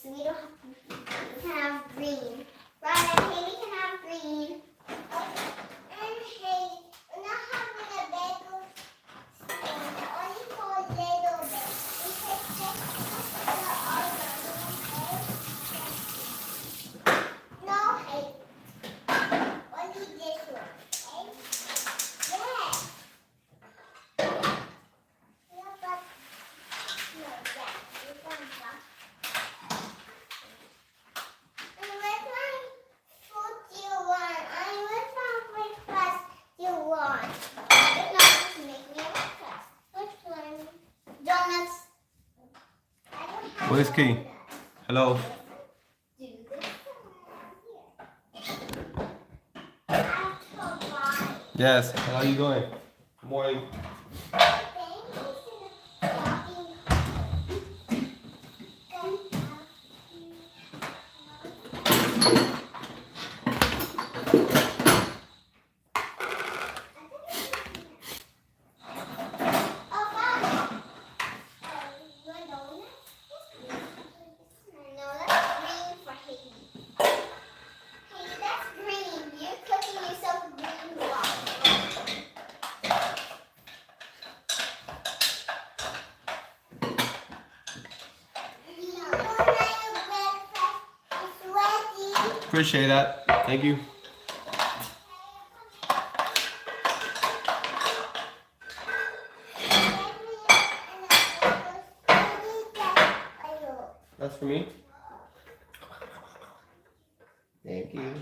we don't have to. We can have green. Right, and Haley can have green. And Haley, we're not having a big spoon. Only for a little bit. We can take the other, okay? No, Haley. Only this one, okay? Yes. Yeah, but no, yeah. This one's not. And which one food do you want? And which one breakfast do you want? You know, just make me a breakfast. Which one? Donuts. I don't have Where's Key? donuts. Hello. Do this one here. I have to buy. Yes. How are you going? Good morning. Appreciate that. Thank you. That's for me. Thank you.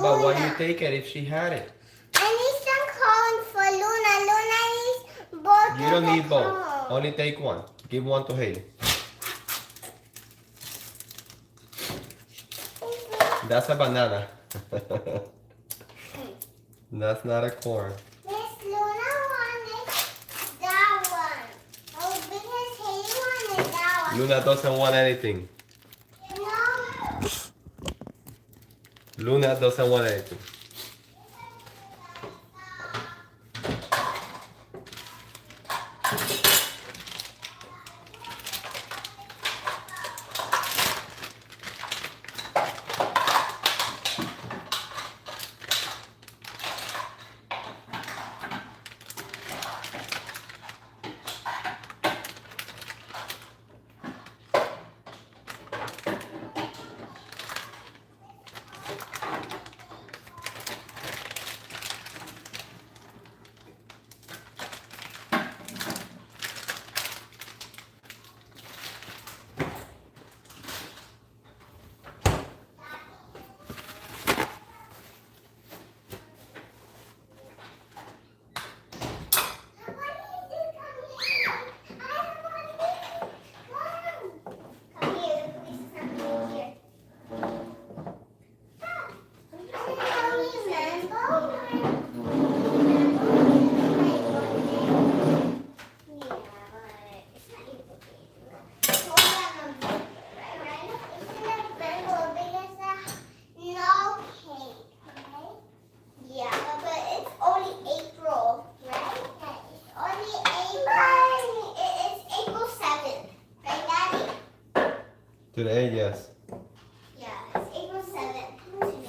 But why you take it if she had it? I need some cones for Luna. Luna needs both. You don't of the need both. cones. Only take one. Give one to Haley. That's a banana. That's not a corn. Miss Luna wanted that one. Oh, because Haley wanted that one. Luna doesn't want anything. No. Luna doesn't want anything. Today, yes. Yeah, it's April 7th today.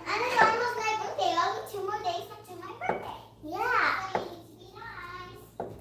And it's almost my birthday. Only 2 more days until my birthday. Yeah. So you need to be nice.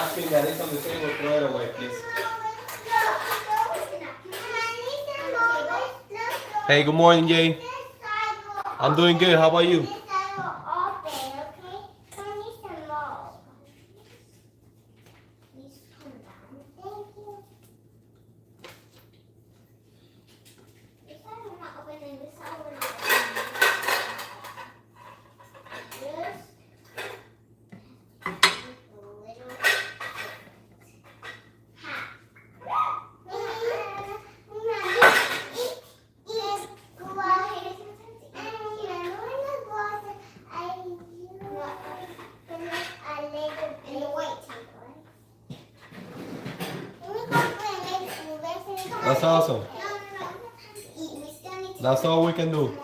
napkin that is on the table, throw it away, please. Hey, good morning, Jay. I'm doing good. How about you? That's awesome. That's all we can do.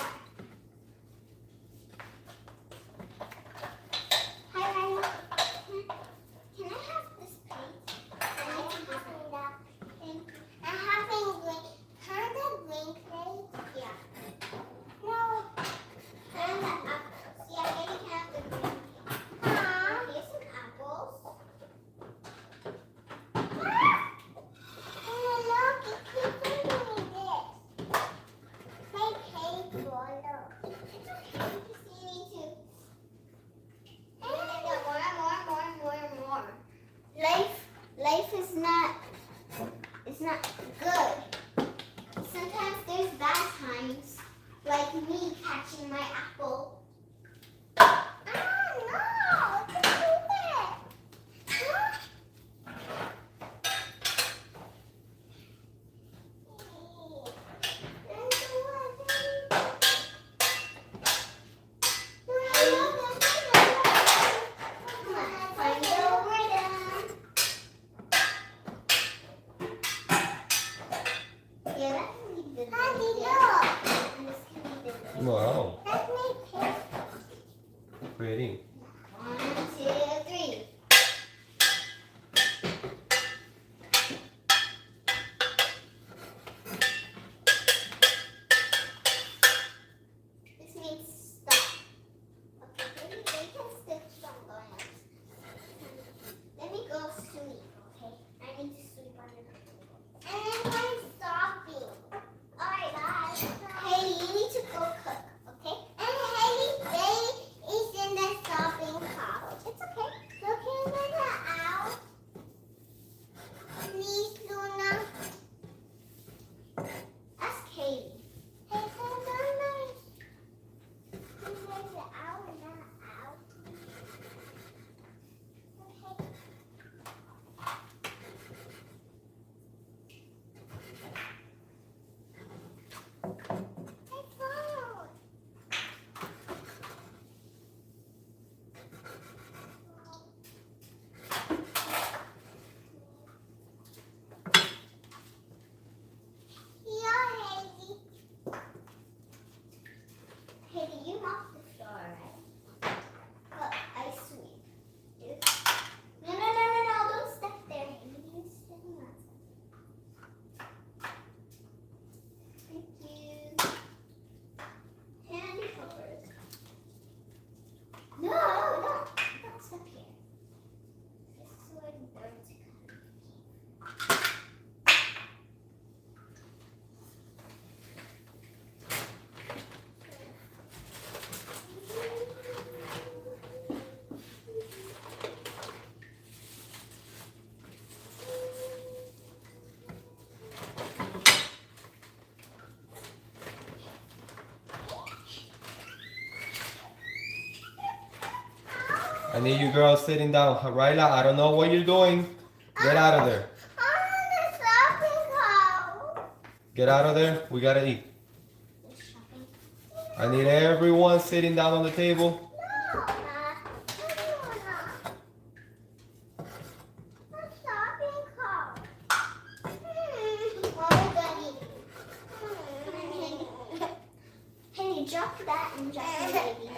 Life is not, it's not good. Sometimes there's bad times, like me catching my apple. Ah, no! Don't do that! Huh? Wow. Pretty. 1, 2, 3. This means stop. Okay, maybe they can stitch on going up. Let me go sweep, okay? I need to sweep on your and then I'm stopping. Alright, guys. Hey, you need to go cook, okay? And Haley, Bailey is in the stopping pouch. It's okay. Look in the out. Please, Luna. That's Katie. Hey, hold on, nice. There's the out and not out. Okay. Hey, phone. Yeah, Haley. Haley, you mop the floor, right? Well, I sweep. No, don't step there, Haley. You step on that side. Thank you. Handy covers. No, don't step here. This is where the birds come. I need you girls sitting down. Ryla, I don't know what you're doing. Get out of there. Get out of there. We gotta eat. I need everyone sitting down on the table. Drop that and drop the baby.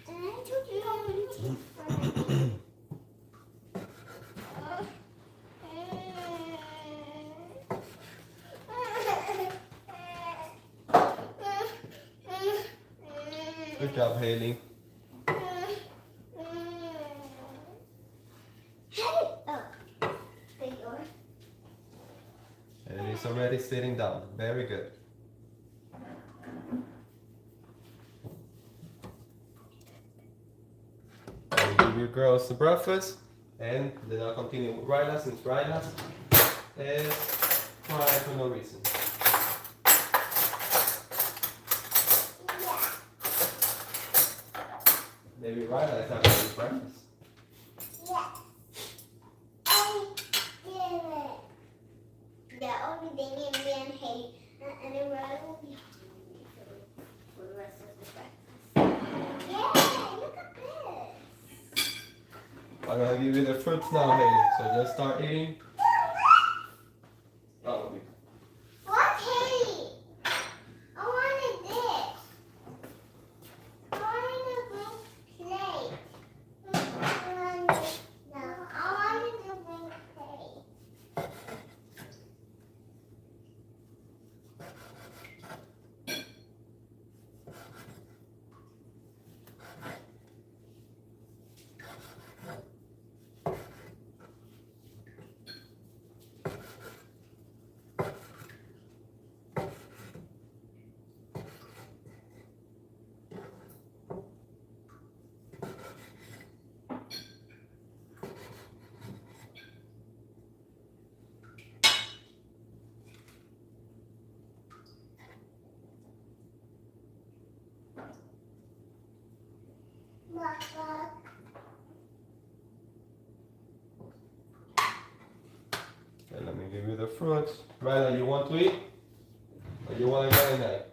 And I told you how many teeth for my baby. Good job, Haley. sitting down. Very good. Give your girls the breakfast, and then I'll continue with Ryla since Ryla is crying for no reason. Yeah. Maybe Ryla is not going to eat breakfast. Yeah. I did it. The only thing is me and Haley, and then Riley will be hungry for the rest of the breakfast. Yeah, look at this. I'm gonna give you the fruits now, Haley. So just start eating. Oh, What, Haley? I wanted this. I wanted a big plate. No, I wanted a big plate. okay, let me give you the fruits. Ryla, you want to eat? Or you want to go in there?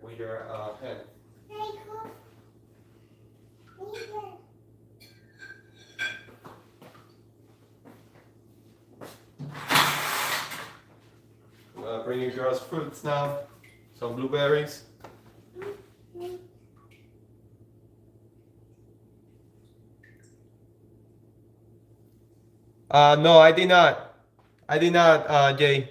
With your hand. Bring your girls fruits now. Some blueberries. No, I did not. I did not, Jay.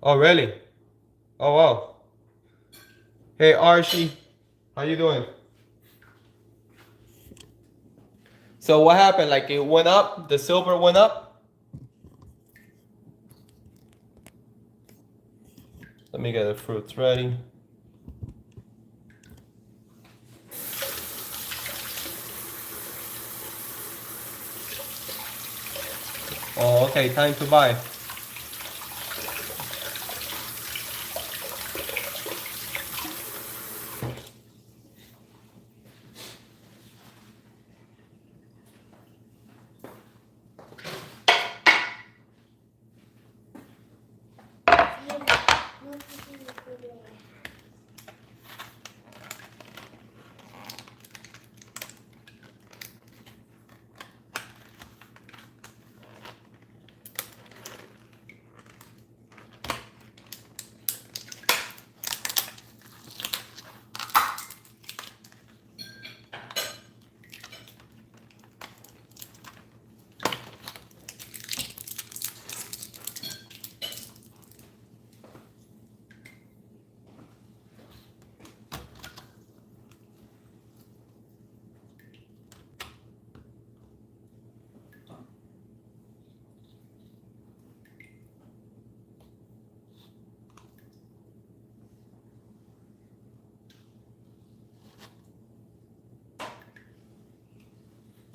Oh, really? Oh, wow. Hey, Archie. How you doing? So what happened? Like it went up? The silver went up? Let me get the fruits ready. Oh, okay. Time to buy.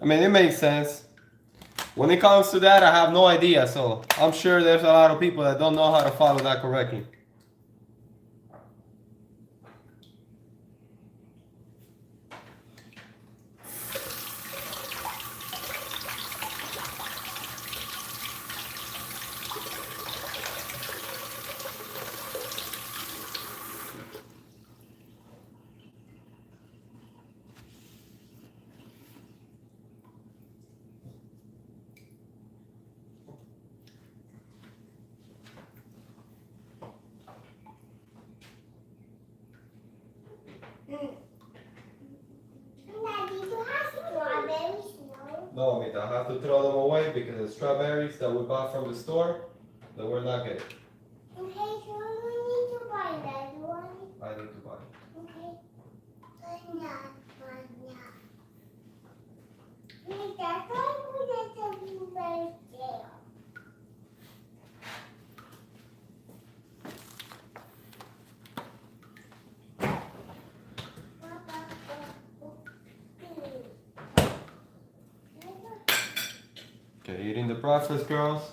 I mean, it makes sense. When it comes to that, I have no idea. So I'm sure there's a lot of people that don't know how to follow that correctly. No, Mita, I have to throw them away because the strawberries that we bought from the store, that were not good. Okay, so we need to buy that one. I need to buy it. Okay. Banana. Wait, that's why we get the blueberry there. Okay, eating the breakfast, girls.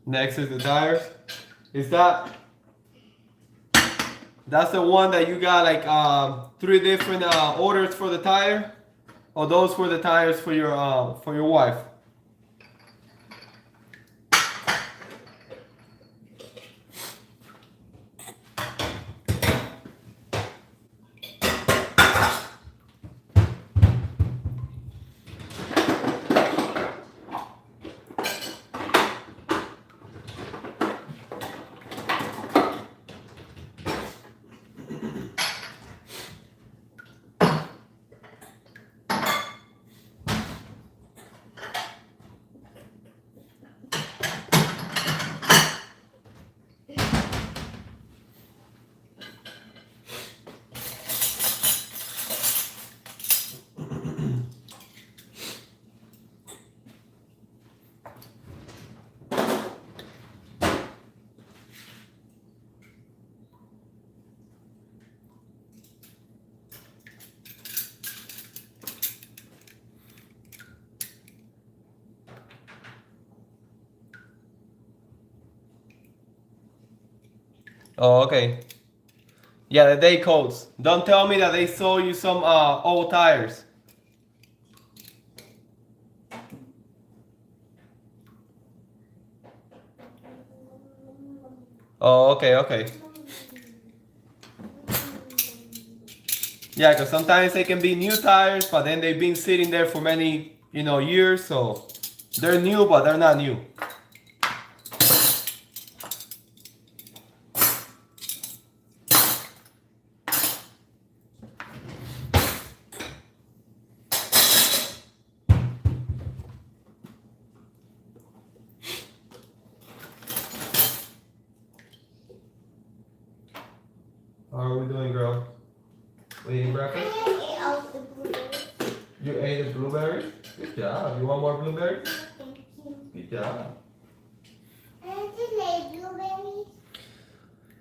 Next is the tires. Is that's the one that you got like 3 different orders for the tire? Or those were the tires for your wife? Oh, okay. Yeah, the day codes. Don't tell me that they sold you some old tires. Oh, okay, okay. Yeah, because sometimes they can be new tires, but then they've been sitting there for many, years, so they're new, but they're not new. How are we doing, girl? We eating breakfast? I ate all the blueberries. You ate a blueberry? Good job. You want more blueberries? Thank you. Good job. I have to lay blueberries.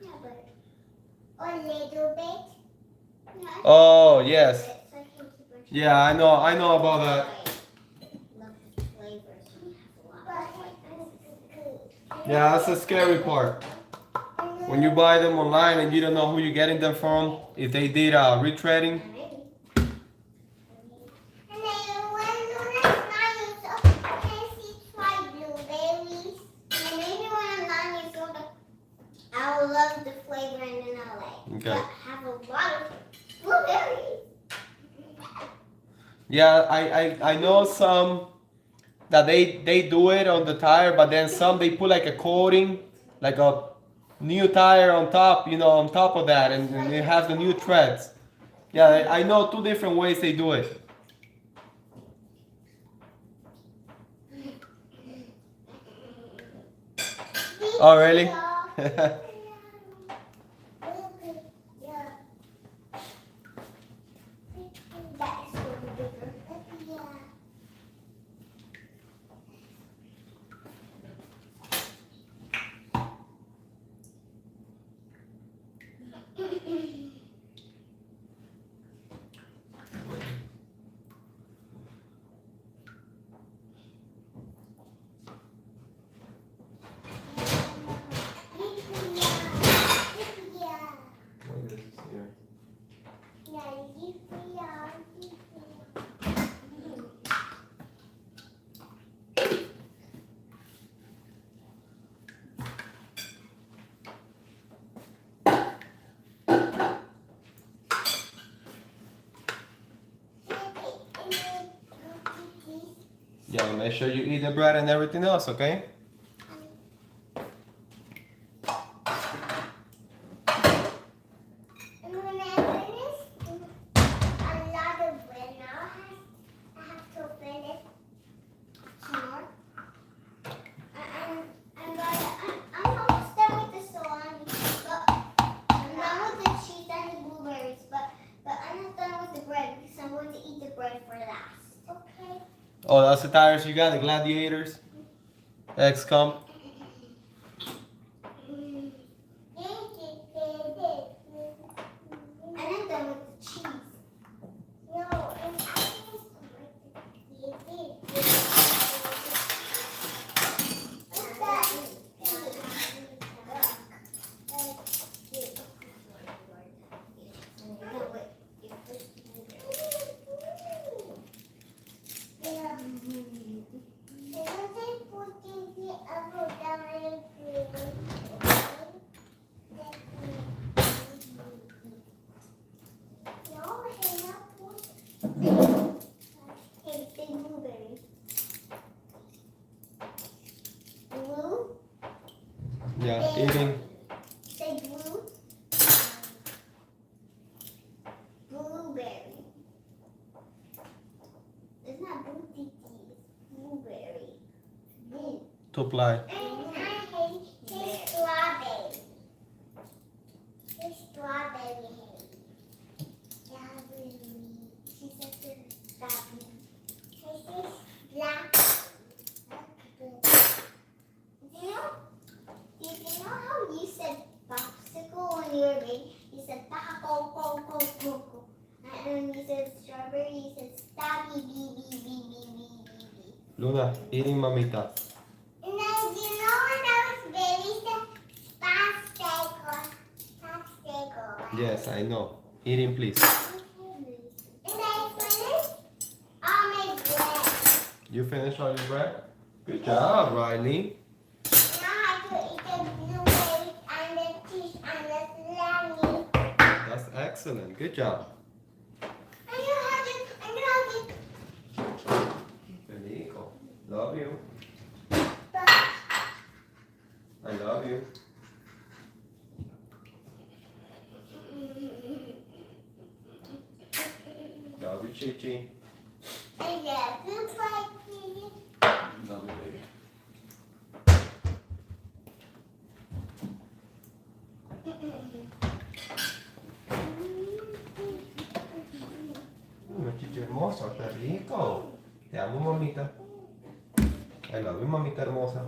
Yeah, but a little bit. Yeah, Oh, yes. so I can keep it. Yeah, I know about that. Love the flavors. We have a lot of flavors. Yeah, that's the scary part. When you buy them online and you don't know who you're getting them from, if they did retreading. And then when Luna's 9 years old, can she try blueberries? And maybe when I'm 9 years old, I will love the flavor and then I'll like have a lot of blueberries. Yeah, I know some that they do it on the tire, but then some they put like a coating, like a new tire on top, on top of that, and it has the new treads. Yeah, I know 2 different ways they do it. Oh, really? Yeah, make sure you eat the bread and everything else, okay? And when I finish a lot of bread now, I have to finish more. I'm almost done with the salami, but I'm done with the cheese and the blueberries, but I'm not done with the bread because I'm going to eat the bread for last. Okay. Oh, that's the tires you got, the Gladiators? XCOM? And I'm done with the cheese. No, and I finished Blue. Yeah, eating. Say blue. Blueberry. It's not blue it's blueberry. Blue. To apply. And I hate strawberry. It's strawberry hate. Strawberry. She says it's strawberry. This is black. Do you know how you said popsicle when you were big? You said taco, go. And when you said strawberry, you said stabby, bee. Luna, eating mamita. And then, you know when I was baby, said popsicle. Yes, I know. Eating, please. And I finished all my bread. You finished all your bread? Good job, Riley. Now I have to eat the blueberries and the cheese and the salami. That's excellent. Good job. Federico, love you. I love you. Love you, Chichi. Yeah, goodbye, Kitty. Love you, baby. Chichi hermoso, está rico. Te amo, mamita. I love you, mamita hermosa.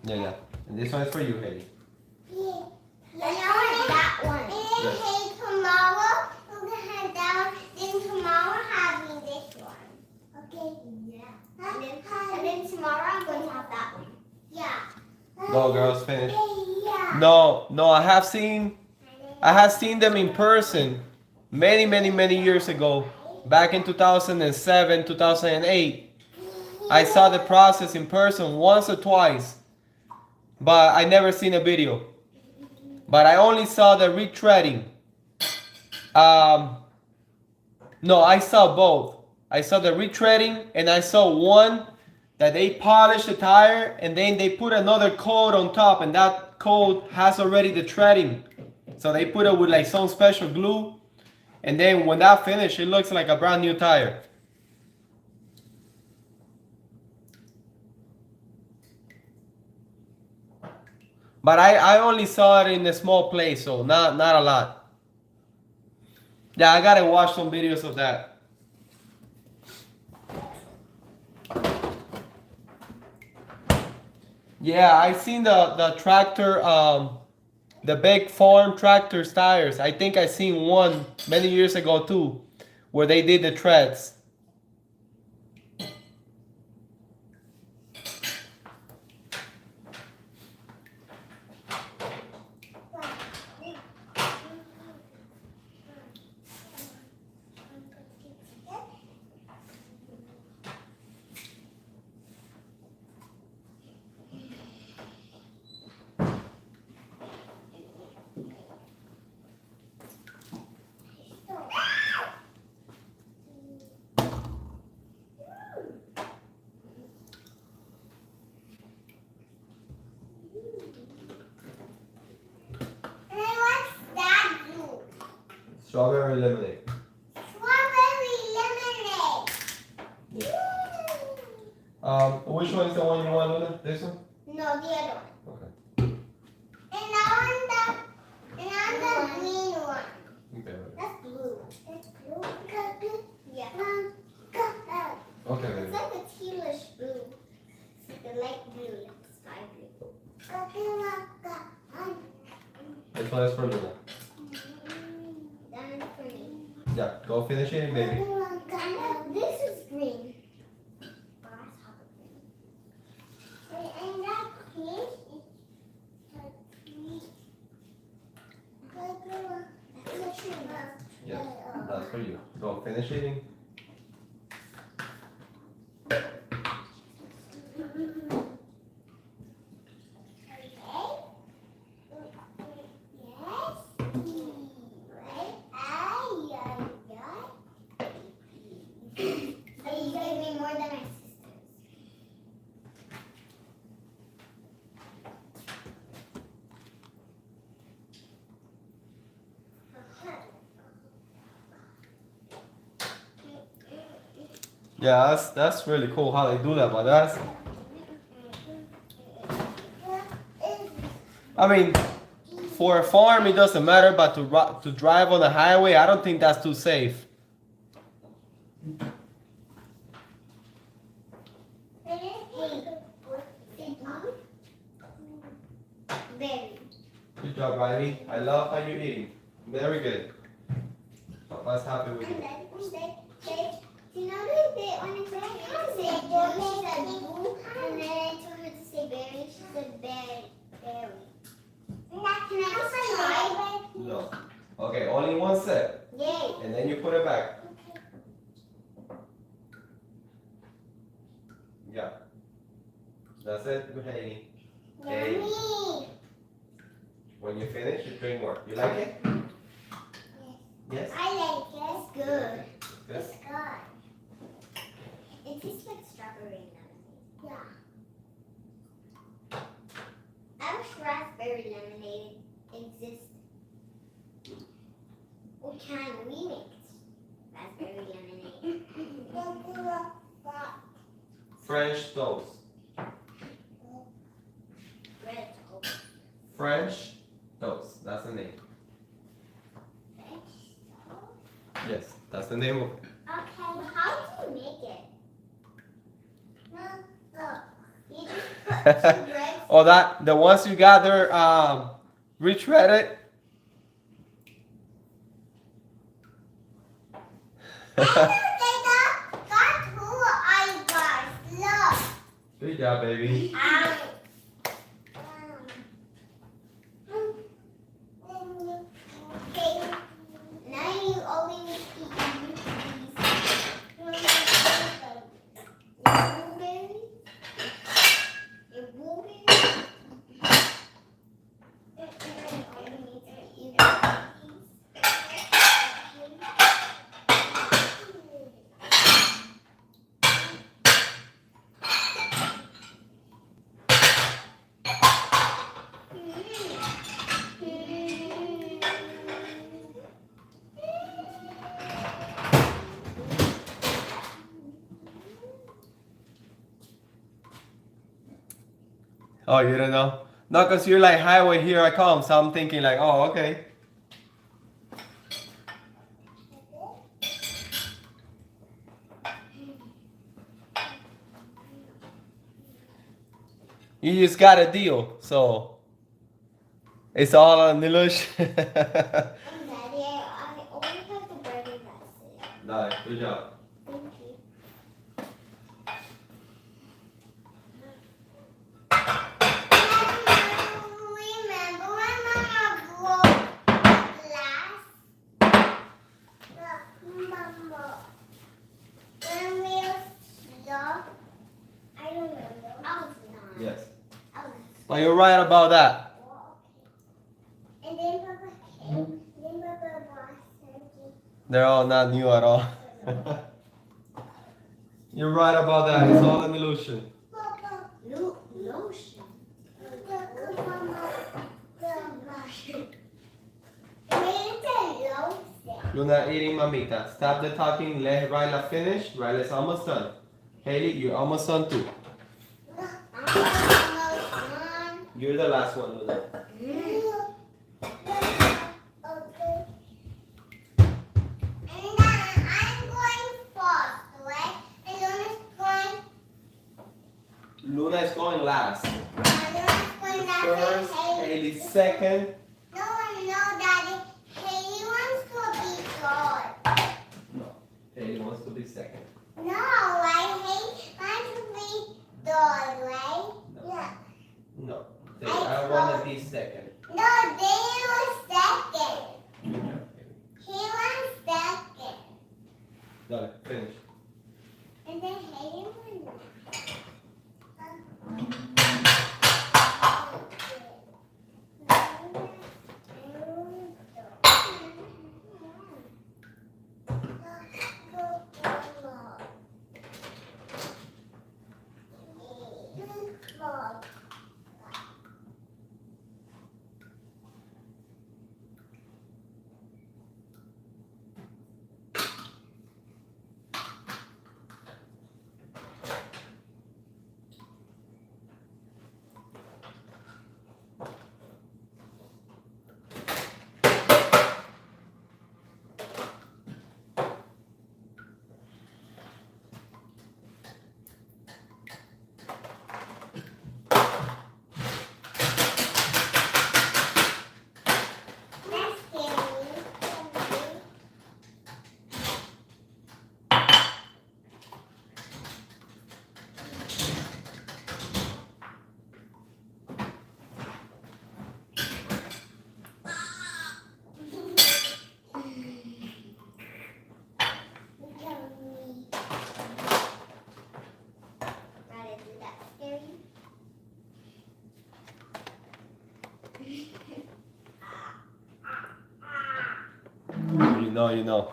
Yeah. And this one is for you, Haley. Yeah. And I want that one. And hey, tomorrow we're gonna have that one. Then tomorrow having this one. Okay. Yeah. And then tomorrow I'm going to have that one. Yeah. Go, girls, finish. Yeah. No, I have seen them in person many years ago. Back in 2007, 2008. I saw the process in person once or twice, but I never seen a video. But I only saw the retreading. No, I saw both. I saw the retreading and I saw one that they polish the tire and then they put another coat on top, and that coat has already the treading. So they put it with like some special glue, and then when that finished, it looks like a brand new tire. But I only saw it in a small place, so not a lot. Yeah, I gotta watch some videos of that. Yeah, I seen the tractor, the big farm tractor's tires. I think I seen one many years ago too, where they did the treads. Strawberry lemonade. Strawberry lemonade. Which one is the one you want, Luna? This one? No, the other one. Okay. And on the green one. Okay. That's blue. That's blue. Yeah. Okay, It's baby. like a tealish blue. It's like a light blue, like sky blue. This one is for Luna. That is for me. Yeah, go finish eating, baby. This is green. And that pink is Yeah, that's for you. Go finish eating. Yeah, that's really cool how they do that, but I mean, for a farm it doesn't matter, but to drive on the highway, I don't think that's too safe. Good job, Riley. I love how you're eating. Very good. Papa's happy with you. You know that they on the ground say blue, she said blue, and then I told her to say berry, she said berry. Can I just try? No. Okay, only one set. Yay. And then you put it back. Yeah. That's it. Good, Haley. Hey. Yummy. When you finish, you drink more. You like it? Yes. I like it. It's good. Good. It's good. It tastes like strawberry lemonade. Yeah. I wish raspberry lemonade existed. What can we make raspberry lemonade? French toast. Red toast. French toast. That's the name. French toast? Yes, that's the name of it. Okay, how do you make it? You just put two breads. Oh, that the ones you gather, retreaded. Good job, baby. Oh, you don't know? No, because you're like, highway, here I come. So I'm thinking like, oh, okay. You just got a deal. So it's all an illusion. Daddy, I only have the burger that's it. Nice, good job. Thank you. Remember when Mama broke the glass? Mama, when we were young, I remember. I was nine. Yes. I was. Well, you're right about that. And then Papa came. Then Papa brought something. They're all not new at all. You're right about that. It's all an illusion. Papa. Lotion. Mama. Lotion. Luna eating mamita. Stop the talking. Let Ryla finish. Ryla's almost done. Haley, you're almost done too. You're the last one, Luna. Luna is going last. First, Haley second. No, Daddy. Haley wants to be third. No, Haley wants to be second. No, I hate wants to be third, right? No. Yeah. No, I want to be second. No, they was second. Good job, Haley. He was second. Done, finish. And then Haley won. You know.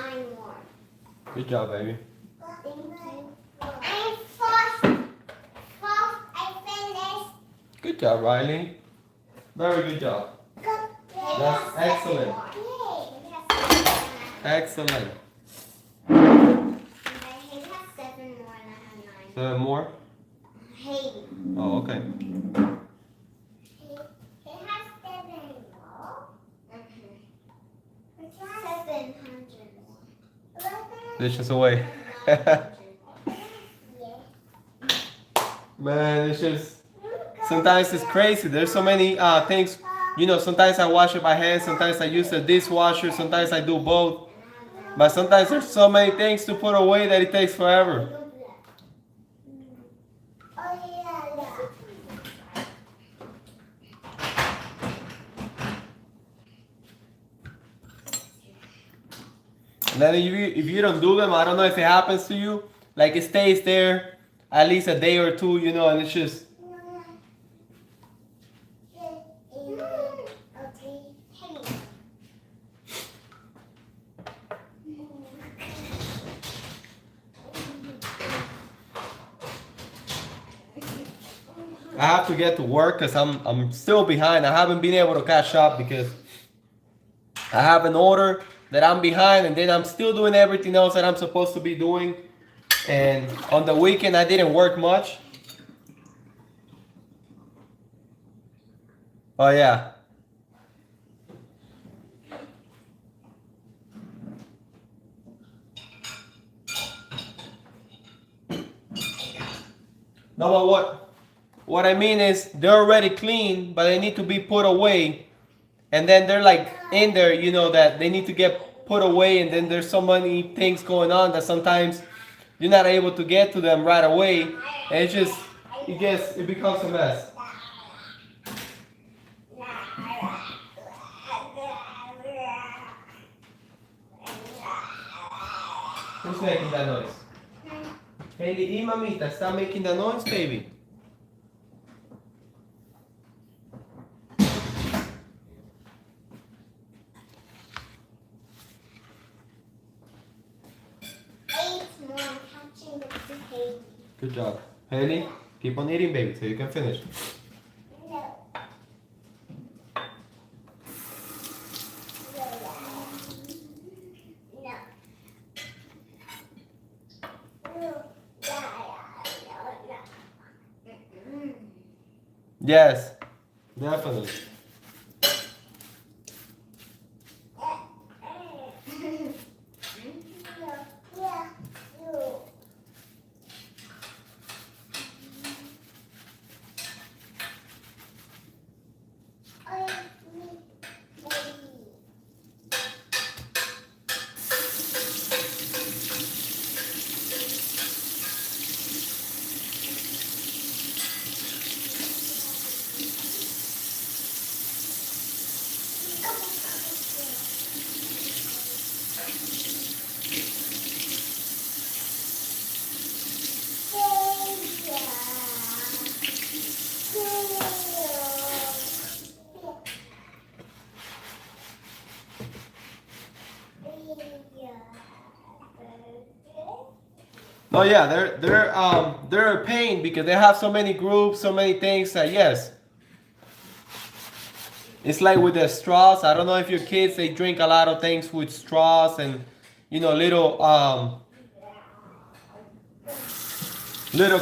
9 more. Good job, baby. I'm first. I finished. Good job, Riley. Very good job. That's excellent. Excellent. He has 7 more and I have 9. 7 more? Haiti. Oh, okay. He has 7 more. 700 more. Dishes away. Man, it's just sometimes it's crazy. There's so many things. You know, sometimes I wash it by hand, sometimes I use a dishwasher, sometimes I do both. But sometimes there's so many things to put away that it takes forever. And then if you don't do them, I don't know if it happens to you. Like it stays there at least a day or two, you know, and it's just. I have to get to work because I'm still behind. I haven't been able to catch up because I have an order that I'm behind, and then I'm still doing everything else that I'm supposed to be doing. And on the weekend, I didn't work much. Oh yeah. No, but what I mean is they're already clean, but they need to be put away. And then they're like in there, you know, that they need to get put away. And then there's so many things going on that sometimes you're not able to get to them right away. And it becomes a mess. Who's making that noise? Haley y mamita, stop making that noise, baby. Good job. Haley, keep on eating, baby, so you can finish. Yes, definitely. Oh yeah, they're a pain because they have so many groups, so many things that yes. It's like with the straws. I don't know if your kids they drink a lot of things with straws and you know little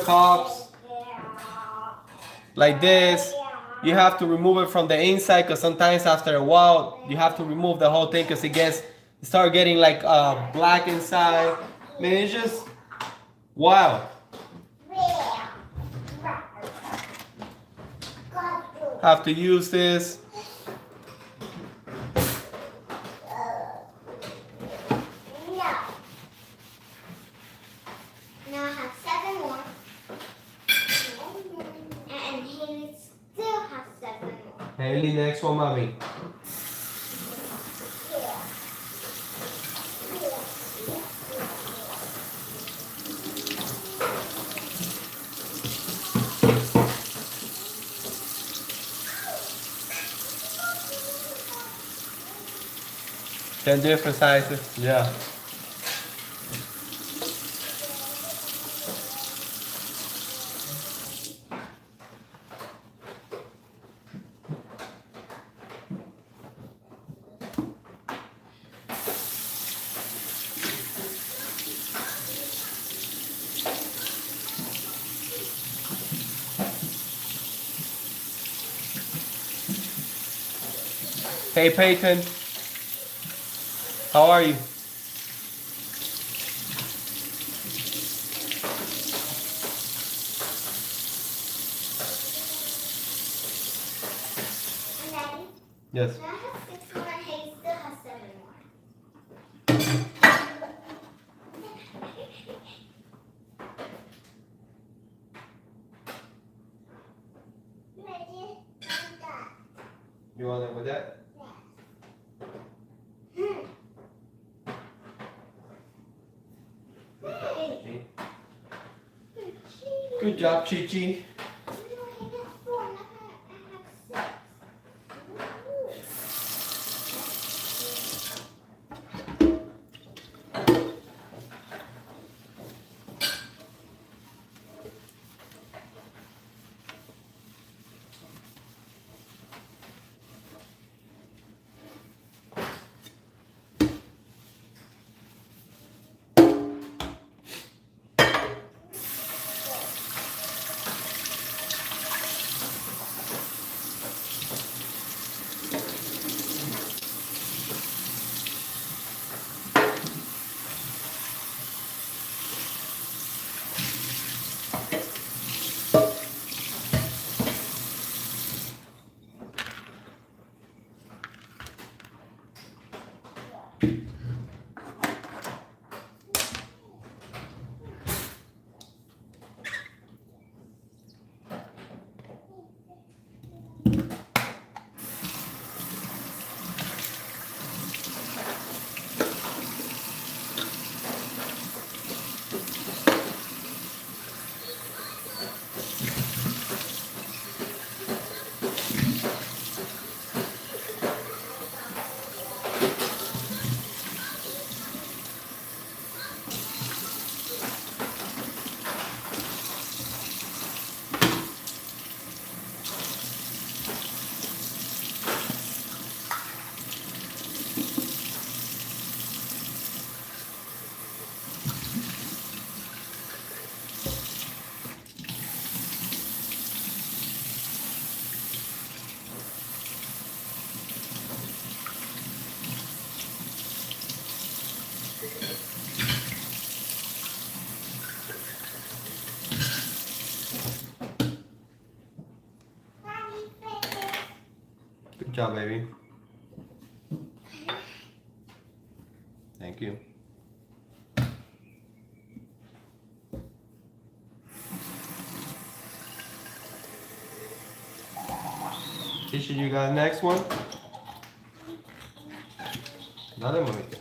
cups like this. You have to remove it from the inside because sometimes after a while you have to remove the whole thing because it start getting like black inside. Man, it's just wow. Have to use this. Now I have 7 more. And Haley still has 7 more. Haley, next one, mommy. Ten different sizes. Yeah. Hey Peyton, how are you? Daddy, Yes. I have 6 more and Haley still has 7 more. Ready? And that. You want it with that? Yes. Good job, Chi Chi. Good job, baby. Thank you. Tisha, you got the next one? Dale, mamita.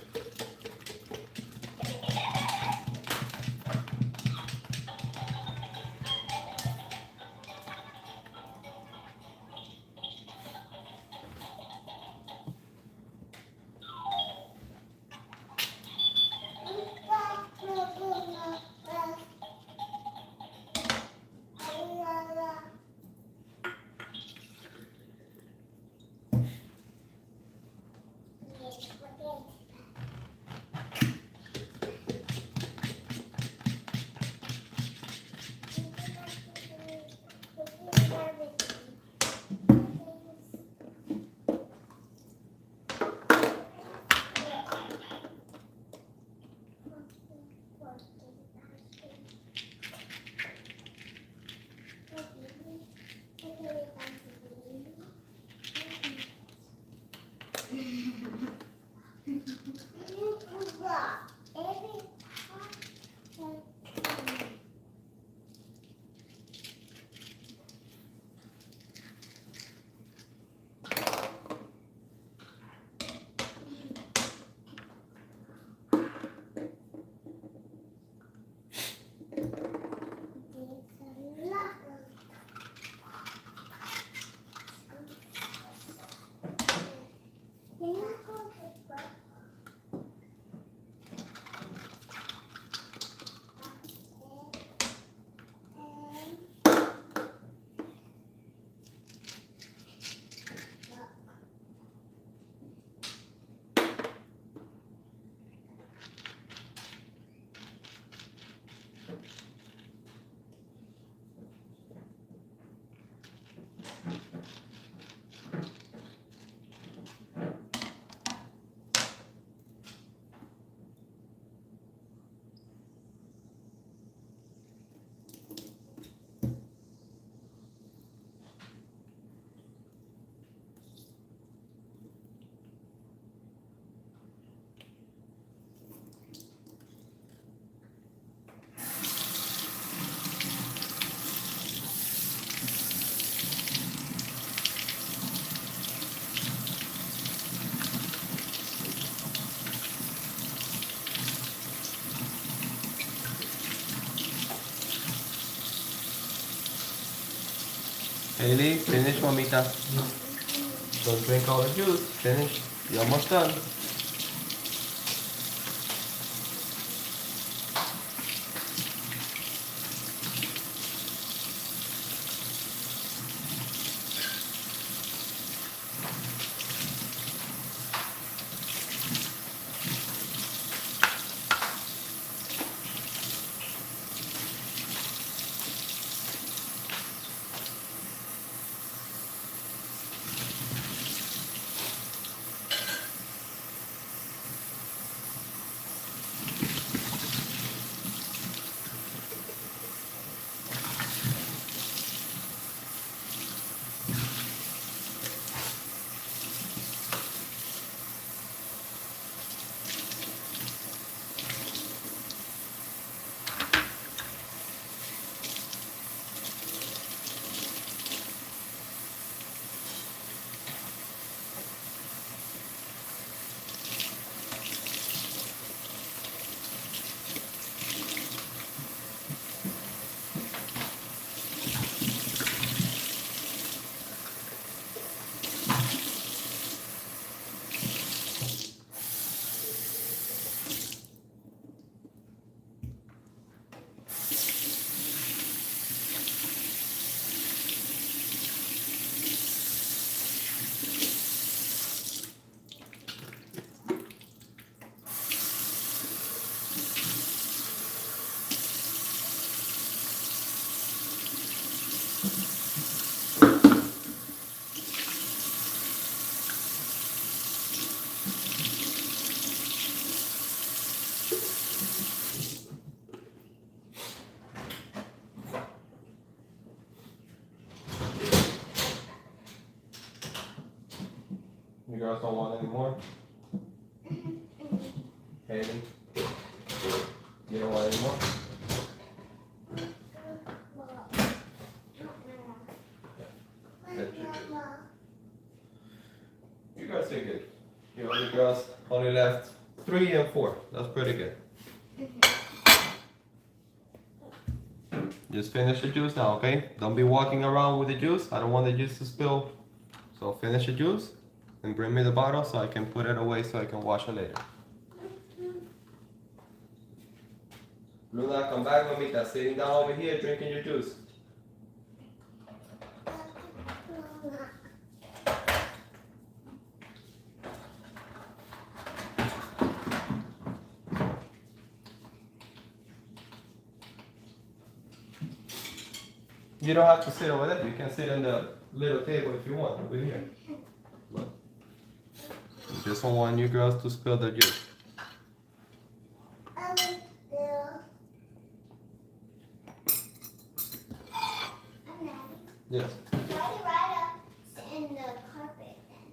Haley, finish, mamita. Don't drink all the juice. Finish. You're almost done. You girls don't want any more? Haley? You don't want any more? You guys did good. You only girls only left 3 and 4. That's pretty good. Just finish the juice now, okay? Don't be walking around with the juice. I don't want the juice to spill. So finish the juice and bring me the bottle so I can put it away so I can wash it later. Luna, come back, mamita. Sitting down over here drinking your juice. You don't have to sit over there. You can sit on the little table if you want over here. Look. I just don't want you girls to spill the juice. Yes. In the carpet then.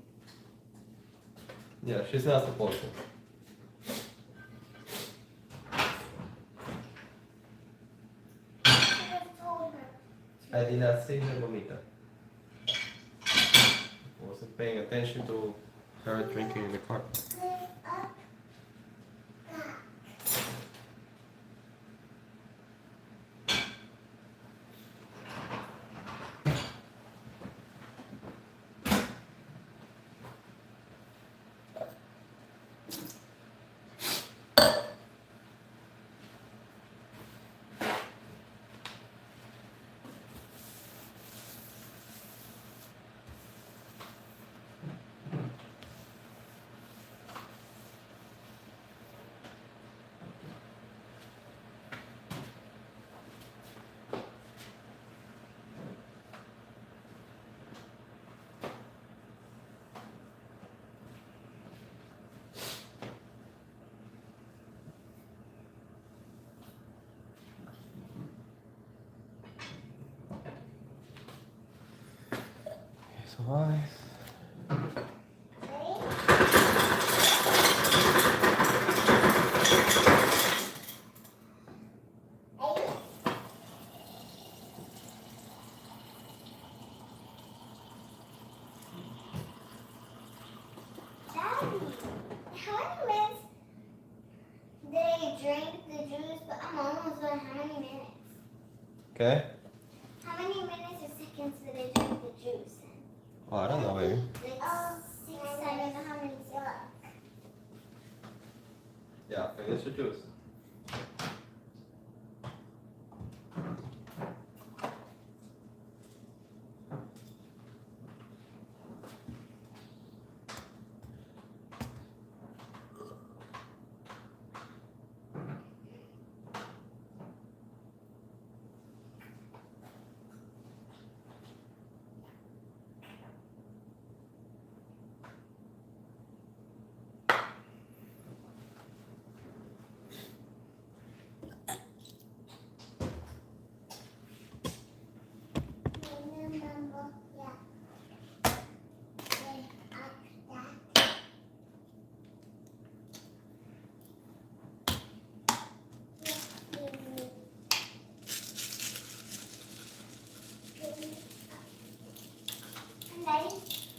Yeah, she's not supposed to. I did not see her, mamita. I wasn't paying attention to her drinking in the car. So How many minutes they drink the juice? But I'm almost done. How many minutes? okay. How many minutes or seconds did they drink the Oh, I don't know, baby. Six, I don't know how many. Yeah, finish the juice.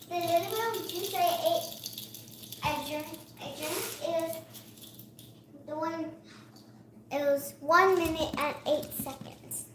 The little bit of juice I drank, it was 1 minute and 8 seconds.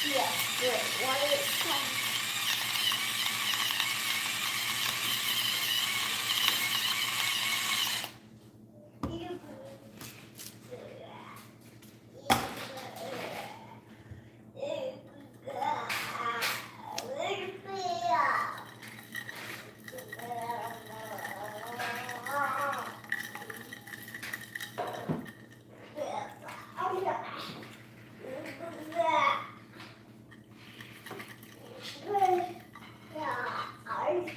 Yes, good. What is time?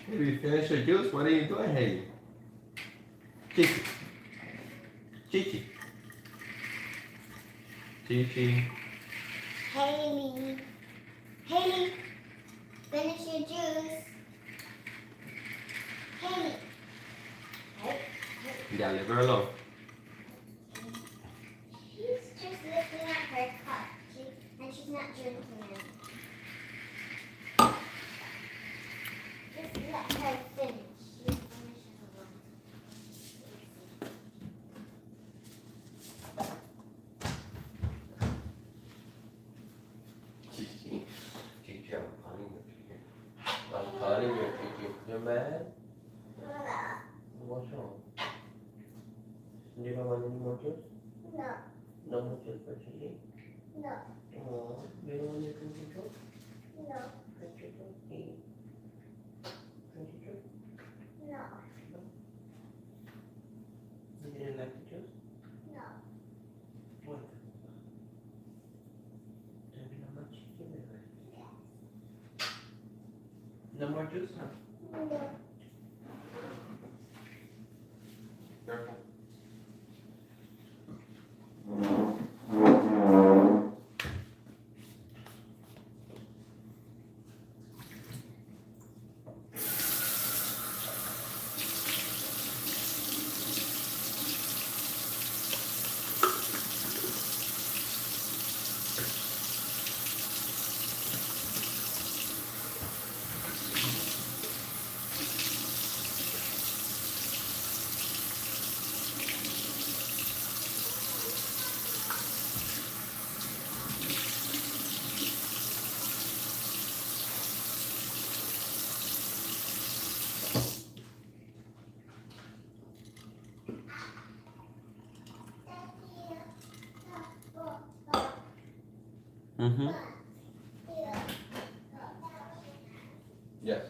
Baby, finish your juice. What are you doing, Haley? Chichi. Chichi. Chichi. Haley. Haley, finish your juice. Haley. Yeah, leave her alone. She's just looking at her cup, and she's not drinking it. Just let her finish. She'll finish it alone. Chichi. Chichi, I'm calling you, Chichi. I'm calling you, Chichi. You're mad? What's wrong? Do you want any more juice? No, No more juice for Chichi? no, Oh, you don't want your cookie juice? no, Cookie juice? Eat. Cookie juice? no, You didn't like the juice? no. What? Tell me how much you give it. No more juice, huh? No. Careful. Mm-hmm. Yes.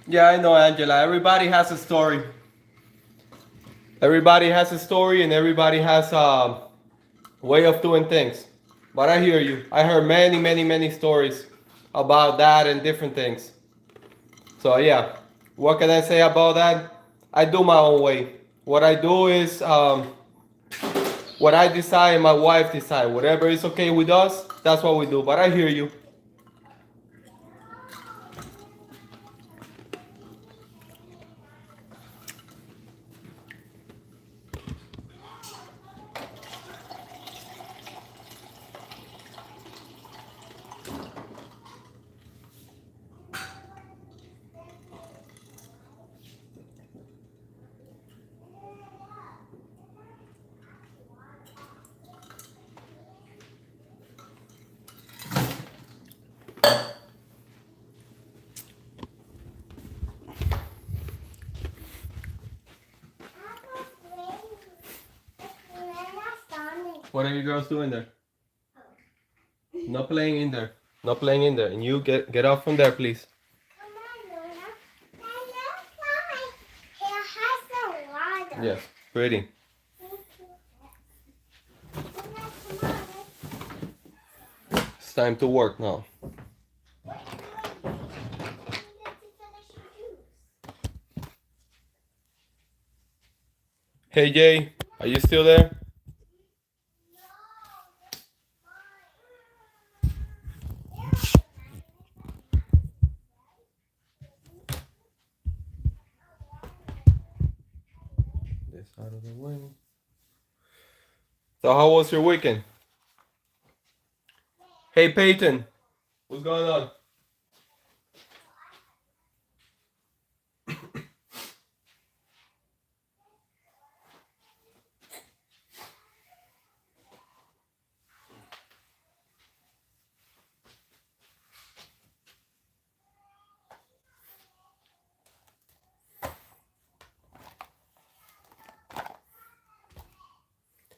Yeah, I know, Angela. Everybody has a story. Everybody has a story, and everybody has a way of doing things. But I hear you. I heard many, many, many stories about that and different things. So yeah, what can I say about that? I do my own way. What I do is what I decide, my wife decide. Whatever is okay with us, that's what we do. But I hear you. What are you girls doing there? Not playing in there. Not playing in there. And you get off from there, please. Yes, pretty. It's time to work now. Hey Jay, are you still there? This out of the way. So how was your weekend? Hey Peyton, what's going on?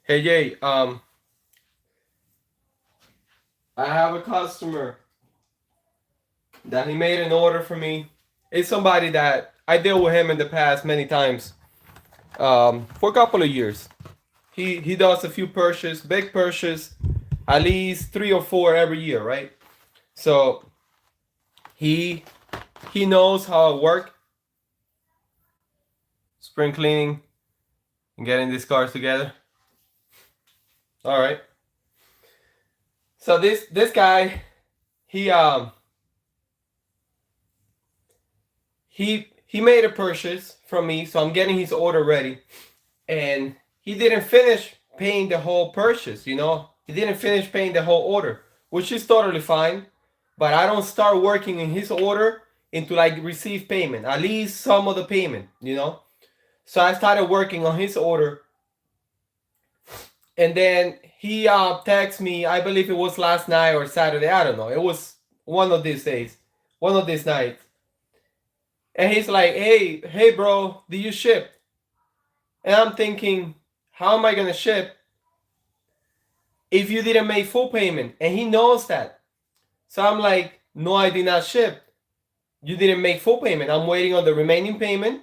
Hey Jay, I have a customer that he made an order for me. It's somebody that I deal with him in the past many times. For a couple of years. He does a few purchases, big purchases, at least 3 or 4 every year, right? So he knows how it works. Spring cleaning and getting these cars together. All right. So this guy, he made a purchase from me, so I'm getting his order ready, and he didn't finish paying the whole purchase. You know, he didn't finish paying the whole order, which is totally fine. But I don't start working in his order into like receive payment, at least some of the payment. You know, so I started working on his order. And then he texted me, I believe it was last night or Saturday, I don't know. It was one of these days, one of these nights. And he's like, hey bro, did you ship? And I'm thinking, how am I gonna ship if you didn't make full payment? And he knows that. So I'm like, no, I did not ship. You didn't make full payment. I'm waiting on the remaining payment.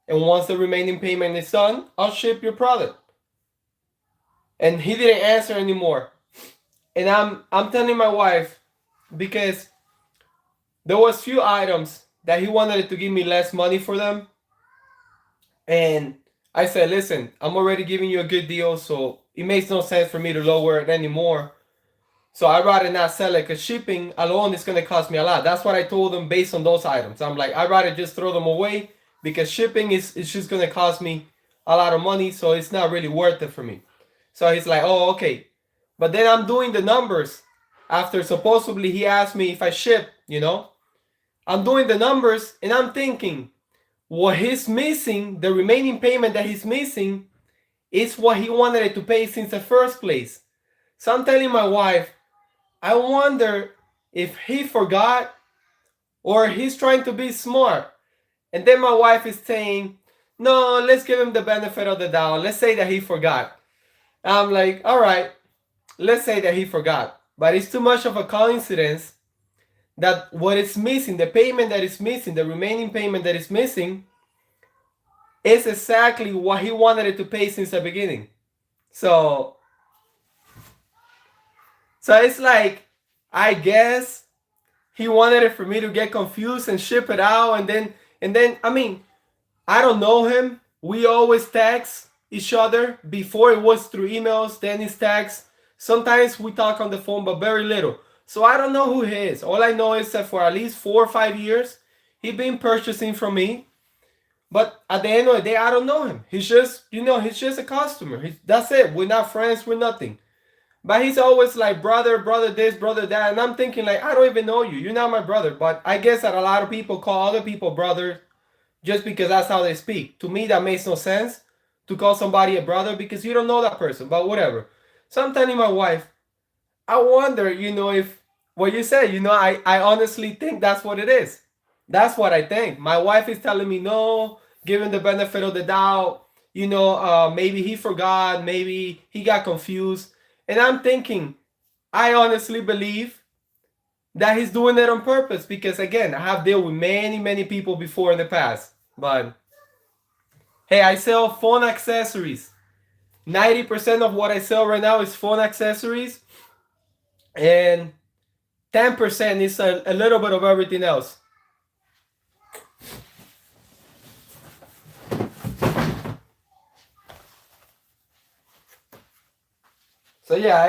And once the remaining payment is done, I'll ship your product. And he didn't answer anymore. And I'm telling my wife, because there was few items that he wanted to give me less money for them. And I said, listen, I'm already giving you a good deal, so it makes no sense for me to lower it anymore. So I'd rather not sell it, because shipping alone is going to cost me a lot. That's what I told him based on those items. I'm like, I'd rather just throw them away, because shipping is just going to cost me a lot of money, so it's not really worth it for me. So he's like, oh, okay. But then I'm doing the numbers after supposedly he asked me if I ship, you know. I'm doing the numbers and I'm thinking, what he's missing, the remaining payment that he's missing, is what he wanted it to pay since the first place. So I'm telling my wife, I wonder if he forgot or he's trying to be smart. And then my wife is saying, no, let's give him the benefit of the doubt. Let's say that he forgot. I'm like, all right, let's say that he forgot. But it's too much of a coincidence that what is missing, the payment that is missing, the remaining payment that is missing, is exactly what he wanted it to pay since the beginning. So it's like, I guess he wanted it for me to get confused and ship it out, and then I mean, I don't know him. We always text each other. Before it was through emails, then it's text. Sometimes we talk on the phone, but very little. So I don't know who he is. All I know is that for at least 4 or 5 years, he's been purchasing from me. But at the end of the day, I don't know him. He's just, he's just a customer. That's it. We're not friends. We're nothing. But he's always like, brother, brother this, brother that. And I'm thinking like, I don't even know you. You're not my brother. But I guess that a lot of people call other people brothers just because that's how they speak. To me, that makes no sense to call somebody a brother because you don't know that person. But whatever. So I'm telling my wife, I wonder, if what you said, I honestly think that's what it is. That's what I think. My wife is telling me no, giving the benefit of the doubt. Maybe he forgot, maybe he got confused. And I'm thinking, I honestly believe that he's doing it on purpose because, again, I have dealt with many, many people before in the past. But hey, I sell phone accessories. 90% of what I sell right now is phone accessories, and 10% is a little bit of everything else. So yeah,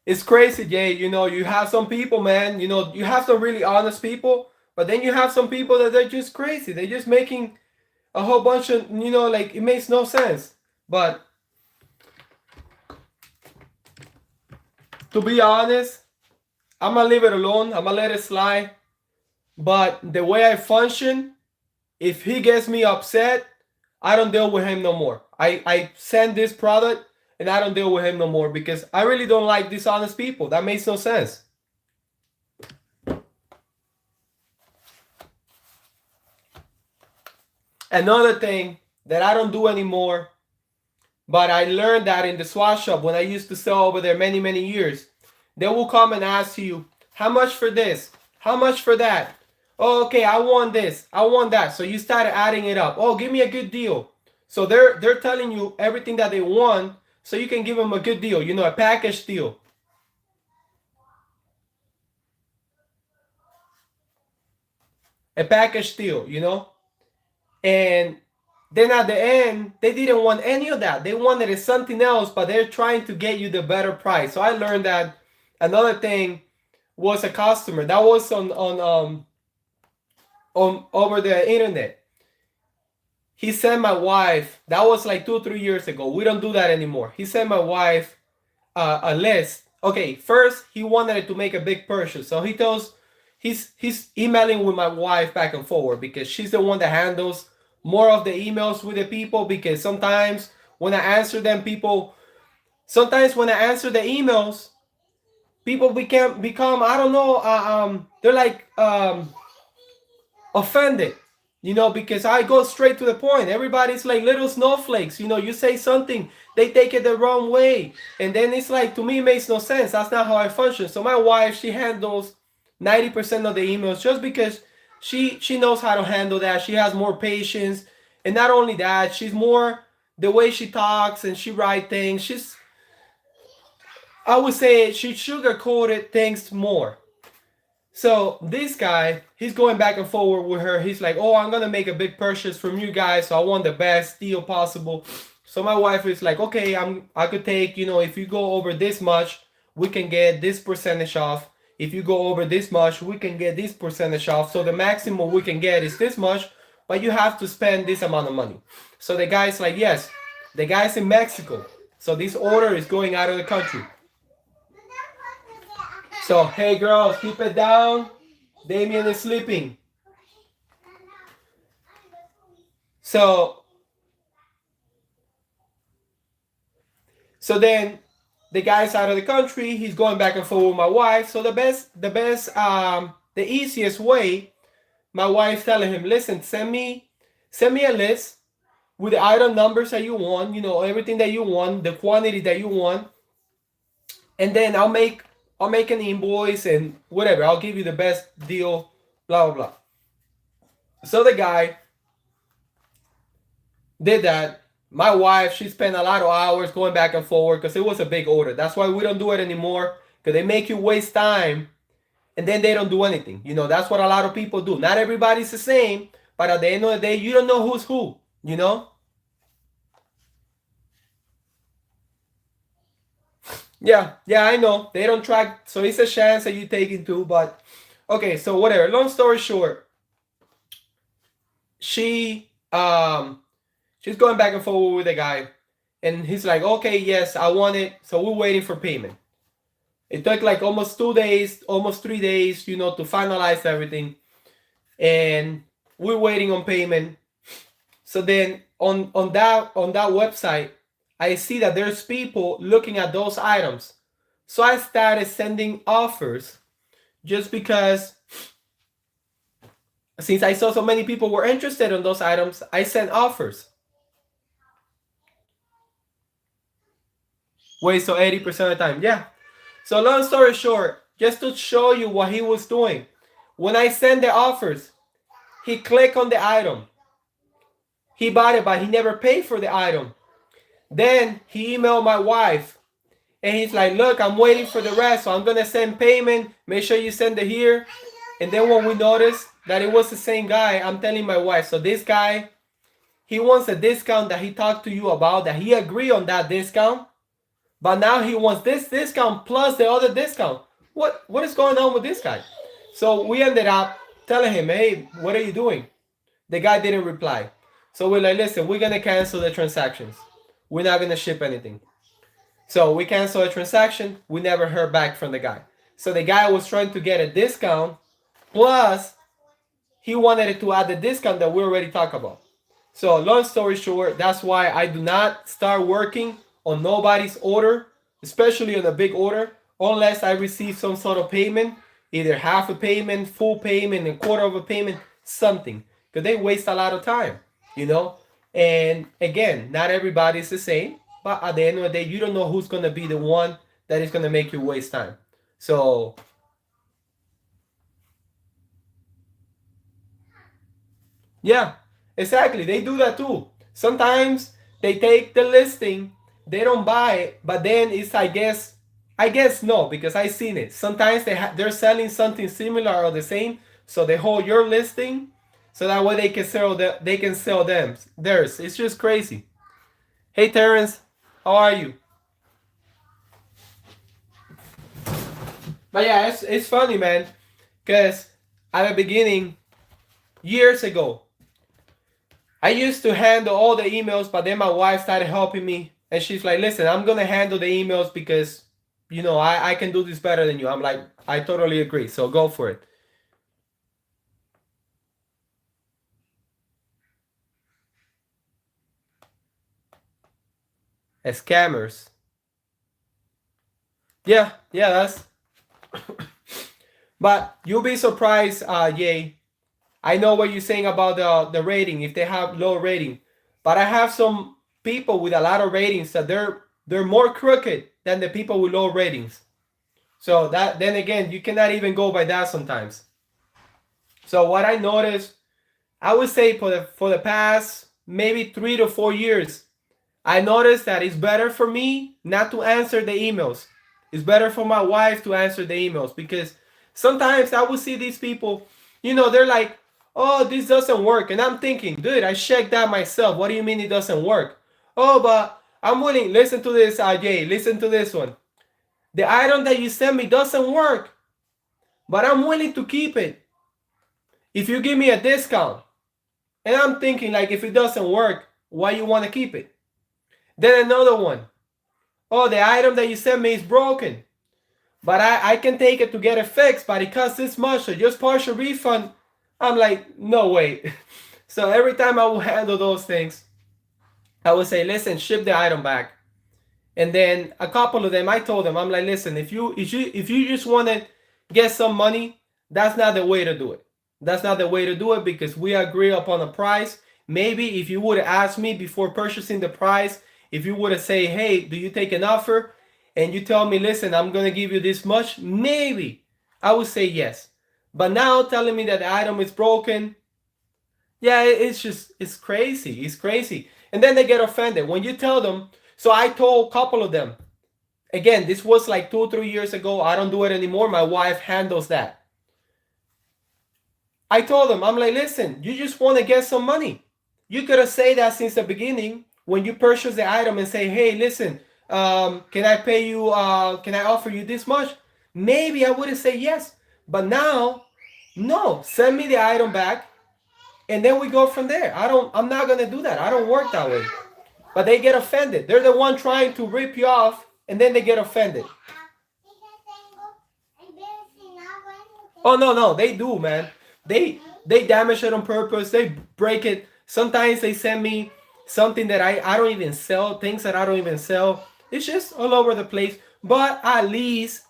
it's crazy, Jay. You have some people, man. You have some really honest people, but then you have some people that they're just crazy. They're just making a whole bunch of, like, it makes no sense. But to be honest, I'm gonna leave it alone. I'm gonna let it slide. But the way I function, if he gets me upset, I don't deal with him no more. I send this product and I don't deal with him no more because I really don't like dishonest people. That makes no sense. Another thing that I don't do anymore, but I learned that in the swap shop when I used to sell over there many, many years, they will come and ask you, how much for this? How much for that? Oh, okay, I want this. I want that. So you start adding it up. Oh, give me a good deal. So they're telling you everything that they want so you can give them a good deal, a package deal. A package deal, And then at the end, they didn't want any of that. They wanted something else, but they're trying to get you the better price. So I learned that another thing was a customer that was on over the internet. He sent my wife. That was like 2 or 3 years ago. We don't do that anymore. He sent my wife a list. Okay, first he wanted to make a big purchase, so he's emailing with my wife back and forward because she's the one that handles more of the emails with the people. Because sometimes when I answer the emails, people become I don't know, they're like offended, because I go straight to the point. Everybody's like little snowflakes. You say something, they take it the wrong way, and then it's like, to me, it makes no sense. That's not how I function. So my wife, she handles 90% of the emails just because she knows how to handle that. She has more patience, and not only that, she's more the way she talks and she writes things. I would say she sugarcoated things more. So this guy, he's going back and forward with her. He's like, oh, I'm going to make a big purchase from you guys, so I want the best deal possible. So my wife is like, okay, I could take, if you go over this much, we can get this percentage off. If you go over this much, we can get this percentage off. So the maximum we can get is this much, but you have to spend this amount of money. So the guy's like, yes. The guy's in Mexico. So this order is going out of the country. So, hey girls, keep it down. Damien is sleeping. So then the guy's out of the country. He's going back and forth with my wife. So the easiest way, my wife's telling him, listen, send me a list with the item numbers that you want, everything that you want, the quantity that you want, and then I'll make I'll make an invoice and whatever. I'll give you the best deal, blah, blah, blah. So the guy did that. My wife, she spent a lot of hours going back and forward because it was a big order. That's why we don't do it anymore, because they make you waste time and then they don't do anything. You know, that's what a lot of people do. Not everybody's the same, but at the end of the day, you don't know who's who, you know? Yeah, I know. They don't track, so it's a chance that you take it too, but okay, so whatever. Long story short, she she's going back and forward with the guy, and he's like, okay, yes, I want it. So we're waiting for payment. It took like almost 2 days, almost 3 days, you know, to finalize everything. And we're waiting on payment. So then on that website, I see that there's people looking at those items. So I started sending offers just because since I saw so many people were interested in those items, I sent offers. Wait, so 80% of the time. Yeah. So long story short, just to show you what he was doing. When I send the offers, he clicked on the item. He bought it, but he never paid for the item. Then he emailed my wife. And he's like, look, I'm waiting for the rest. So I'm going to send payment. Make sure you send it here. And then when we noticed that it was the same guy, I'm telling my wife, so this guy, he wants a discount that he talked to you about, that he agreed on that discount. But now he wants this discount plus the other discount. What is going on with this guy? So we ended up telling him, hey, what are you doing? The guy didn't reply. So we're like, listen, we're going to cancel the transactions. We're not going to ship anything. So we canceled a transaction. We never heard back from the guy. So the guy was trying to get a discount. Plus, he wanted to add the discount that we already talked about. So long story short, that's why I do not start working on nobody's order, especially on a big order, unless I receive some sort of payment, either half a payment, full payment, a quarter of a payment, something. Because they waste a lot of time, you know? And again, not everybody's the same, but at the end of the day, you don't know who's going to be the one that is going to make you waste time. So yeah, exactly. They do that too. Sometimes they take the listing, they don't buy it, but then it's I guess no, because I've seen it. Sometimes they're selling something similar or the same, so they hold your listing, so that way they can sell them theirs. It's just crazy. Hey Terrence, how are you? But yeah, it's funny, man, because at the beginning, years ago, I used to handle all the emails, but then my wife started helping me, and she's like, listen, I'm going to handle the emails because, you know, I can do this better than you. I'm like, I totally agree, so go for it. As scammers. Yeah, that's... But you'll be surprised, Jay. I know what you're saying about the rating, if they have low rating. But I have some people with a lot of ratings that they're more crooked than the people with low ratings. So that then again, you cannot even go by that sometimes. So what I noticed, I would say for the past maybe 3 to 4 years, I noticed that it's better for me not to answer the emails. It's better for my wife to answer the emails, because sometimes I will see these people, you know, they're like, oh, this doesn't work. And I'm thinking, dude, I checked that myself. What do you mean it doesn't work? Oh, but I'm willing. Listen to this, Jay. Listen to this one. The item that you sent me doesn't work, but I'm willing to keep it if you give me a discount. And I'm thinking, like, if it doesn't work, why you want to keep it? Then another one. Oh, the item that you sent me is broken, but I can take it to get it fixed, but it costs this much, so just partial refund. I'm like, no way. So every time I will handle those things, I would say, listen, ship the item back. And then a couple of them, I told them, I'm like, listen, if you just want to get some money, that's not the way to do it. That's not the way to do it, because we agree upon a price. Maybe if you would have asked me before purchasing the price, if you would have said, hey, do you take an offer? and you tell me, listen, I'm gonna give you this much, maybe I would say yes. But now telling me that the item is broken, yeah, it's just, it's crazy. It's crazy. And then they get offended when you tell them. So I told a couple of them, again, this was like 2 or 3 years ago. I don't do it anymore. My wife handles that. I told them, I'm like, listen, you just want to get some money. You could have said that since the beginning when you purchase the item and say, hey, listen, can I pay you, can I offer you this much? Maybe I would have said yes. But now, no, send me the item back and then we go from there. I'm not gonna do that. I don't work that way. But they get offended. They're the one trying to rip you off and then they get offended. Oh no, no, they do, man. They damage it on purpose. They break it. Sometimes they send me something that I don't even sell, things that I don't even sell. It's just all over the place. But at least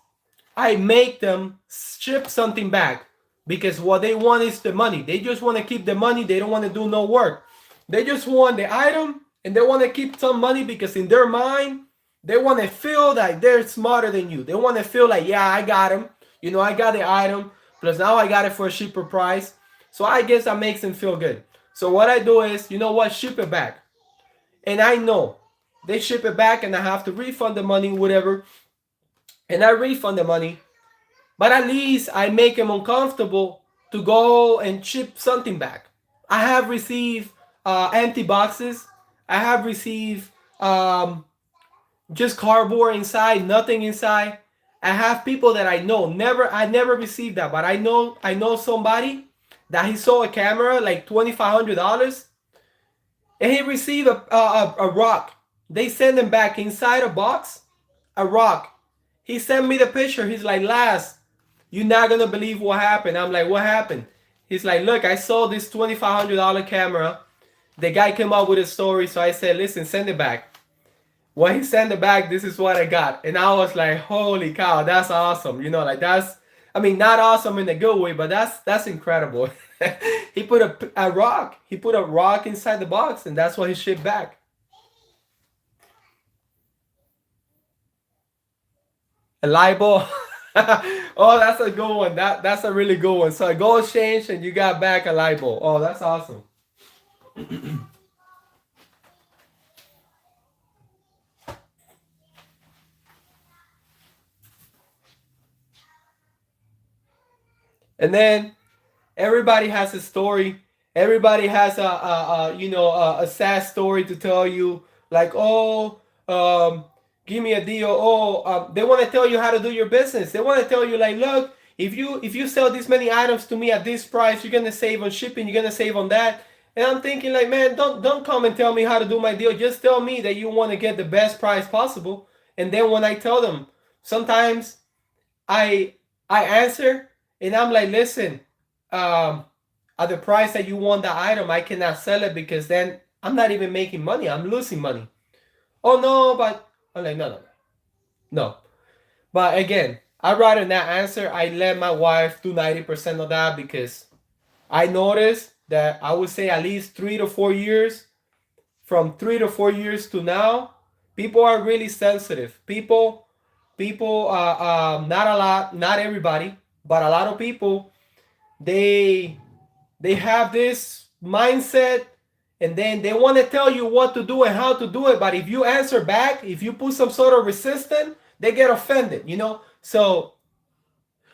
I make them ship something back because what they want is the money. They just want to keep the money. They don't want to do no work. They just want the item and they want to keep some money because in their mind, they want to feel like they're smarter than you. They want to feel like, yeah, I got them. You know, I got the item. Plus now I got it for a cheaper price. So I guess that makes them feel good. So what I do is, you know what, ship it back. And I know they ship it back and I have to refund the money, whatever. And I refund the money. But at least I make them uncomfortable to go and ship something back. I have received empty boxes. I have received just cardboard inside, nothing inside. I have people that I know. I never received that, but I know somebody that he sold a camera like $2,500, and he received a rock. They send him back inside a box, a rock. He sent me the picture. He's like, Last, you're not gonna believe what happened. I'm like, what happened? He's like, look, I sold this $2,500 camera. The guy came up with a story, so I said, listen, send it back. When he sent it back, this is what I got. And I was like, holy cow, that's awesome. You know, like I mean, not awesome in a good way, but that's incredible. He put a rock. He put a rock inside the box, and that's what he shipped back. A light bulb. Oh, that's a good one. That's a really good one. So a gold exchange and you got back a light bulb. Oh, that's awesome. And then everybody has a story. Everybody has a sad story to tell you. Like, oh, give me a deal. Oh, they want to tell you how to do your business. They want to tell you like, look, if you sell this many items to me at this price, you're gonna save on shipping. You're gonna save on that. And I'm thinking like, man, don't come and tell me how to do my deal. Just tell me that you want to get the best price possible. And then when I tell them, sometimes I I answer and I'm like, listen, at the price that you want the item, I cannot sell it because then I'm not even making money. I'm losing money. Oh no, but I'm like, no, no, no. But again, I'd rather not answer. I let my wife do 90% of that because I noticed that I would say at least 3 to 4 years, from 3 to 4 years to now, people are really sensitive. People, not a lot, not everybody, but a lot of people, they they have this mindset and then they want to tell you what to do and how to do it. But if you answer back, if you put some sort of resistance, they get offended. So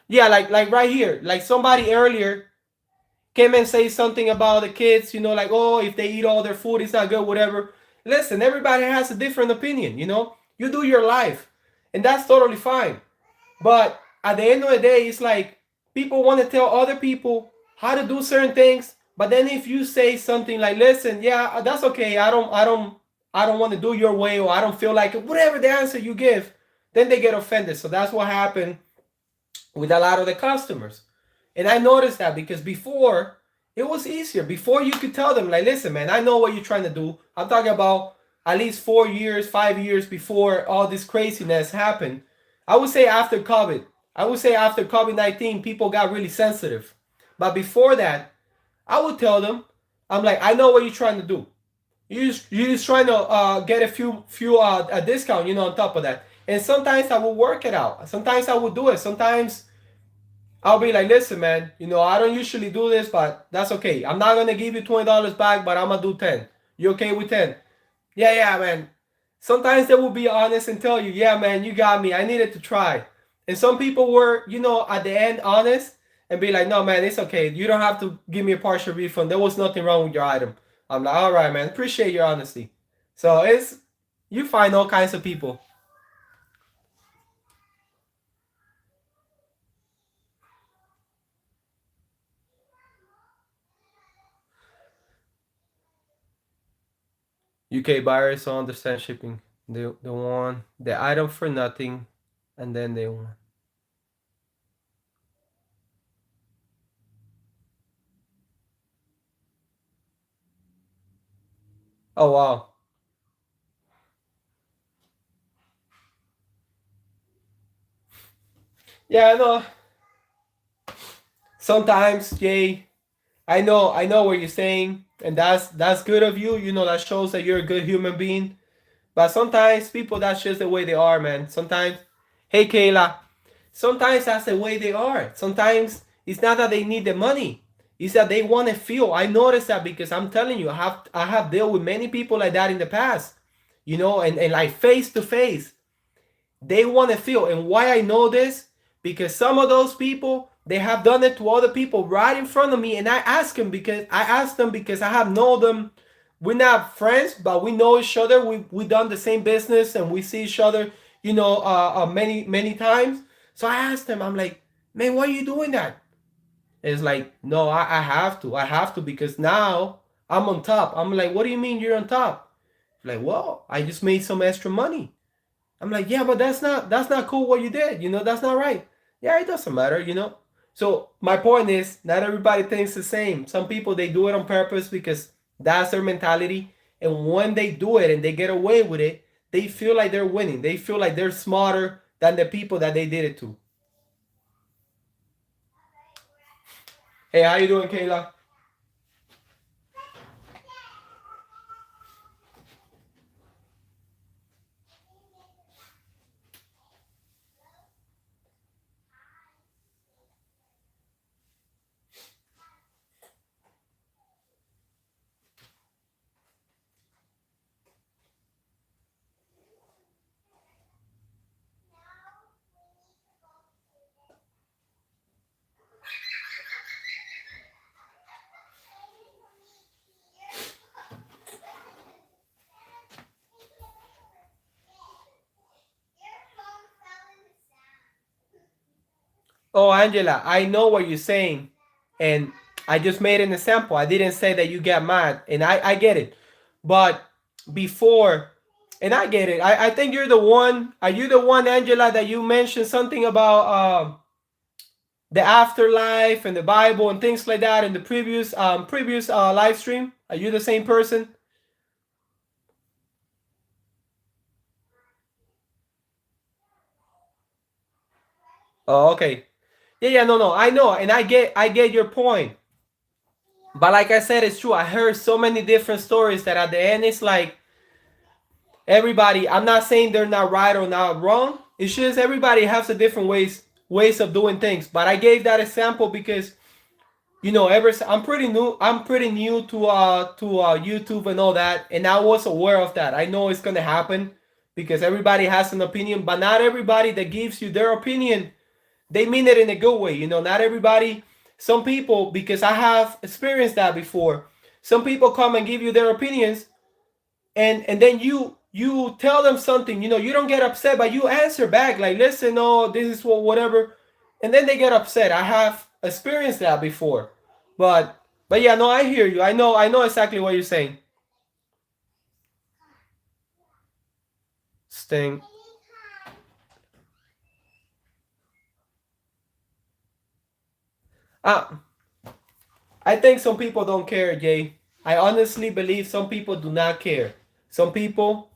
yeah, like right here, like somebody earlier came and say something about the kids, like, oh, if they eat all their food, it's not good, whatever. Listen, everybody has a different opinion. You do your life, and that's totally fine. But at the end of the day, it's like people want to tell other people how to do certain things, but then if you say something like, listen, yeah, that's okay, I don't want to do your way, or I don't feel like it, whatever the answer you give, then they get offended. So that's what happened with a lot of the customers. And I noticed that because before it was easier. Before you could tell them, like, listen, man, I know what you're trying to do. I'm talking about at least 4 years, 5 years before all this craziness happened. I would say after COVID. I would say after COVID-19, people got really sensitive. But before that, I would tell them, I'm like, I know what you're trying to do. You're just trying to get a few a discount, on top of that. And sometimes I will work it out. Sometimes I will do it. Sometimes I'll be like, listen, man, I don't usually do this, but that's okay. I'm not gonna give you $20 back, but I'm gonna do 10. You okay with 10? Yeah, yeah, man. Sometimes they will be honest and tell you, yeah, man, you got me. I needed to try. And some people were, at the end honest and be like, no, man, it's okay. You don't have to give me a partial refund. There was nothing wrong with your item. I'm like, all right, man. Appreciate your honesty. So you find all kinds of people. UK buyers don't understand shipping. They want the item for nothing, and then they want. Oh wow. Yeah, I know. Sometimes, Jay, I know what you're saying, and that's good of you. That shows that you're a good human being. But sometimes people, that's just the way they are, man. Sometimes, hey Kayla, sometimes that's the way they are. Sometimes it's not that they need the money. It's that they want to feel. I noticed that because I'm telling you, I have dealt with many people like that in the past. And like face to face. They want to feel. And why I know this? Because some of those people, they have done it to other people right in front of me. And I asked them because I have known them. We're not friends, but we know each other. We done the same business and we see each other, many, many times. So I asked them, I'm like, man, why are you doing that? It's like, no, I have to. I have to because now I'm on top. I'm like, what do you mean you're on top? Like, well, I just made some extra money. I'm like, yeah, but that's not cool what you did. That's not right. Yeah, it doesn't matter. So my point is, not everybody thinks the same. Some people they do it on purpose because that's their mentality. And when they do it and they get away with it, they feel like they're winning. They feel like they're smarter than the people that they did it to. Hey, how you doing, Kayla? Oh, Angela, I know what you're saying. And I just made an example. I didn't say that you get mad. And I get it. But before, and I get it. I think you're the one. Are you the one, Angela, that you mentioned something about the afterlife and the Bible and things like that in the previous live stream? Are you the same person? Oh, okay. Yeah, yeah, no, no. I know. And I get your point. But like I said, it's true. I heard so many different stories that at the end it's like everybody, I'm not saying they're not right or not wrong. It's just everybody has a different ways of doing things. But I gave that example because I'm pretty new to YouTube and all that, and I was aware of that. I know it's gonna happen because everybody has an opinion, but not everybody that gives you their opinion, they mean it in a good way. Not everybody. Some people, because I have experienced that before. Some people come and give you their opinions, and then you tell them something. You don't get upset, but you answer back like, listen, no, this is whatever, and then they get upset. I have experienced that before, but yeah, no, I hear you. I know exactly what you're saying. Sting. uh, I think some people don't care, Jay. I honestly believe some people do not care. Some people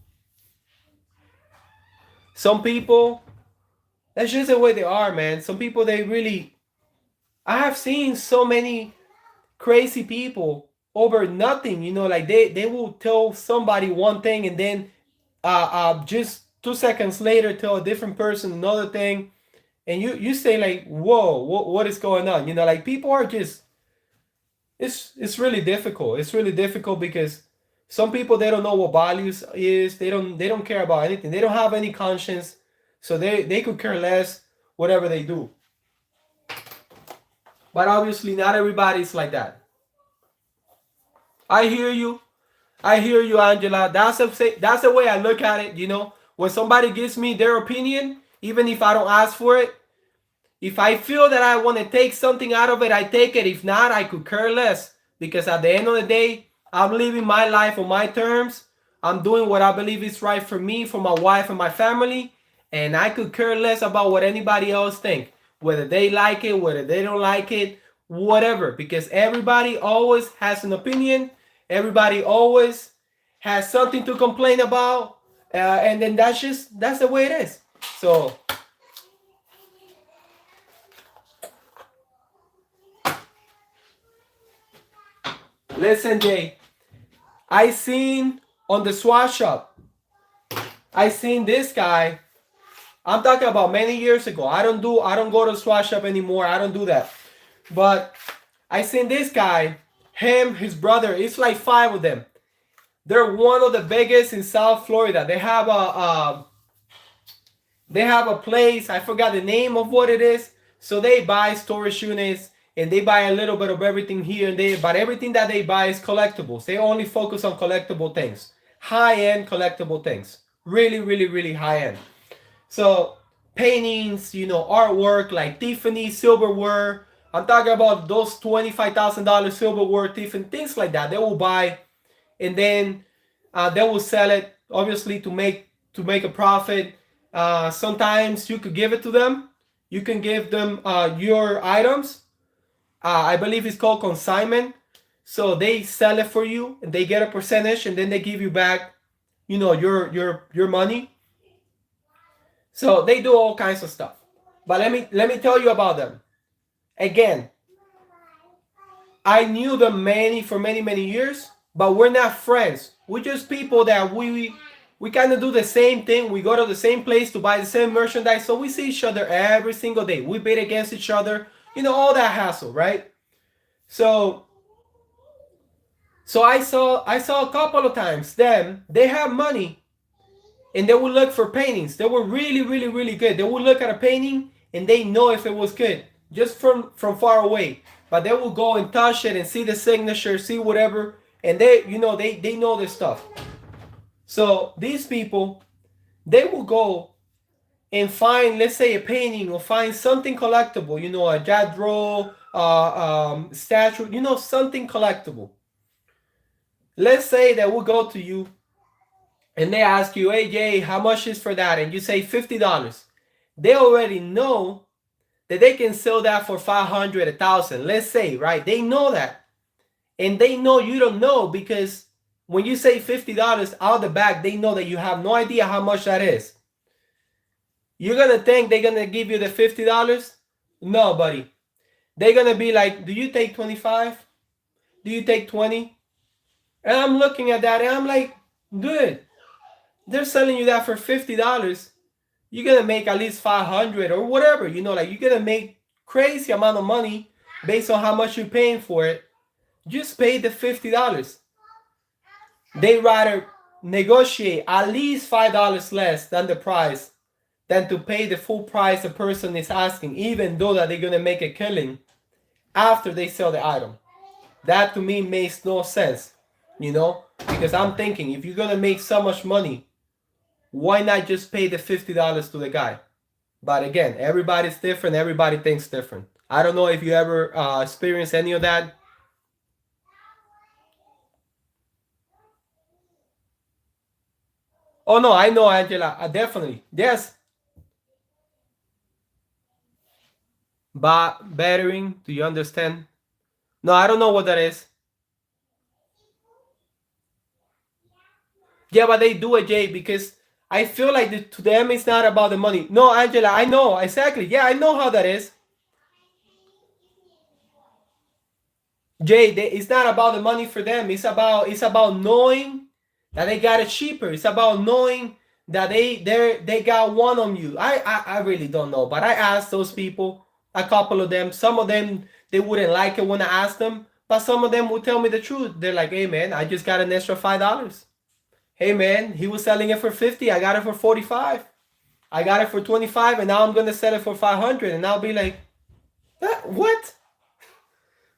some people that's just the way they are, man. Some people, they really, I have seen so many crazy people over nothing. Like they will tell somebody one thing and then just 2 seconds later tell a different person another thing, and you say like, whoa, what is going on? Like people are just, it's really difficult. It's really difficult because some people, they don't know what values is. They don't care about anything. They don't have any conscience, so they could care less whatever they do. But obviously not everybody's like that. I hear you. I hear you, Angela. That's the way I look at it. When somebody gives me their opinion, even if I don't ask for it, if I feel that I want to take something out of it, I take it. If not, I could care less. Because at the end of the day, I'm living my life on my terms. I'm doing what I believe is right for me, for my wife, and my family. And I could care less about what anybody else think. Whether they like it, whether they don't like it, whatever. Because everybody always has an opinion. Everybody always has something to complain about. And then that's the way it is. So listen, Jay. I seen on the swap shop. I seen this guy. I'm talking about many years ago. I don't go to swap shop anymore. I don't do that. But I seen this guy, him, his brother. It's like 5 of them. They're one of the biggest in South Florida. They have a place. I forgot the name of what it is. So they buy storage units and they buy a little bit of everything here and there. But everything that they buy is collectibles. They only focus on collectible things, high-end collectible things. Really, really, really high-end. So paintings, artwork like Tiffany silverware. I'm talking about those $25,000 silverware, Tiffany, things like that. They will buy, and then they will sell it, obviously to make a profit. Sometimes you could give it to them. You can give them your items. I believe it's called consignment. So they sell it for you, and they get a percentage, and then they give you back, your money. So they do all kinds of stuff. But let me tell you about them. Again, I knew them for many years, but we're not friends. We're just people that we kind of do the same thing. We go to the same place to buy the same merchandise, so we see each other every single day. We bid against each other, all that hassle, right? So I saw a couple of times them. They have money, and they would look for paintings. They were really, really, really good. They would look at a painting and they know if it was good just from far away. But they will go and touch it and see the signature, see whatever, and they know this stuff. So these people, they will go and find, let's say, a painting or find something collectible, a jadro, statue, something collectible. Let's say that we'll go to you and they ask you, hey Jay, how much is for that? And you say $50. They already know that they can sell that for 500, 1,000. Let's say, right? They know that. And they know you don't know, because when you say $50 out the back, they know that you have no idea how much that is. You're going to think they're going to give you the $50? No, buddy. They're going to be like, do you take 25? Do you take 20? And I'm looking at that and I'm like, good. They're selling you that for $50. You're going to make at least 500 or whatever. You're going to make crazy amount of money based on how much you're paying for it. Just pay the $50. They rather negotiate at least $5 less than the price than to pay the full price the person is asking, even though that they're going to make a killing after they sell the item. That to me makes no sense, because I'm thinking, if you're going to make so much money, why not just pay the $50 to the guy? But again, everybody's different. Everybody thinks different. I don't know if you ever experienced any of that. Oh, no, I know, Angela. Definitely. Yes. But battering, do you understand? No, I don't know what that is. Yeah, but they do it, Jay, because I feel like to them it's not about the money. No, Angela, I know. Exactly. Yeah, I know how that is. Jay, it's not about the money for them. It's about knowing that they got it cheaper. It's about knowing that they got one on you. I really don't know, but I asked those people, a couple of them. Some of them they wouldn't like it when I asked them, but some of them would tell me the truth. They're like, "Hey man, I just got an extra $5. Hey man, he was selling it for 50. I got it for 45. I got it for 25, and now I'm gonna sell it for 500." And I'll be like, what?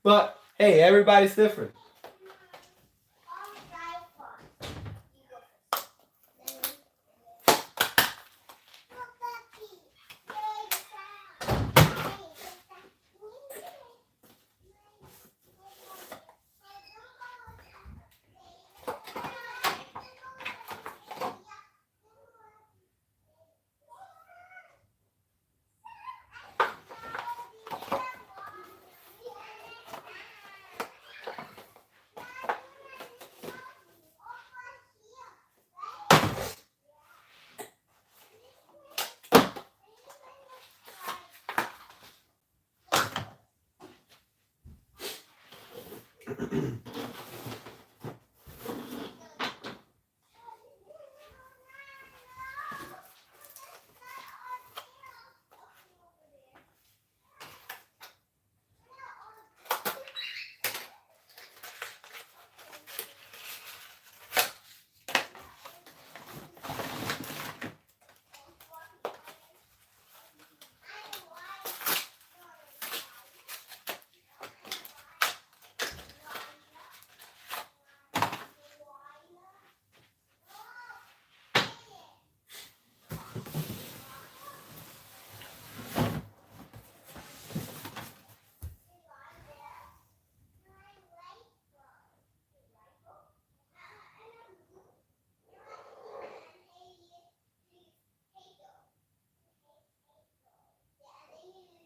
But hey, everybody's different.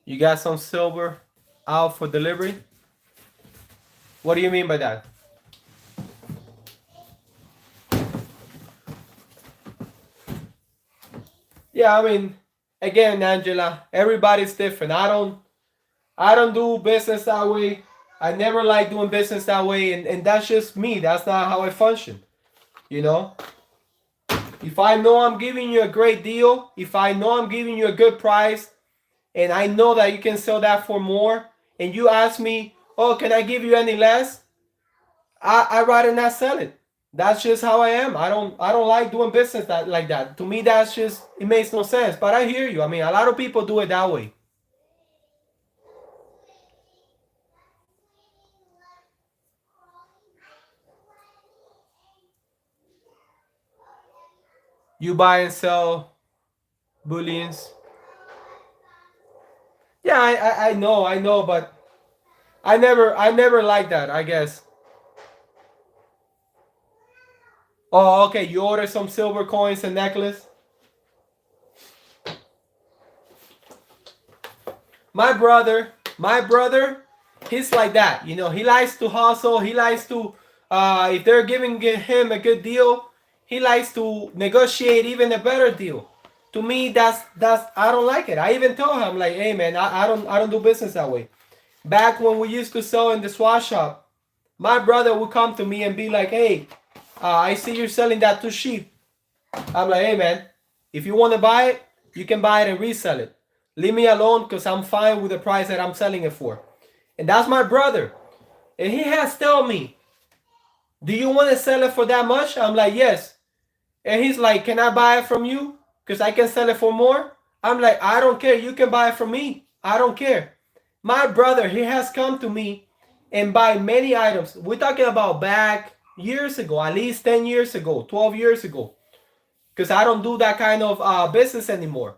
You got some silver out for delivery? What do you mean by that? Yeah, I mean, again, Angela, everybody's different. I don't do business that way. I never like doing business that way, and that's just me. That's not how I function. You know? If I know I'm giving you a great deal, if I know I'm giving you a good price, and I know that you can sell that for more, and you ask me, oh, can I give you any less? I rather not sell it. That's just how I am. I don't like doing business like that. To me, that's just it makes no sense. But I hear you. I mean, a lot of people do it that way. You buy and sell bullions. Yeah, I know, but I never like that. I guess. Oh, okay. You order some silver coins and necklace. My brother, he's like that. You know, he likes to hustle. He likes to, if they're giving him a good deal, he likes to negotiate even a better deal. To me, that's I don't like it. I even told him like, hey man, I don't do business that way. Back when we used to sell in the swap shop, my brother would come to me and be like, hey, I see you're selling that too cheap. I'm like, hey man, if you want to buy it, you can buy it and resell it. Leave me alone because I'm fine with the price that I'm selling it for. And that's my brother. And he has told me, do you want to sell it for that much? I'm like, yes. And he's like, can I buy it from you? Because I can sell it for more. I'm like, I don't care. You can buy it from me. I don't care. My brother, he has come to me and buy many items. We're talking about back years ago, at least 10 years ago, 12 years ago. Because I don't do that kind of business anymore.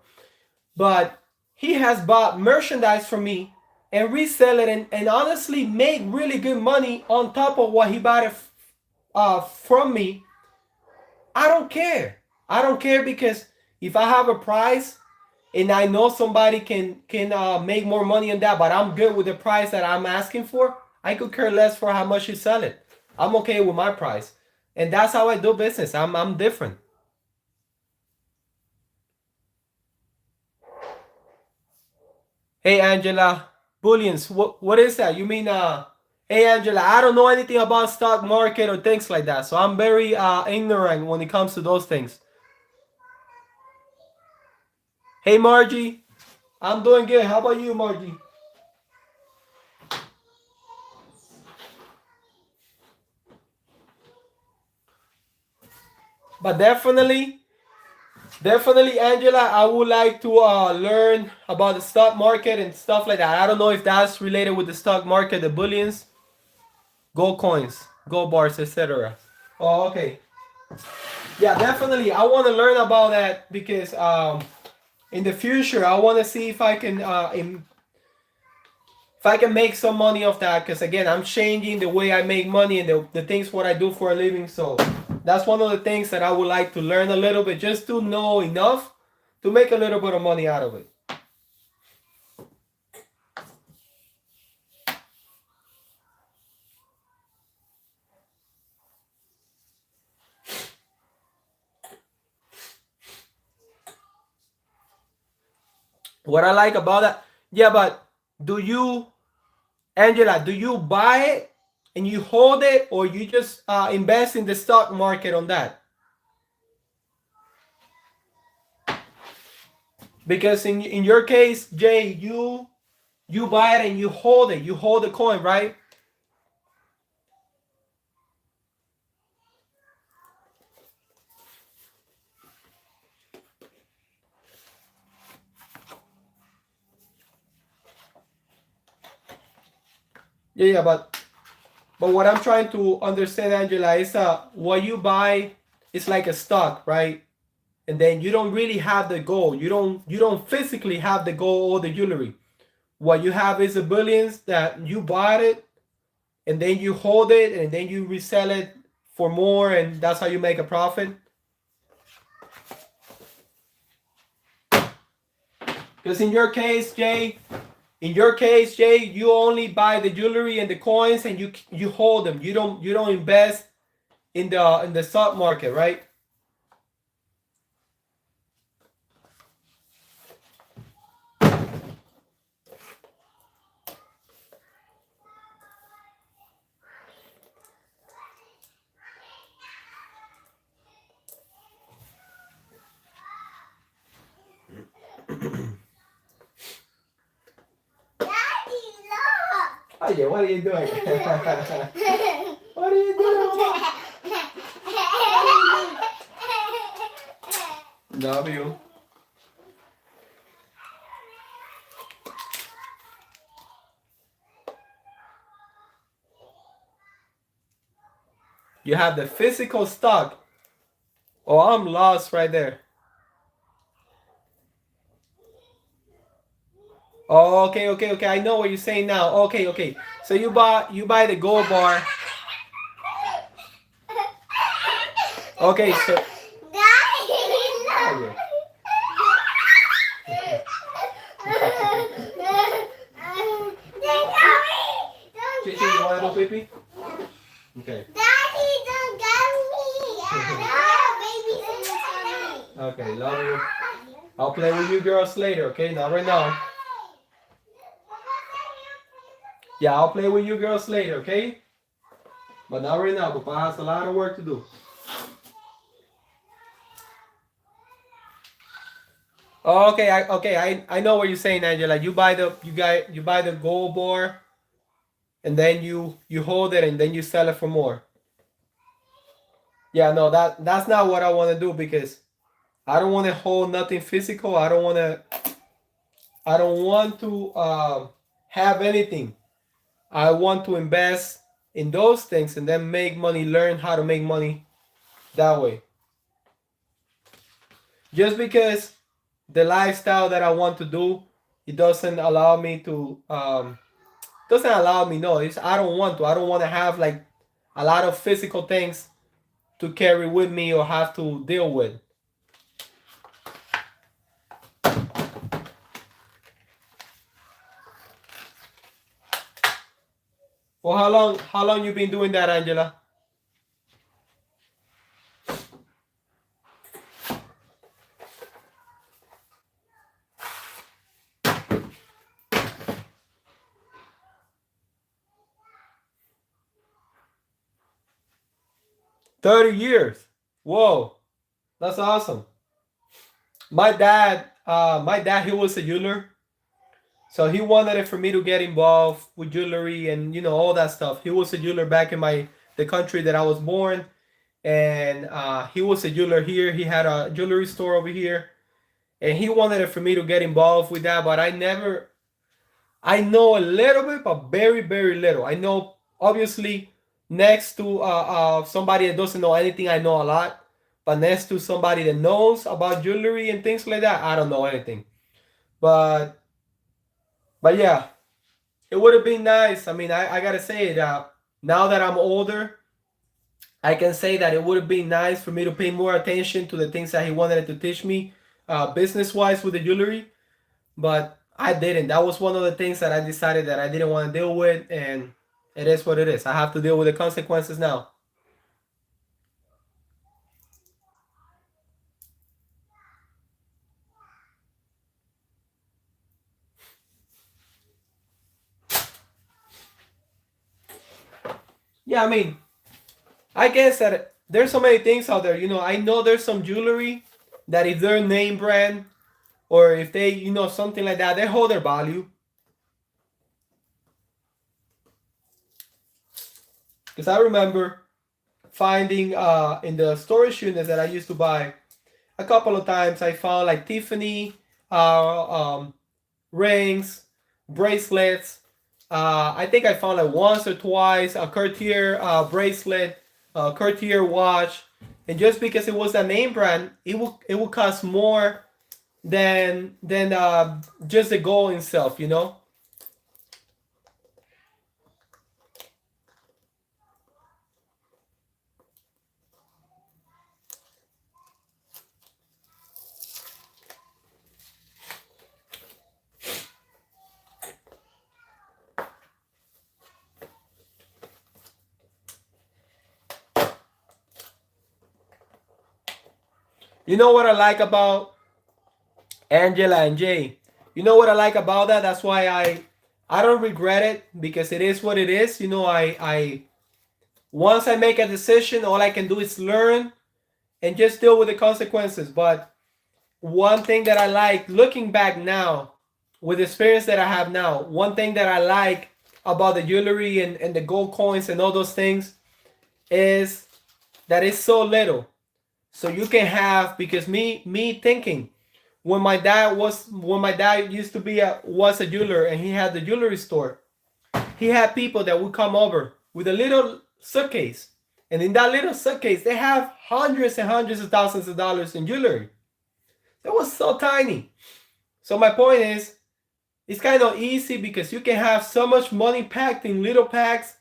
But he has bought merchandise from me and resell it and honestly make really good money on top of what he bought it from me. I don't care. I don't care because if I have a price and I know somebody can make more money on that, but I'm good with the price that I'm asking for, I could care less for how much you sell it. I'm okay with my price, and that's how I do business. I'm different. Hey Angela, bullions. What is that? You mean Hey Angela, I don't know anything about stock market or things like that, so I'm very ignorant when it comes to those things. Hey, Margie. I'm doing good. How about you, Margie? But definitely, Angela, I would like to learn about the stock market and stuff like that. I don't know if that's related with the stock market, the bullions, gold coins, gold bars, etc. Oh, okay. Yeah, definitely. I want to learn about that because in the future, I want to see if I can if I can make some money off that. Because again, I'm changing the way I make money and the things what I do for a living. So that's one of the things that I would like to learn a little bit, just to know enough to make a little bit of money out of it. What I like about that, yeah, but do you, Angela, do you buy it and you hold it, or you just invest in the stock market on that? Because in your case, Jay, you buy it and you hold it. You hold the coin, right? Yeah, yeah, but what I'm trying to understand, Angela, is what you buy is like a stock, right? And then you don't really have the gold. You don't physically have the gold or the jewelry. What you have is the billions that you bought it, and then you hold it, and then you resell it for more, and that's how you make a profit. Because in your case, Jay, you only buy the jewelry and the coins, and you hold them. You don't invest in the stock market, right? Daddy, look. Oh yeah, what are you doing? What are you doing? Love you. You have the physical stock. Oh, I'm lost right there. Oh, okay, okay, okay. I know what you're saying now. Okay, okay. So you buy the gold bar. Okay, so Daddy, oh, look. yeah. Chichi, you wanna go pee pee? Okay. Daddy, don't get me. Baby's coming. Okay, love you. I'll play with you girls later, okay? Not right now. Yeah, I'll play with you girls later, okay? But not right now. Papa has a lot of work to do. Oh, okay, I know what you're saying, Angela. You buy the gold bar, and then you hold it, and then you sell it for more. Yeah, no, that's not what I want to do, because I don't want to hold nothing physical. I don't want to have anything. I want to invest in those things and then make money, learn how to make money that way. Just because the lifestyle that I want to do, it doesn't allow me to doesn't allow me, no, it's I don't want to have like a lot of physical things to carry with me or have to deal with. Well, how long you been doing that, Angela? 30 years. Whoa, that's awesome. My dad, he was a jeweler, so he wanted it for me to get involved with jewelry and all that stuff. He was a jeweler back in the country that I was born, and he was a jeweler here. He had a jewelry store over here, and he wanted it for me to get involved with that. But I never. I know a little bit, but very very little. I know obviously next to somebody that doesn't know anything, I know a lot. But next to somebody that knows about jewelry and things like that, I don't know anything. But yeah, it would have been nice. I mean, I gotta say that now that I'm older, I can say that it would have been nice for me to pay more attention to the things that he wanted to teach me, business wise with the jewelry. But I didn't. That was one of the things that I decided that I didn't want to deal with, and it is what it is. I have to deal with the consequences now. Yeah, I mean, I guess that there's so many things out there. I know there's some jewelry that if they're name brand or if they, something like that, they hold their value. Because I remember finding in the storage units that I used to buy a couple of times, I found like Tiffany rings, bracelets. I think I found like once or twice a Cartier bracelet, a Cartier watch, and just because it was a name brand, it would cost more than just the gold itself. You know what I like about Angela and Jay? You know what I like about that? That's why I don't regret it because it is what it is. I once I make a decision, all I can do is learn and just deal with the consequences. But one thing that I like looking back now, with the experience that I have now, one thing that I like about the jewelry and the gold coins and all those things is that it's so little. So you can have, because me thinking when my dad used to be was a jeweler and he had the jewelry store, he had people that would come over with a little suitcase, and in that little suitcase they have hundreds and hundreds of thousands of dollars in jewelry. It was so tiny. So my point is, it's kind of easy because you can have so much money packed in little packs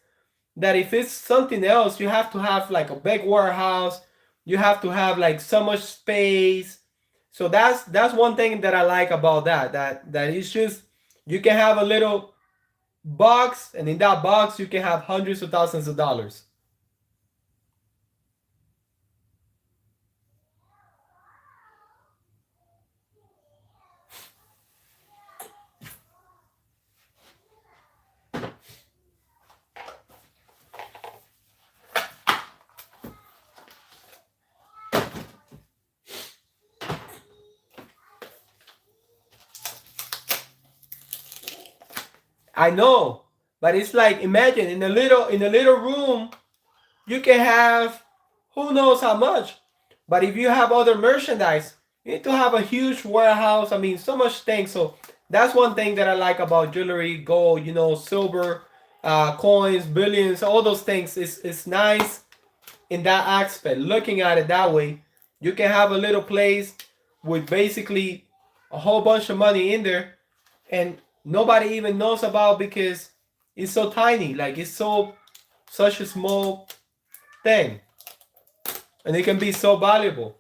that if it's something else, you have to have like a big warehouse. You have to have like so much space. So that's one thing that I like about that it's just you can have a little box, and in that box you can have hundreds of thousands of dollars. I know, but it's like imagine in a little room you can have who knows how much. But if you have other merchandise, you need to have a huge warehouse. I mean, so much things. So that's one thing that I like about jewelry, gold, silver, coins, billions, all those things. It's nice in that aspect. Looking at it that way, you can have a little place with basically a whole bunch of money in there, and nobody even knows about because it's so tiny. Like it's such a small thing, and it can be so valuable.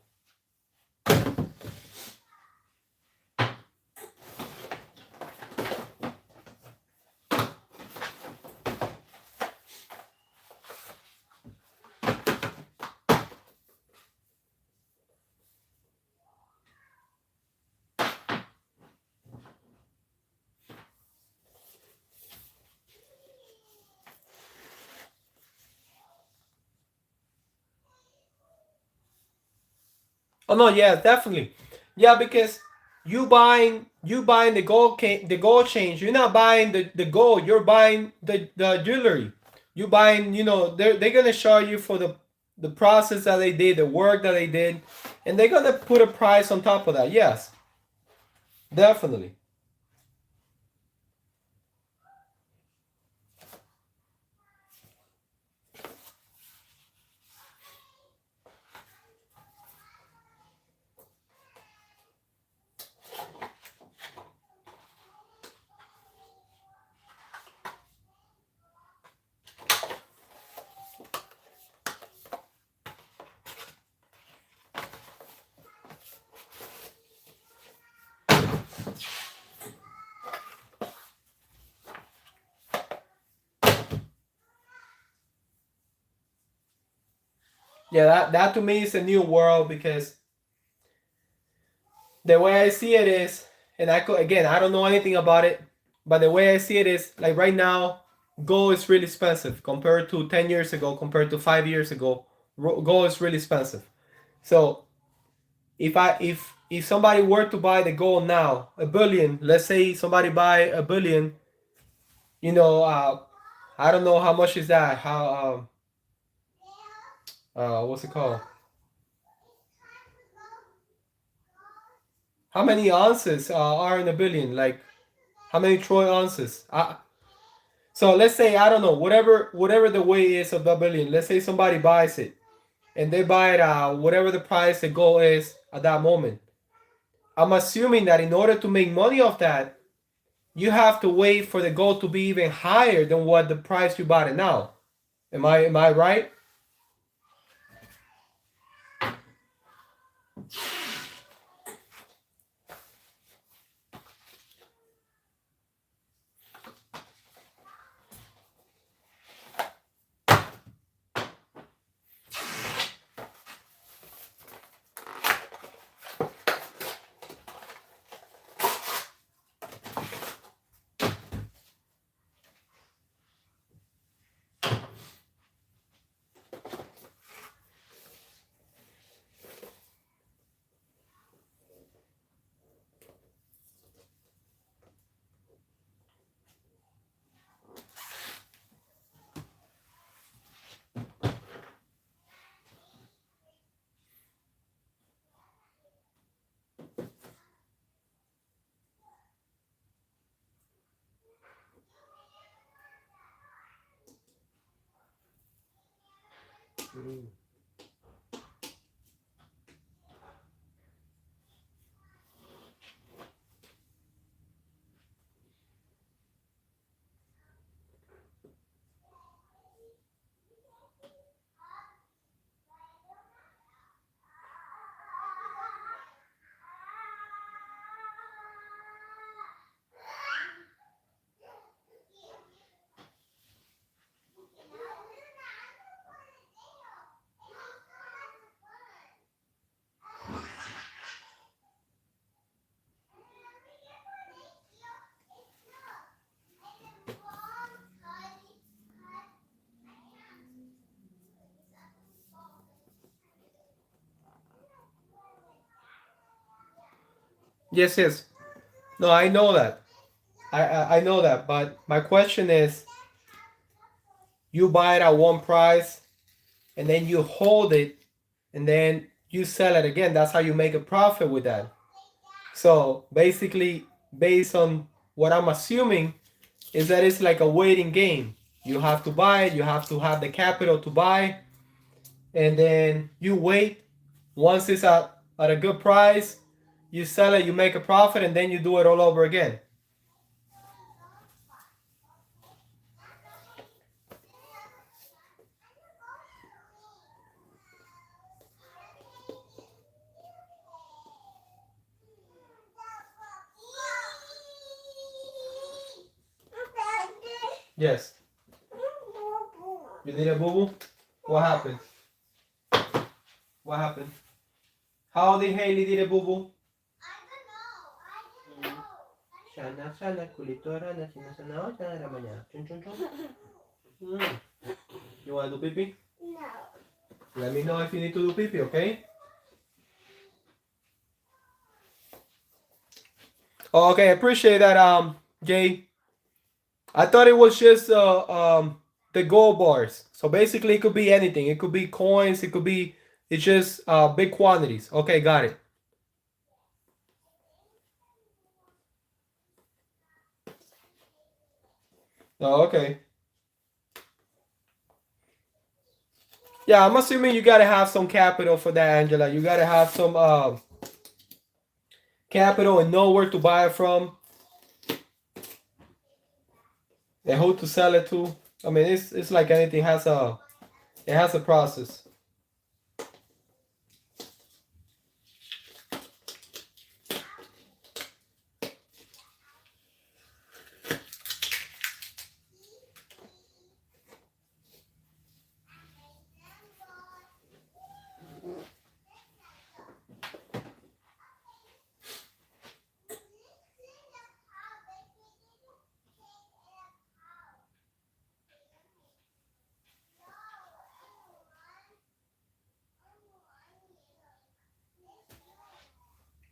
Oh no, yeah, definitely. Yeah, because you buying the gold change. You're not buying the gold. You're buying the jewelry. You buying, they're gonna show you for the process that they did, the work that they did, and they're gonna put a price on top of that. Yes, definitely. Yeah, that to me is a new world because the way I see it is, and again, I don't know anything about it, but the way I see it is like right now, gold is really expensive compared to 10 years ago, compared to 5 years ago. Gold is really expensive. So if somebody were to buy the gold now, a billion, let's say somebody buy a billion, you know, I don't know how much is that. How what's it called? How many ounces are in a billion? Like how many troy ounces? So let's say I don't know whatever the weight is of the billion. Let's say somebody buys it and they buy it whatever the price the gold is at that moment. I'm assuming that in order to make money off that, you have to wait for the gold to be even higher than what the price you bought it now. Am I right? Yes, yes. No, I know that. I know that. But my question is, you buy it at one price, and then you hold it, and then you sell it again. That's how you make a profit with that. So basically, based on what I'm assuming, is that it's like a waiting game. You have to buy it. You have to have the capital to buy, and then you wait. Once it's at a good price, you sell it, you make a profit, and then you do it all over again. Yes. You did a boo boo? What happened? What happened? How did Haley did a boo boo? Sana sana kulito rana sinasana sana ramanya. Chun chun chun. Mm. You wanna do pee pee? No. Let me know if you need to do pee pee, okay? Oh, okay, appreciate that, Jay. I thought it was just the gold bars. So basically, it could be anything. It could be coins. It could be. It's just big quantities. Okay, got it. Oh, okay. Yeah, I'm assuming you gotta have some capital for that, Angela. You gotta have some capital and know where to buy it from and who to sell it to. I mean, it's like anything has a it has a process.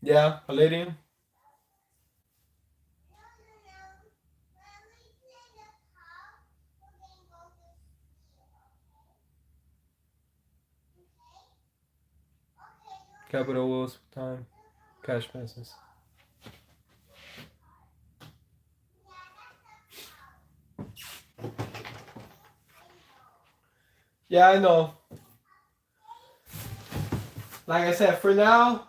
Yeah, palladium. Capital Wills time. Cash business. Yeah, I know. Like I said, for now,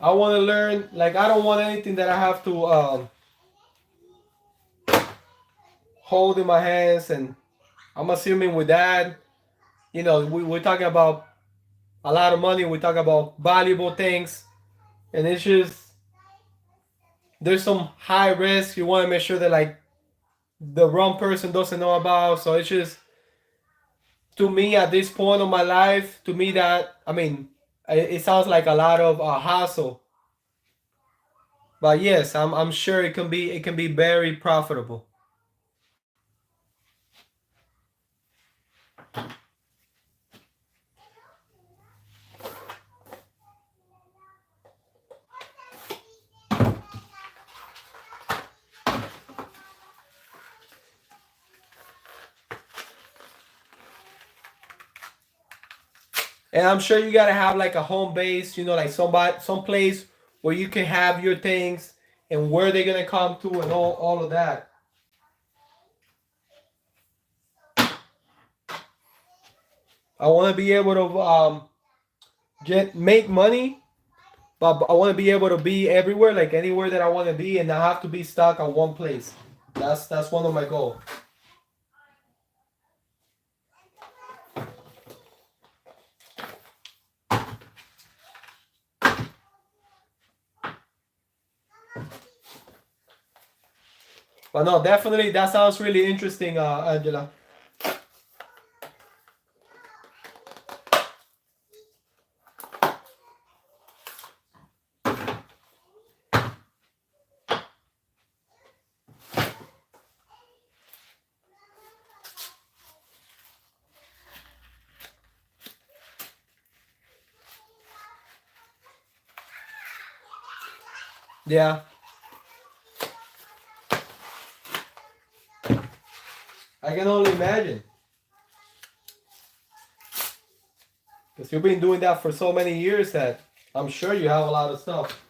I want to learn. Like I don't want anything that I have to hold in my hands, and I'm assuming with that, we're talking about a lot of money. We're talking about valuable things, and it's just there's some high risk. You want to make sure that like the wrong person doesn't know about. So it's just to me at this point of my life, to me that I mean, it sounds like a lot of hassle. But yes, I'm sure it can be very profitable. And I'm sure you gotta have like a home base, like some place where you can have your things and where they're gonna come to and all of that. I want to be able to get make money, but I want to be able to be everywhere, like anywhere that I want to be, and not have to be stuck at one place. That's one of my goals. But no, definitely that sounds really interesting, Angela. Yeah, I can only imagine because you've been doing that for so many years that I'm sure you have a lot of stuff.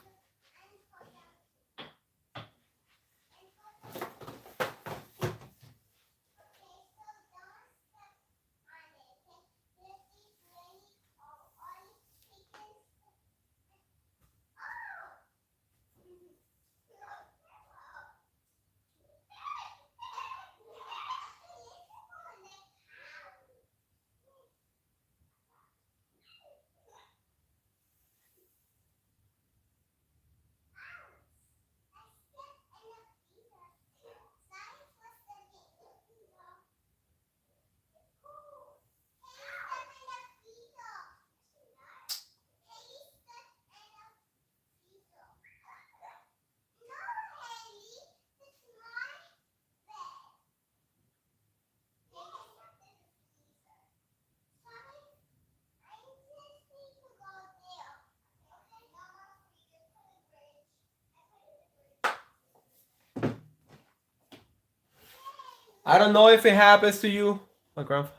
I don't know if it happens to you. My grandfather.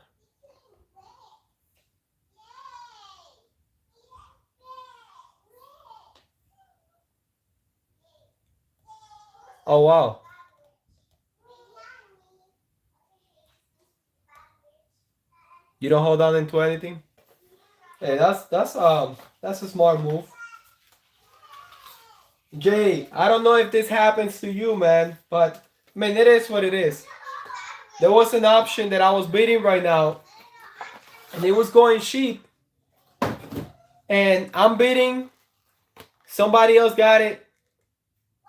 Oh wow. You don't hold on into anything? Hey, that's a smart move. Jay, I don't know if this happens to you, man, but man, it is what it is. There was an option that I was bidding right now, and it was going cheap, and I'm bidding, somebody else got it,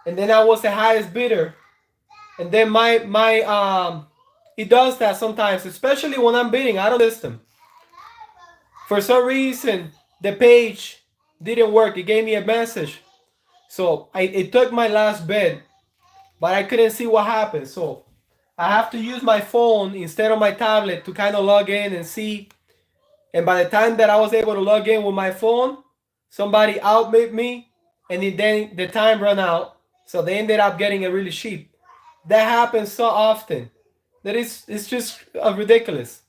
and then I was the highest bidder. And then my he does that sometimes, especially when I'm bidding. I don't system. For some reason, the page didn't work. It gave me a message. So it took my last bid, but I couldn't see what happened. So I have to use my phone instead of my tablet to kind of log in and see. And by the time that I was able to log in with my phone, somebody outbid me, and then the time ran out. So they ended up getting it really cheap. That happens so often that it's just ridiculous.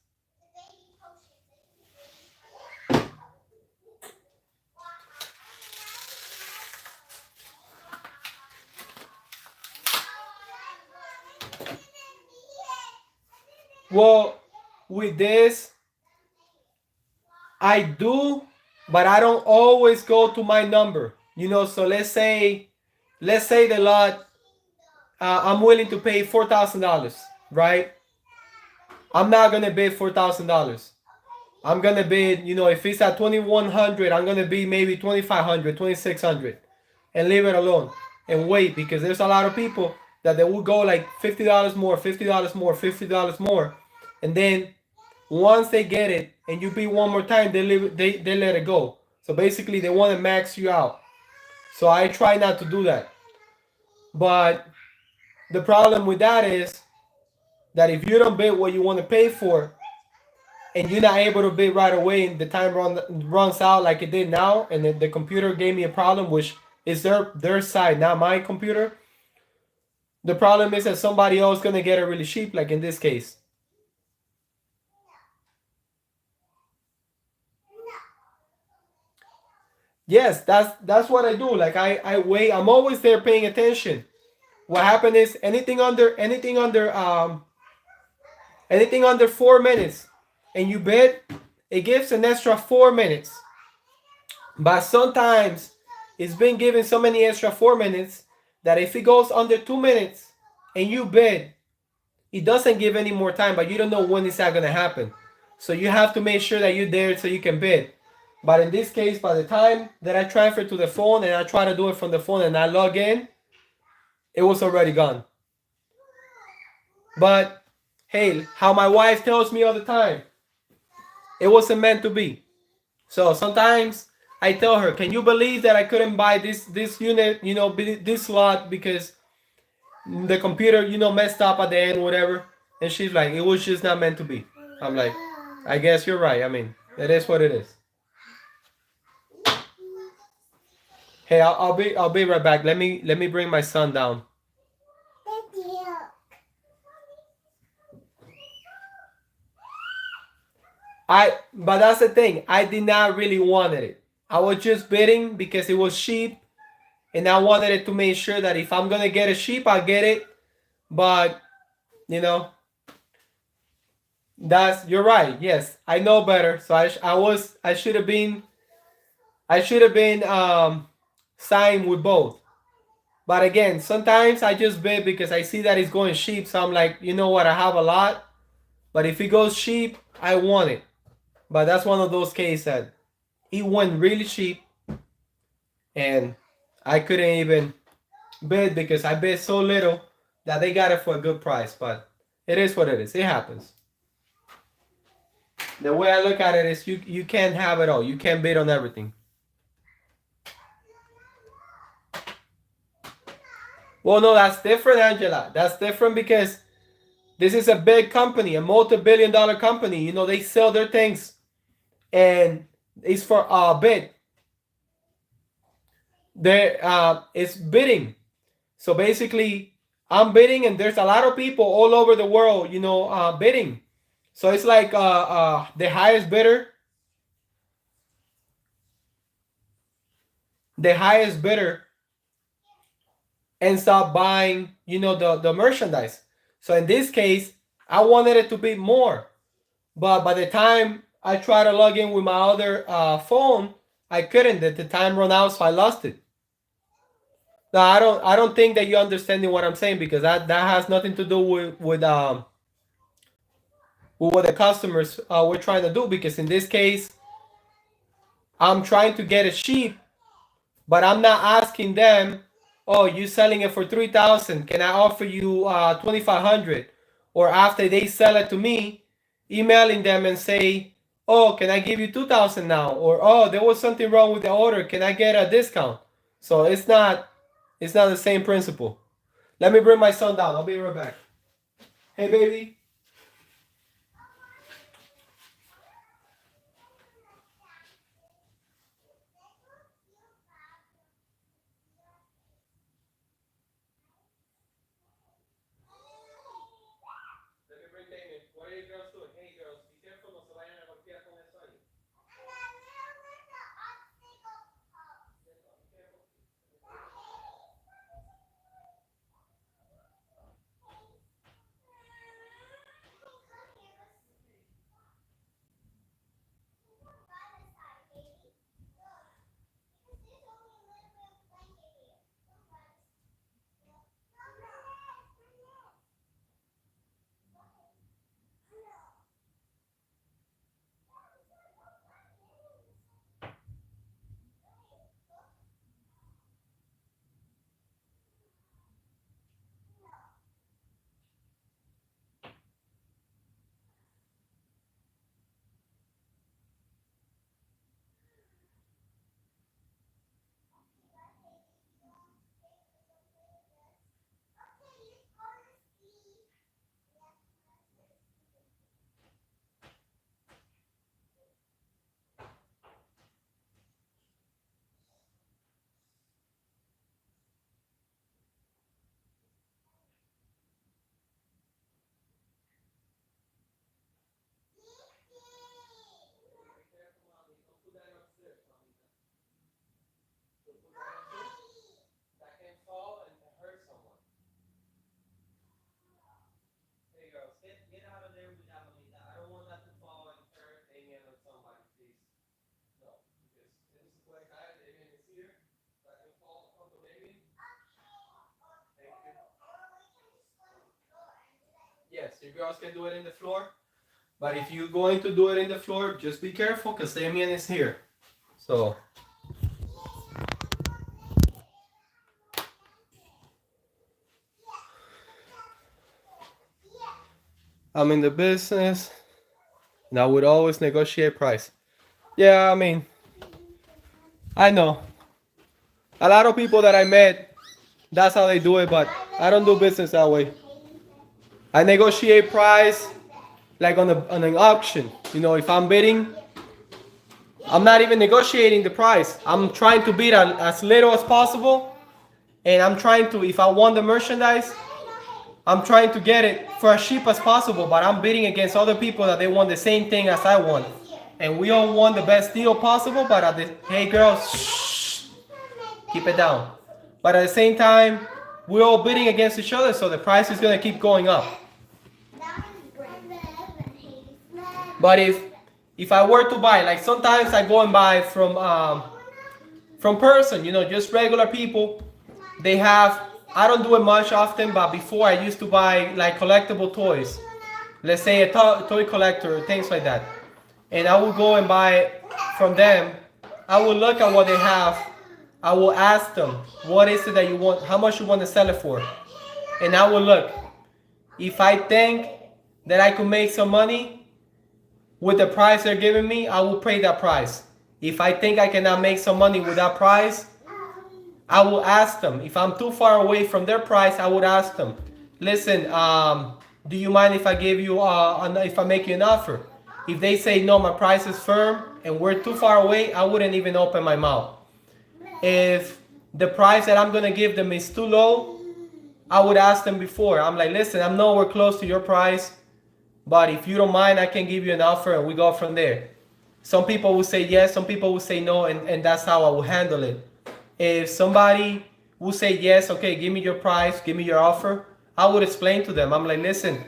Well, with this, I do, but I don't always go to my number. So let's say the lot, I'm willing to pay $4,000, right? I'm not gonna bid $4,000. I'm gonna bid, if it's at 2,100, I'm gonna bid maybe 2,500, 2,600, and leave it alone and wait, because there's a lot of people that they will go like $50 more, $50 more, $50 more, and then once they get it and you bid one more time, they let it go. So basically, they want to max you out. So I try not to do that. But the problem with that is that if you don't bid what you want to pay for, and you're not able to bid right away, and the time runs out like it did now, and the computer gave me a problem, which is their side, not my computer. The problem is that somebody else gonna get it really cheap, like in this case. Yes, that's what I do. Like I wait. I'm always there paying attention. What happened is anything under 4 minutes, and you bid, it gives an extra 4 minutes. But sometimes it's been given so many extra 4 minutes that if it goes under 2 minutes and you bid, it doesn't give any more time, but you don't know when is that gonna happen. So you have to make sure that you're there so you can bid. But in this case, by the time that I transfer to the phone and I try to do it from the phone and I log in, it was already gone. But hey, how my wife tells me all the time, it wasn't meant to be. So sometimes I tell her, "Can you believe that I couldn't buy this unit, this lot because the computer, messed up at the end, whatever?" And she's like, "It was just not meant to be." I'm like, "I guess you're right. I mean, it is what it is." Hey, I'll be right back. Let me bring my son down. Thank you. But that's the thing. I did not really wanted it. I was just bidding because it was cheap, and I wanted it to make sure that if I'm gonna get it cheap, I'll get it. But you know, you're right. Yes, I know better. So I should have been signed with both. But again, sometimes I just bid because I see that it's going cheap. So I'm like, you know what? I have a lot, but if it goes cheap, I want it. But that's one of those cases that it went really cheap, and I couldn't even bid because I bid so little that they got it for a good price. But it is what it is. It happens. The way I look at it is you can't have it all. You can't bid on everything. Well, no, that's different, Angela. That's different because this is a big company, a multi-billion-dollar company. They sell their things, and it's for a bid. It's bidding. So basically, I'm bidding, and there's a lot of people all over the world, bidding. So it's like the highest bidder, the highest bidder ends up buying, the merchandise. So in this case, I wanted it to be more, but by the time I tried to log in with my other phone, I couldn't. The time ran out, so I lost it. Now I don't think that you're understanding what I'm saying, because that has nothing to do with what the customers were trying to do. Because in this case, I'm trying to get it cheap, but I'm not asking them, oh, you selling it for 3,000, can I offer you 2,500? Or after they sell it to me, emailing them and say, oh, can I give you 2,000 now? Or, oh, there was something wrong with the order, can I get a discount? So it's not the same principle. Let me bring my son down. I'll be right back. Hey, baby. Let me bring Damien. What are you girls doing? Hey, girls, be careful, no se vayan a golpear con eso ahí. That can fall and hurt someone. Hey, girls, get out of there with that, mamita. I don't want that to fall and hurt Damien or somebody, please. No, because this is like Damien is here. That can fall on the baby. Thank you. Yes, you girls can do it in the floor. But if you're going to do it in the floor, just be careful, because Damien is here. So I'm in the business, and I would always negotiate price. Yeah, I mean, I know. A lot of people that I met, that's how they do it, but I don't do business that way. I negotiate price like on an auction. If I'm bidding, I'm not even negotiating the price. I'm trying to bid as little as possible, and I'm trying to, if I want the merchandise, I'm trying to get it for as cheap as possible, but I'm bidding against other people that they want the same thing as I want. And we all want the best deal possible, but hey girls, shh, keep it down. But at the same time, we're all bidding against each other, so the price is gonna keep going up. But if I were to buy, like sometimes I go and buy from person, just regular people. They have, I don't do it much often, but before I used to buy like collectible toys. Let's say a toy collector, things like that. And I will go and buy it from them. I will look at what they have. I will ask them, what is it that you want, how much you want to sell it for? And I will look. If I think that I could make some money with the price they're giving me, I will pay that price. If I think I cannot make some money with that price, I will ask them. If I'm too far away from their price, I would ask them, listen, do you mind if I give you, if I make you an offer? If they say, no, my price is firm and we're too far away, I wouldn't even open my mouth. If the price that I'm going to give them is too low, I would ask them before. I'm like, listen, I'm nowhere close to your price, but if you don't mind, I can give you an offer and we go from there. Some people will say yes, some people will say no, and that's how I will handle it. If somebody will say yes, okay, give me your price, give me your offer, I would explain to them. I'm like, listen,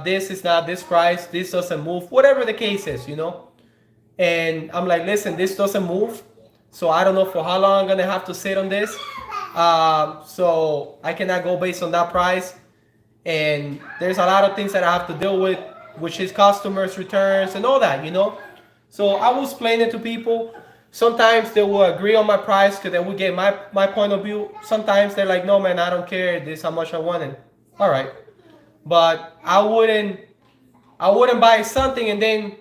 this is not this price, this doesn't move, whatever the case is, you know. And I'm like, listen, this doesn't move, so I don't know for how long I'm gonna have to sit on this. So I cannot go based on that price. And there's a lot of things that I have to deal with, which is customers, returns, and all that, you know. So I will explain it to people. Sometimes they will agree on my price because they will get my point of view. Sometimes they're like, no man, I don't care. This is how much I wanted. All right, but I wouldn't buy something and then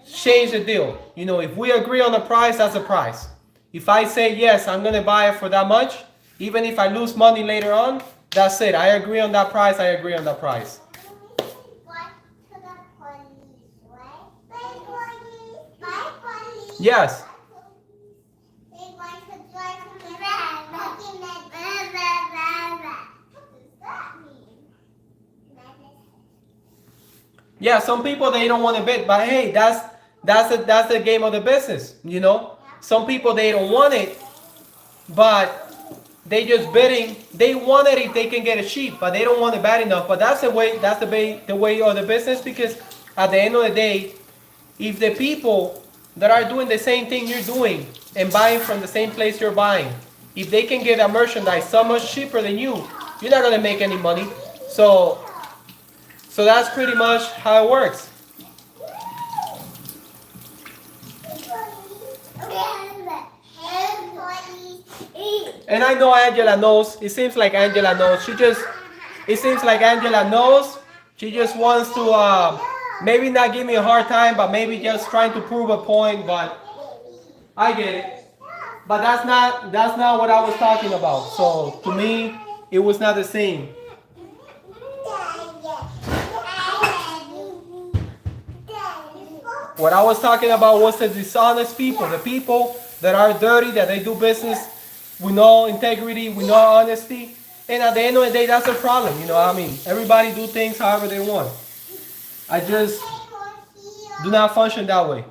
change the deal. You know, if we agree on the price, that's the price. If I say yes, I'm gonna buy it for that much, even if I lose money later on, that's it. I agree on that price. I agree on that price. Yes. Yeah, some people they don't want to bid, but hey, that's the game of the business, you know. Some people they don't want it, but they just bidding. They want it if they can get it cheap, but they don't want it bad enough. But that's the way. That's the way of the business, because at the end of the day, if the people that are doing the same thing you're doing and buying from the same place you're buying, if they can get a merchandise so much cheaper than you're not gonna make any money. So that's pretty much how it works. And I know Angela knows. It seems like Angela knows. It seems like Angela knows. She just wants to maybe not give me a hard time, but maybe just trying to prove a point. But I get it. But that's not what I was talking about. So to me, it was not the same. What I was talking about was the dishonest people, the people that are dirty, that they do business with no integrity, with no honesty. And at the end of the day, that's a problem. You know what I mean? Everybody do things however they want. I just do not function that way.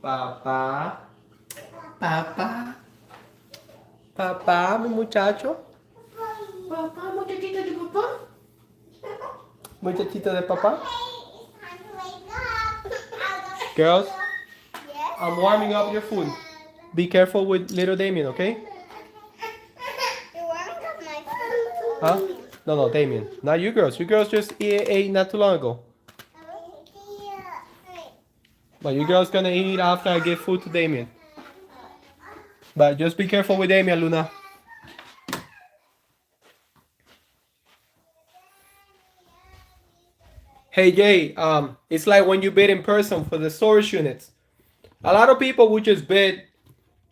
Papá, papá, papá, mi muchacho. Papá, muchachito de papá. Muchachito de papá. Girls, I'm warming up your food. Be careful with little Damien, okay? You're warming up my food. Huh? No, Damien. Not you girls. You girls just ate not too long ago. But you girls gonna eat after I give food to Damien. But just be careful with Damien, Luna. Hey Jay, it's like when you bid in person for the storage units. A lot of people would just bid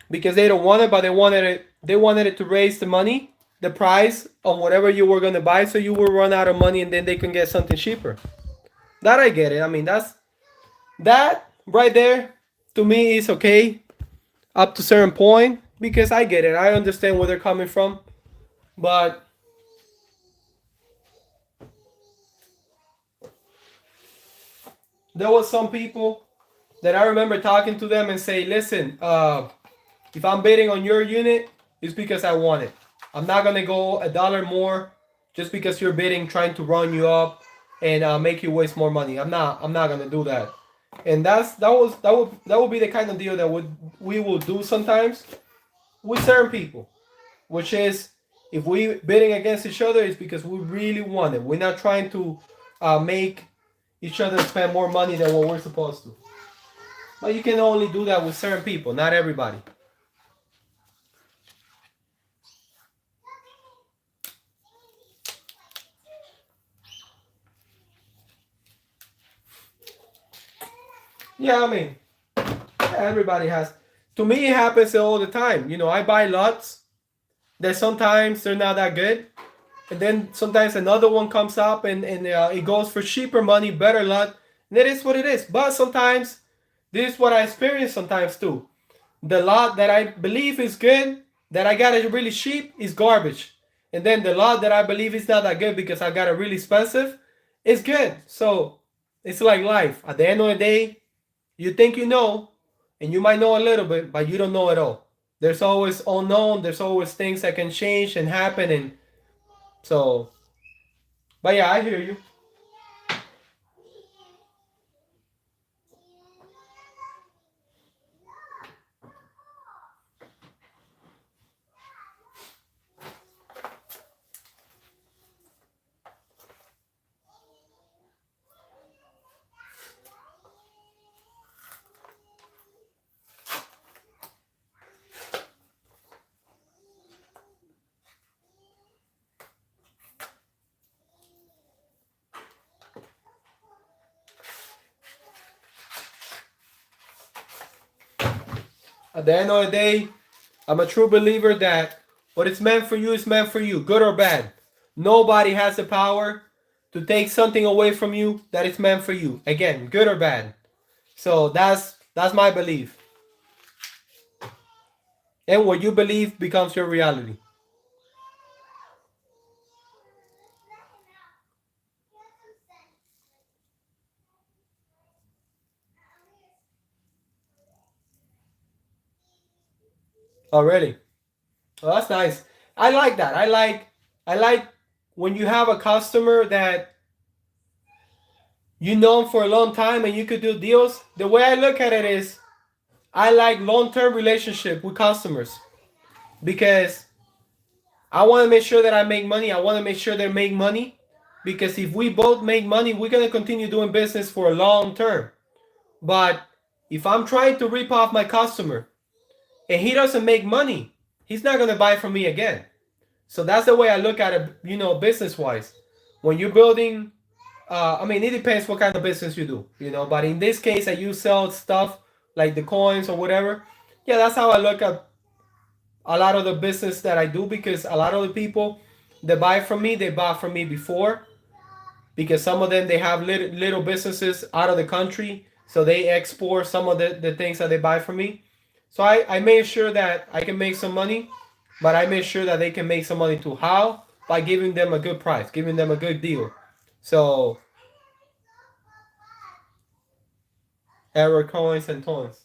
because they don't want it, but they wanted it. They wanted it to raise the money, the price on whatever you were gonna buy, so you will run out of money and then they can get something cheaper. That I get it. I mean, that right there to me is okay up to a certain point, because I get it. I understand where they're coming from, but there was some people that I remember talking to them and say, listen, if I'm bidding on your unit, it's because I want it. I'm not gonna go $1 more just because you're bidding, trying to run you up and make you waste more money. I'm not gonna do that. And that would be the kind of deal that we will do sometimes with certain people, which is if we bidding against each other, it's because we really want it. We're not trying to make each other spend more money than what we're supposed to. But you can only do that with certain people, not everybody. Yeah, I mean, everybody has. To me, it happens all the time. You know, I buy lots that sometimes they're not that good. And then sometimes another one comes up and it goes for cheaper money, better lot. And it is what it is. But sometimes, this is what I experience sometimes too. The lot that I believe is good, that I got it really cheap, is garbage. And then the lot that I believe is not that good because I got it really expensive, is good. So it's like life. At the end of the day, you think you know, and you might know a little bit, but you don't know it all. There's always unknown, there's always things that can change and happen. And so, but yeah, I hear you. At the end of the day, I'm a true believer that what is meant for you is meant for you, good or bad. Nobody has the power to take something away from you that is meant for you. Again, good or bad. So that's my belief. And what you believe becomes your reality. Oh, really? Well, that's nice. I like that. I like when you have a customer that you know for a long time and you could do deals. The way I look at it is I like long-term relationship with customers because I want to make sure that I make money. I want to make sure they make money because if we both make money, we're going to continue doing business for a long term. But if I'm trying to rip off my customer and he doesn't make money, he's not going to buy from me again. So that's the way I look at it, business wise. When you're building, I mean, it depends what kind of business you do, but in this case, that you sell stuff like the coins or whatever, yeah, that's how I look at a lot of the business that I do because a lot of the people that buy from me, they bought from me before because some of them they have little businesses out of the country, so they export some of the things that they buy from me. So I made sure that I can make some money, but I made sure that they can make some money too. How? By giving them a good price, giving them a good deal. So error coins and tons.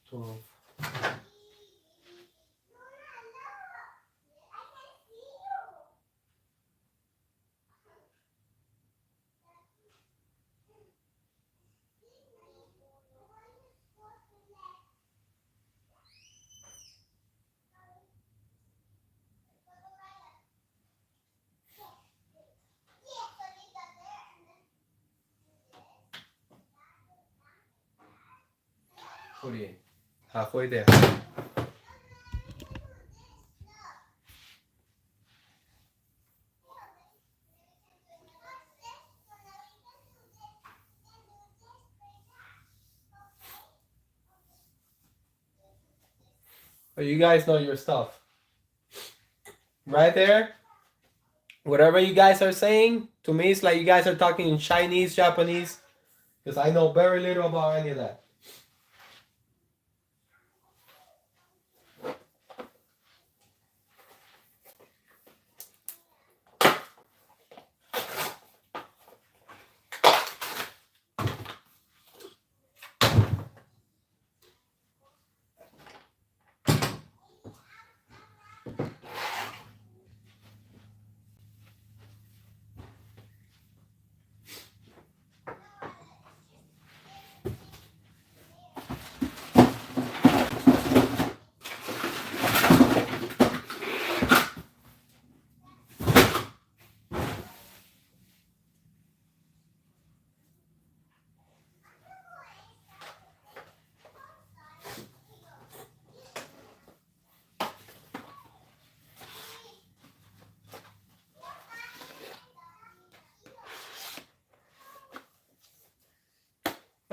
So, halfway there. But you guys know your stuff. Right there, whatever you guys are saying, to me, it's like you guys are talking in Chinese, Japanese, because I know very little about any of that.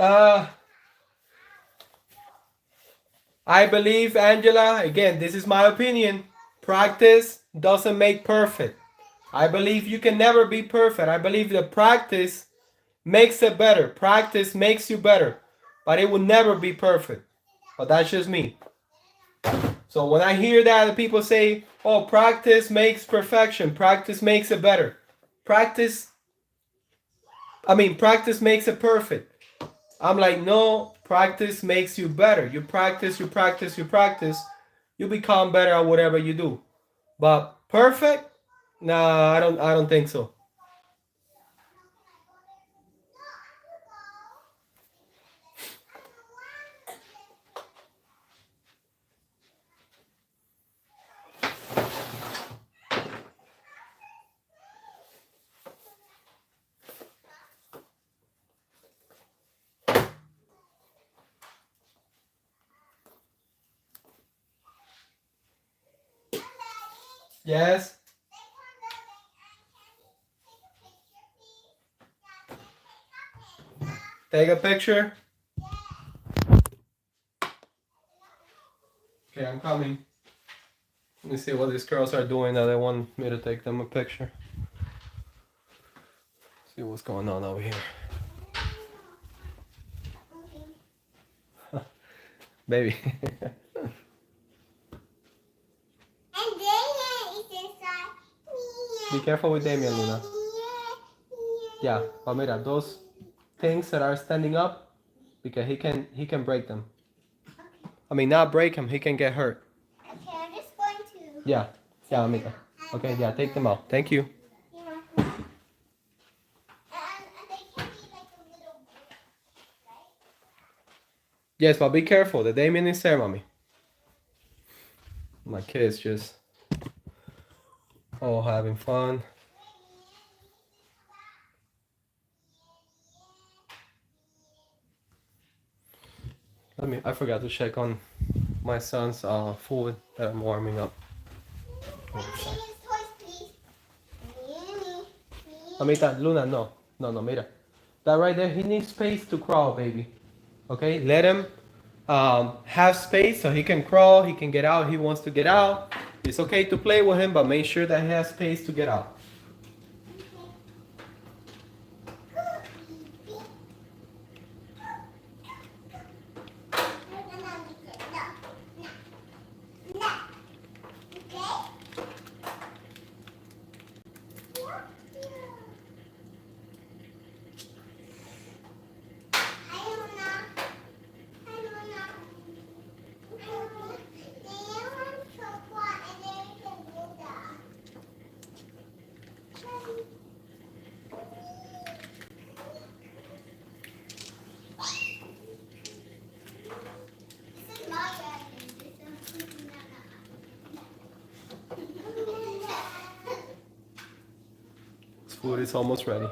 Uh, I believe, Angela, again, this is my opinion. Practice doesn't make perfect. I believe you can never be perfect. I believe the practice makes it better. Practice makes you better. But it will never be perfect. But that's just me. So when I hear that people say, oh, practice makes perfection, practice makes it better. Practice makes it perfect. I'm like, no, practice makes you better. You practice, you practice, you practice, you become better at whatever you do. But perfect? Nah, I don't think so. Yes. Take a picture. Okay, I'm coming. Let me see what these girls are doing that they want me to take them a picture. See what's going on over here. Baby. And Damien is inside. Be careful with Damien, Luna. Yeah, but mira, those things that are standing up, because he can break them. Not break him, he can get hurt. Okay, I'm just going to. Yeah, amiga. Okay, yeah, take them out. Thank you. And they can be like a little bit, right? Yes, but be careful. The Damien is there, mommy. My kids just all having fun. I forgot to check on my son's food that I'm warming up. Damien's toys, please. Amita, Luna, no, mira. That right there, he needs space to crawl, baby. Okay, let him have space so he can crawl, he can get out, he wants to get out. It's okay to play with him, but make sure that he has space to get out. His food is almost ready.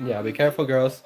Yeah, be careful, girls.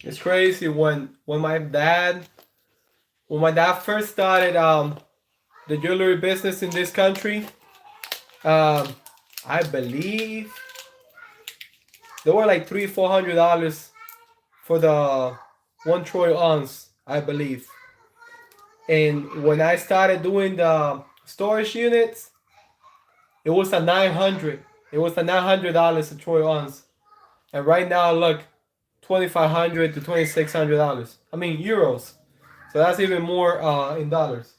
It's crazy when my dad first started the jewelry business in this country. Um, I believe they were like $300-400 for the one troy ounce, I believe. And when I started doing the storage units, it was a 900. It was a $900 a troy ounce, and right now look, $2,500 to $2,600. I mean euros. So that's even more in dollars.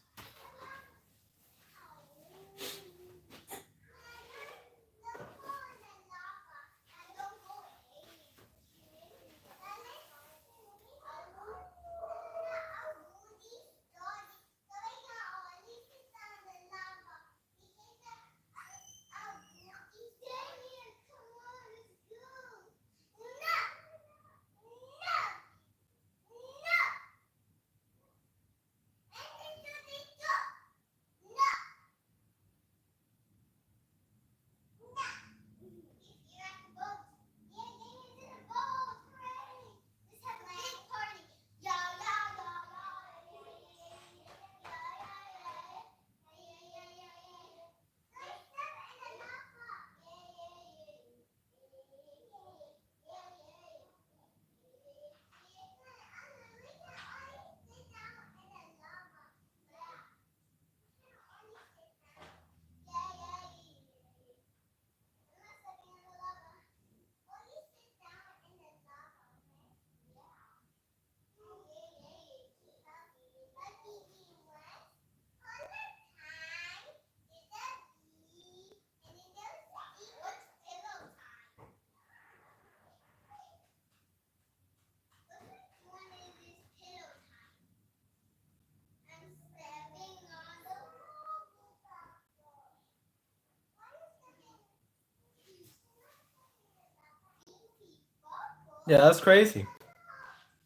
Yeah, that's crazy.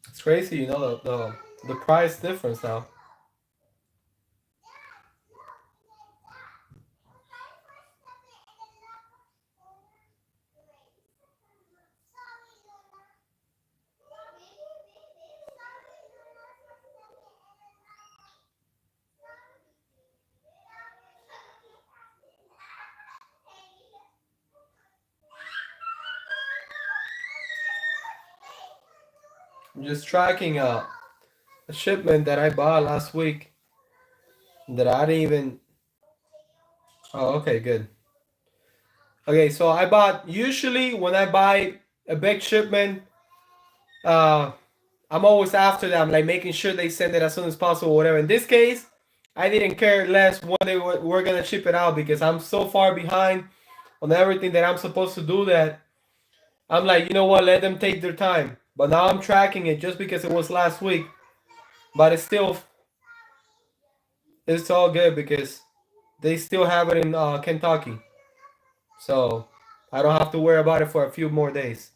It's crazy, you know, the price difference now. I'm just tracking a shipment that I bought last week that I didn't even. Oh, okay, good. Okay, so I bought. Usually, when I buy a big shipment, uh, I'm always after them, like making sure they send it as soon as possible, whatever. In this case, I didn't care less when were gonna ship it out because I'm so far behind on everything that I'm supposed to do that I'm like, you know what, let them take their time. But now I'm tracking it just because it was last week. But it's all good because they still have it in Kentucky. So I don't have to worry about it for a few more days.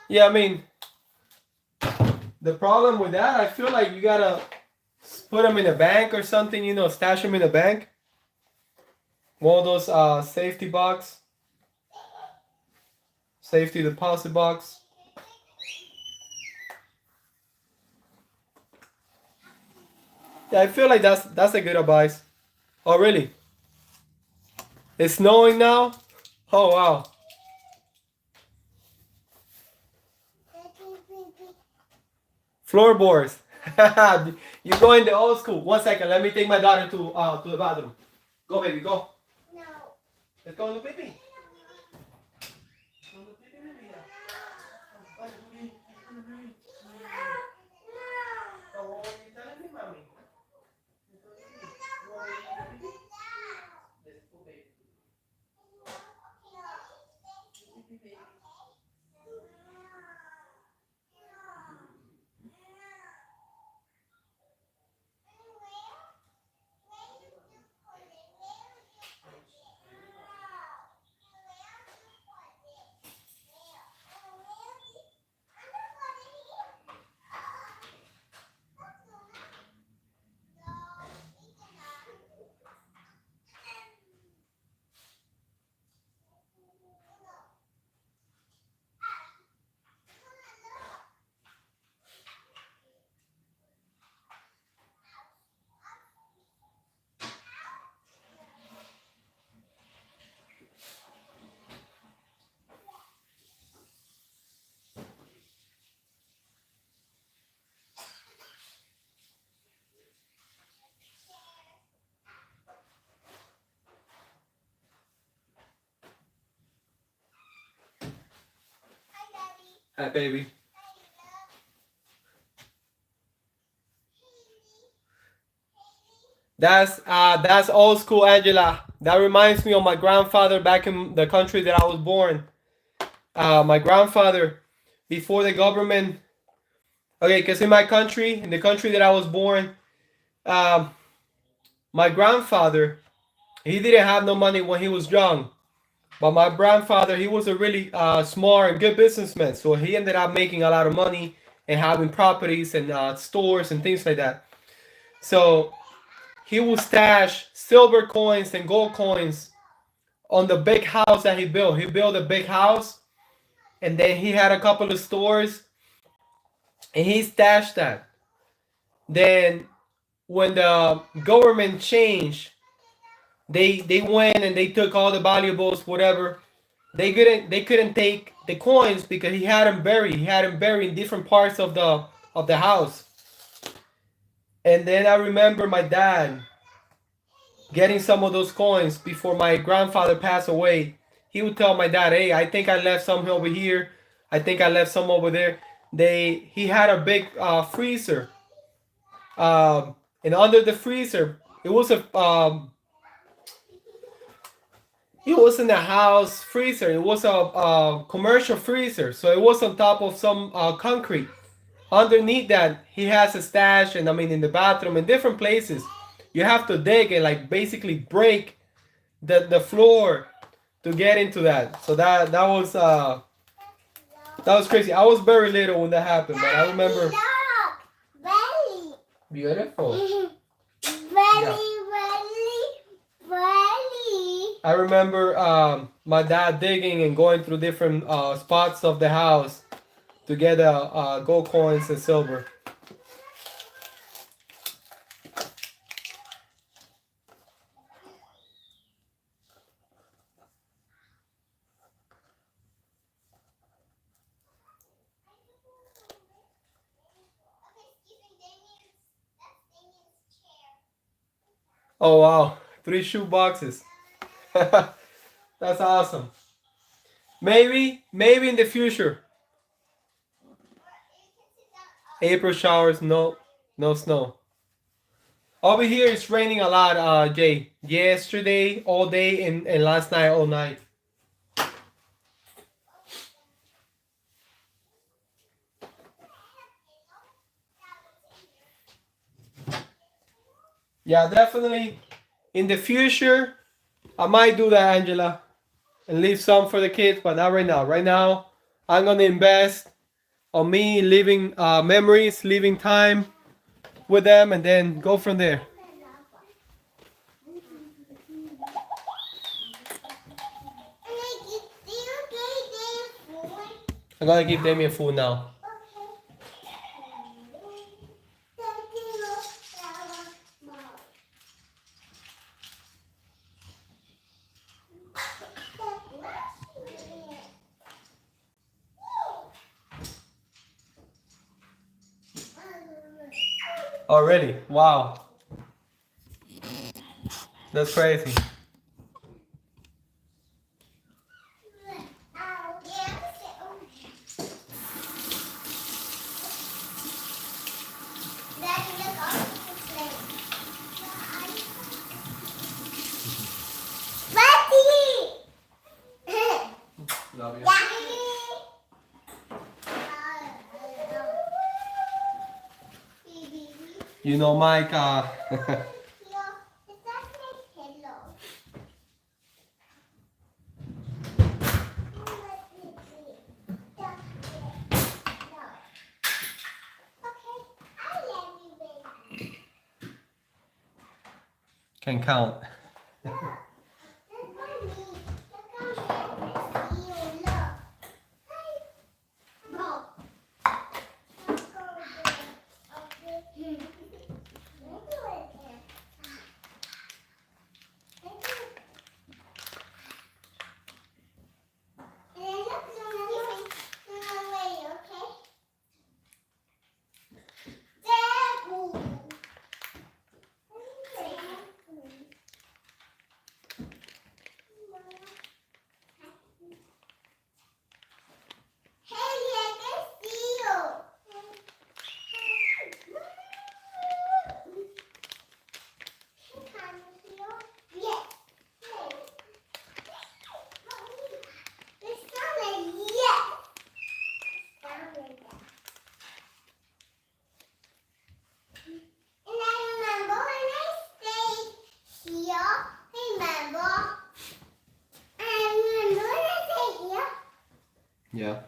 Yeah, I mean, the problem with that, I feel like you gotta put them in a bank or something, you know, stash them in a bank. One of those safety box, safety deposit box. Yeah, I feel like that's a good advice. Oh, really? It's snowing now? Oh, wow. Floorboards. You go in the old school. 1 second, let me take my daughter to the bathroom. Go, baby, go. No. Let's go to the pee. Hi, Daddy. Hi, baby. That's old school, Angela. That reminds me of my grandfather back in the country that I was born. My grandfather, before the government. Okay, because in my country, in the country that I was born, um, my grandfather, he didn't have no money when he was young. But my grandfather, he was a really smart and good businessman. So he ended up making a lot of money and having properties and stores and things like that. So he would stash silver coins and gold coins on the big house that he built. He built a big house and then he had a couple of stores and he stashed that. Then when the government changed, they went and they took all the valuables, whatever. They couldn't take the coins because he had them buried. He had them buried in different parts of the house. And then I remember my dad getting some of those coins before my grandfather passed away. He would tell my dad, "Hey, I think I left some over here. I think I left some over there." He had a big freezer, and under the freezer, it wasn't a house freezer. It was a commercial freezer. So it was on top of some concrete. Underneath that, he has a stash, and I mean in the bathroom, in different places, you have to dig and like basically break the floor to get into that. So that was crazy. I was very little when that happened, but I remember. Belly. Beautiful. Belly, belly, belly. I remember my dad digging and going through different spots of the house to get gold coins and silver. Oh wow, 3 shoe boxes. That's awesome. Maybe in the future. April showers, no snow. Over here it's raining a lot, Jay. Yesterday all day and last night all night. Yeah, definitely. In the future, I might do that, Angela, and leave some for the kids, but not right now. Right now, I'm gonna invest. on me, leaving memories, leaving time with them, and then go from there. I'm gonna give Damien food now. Already? Wow. That's crazy. Love you. You know, Mike, can count. Yeah.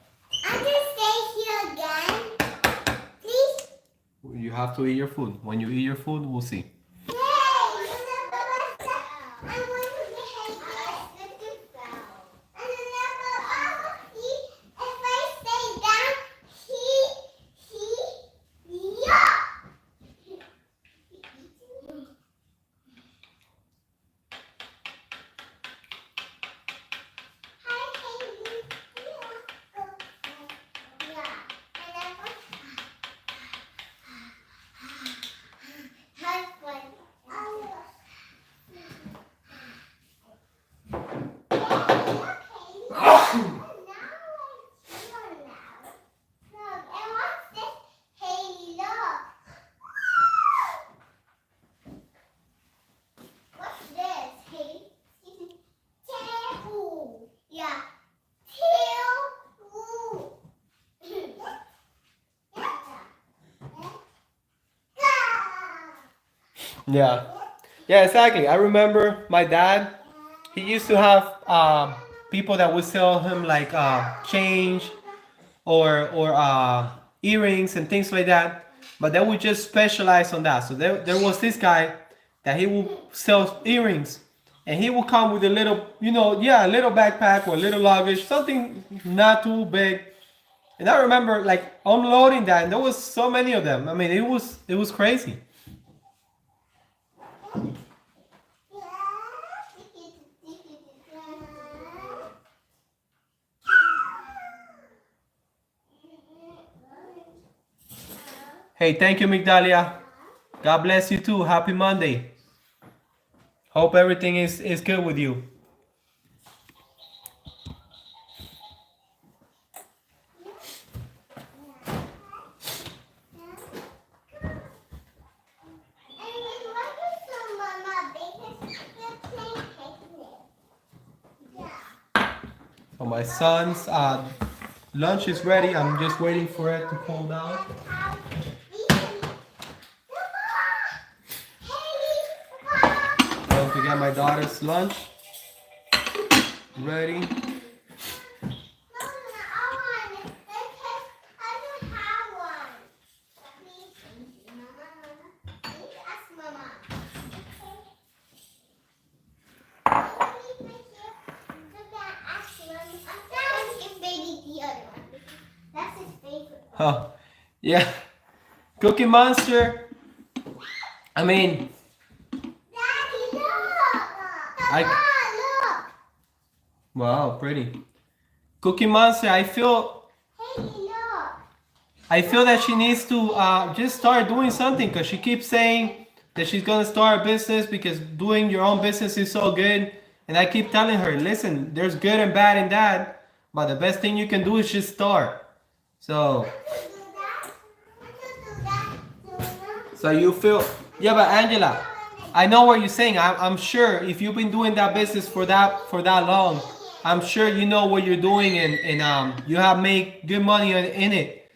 I just stay here again. Please. You have to eat your food. When you eat your food, we'll see. Yeah. Yeah, exactly. I remember my dad, he used to have people that would sell him like change or earrings and things like that. But they would just specialize on that. So there was this guy that he would sell earrings. And he would come with a little, a little backpack or a little luggage, something not too big. And I remember like unloading that, and there was so many of them. I mean, it was crazy. Hey, thank you, Migdalia. God bless you too. Happy Monday. Hope everything is good with you. So my son's lunch is ready. I'm just waiting for it to cool down. Don't forget my daughter's lunch ready. Oh, yeah. Cookie Monster. I mean, Daddy, look! I. Papa, look! Wow, pretty. Cookie Monster. Hey, look! I feel that she needs to just start doing something because she keeps saying that she's gonna start a business because doing your own business is so good. And I keep telling her, listen, there's good and bad in that, but the best thing you can do is just start. So, Want to do that? Want to do that, Luna? so you feel, yeah, but Angela, I know what you're saying. I'm sure if you've been doing that business for that long, I'm sure you know what you're doing and you have made good money in it.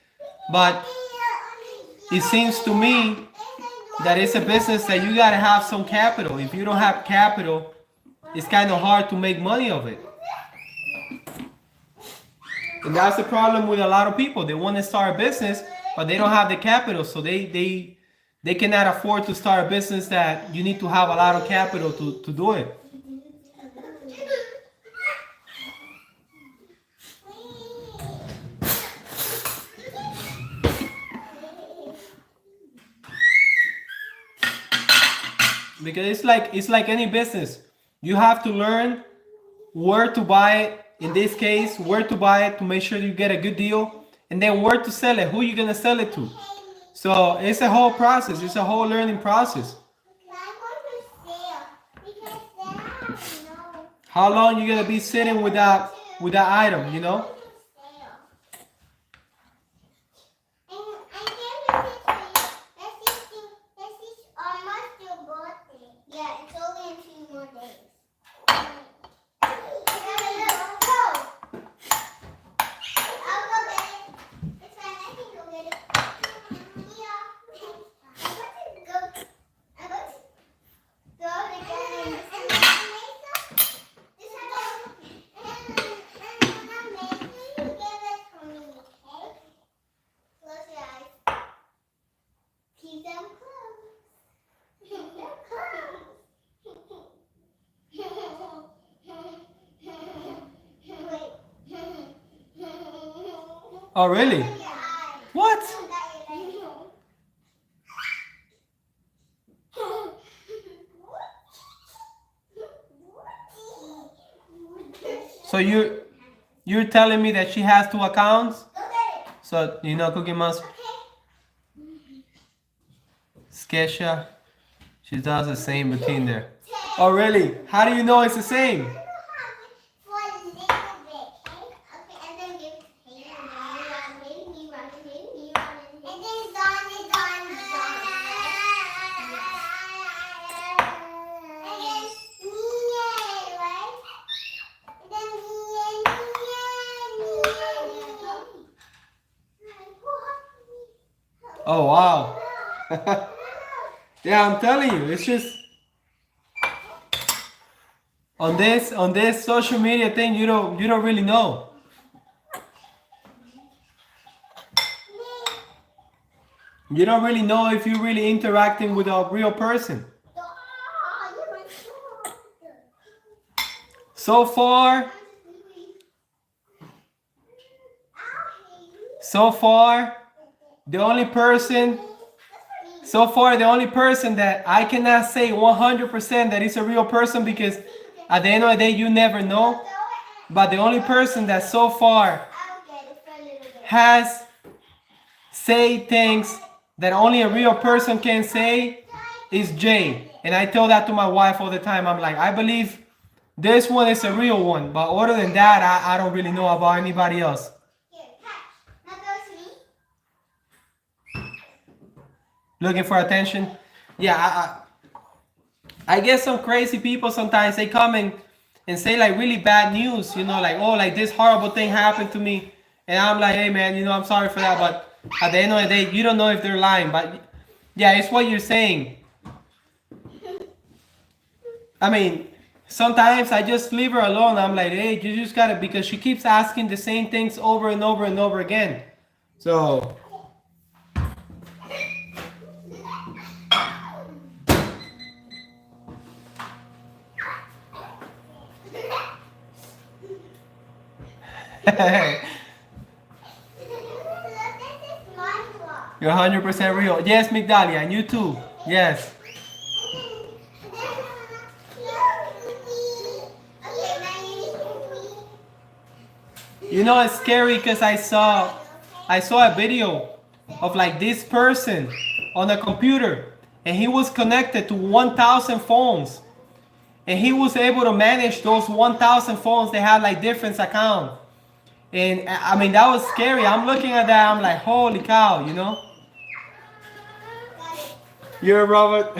But it seems to me that it's a business that you gotta have some capital. If you don't have capital, it's kind of hard to make money of it. And that's the problem with a lot of people. They want to start a business, but they don't have the capital, so they cannot afford to start a business that you need to have a lot of capital to do it. Because it's like any business. You have to learn where to buy it. In this case, where to buy it to make sure you get a good deal, and then where to sell it. Who you gonna sell it to? So it's a whole process. It's a whole learning process. How long you gonna be sitting with that item? You know. Yeah, it's only in 2 more days. I'll go get it. It's fine, I can go get it. Yeah. I'm going to go again and this you give it to me, okay? Close your eyes. Keep them closed. Keep them closed. Oh really? What? So you're telling me that she has 2 accounts? So you know Cookie Monster, Skesha, she does the same routine there. Oh really? How do you know it's the same? Oh wow. Yeah, I'm telling you, it's just on this social media thing you don't really know. You don't really know if you're really interacting with a real person. So far, so far, the only person that I cannot say 100% that is a real person, because at the end of the day you never know, but the only person that so far has say things that only a real person can say is Jay. And I tell that to my wife all the time. I'm like, I believe this one is a real one, but other than that, I don't really know about anybody else. Looking for attention? Yeah, I guess some crazy people sometimes they come and say like really bad news, like, oh, like this horrible thing happened to me. And I'm like, hey man, I'm sorry for that, but at the end of the day, you don't know if they're lying. But yeah, it's what you're saying. I mean, sometimes I just leave her alone. I'm like, hey, you just gotta, because she keeps asking the same things over and over and over again. So You're 100% real. Yes, Migdalia, and you too. Yes. You know it's scary because I saw a video of like this person on a computer, and he was connected to 1,000 phones, and he was able to manage those 1,000 phones. They had like different accounts, and I mean that was scary. I'm looking at that, I'm like, holy cow, you know. You're Robert.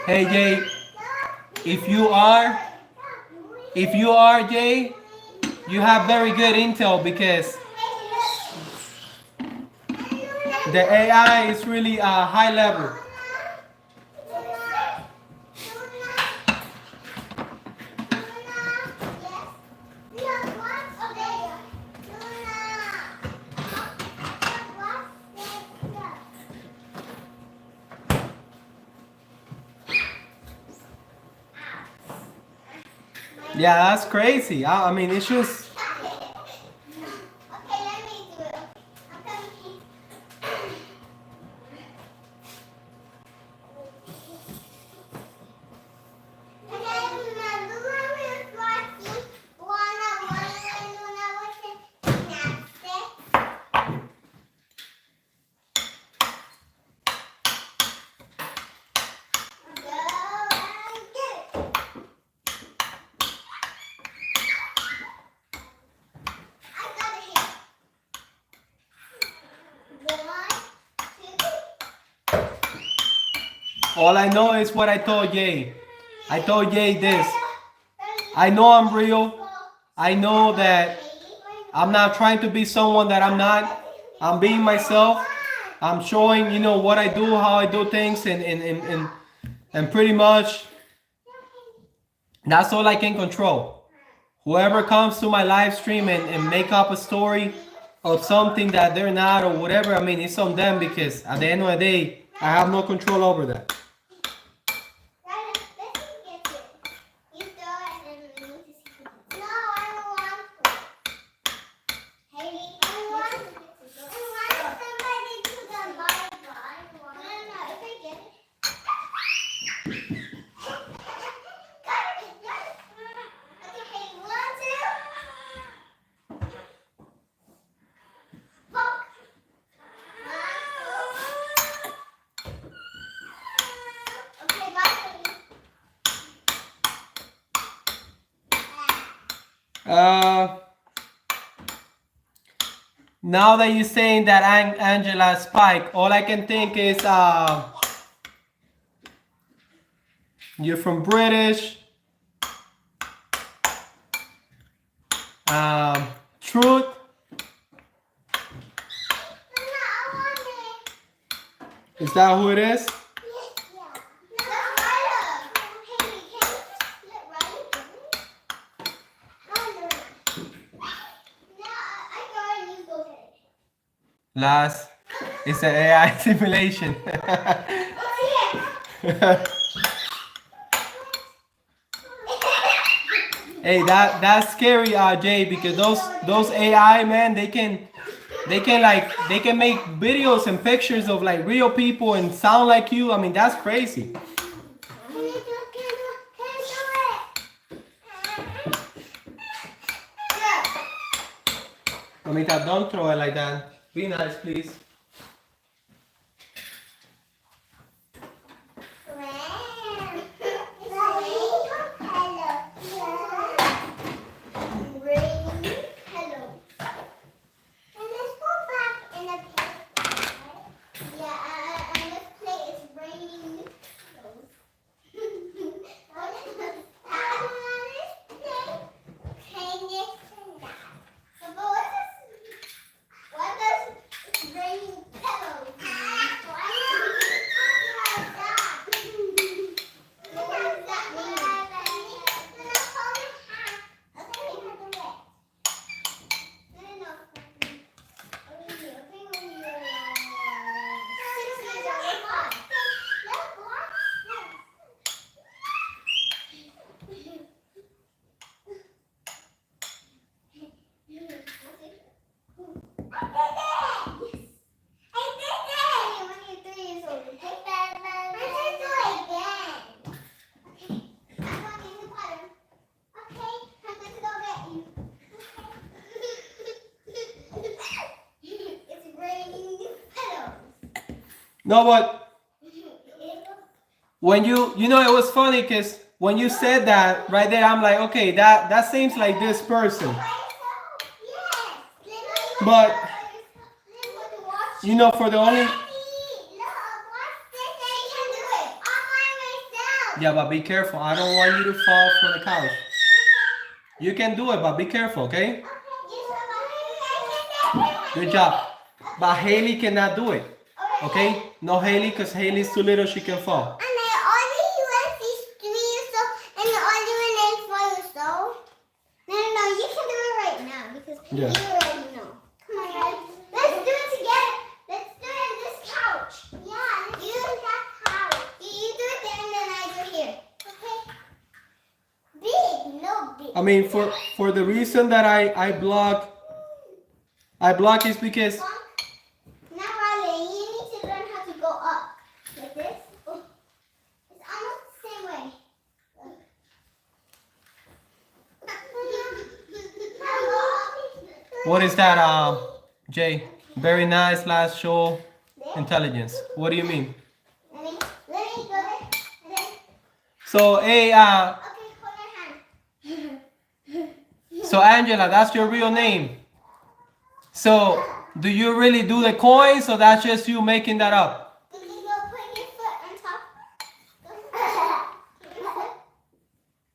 Hey Jay, if you are Jay, you have very good intel because the AI is really high level. Yeah, that's crazy. I mean, it's just. All I know is what I told Jay. I told Jay this. I know I'm real. I know that I'm not trying to be someone that I'm not. I'm being myself. I'm showing, you know, what I do, how I do things, and pretty much that's all I can control. Whoever comes to my live stream and make up a story of something that they're not or whatever, I mean, it's on them because at the end of the day, I have no control over that. Now that you're saying that Angela Spike, all I can think is you're from British. Truth. Is that who it is? Last, it's an AI simulation. Hey, that's scary, Jay, because those AI, man, they can make videos and pictures of like real people and sound like you. I mean, that's crazy. Mamita, don't throw it like that. Be nice, please. No, but when you know, it was funny because when you said that right there, I'm like, okay, that seems like this person. But you know, for the only yeah, but be careful. I don't want you to fall from the couch. You can do it, but be careful, okay? Good job. But Haley cannot do it. Okay? No Haley, because Haley's too little, she can fall. And I only want these three so and the only one is for you so. No, you can do it right now because you already know. Come on, guys. Let's do it together. Let's do it on this couch. Yeah, let's use that couch. You do it there and then I do here. Okay? Big, no big. I mean, for the reason that I block is because Now, Riley, you need to learn how to go up. Like this. Oh. It's almost the same way. what is that, Jay? Very nice last show intelligence. What do you mean? Let me go there. And then, So, hey, okay, hold your hand. so Angela, that's your real name. So, do you really do the coins, or that's just you making that up? You can go put your foot on top.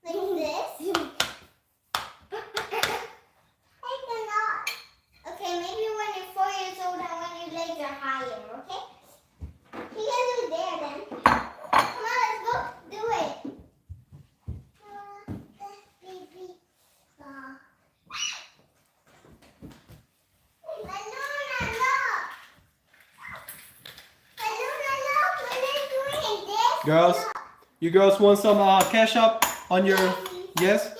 Like this. Take the knot. Okay, maybe when you're 4 years old and when your legs are higher, okay? You can do it there then. Come on, let's go. Do it. Baby. Girls, you girls want some cash up on your yes?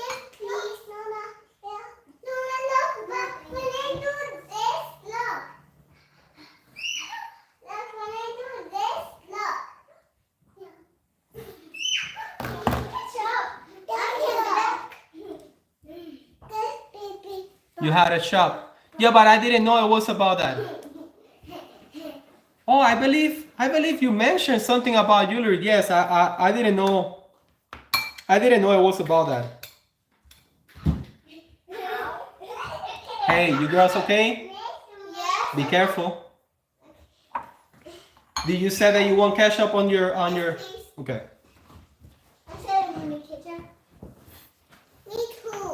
You had a shop. Yeah, but I didn't know it was about that. Oh, I believe you mentioned something about jewelry. Yes, I didn't know. I didn't know it was about that. Hey, you girls okay? Be careful. Did you say that you want cash up on your okay.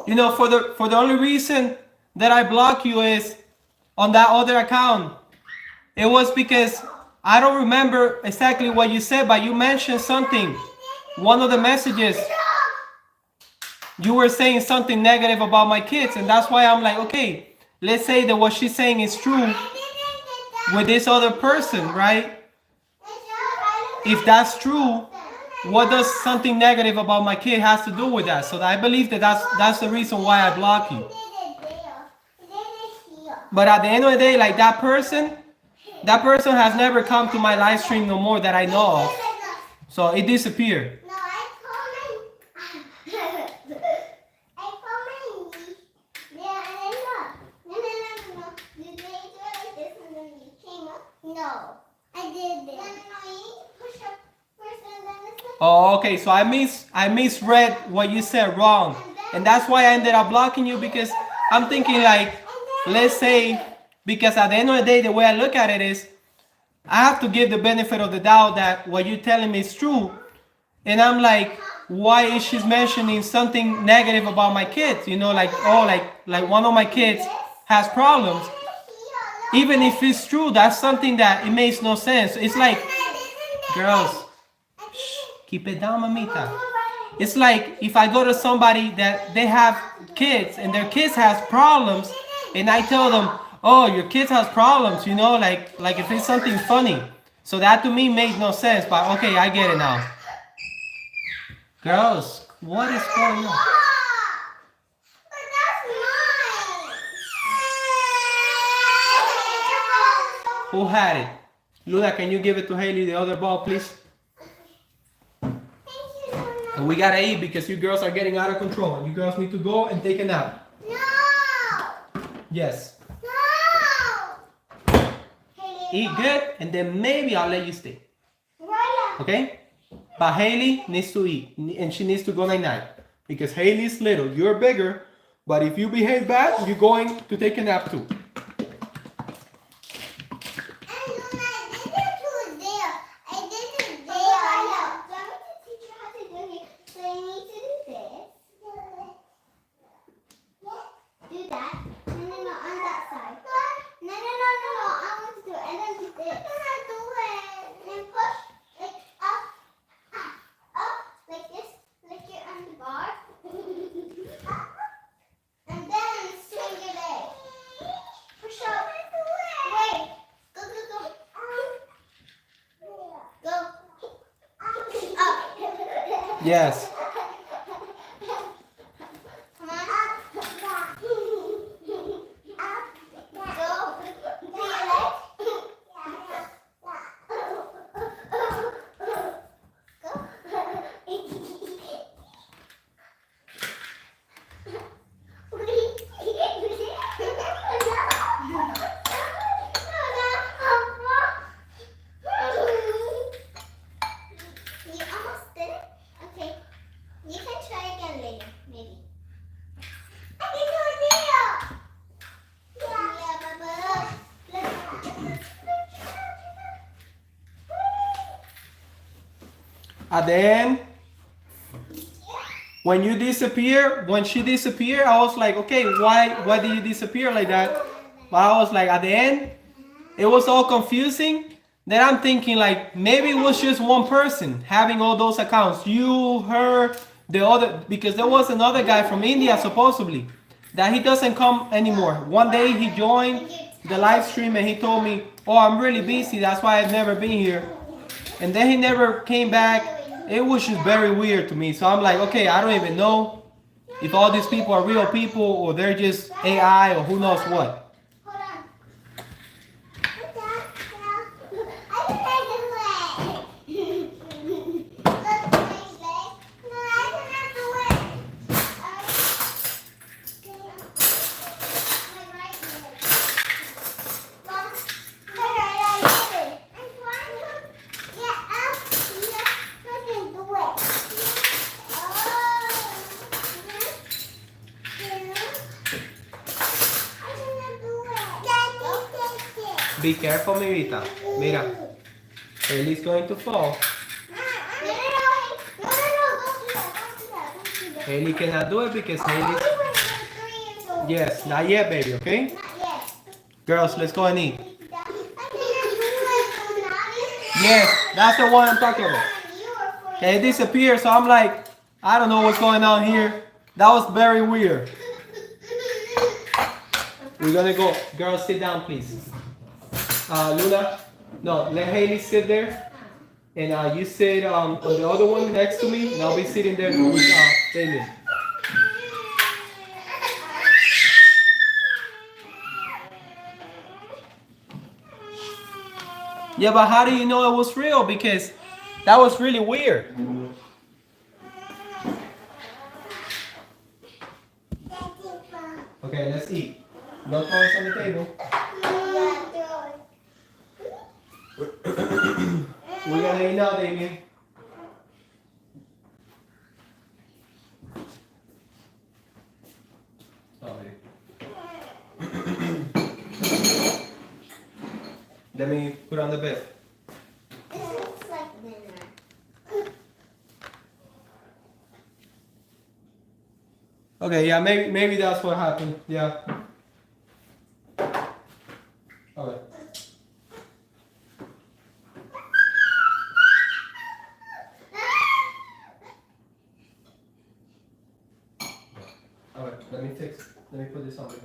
You know, for the only reason that I block you is on that other account. It was because I don't remember exactly what you said, but you mentioned something. One of the messages, you were saying something negative about my kids, and that's why I'm like, okay, let's say that what she's saying is true with this other person, right? If that's true, what does something negative about my kid has to do with that? So I believe that that's the reason why I block you. But at the end of the day, like that person has never come to my live stream no more that I know of. So it disappeared. No, I called my niece. Yeah, and then look. No. Did they do it like this and then you came up? No, I did this. No, you need to push up first and then this one. Oh, okay. So I misread what you said wrong. And that's why I ended up blocking you, because I'm thinking like, let's say, because at the end of the day, the way I look at it is, I have to give the benefit of the doubt that what you're telling me is true. And I'm like, why is she mentioning something negative about my kids? You know, like, oh, like one of my kids has problems. Even if it's true, that's something that it makes no sense. It's like, girls, keep it down, mamita. It's like if I go to somebody that they have kids and their kids has problems, and I tell them, oh, your kids has problems, you know, like if it's something funny. So that to me makes no sense, but okay, I get it now. Girls, what is going on? But that's mine. Who had it? Luna, can you give it to Haley, the other ball, please? Thank you, Nona. And we gotta eat because you girls are getting out of control. You girls need to go and take a nap. No. Yes. No. Haley, eat good, and then maybe I'll let you stay. Right. Okay? But Haley needs to eat, and she needs to go night-night. Because Haley's little, you're bigger, but if you behave bad, you're going to take a nap too. Do that. No, no, no, on that side. No, no, no, no, no. I want to do it. And then do this. Can I do it? And then push like up, up, like this, like you're on the bar. And then swing your leg. Push up. Wait. Go, go, go. Go. Up. Yes. At the end, when you disappear, when she disappeared, I was like, okay, why did you disappear like that? But I was like, at the end, it was all confusing. Then I'm thinking like, maybe it was just one person having all those accounts. You, her, the other, because there was another guy from India supposedly, that he doesn't come anymore. One day he joined the live stream and he told me, oh, I'm really busy, that's why I've never been here. And then he never came back. It was just very weird to me. So I'm like, okay, I don't even know if all these people are real people or they're just AI or who knows what. Be careful, Mirita. Mira, Haley's going to fall. Haley cannot do it because Haley's... Yes, not yet, baby, okay? Girls, let's go and eat. Yes, that's the one I'm talking about. Okay, it disappeared, so I'm like, I don't know what's going on here. That was very weird. We're gonna go. Girls, sit down, please. Luna, no, let Haley sit there. And you sit on the other one next to me, and I'll be sitting there with Damien. Yeah, but how do you know it was real? Because that was really weird. Okay, let's eat. No toys on the table. We're gonna eat now, Damien. Let me put on the bed. This looks like dinner. Okay, yeah, maybe that's what happened. Yeah. Okay. Alright, let me put this on here.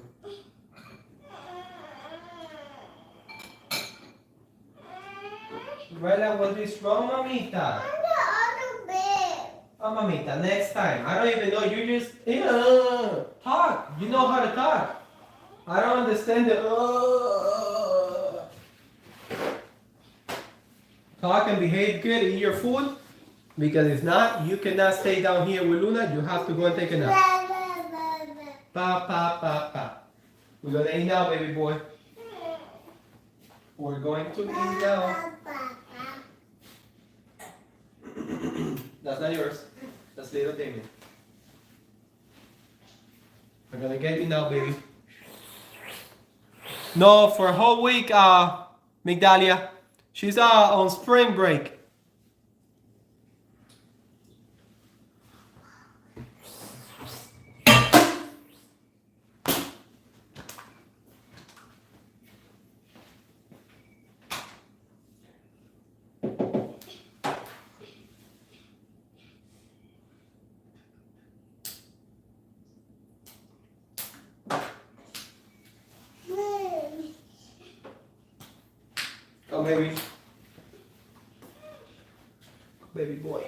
Rella, what is wrong, mamita? On the other bed. Oh, mamita, next time. I don't even know, you just, talk. You know how to talk. I don't understand the, Talk and behave good, eat your food. Because if not, you cannot stay down here with Luna. You have to go and take a nap. Pa, pa, pa, pa. We're gonna eat now, baby boy. We're going to eat now. That's not yours. That's little Damien. We're gonna get you now, baby. No, for a whole week, Migdalia. She's on spring break. Come, baby. Baby boy.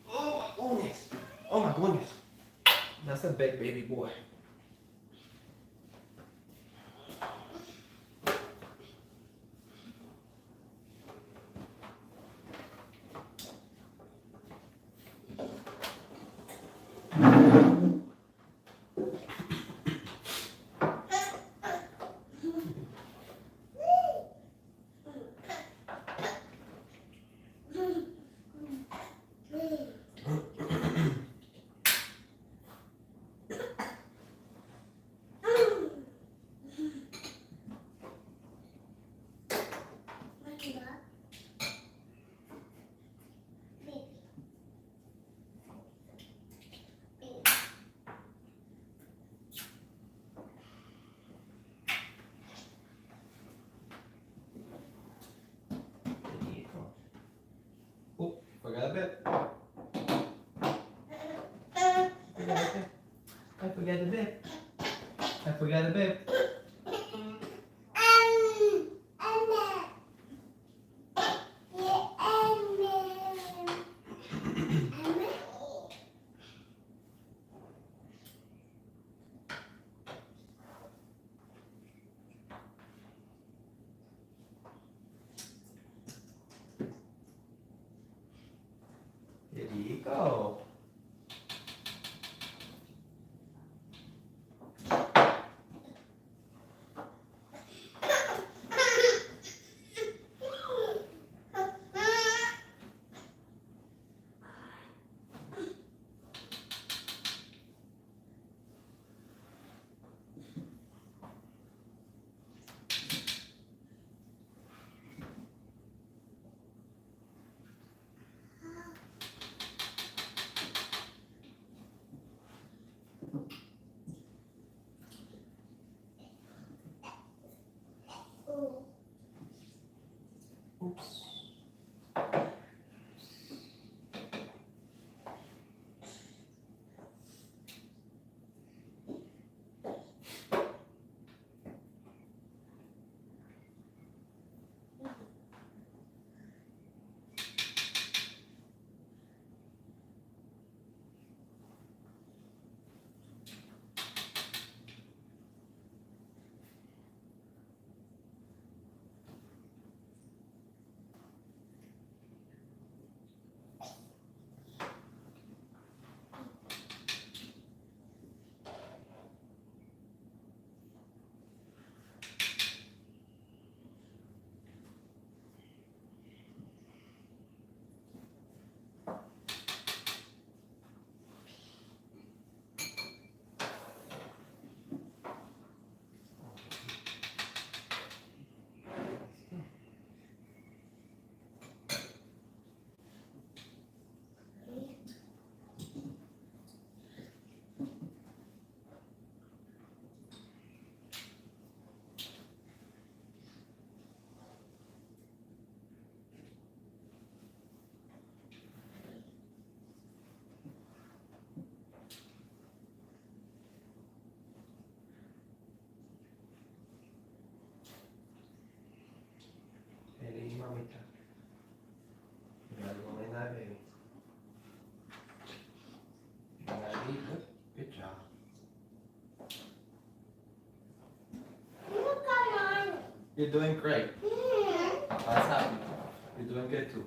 Oh my goodness. Oh my goodness. That's a big baby boy. Oh, forgot a bit. I forgot a bit. I forgot a bit. There you go. Oops. Hey, mamita. You gotta go in that baby. You gotta eat. Good job. You're doing great. Papa's happy. You're doing good too.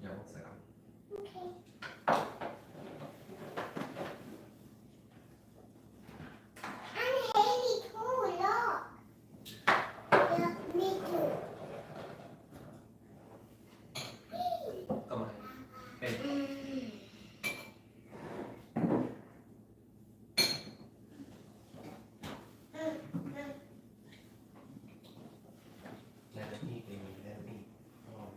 Yeah, 1 second. Okay. And Haley too, look. Yeah, me too. Come on. Hey. Let him eat, baby. Let him eat. Oh,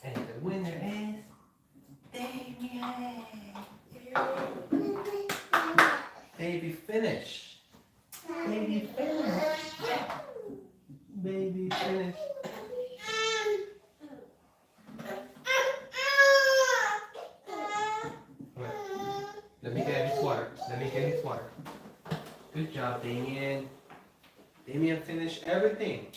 and the winner is Damien. Baby, finish. Baby, finish. Baby, finish. Wait, let me get his water. Let me get his water. Good job, Damien. Damien finished everything.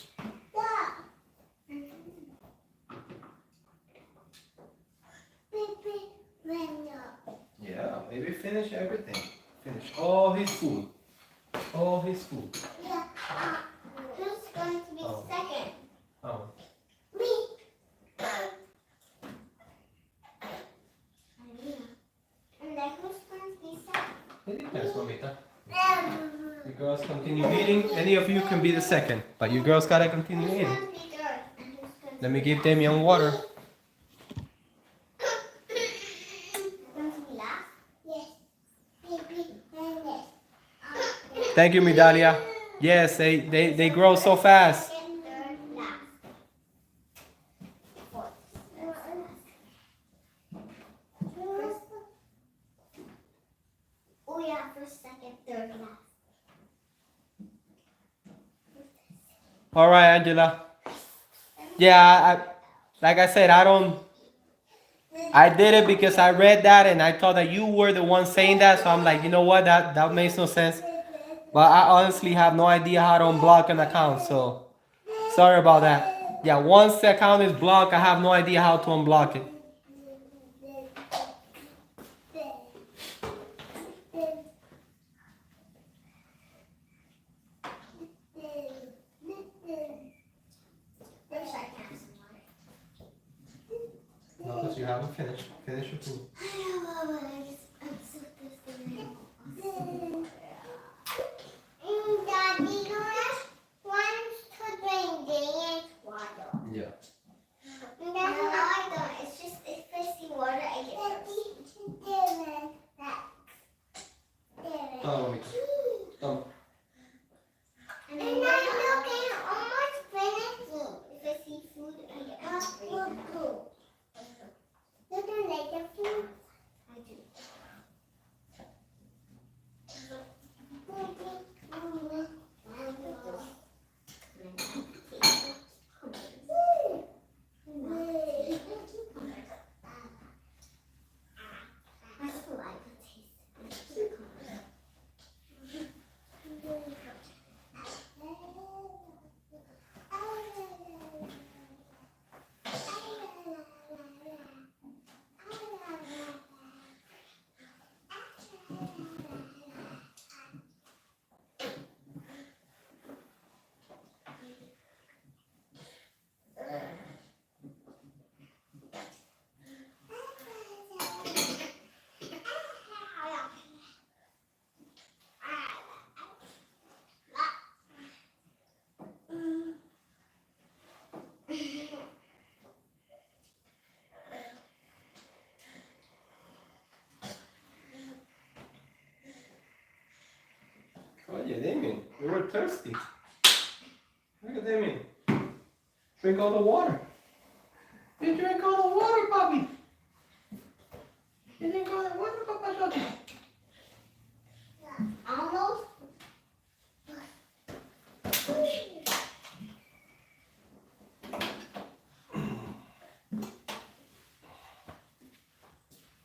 Yeah, maybe finish everything. Finish all his food. All his food. Yeah. Who's going to be second? Oh. Me. And then who's going to be second? It depends, mamita. You girls continue eating. Any of you can be the second, but you girls gotta continue Who's eating. going to be third? And who's going to Let me give Damien water. going to be last? Yes. Baby, and yes. Thank you, Midalia. Yes, they grow so fast. Second, third, last. Fourth. First. Oh yeah, first, second, third, last. All right, Angela. Yeah, like I said, I did it because I read that and I thought that you were the one saying that. So I'm like, you know what? That makes no sense. But I honestly have no idea how to unblock an account. So sorry about that. Yeah, once the account is blocked, I have no idea how to unblock it. Wish I can have some water. No, because you haven't finished. Finish your food. I know, but I'm so thirsty now. Toma, mamita. Toma. And I'm looking almost finishing the seafood and the apple. You don't like the food? I do. Oh yeah, Damien, you were thirsty. Look at Damien. Drink all the water. You drink all the water, puppy. You drink all the water, Papa. Almost.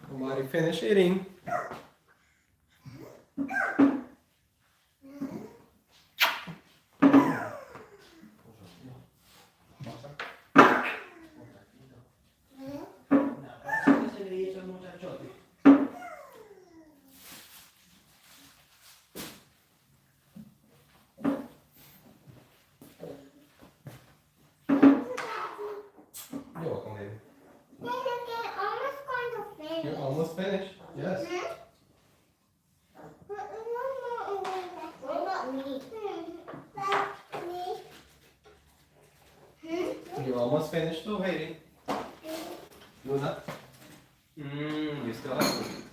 Somebody finish eating. You're welcome, baby. Almost going to finish. You're almost finished. Yes. What about me? You're almost finished too, Haiti. Luna? You still have some.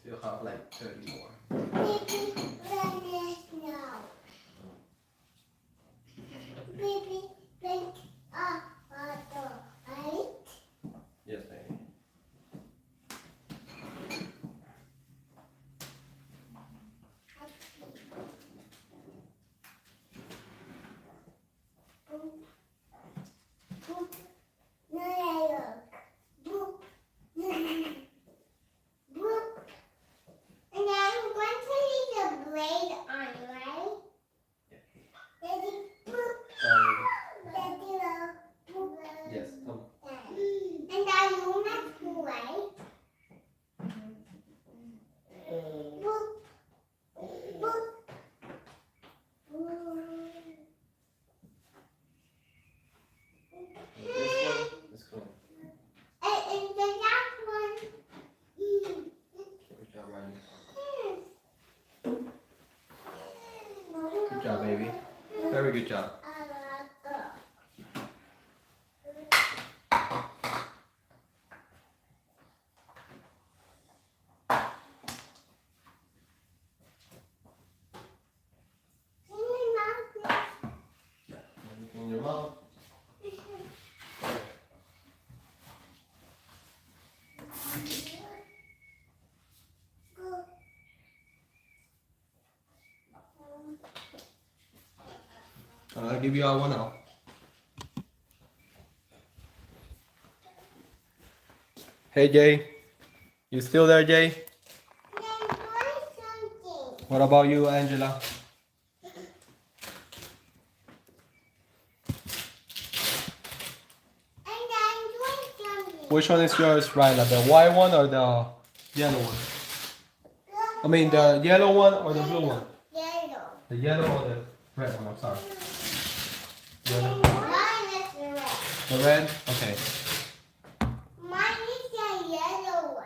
Still have like 30 more. Yes, baby. And I'm going to leave the blade on, right? Daddy, Yes, come. and that room is cool, right? Let's go. And the last one. Good job, Ryan. Good job, baby. Very good job. In your mouth. I'll give you all one now. Hey, Jay. You still there, Jay? What about you, Angela? Which one is yours, Ryla? The white one or the yellow one? I mean, the yellow one or the blue one? Yellow. The yellow or the red one? I'm sorry. Yellow. Mine is the red. The red? Okay. Mine is the yellow one.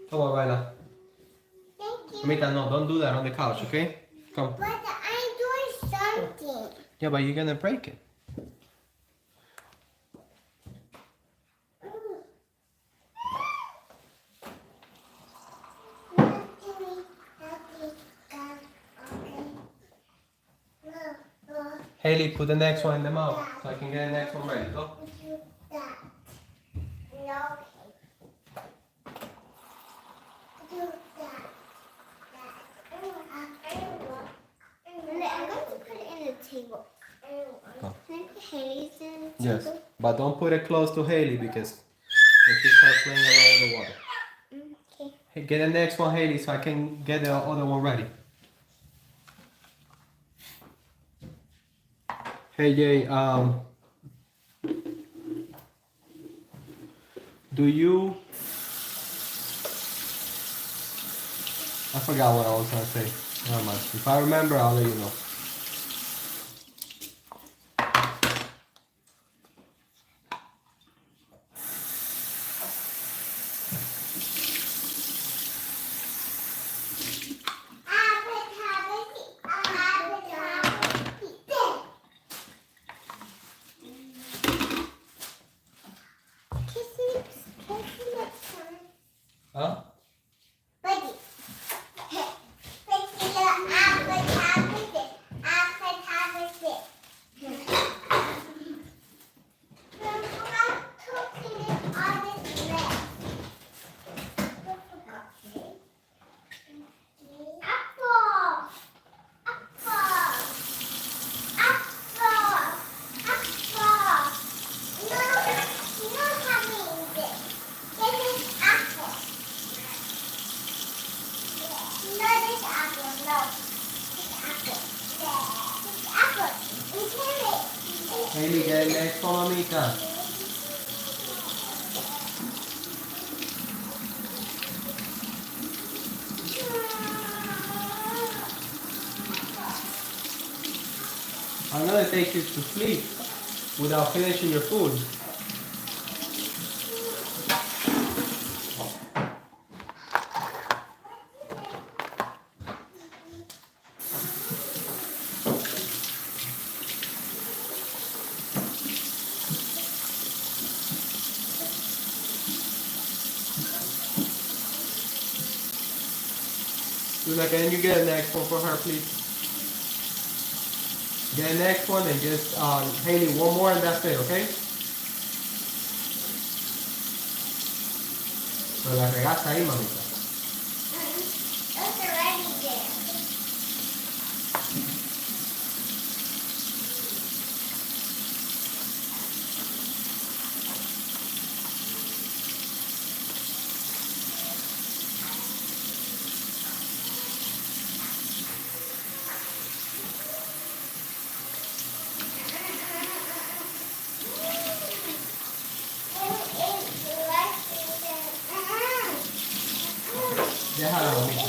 Come on, Ryla. Thank you. Amita, no, don't do that on the couch, okay? Come. But I'm doing something. Yeah, but you're gonna break it. Haley, put the next one in the mouth so I can get the next one ready. Go. I'm going to put it in the table. Go. Can I put Haley's in the Yes, table? but don't put it close to Haley because if she starts playing around with the water. Okay. Hey, get the next one, Haley, so I can get the other one ready. Hey Jay, do you? I forgot what I was gonna say. Never mind. If I remember, I'll let you know. Huh? Haley, get next one, Amita. I'm gonna take you to sleep without finishing your food. Luna, can you get the next one for her, please? Get the next one and just, Haley, one more and that's it, okay? Pero la regaste ahí, mamita. It's already there. Déjala, mamita.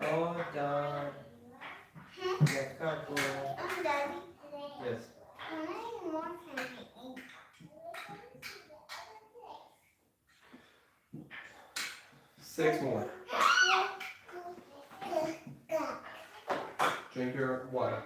Oh, done. Next cardboard. I'm done. Yes. How many more can we eat? 6 more. Drink your water.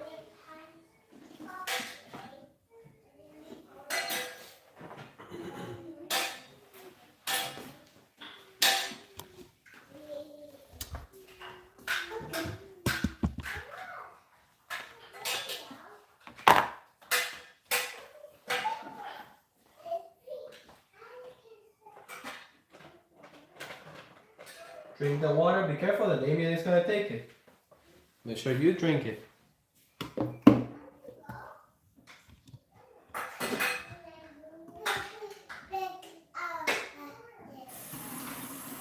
Drink the water. Be careful that Damien is gonna take it. Make sure you drink it.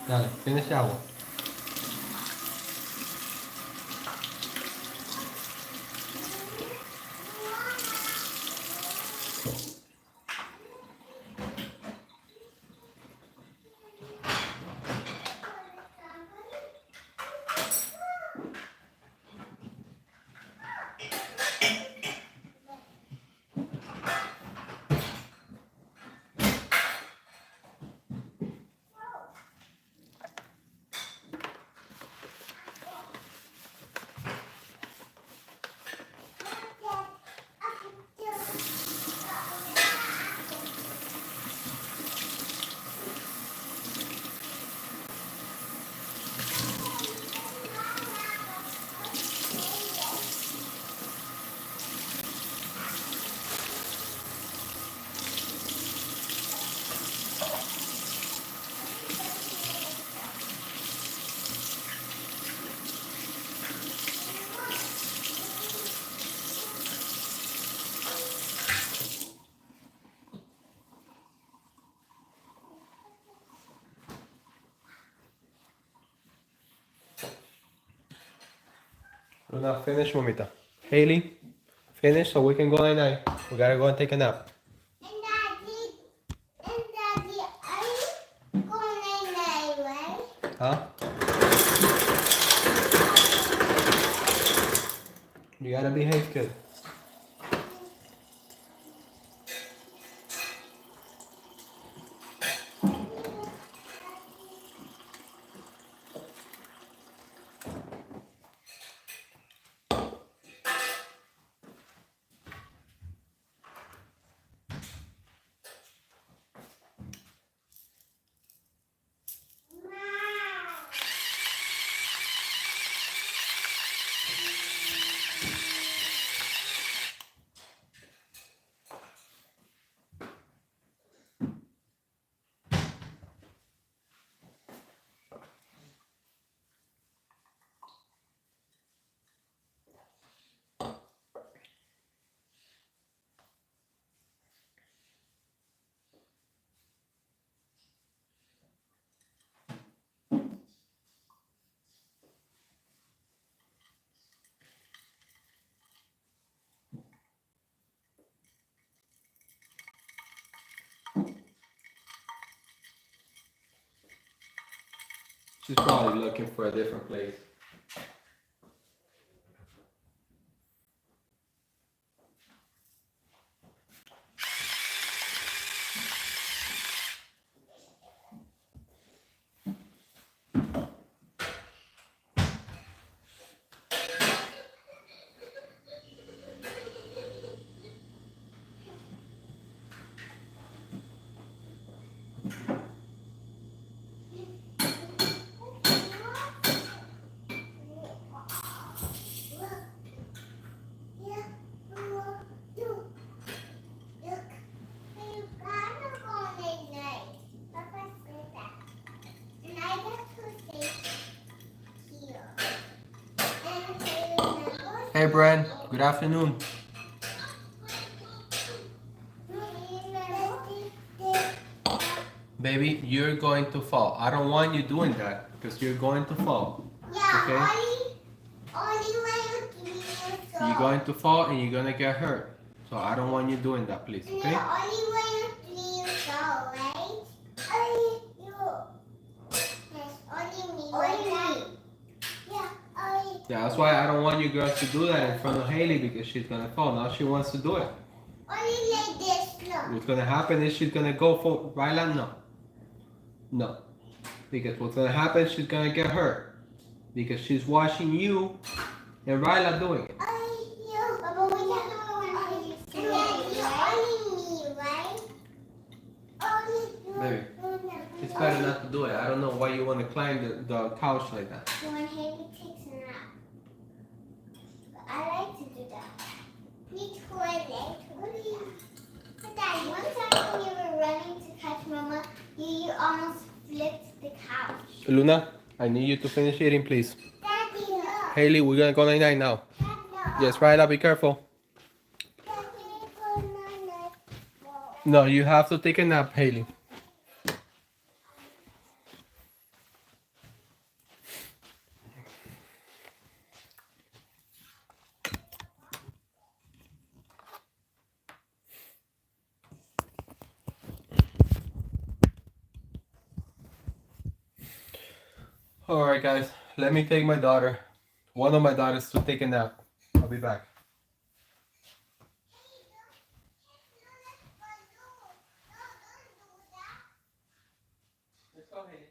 Dale, finish that one. Luna, finish, mamita. Haley, finish so we can go night night. We gotta go and take a nap. And Daddy, are you going night, right? Huh? You gotta behave, kid. She's probably looking for a different place. Hey, Bren. Good afternoon. Baby, you're going to fall. I don't want you doing that because you're going to fall. Yeah, Okay? only when you're 3 years old. You're going to fall and you're going to get hurt. So I don't want you doing that, please. Okay? No, only when you're 3 years old, right? Only you. Yes, only me. Only me. Yeah, only. Yeah, that's why I don't want you girls to do that in front of Haley because she's going to fall. Now she wants to do it. Only like this, look. What's going to happen is she's going to go for Ryla. No. No. Because what's going to happen, she's going to get hurt. Because she's watching you and Ryla doing it. Only you. But we can't do it when only me, right? Only you. Baby, it's better not to do it. I don't know why you want to climb the couch like that. When Haley takes a nap. But I like to do that. Me toilet. But Daddy, one time when you were running to catch Mama, you almost flipped the couch. Luna, I need you to finish eating, please. Daddy, look. Haley, we're going to go night-night now. Daddy, look. Yes, Ryla, be careful. Daddy, go night-night. No, you have to take a nap, Haley. Alright, guys, let me take my daughter, one of my daughters, to take a nap. I'll be back. Let's go, Haley.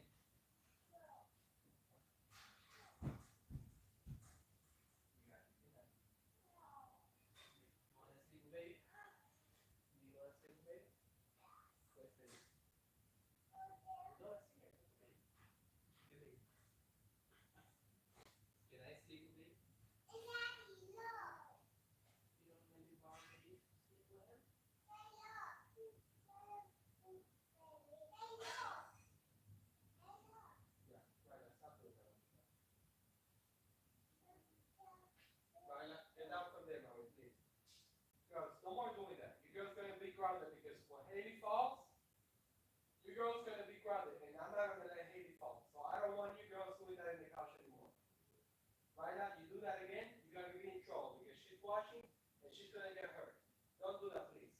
Get down from there, mommy, please. Girls, no more doing that. You girls gonna be grounded because when Haley falls, you girls gonna be grounded, and I'm not gonna let Haley fall. So I don't want you girls doing that in the couch anymore. Right now, you do that again, you're gonna be in trouble because she's watching and she's gonna get hurt. Don't do that, please.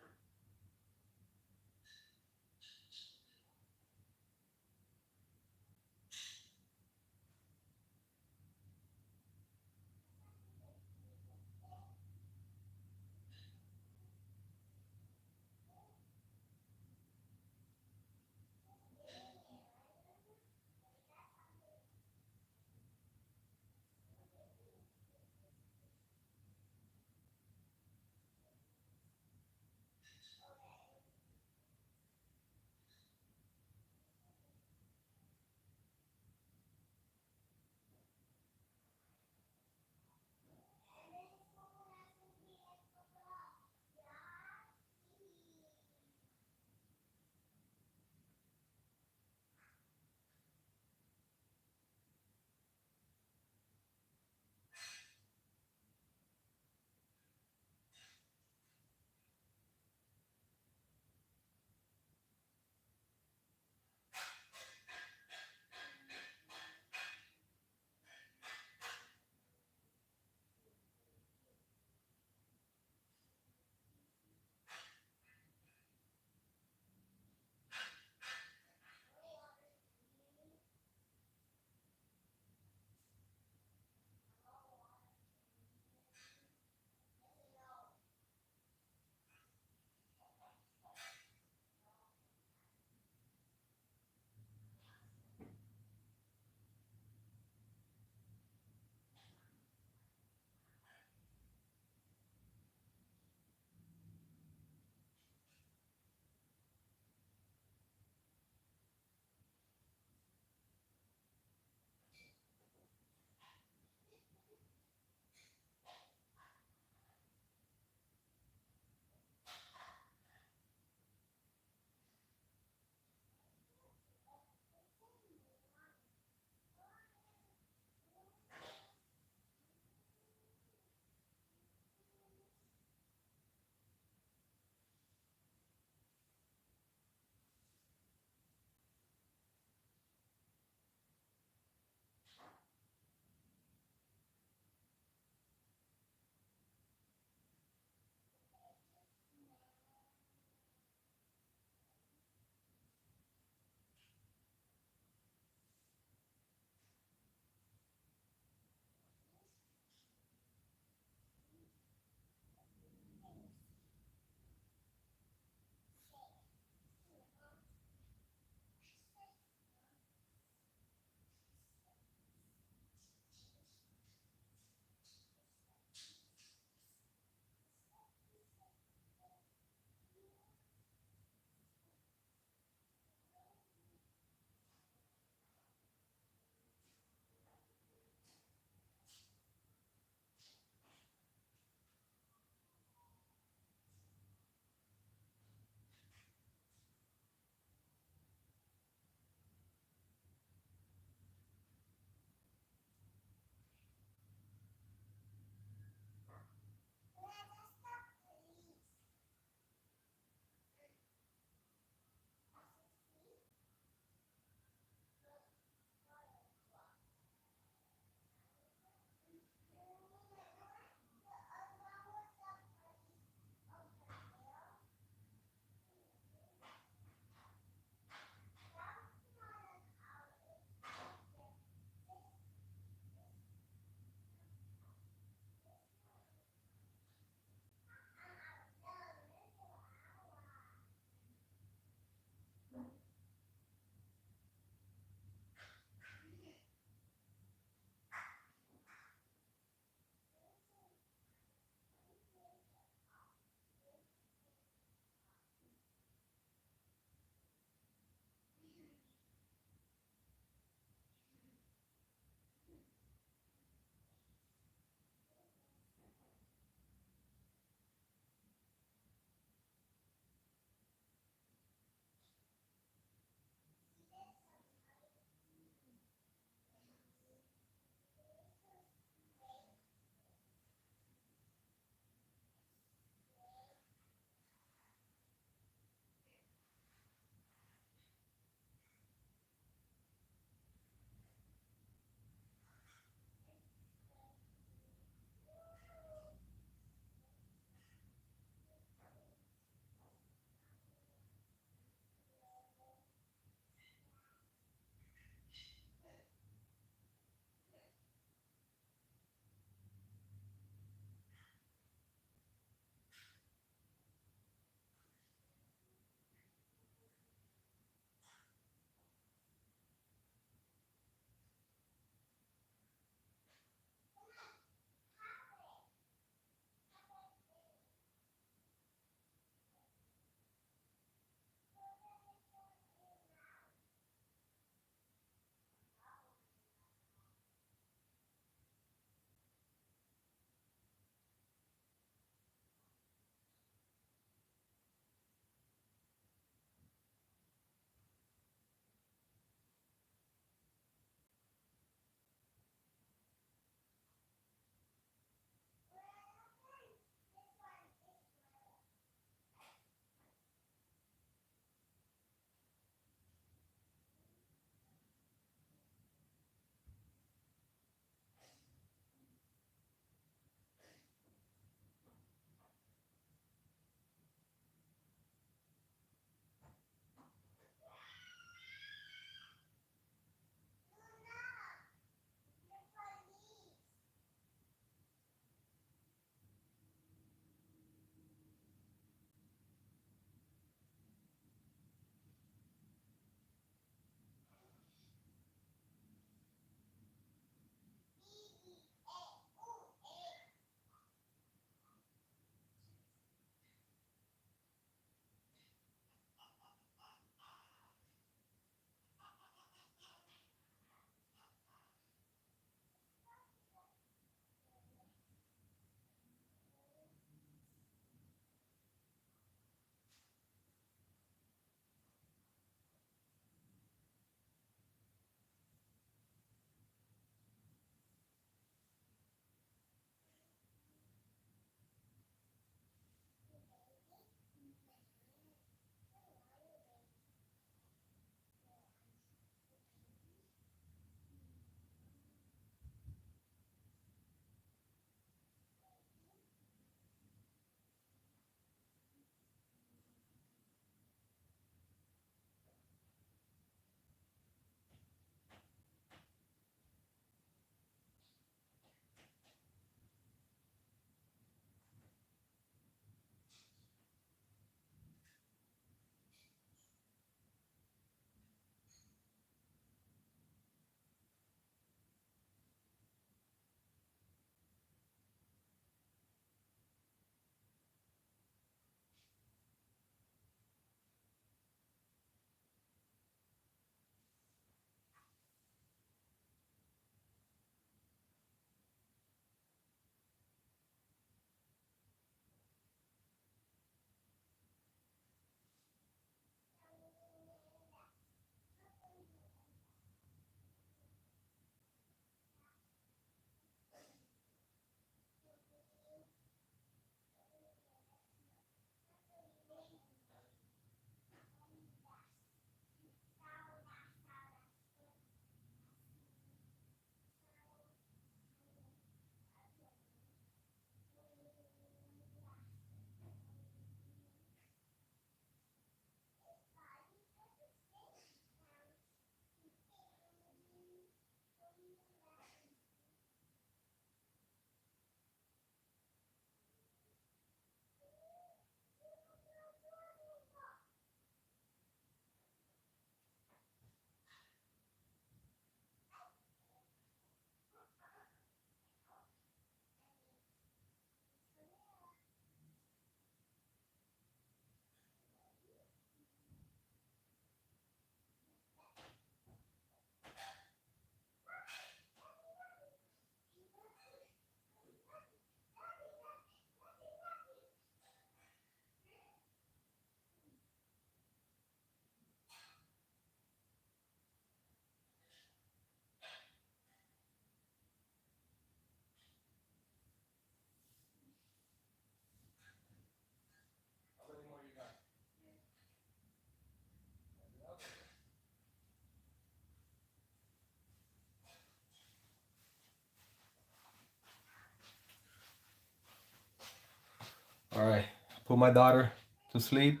All right, put my daughter to sleep.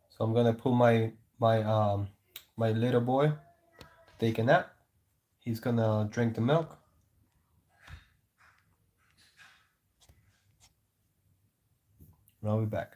So I'm gonna put my little boy to take a nap. He's gonna drink the milk. And I'll be back.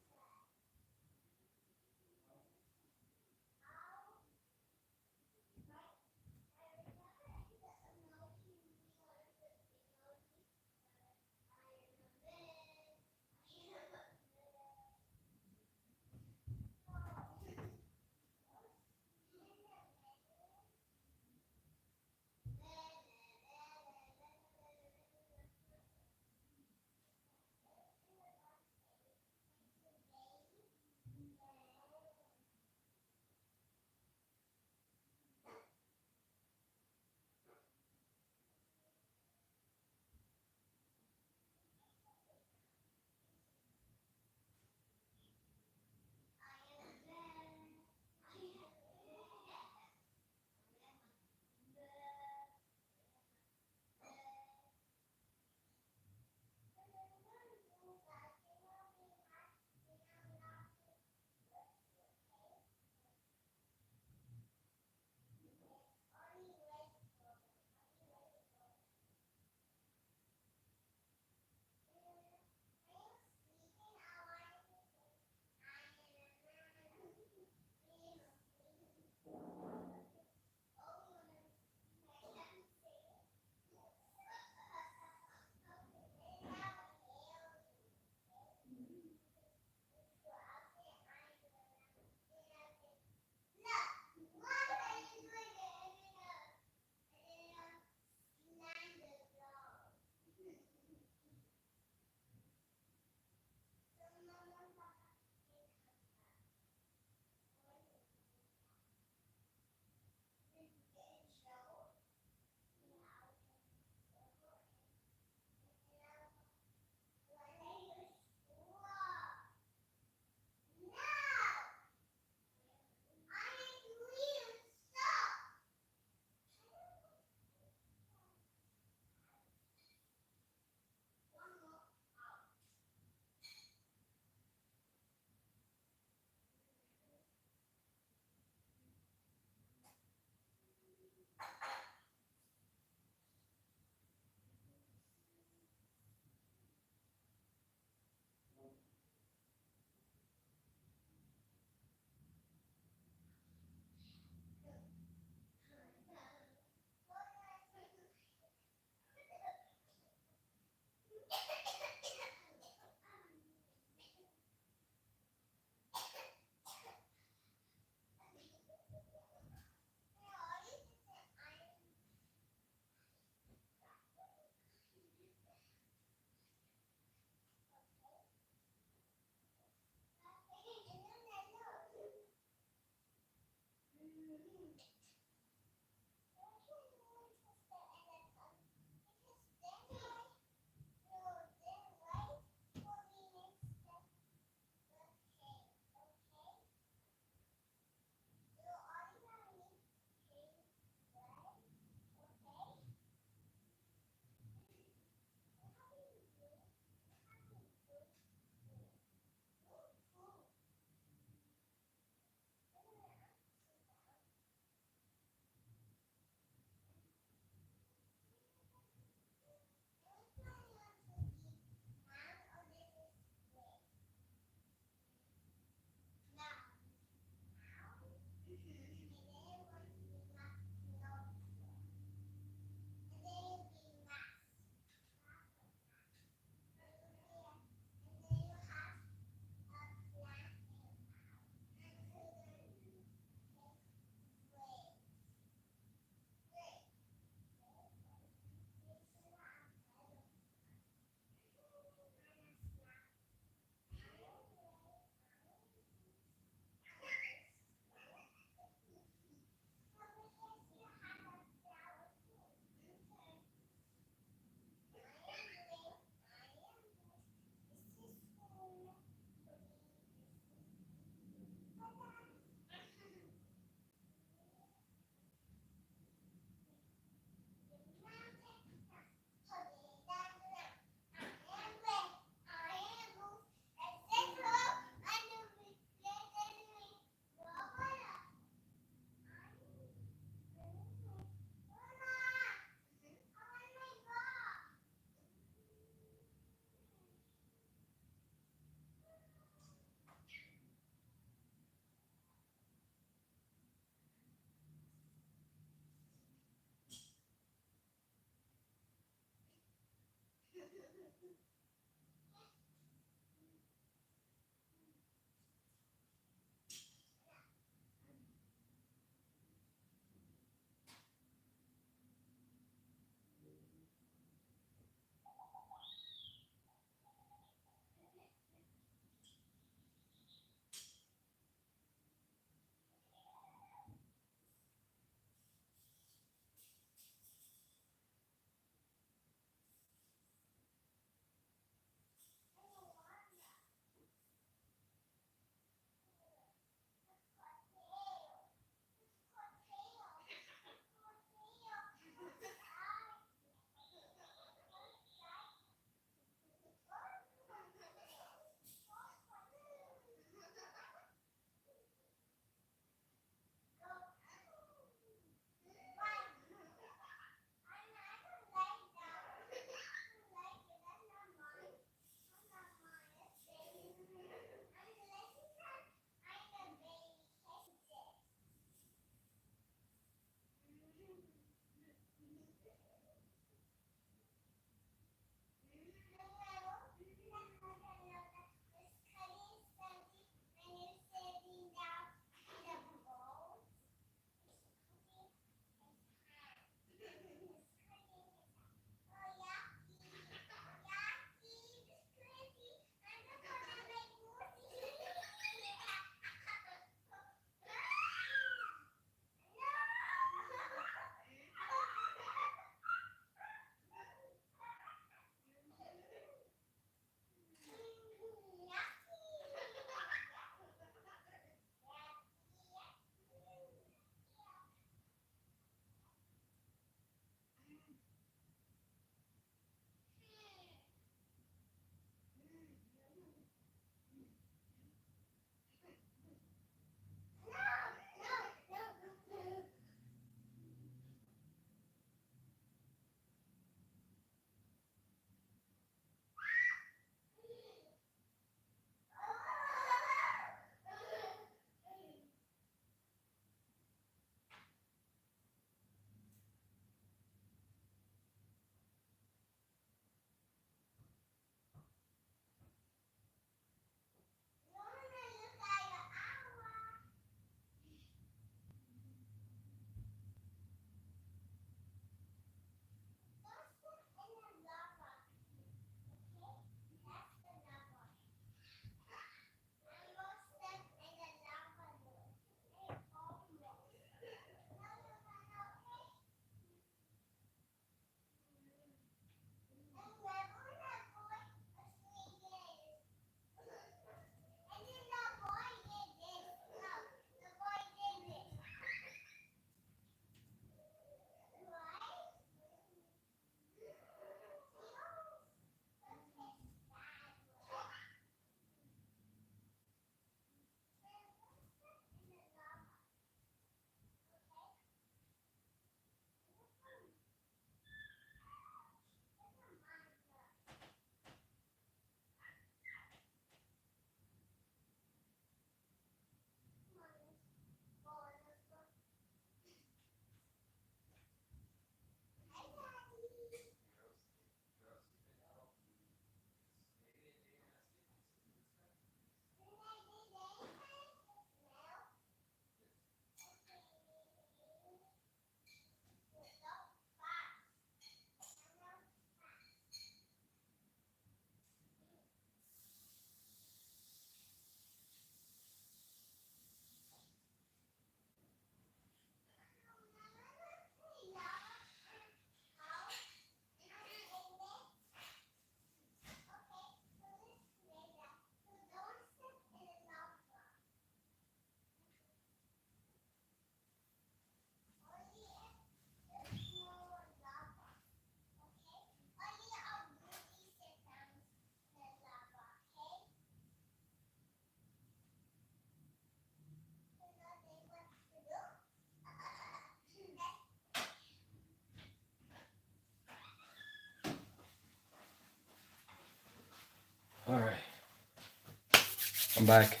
I'm back.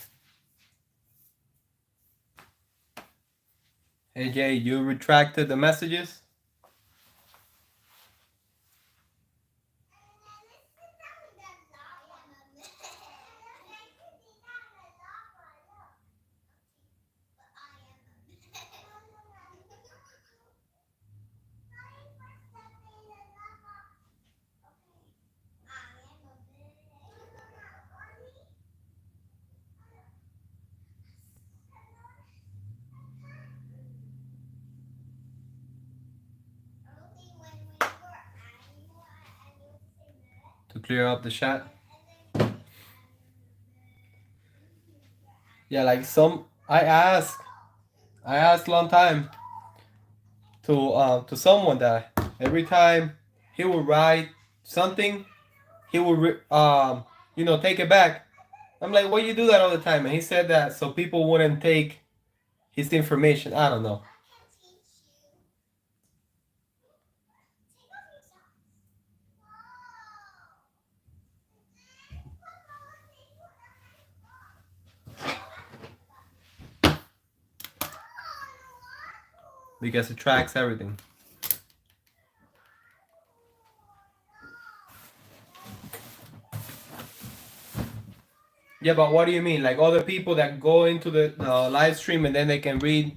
Hey Jay, you retracted the messages? To clear up the chat? Yeah, like I asked long time to someone that every time he would write something, he would take it back. I'm like, why you do that all the time? And he said that so people wouldn't take his information. I don't know. Because it tracks everything. Yeah, but what do you mean? Like other people that go into the live stream and then they can read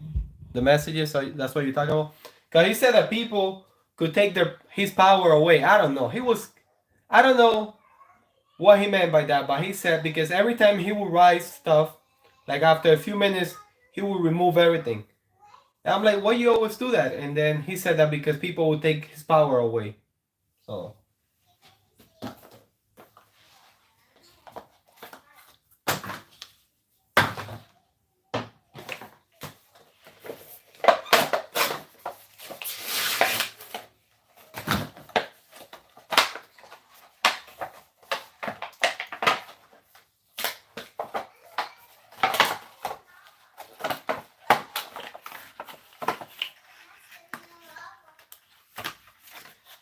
the messages? So that's what you're talking about? Because he said that people could take his power away. I don't know. I don't know what he meant by that, but he said because every time he would write stuff, like after a few minutes, he would remove everything. And I'm like, why you always do that? And then he said that because people would take his power away. So.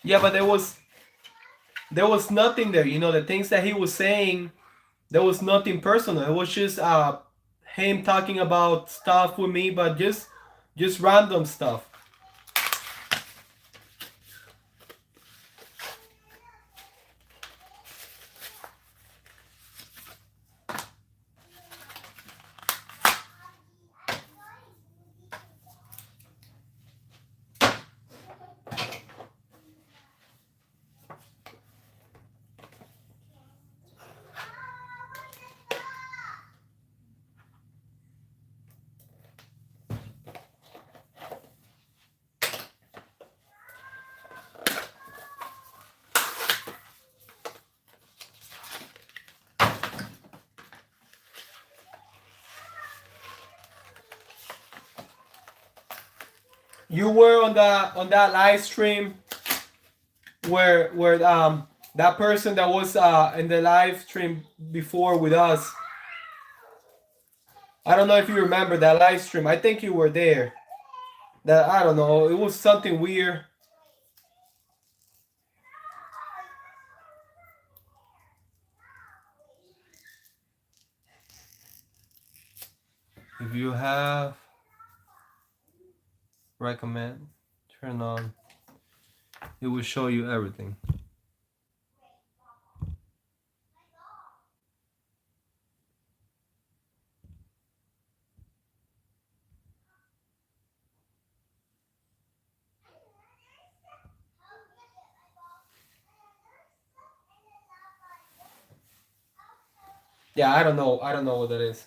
Yeah, but there was nothing there. You know, the things that he was saying, there was nothing personal. It was just him talking about stuff with me, but just random stuff. You were on that live stream where that person that was in the live stream before with us. I don't know if you remember that live stream. I think you were there. That I don't know. It was something weird. If you have recommend, turn on, it will show you everything. Yeah, I don't know. I don't know what that is.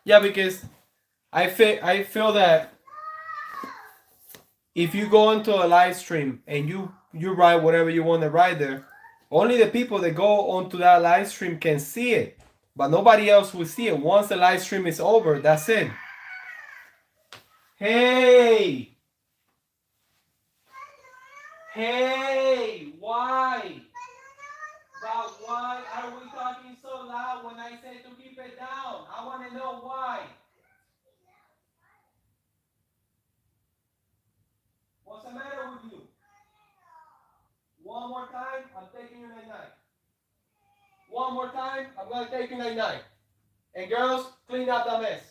Yeah, because I feel that if you go into a live stream and you write whatever you want to write there, only the people that go onto that live stream can see it, but nobody else will see it. Once the live stream is over, that's it. Hey, hey, why? But why are we talking so loud when I say to keep it down? I want to know why. What's the matter with you? One more time, I'm taking you night-night. One more time, I'm going to take you night-night. And girls, clean up the mess.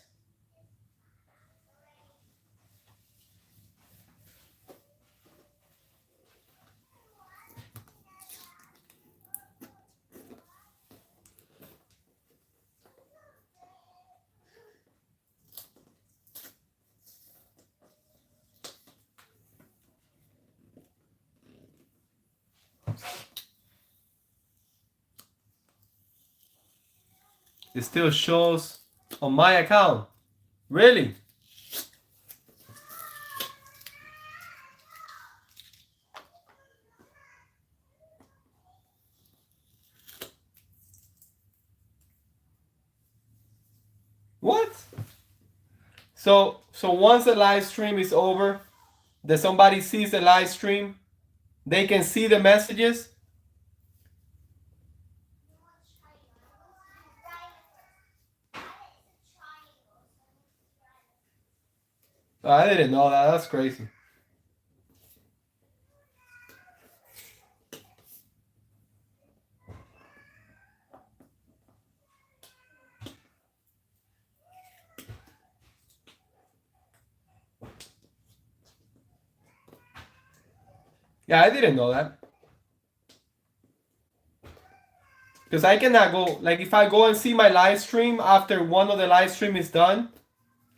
It still shows on my account. Really? What? So once the live stream is over, that somebody sees the live stream, they can see the messages. I didn't know that. That's crazy. Yeah, I didn't know that. Because I cannot go, like if I go and see my live stream after one of the live stream is done,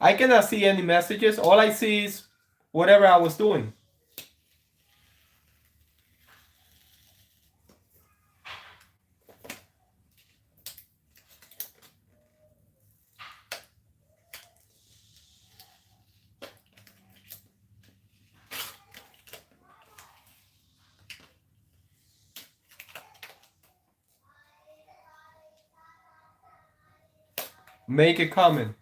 I cannot see any messages. All I see is whatever I was doing. Make a comment.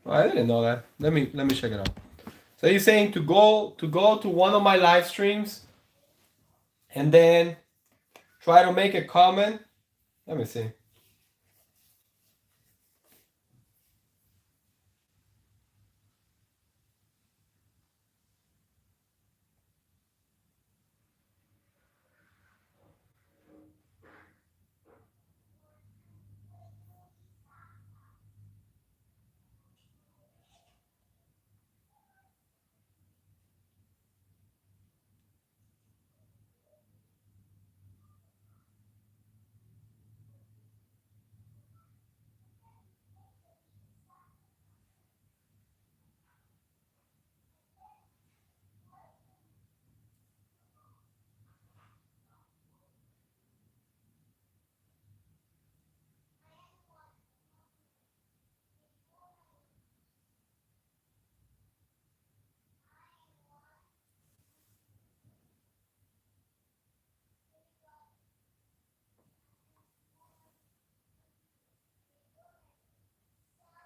Oh, I didn't know that. Let me check it out. So you're saying to go to one of my live streams and then try to make a comment. Let me see.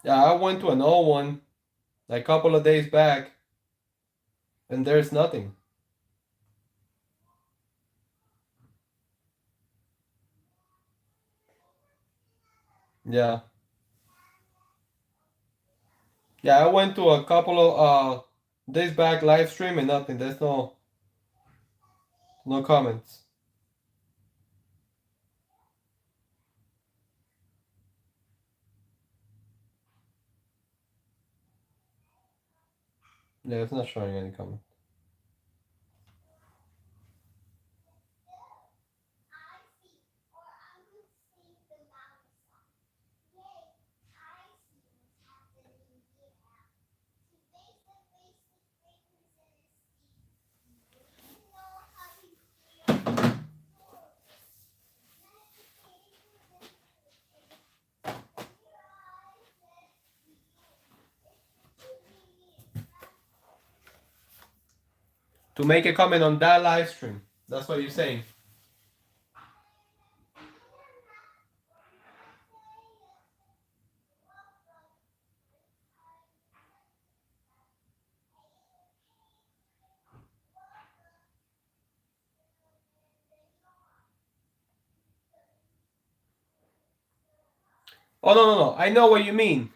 Yeah, I went to an old one like a couple of days back and there's nothing. Yeah. Yeah, I went to a couple of days back live stream and nothing. There's no comments. . Yeah, it's not showing any comment. To make a comment on that live stream. That's what you're saying. Oh, no, no, no. I know what you mean.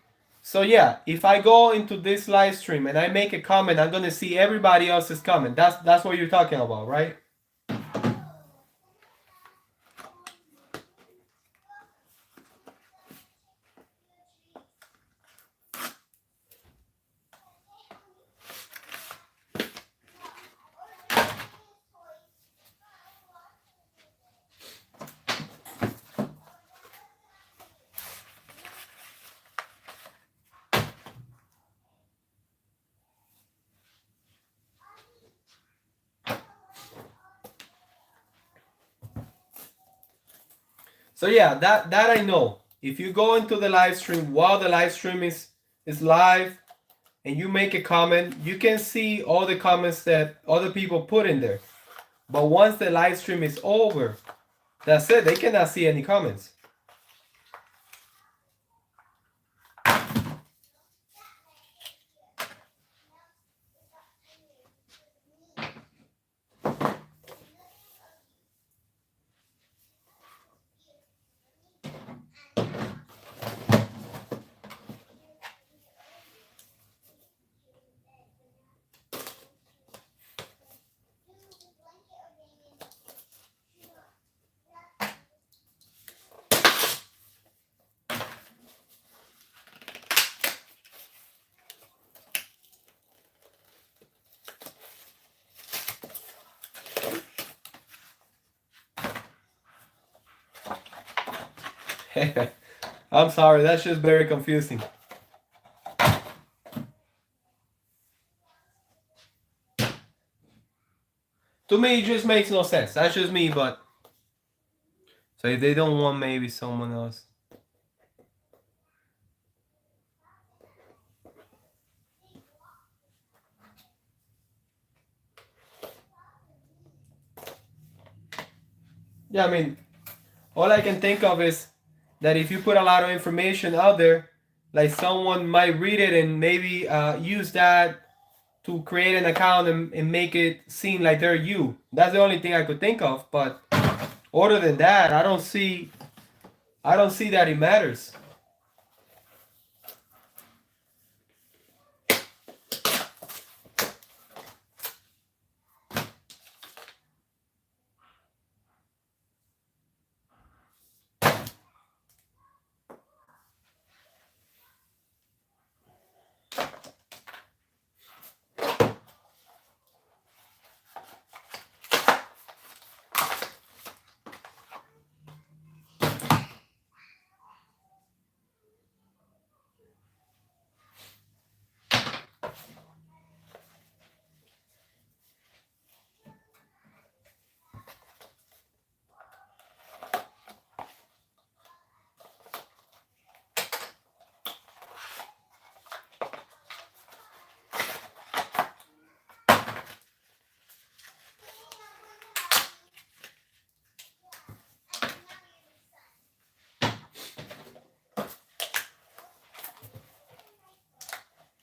So yeah, if I go into this live stream and I make a comment, I'm gonna see everybody else's comment. That's what you're talking about, right? So yeah, that I know. If you go into the live stream while the live stream is live and you make a comment, you can see all the comments that other people put in there. But once the live stream is over, that's it. They cannot see any comments. I'm sorry, that's just very confusing. To me, it just makes no sense. That's just me, but so if they don't want maybe someone else. Yeah, I mean, all I can think of is that if you put a lot of information out there, like someone might read it and maybe use that to create an account and make it seem like they're you. That's the only thing I could think of. But other than that, I don't see that it matters.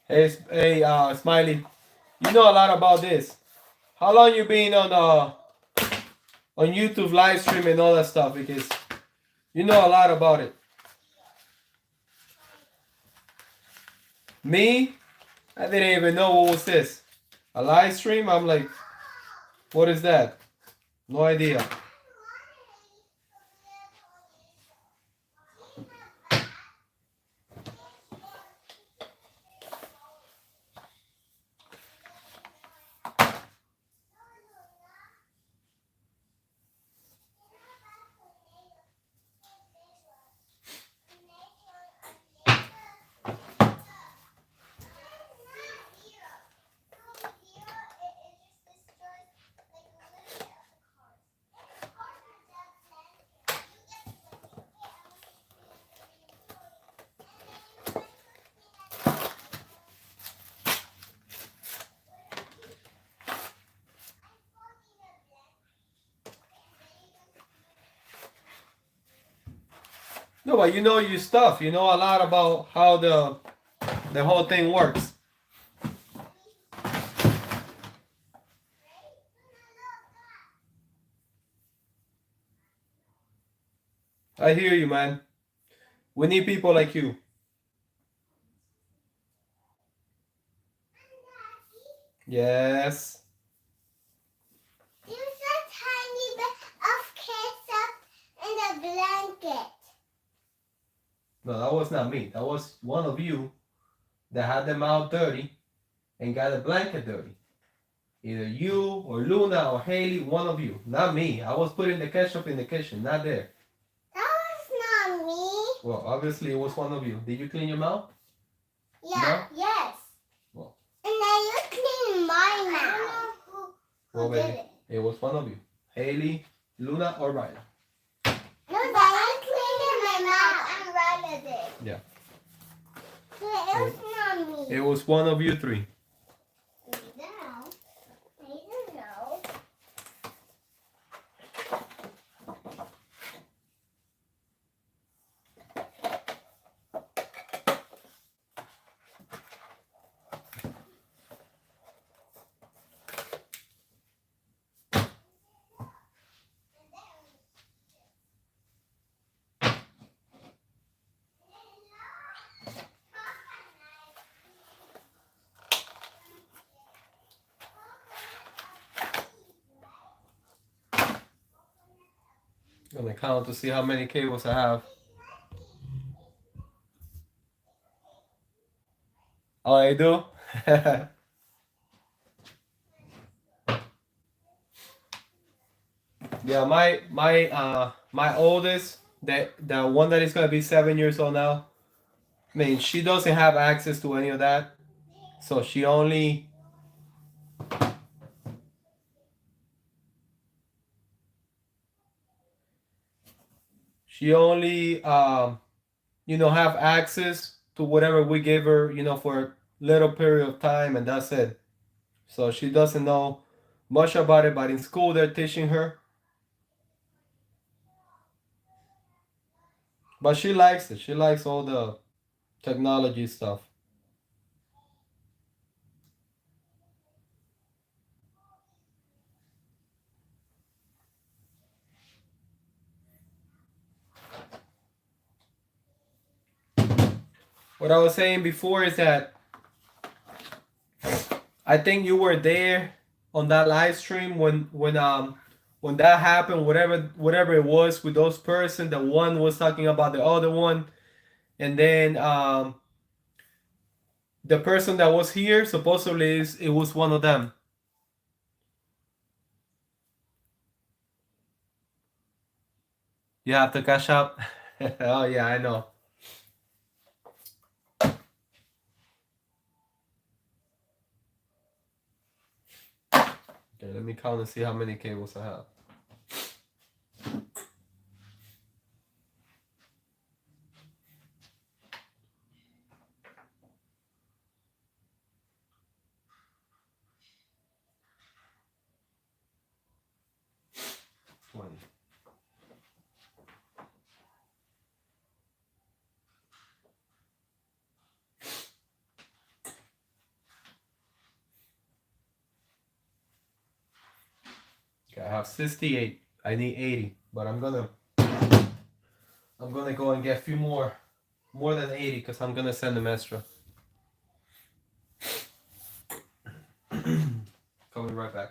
Hey, Smiley, you know a lot about this. How long you been on YouTube live stream and all that stuff? Because you know a lot about it. Me, I didn't even know what was this. A live stream? I'm like, what is that? No idea. No, but you know your stuff. You know a lot about how the whole thing works. I hear you, man. We need people like you. Yes. There's a tiny bit of ketchup in the blanket. No, that was not me. That was one of you that had the mouth dirty and got the blanket dirty. Either you or Luna or Haley, one of you. Not me. I was putting the ketchup in the kitchen, not there. That was not me. Well, obviously it was one of you. Did you clean your mouth? Yeah, No? yes. Well, And then you clean my mouth. I don't know who did it. it was one of you. Haley, Luna, or Ryder. No, but I cleaned my mouth and Ryder did. Yeah. So it was not me. It was one of you three. I don't know. I'm gonna count to see how many cables I have. Oh, I do? Yeah, my oldest, the one that is gonna be 7 years old now. I mean, she doesn't have access to any of that, so she only have access to whatever we give her, for a little period of time, and that's it. So she doesn't know much about it, but in school they're teaching her. But she likes it. She likes all the technology stuff. What I was saying before is that I think you were there on that live stream when that happened, whatever it was with those person. The one was talking about the other one, and then the person that was here supposedly it was one of them. You have to catch up. Oh yeah, I know. Okay, let me count and see how many cables I have. Okay, I have 68. I need 80, but I'm gonna go and get a few more than 80, because I'm gonna send them extra. Coming right back.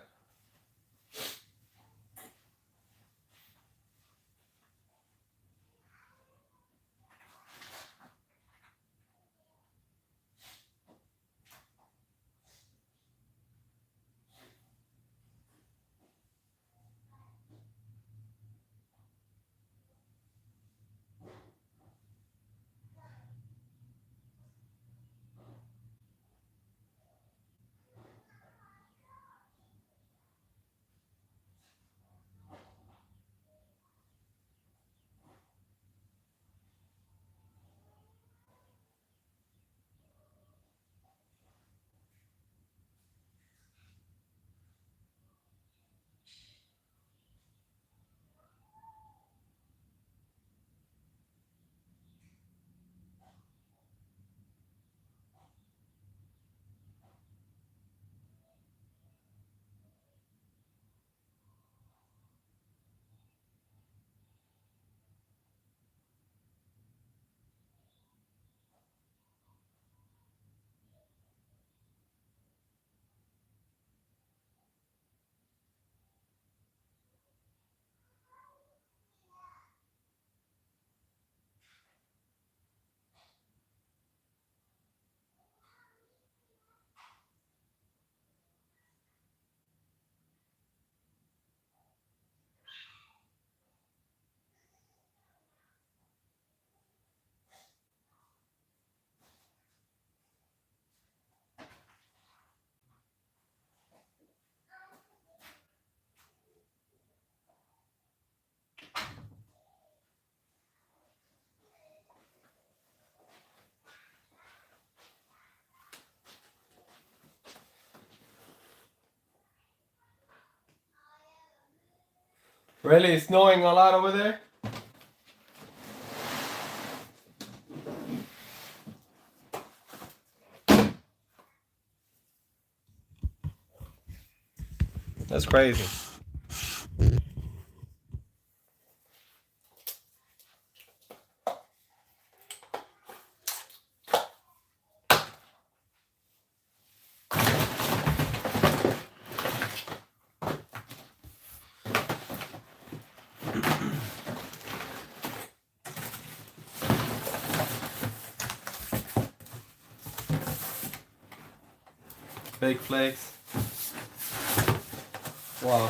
Really, it's snowing a lot over there? That's crazy. Big flakes. Wow.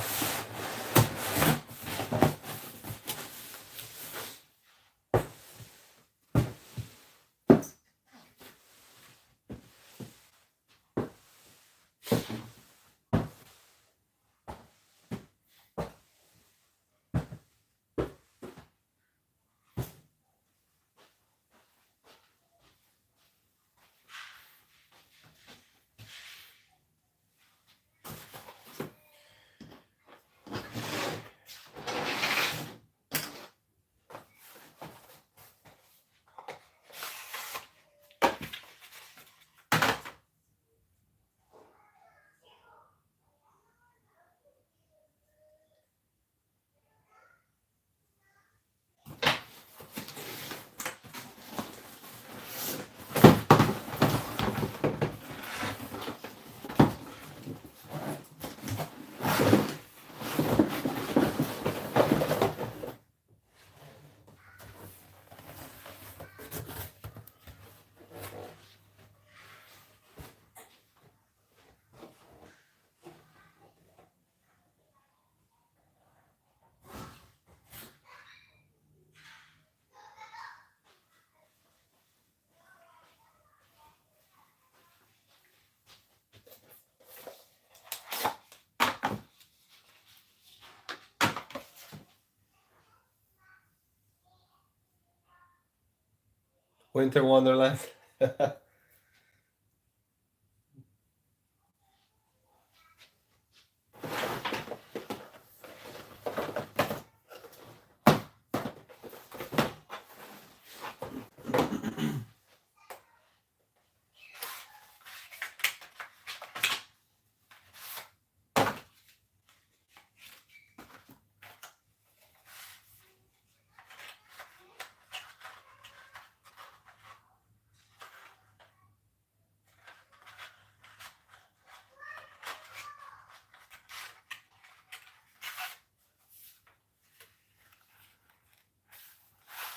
Winter Wonderland.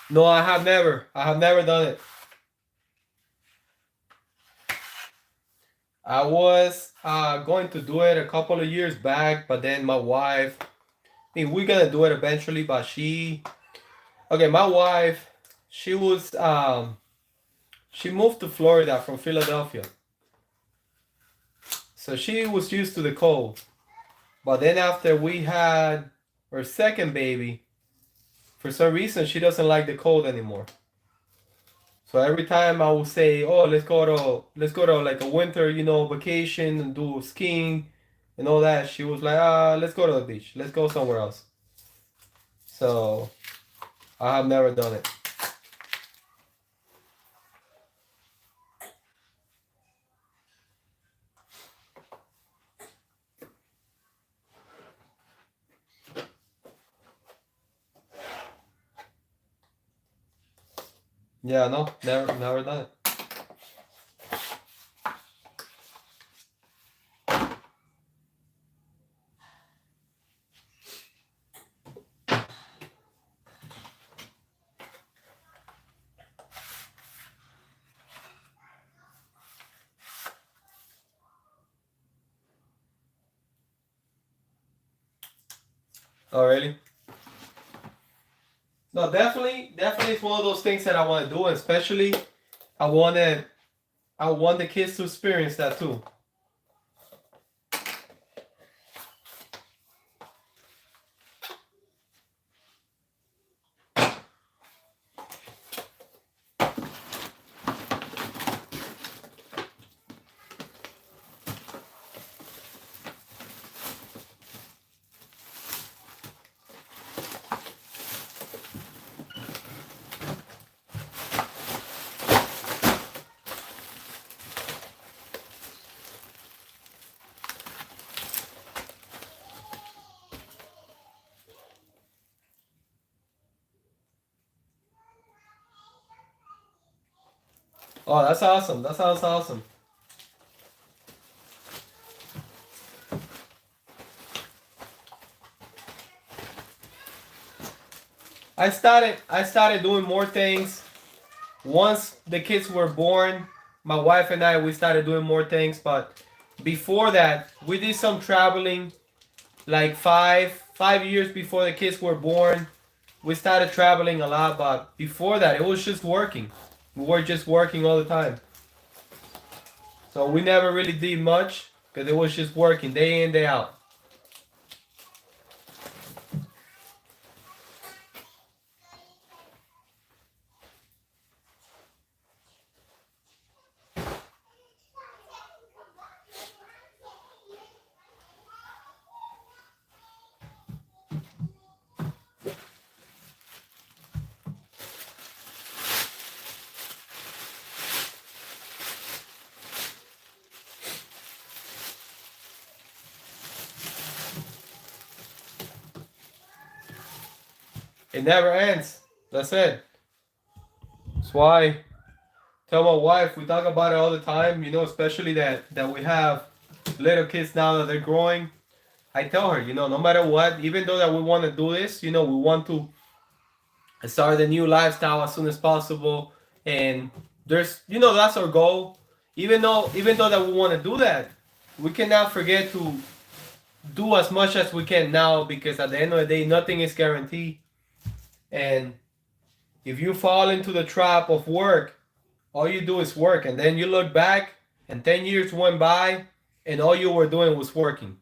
No, I have never. I have never done it. I was going to do it a couple of years back, but then my wife, I mean, we're gonna do it eventually, but okay, my wife, she was, she moved to Florida from Philadelphia. So she was used to the cold. But then after we had our second baby, for some reason, she doesn't like the cold anymore. So every time I would say, "Oh, let's go to like a winter, vacation and do skiing and all that," she was like, let's go to the beach. Let's go somewhere else." So I have never done it. Yeah, no, never done it. Oh, really? No, definitely, it's one of those things that I want to do, especially I want to, I want the kids to experience that too. Oh, that's awesome. That sounds awesome. I started doing more things once the kids were born. My wife and I, we started doing more things, but before that, we did some traveling. Like five years before the kids were born, we started traveling a lot. But before that, it was just working. We were just working all the time, so we never really did much because it was just working day in day out. It never ends. That's it. That's why tell my wife, we talk about it all the time, especially that we have little kids now that they're growing. I tell her, no matter what, even though that we want to do this, we want to start a new lifestyle as soon as possible. And there's, that's our goal. Even though that we want to do that, we cannot forget to do as much as we can now, because at the end of the day, nothing is guaranteed. And if you fall into the trap of work, all you do is work, and then you look back and 10 years went by and all you were doing was working.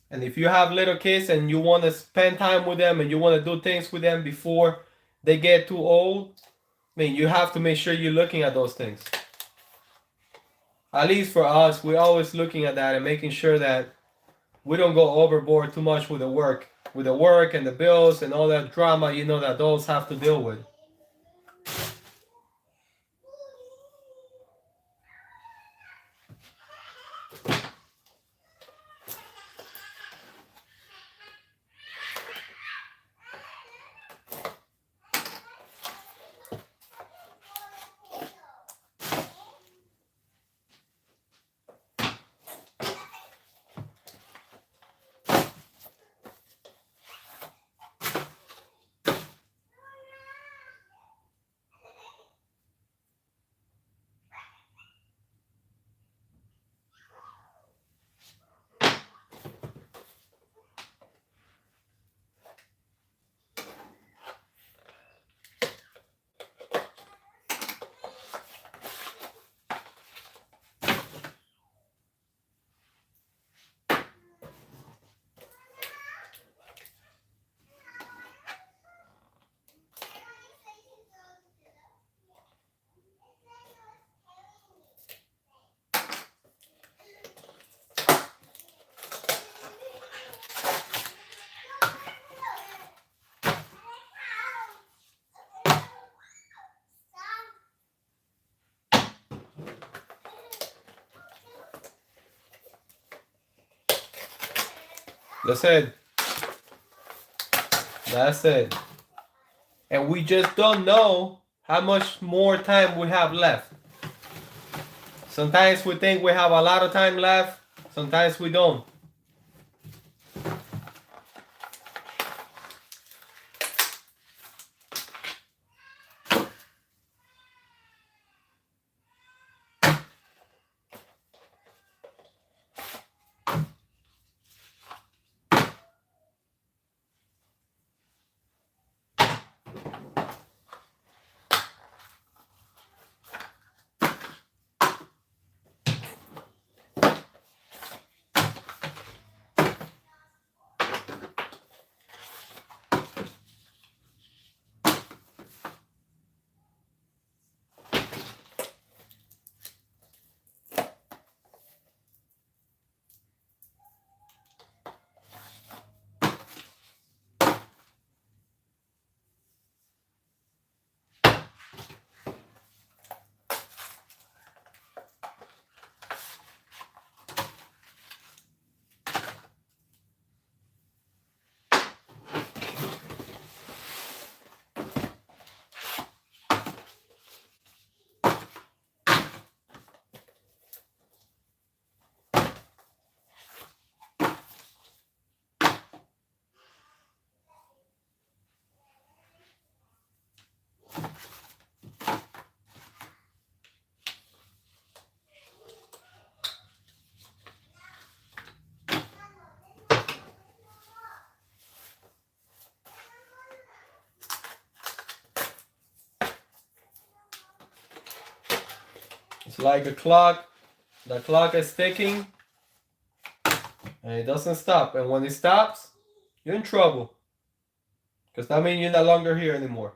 And if you have little kids and you want to spend time with them and you want to do things with them before they get too old, you have to make sure you're looking at those things. At least for us, we're always looking at that and making sure that we don't go overboard too much with the work and the bills and all that drama, that those have to deal with. That's it. That's it. And we just don't know how much more time we have left. Sometimes we think we have a lot of time left, sometimes we don't. It's like a clock. The clock is ticking and it doesn't stop. And when it stops, you're in trouble. Because that means you're no longer here anymore.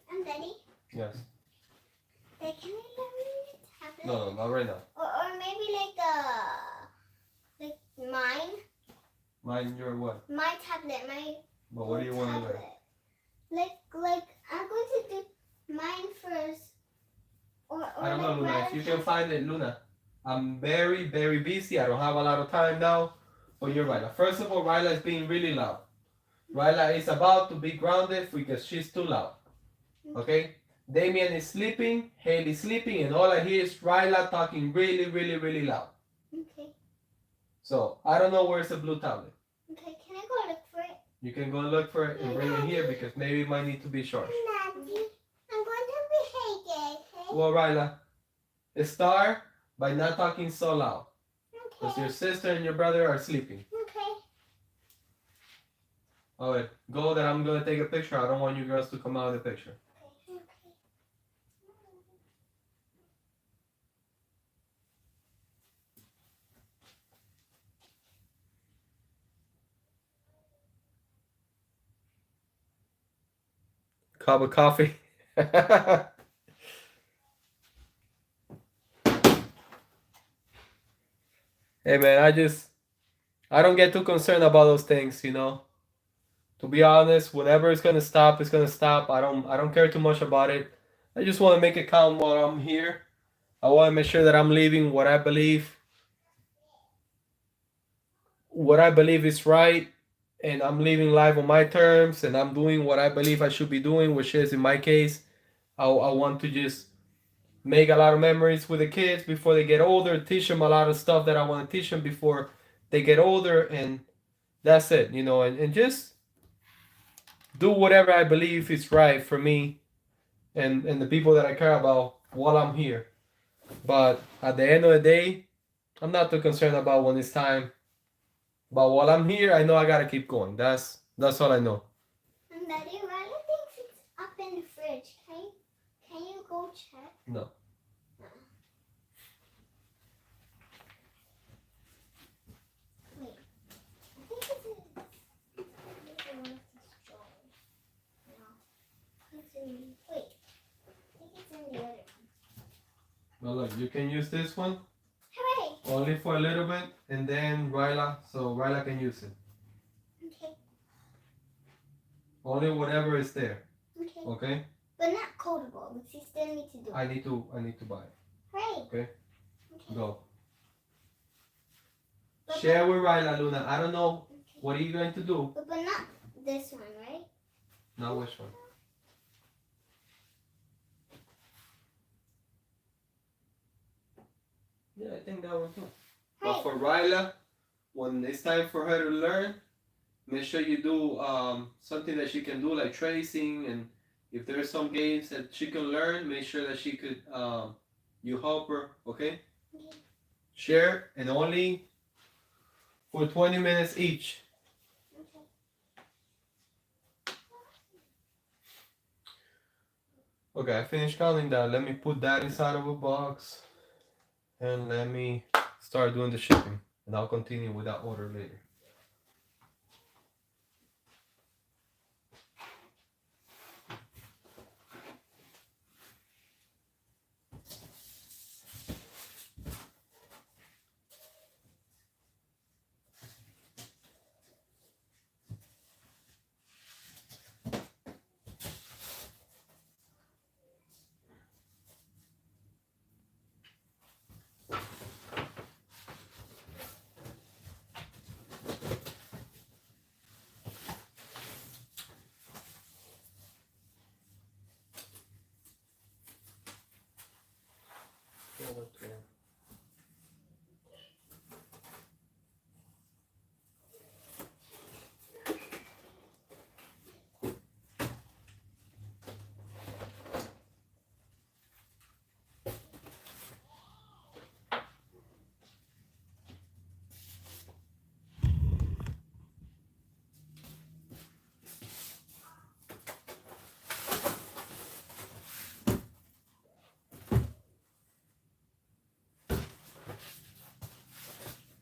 I'm ready. Yes. Like, can I let me tablet? No, not right now. Or maybe like mine. Mine, your what? My tablet, my. But what do you want to learn? Like I'm going to do mine first. Or I don't know, like Luna. If you can find it, Luna. I'm very, very busy. I don't have a lot of time now. But you're right. First of all, Ryla is being really loud. Ryla is about to be grounded because she's too loud. Okay? Damien is sleeping, Haley's sleeping, and all I hear is Ryla talking really, really, really loud. Okay. So, I don't know where's the blue tablet. Okay, can I go look for it? You can go look for it and bring it here because maybe it might need to be charged. Daddy, I'm going to behave it, okay? Well, Ryla, start by not talking so loud. Because Okay. your sister and your brother are sleeping. Okay. Alright, go that I'm going to take a picture. I don't want you girls to come out of the picture. Okay. Cup of coffee. Hey man, I don't get too concerned about those things, you know. To be honest, whenever it's gonna stop, it's gonna stop. I don't care too much about it. I just want to make it count while I'm here. I want to make sure that I'm living what I believe is right, and I'm living life on my terms, and I'm doing what I believe I should be doing, which is in my case, I want to just make a lot of memories with the kids before they get older, teach them a lot of stuff that I want to teach them before they get older, and that's it, you know, and just do whatever I believe is right for me and the people that I care about while I'm here. But at the end of the day, I'm not too concerned about when it's time. But while I'm here, I know I gotta keep going. That's all I know. And Daddy, Riley thinks it's up in the fridge. Can you go check? No. Wait. I think it's in one of these drawers. No. It's in, wait. I think it's in the other one. Well, look, you can use this one Hooray! only for a little bit, and then so Ryla can use it. Okay. Only whatever is there. Okay. Okay? But not coatable, because you still need to do it. I need to buy it. Hooray! Okay? Okay. Go. But Share with Ryla, Luna. I don't know. Okay. What are you going to do? But not this one, right? Now which one? Yeah, I think that one too. But Hooray! for Ryla, when it's time for her to learn, make sure you do something that she can do, like tracing, and if there's some games that she can learn, make sure that she could you help her, okay? Okay. Share, and only for 20 minutes each. Okay. Okay, I finished counting that. Let me put that inside of a box, and let me start doing the shipping, and I'll continue with that order later.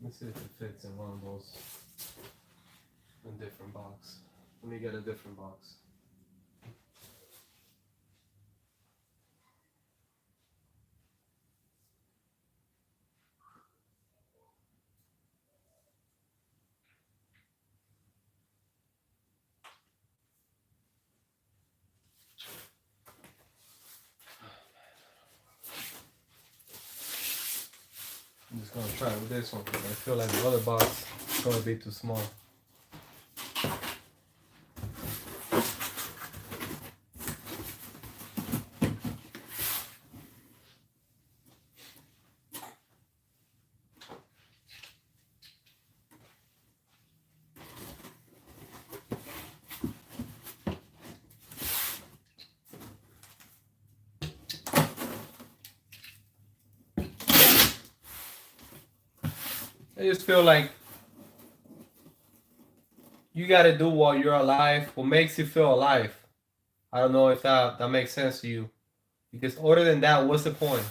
Let's see if it fits in one of those. A different box. Let me get a different box. I'm just gonna try with this one because I feel like the other box is gonna be too small. I just feel like you gotta do while you're alive, what makes you feel alive. I don't know if that makes sense to you. Because other than that, what's the point?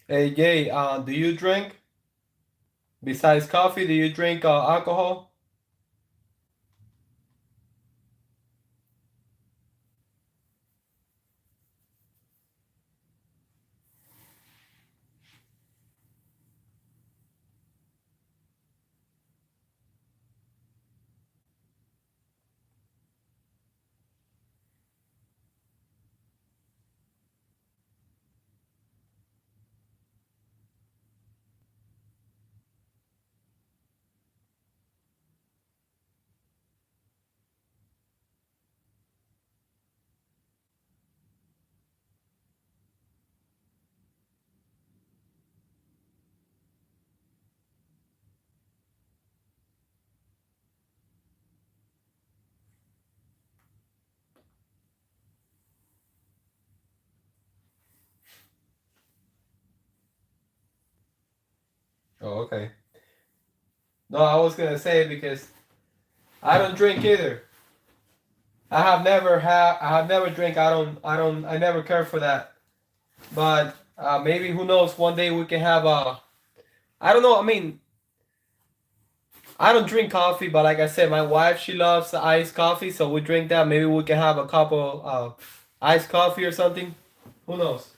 Hey, Gay, do you drink? Besides coffee, do you drink alcohol? Oh, okay. No, I was gonna say because I don't drink either. I have never drink. I never care for that. But maybe who knows? One day we can have a. I don't know. I mean, I don't drink coffee, but like I said, my wife she loves iced coffee, so we drink that. Maybe we can have a couple iced coffee or something. Who knows?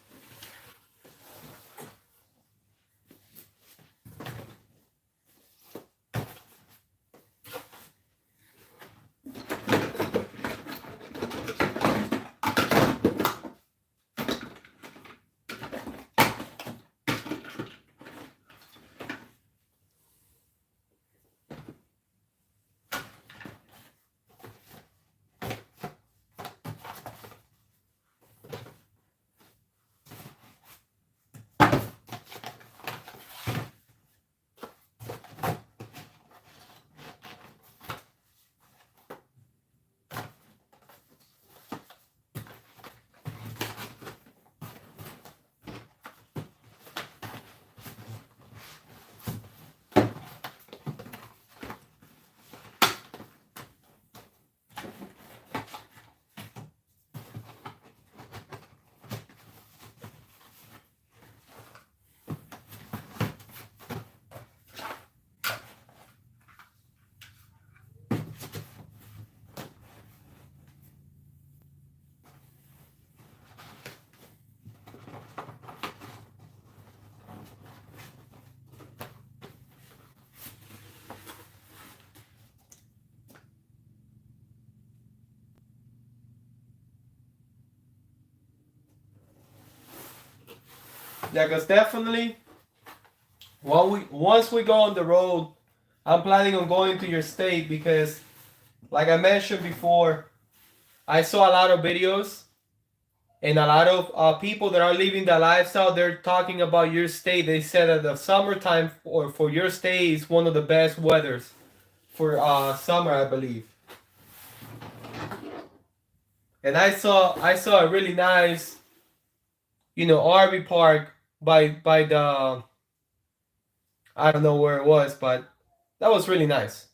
Yeah, cause definitely once we go on the road, I'm planning on going to your state because, like I mentioned before, I saw a lot of videos and a lot of people that are living the lifestyle. They're talking about your state. They said that the summertime for your state is one of the best weathers for summer, I believe. And I saw a really nice, RV park by the I don't know where it was, but that was really nice.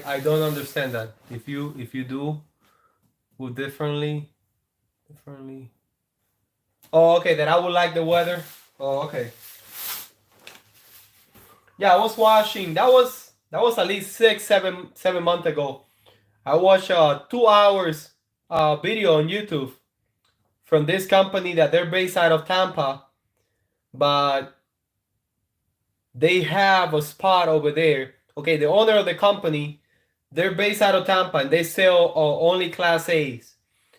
I don't understand that. If you do, Who differently. Oh, okay. That I would like the weather. Oh, okay. Yeah, I was watching. That was at least 7 months ago. I watched 2 hours video on YouTube from this company that they're based out of Tampa, but they have a spot over there. Okay, the owner of the company, they're based out of Tampa and they sell only Class A's.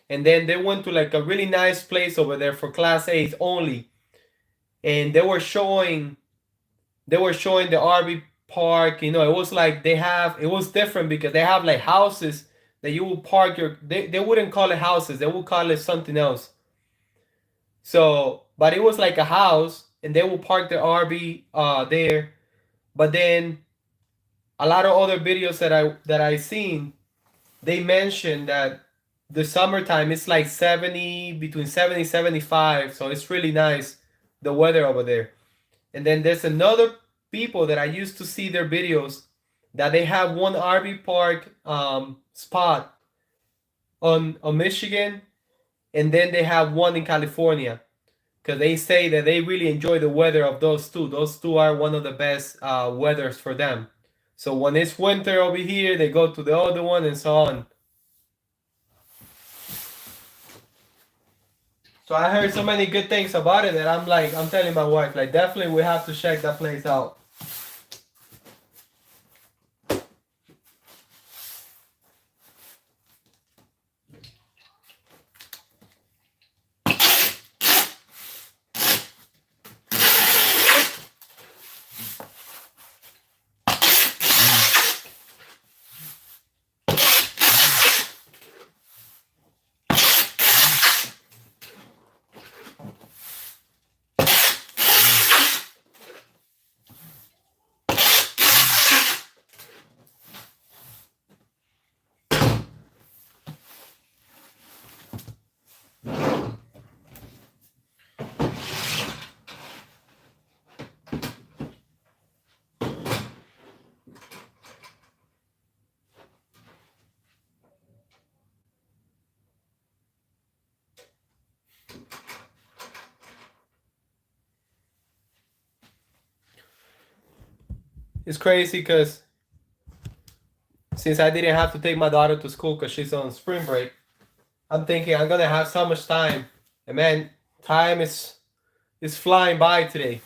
And then they went to like a really nice place over there for Class A's only. And they were showing the RV park. It was like it was different because they have like houses that you will park they wouldn't call it houses, they would call it something else. So, but it was like a house and they will park the RV there. But then a lot of other videos that I seen, they mentioned that the summertime it's like 70, between 70 75, so it's really nice, the weather over there. And then there's another people that I used to see their videos that they have one RV park spot on Michigan, and then they have one in California because they say that they really enjoy the weather of those two. Those two are one of the best weathers for them. So when it's winter over here, they go to the other one and so on. So I heard so many good things about it that I'm telling my wife, like definitely we have to check that place out. It's crazy because since I didn't have to take my daughter to school because she's on spring break, I'm thinking I'm gonna have so much time. And man, time is flying by today.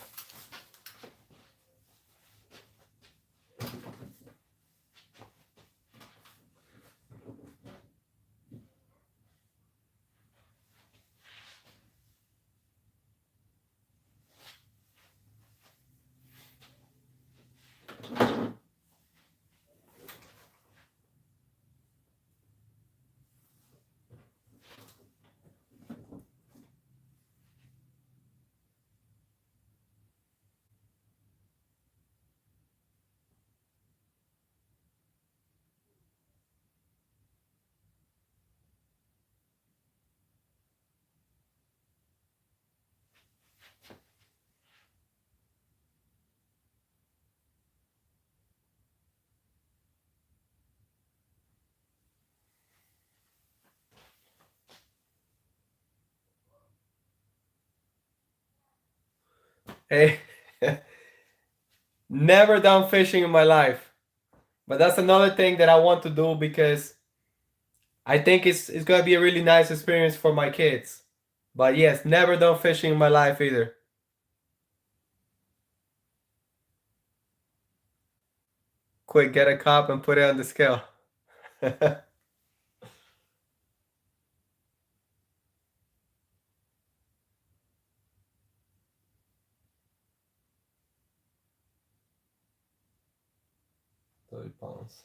Hey, never done fishing in my life, but that's another thing that I want to do because I think it's gonna be a really nice experience for my kids. But yes, never done fishing in my life either. Quick, get a cup and put it on the scale. £30.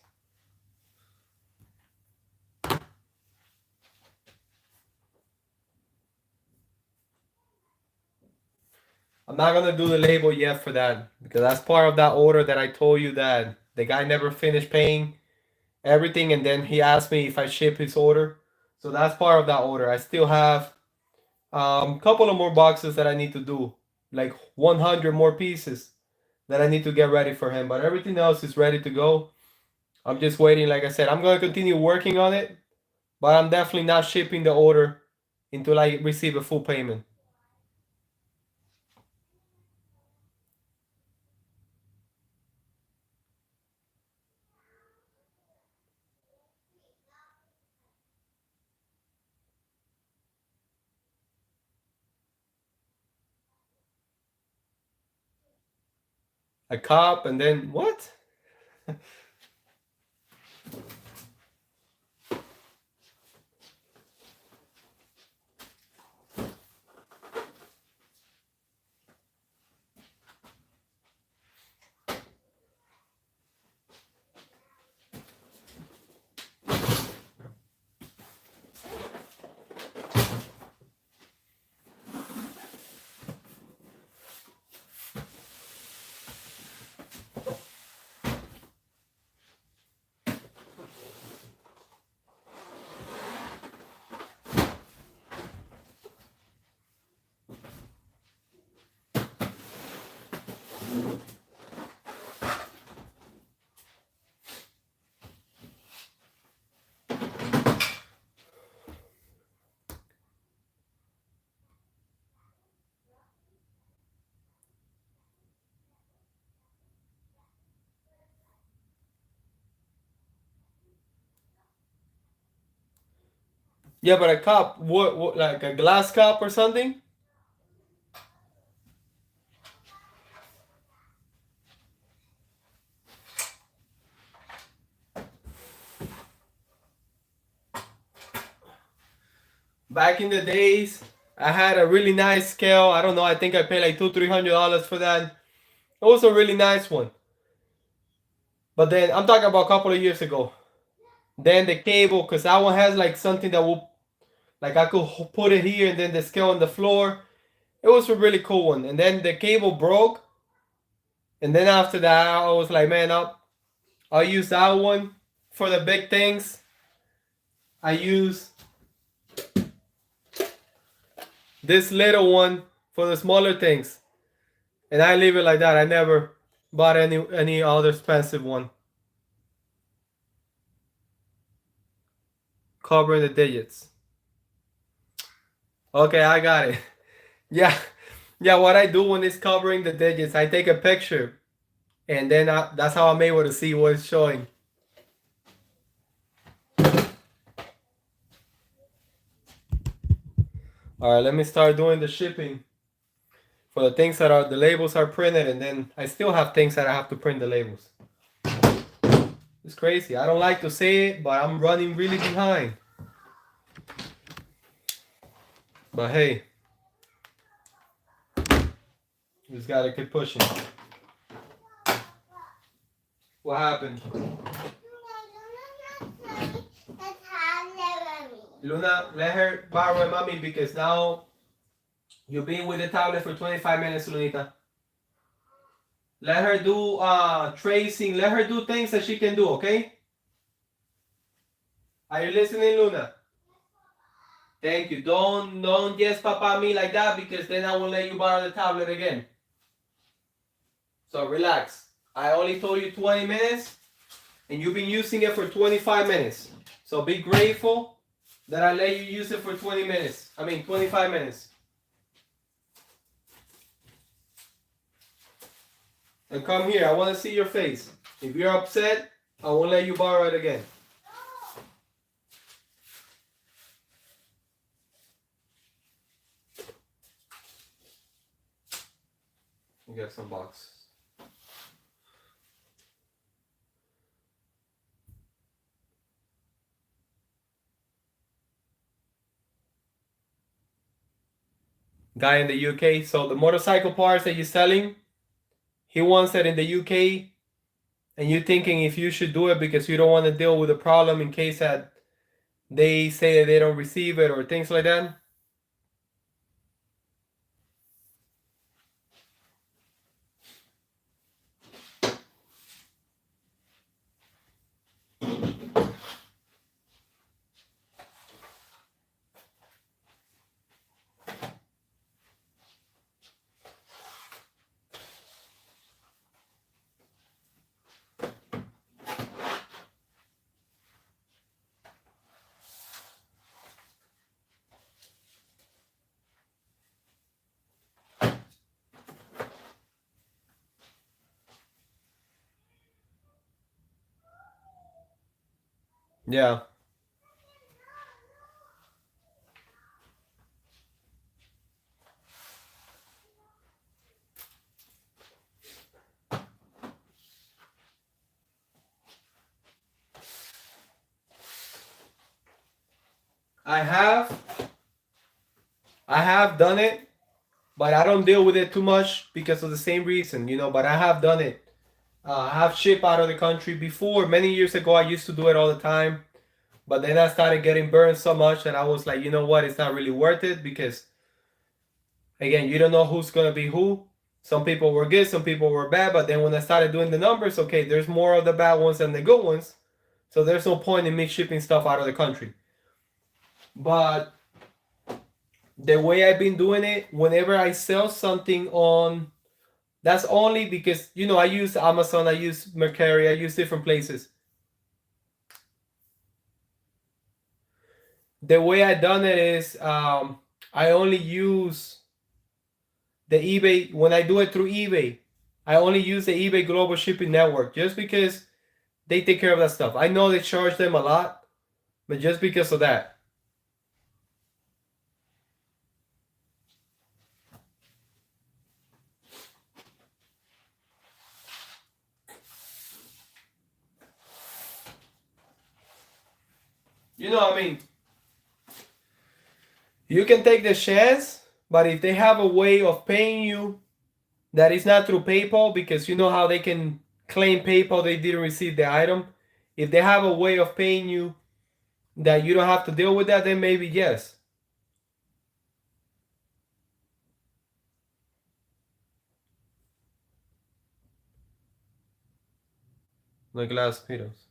I'm not gonna do the label yet for that because that's part of that order that I told you that the guy never finished paying everything and then he asked me if I ship his order. So that's part of that order. I still have couple of more boxes that I need to do, like 100 more pieces that I need to get ready for him. But everything else is ready to go. I'm just waiting. Like I said, I'm gonna continue working on it, but I'm definitely not shipping the order until I receive a full payment. A cup and then what? Yeah, but a cup, what like a glass cup or something? Back in the days, I had a really nice scale. I don't know. I think I paid like $200-300 for that. It was a really nice one. But then I'm talking about a couple of years ago. Then the cable, cause that one has like something that will, like I could put it here and then the scale on the floor. It was a really cool one. And then the cable broke. And then after that, I was like, man, I'll use that one for the big things. I use this little one for the smaller things. And I leave it like that. I never bought any other expensive one. Covering the digits. Okay, I got it. Yeah. Yeah, what I do when it's covering the digits, I take a picture. And then that's how I'm able to see what it's showing. All right, let me start doing the shipping for the things that are the labels are printed, and then I still have things that I have to print the labels. It's crazy. I don't like to say it, but I'm running really behind. But hey, just gotta keep pushing. What happened? Luna, let her borrow mommy because now you've been with the tablet for 25 minutes, Lunita. Let her do tracing. Let her do things that she can do, okay? Are you listening, Luna? Thank you. Don't yes papa me like that because then I won't let you borrow the tablet again. So relax. I only told you 20 minutes and you've been using it for 25 minutes. So be grateful that I let you use it for 20 minutes. 25 minutes. And come here. I want to see your face. If you're upset, I won't let you borrow it again. You got some boxes. Guy in the UK. So the motorcycle parts that you're selling, he wants it in the UK, and you're thinking if you should do it because you don't want to deal with the problem in case that they say that they don't receive it or things like that. Yeah. I have I have done it, but I don't deal with it too much because of the same reason, but I have done it. I have shipped out of the country before. Many years ago, I used to do it all the time. But then I started getting burned so much that I was like, you know what? It's not really worth it because, again, you don't know who's going to be who. Some people were good, some people were bad. But then when I started doing the numbers, okay, there's more of the bad ones than the good ones. So there's no point in me shipping stuff out of the country. But the way I've been doing it, whenever I sell something on, that's only because, I use Amazon, I use Mercari, I use different places. The way I done it is I only use the eBay. When I do it through eBay, I only use the eBay Global Shipping Network just because they take care of that stuff. I know they charge them a lot, but just because of that. I mean, you can take the chance, but if they have a way of paying you that is not through PayPal, because you know how they can claim PayPal they didn't receive the item. If they have a way of paying you that you don't have to deal with that, then maybe yes. Like last videos.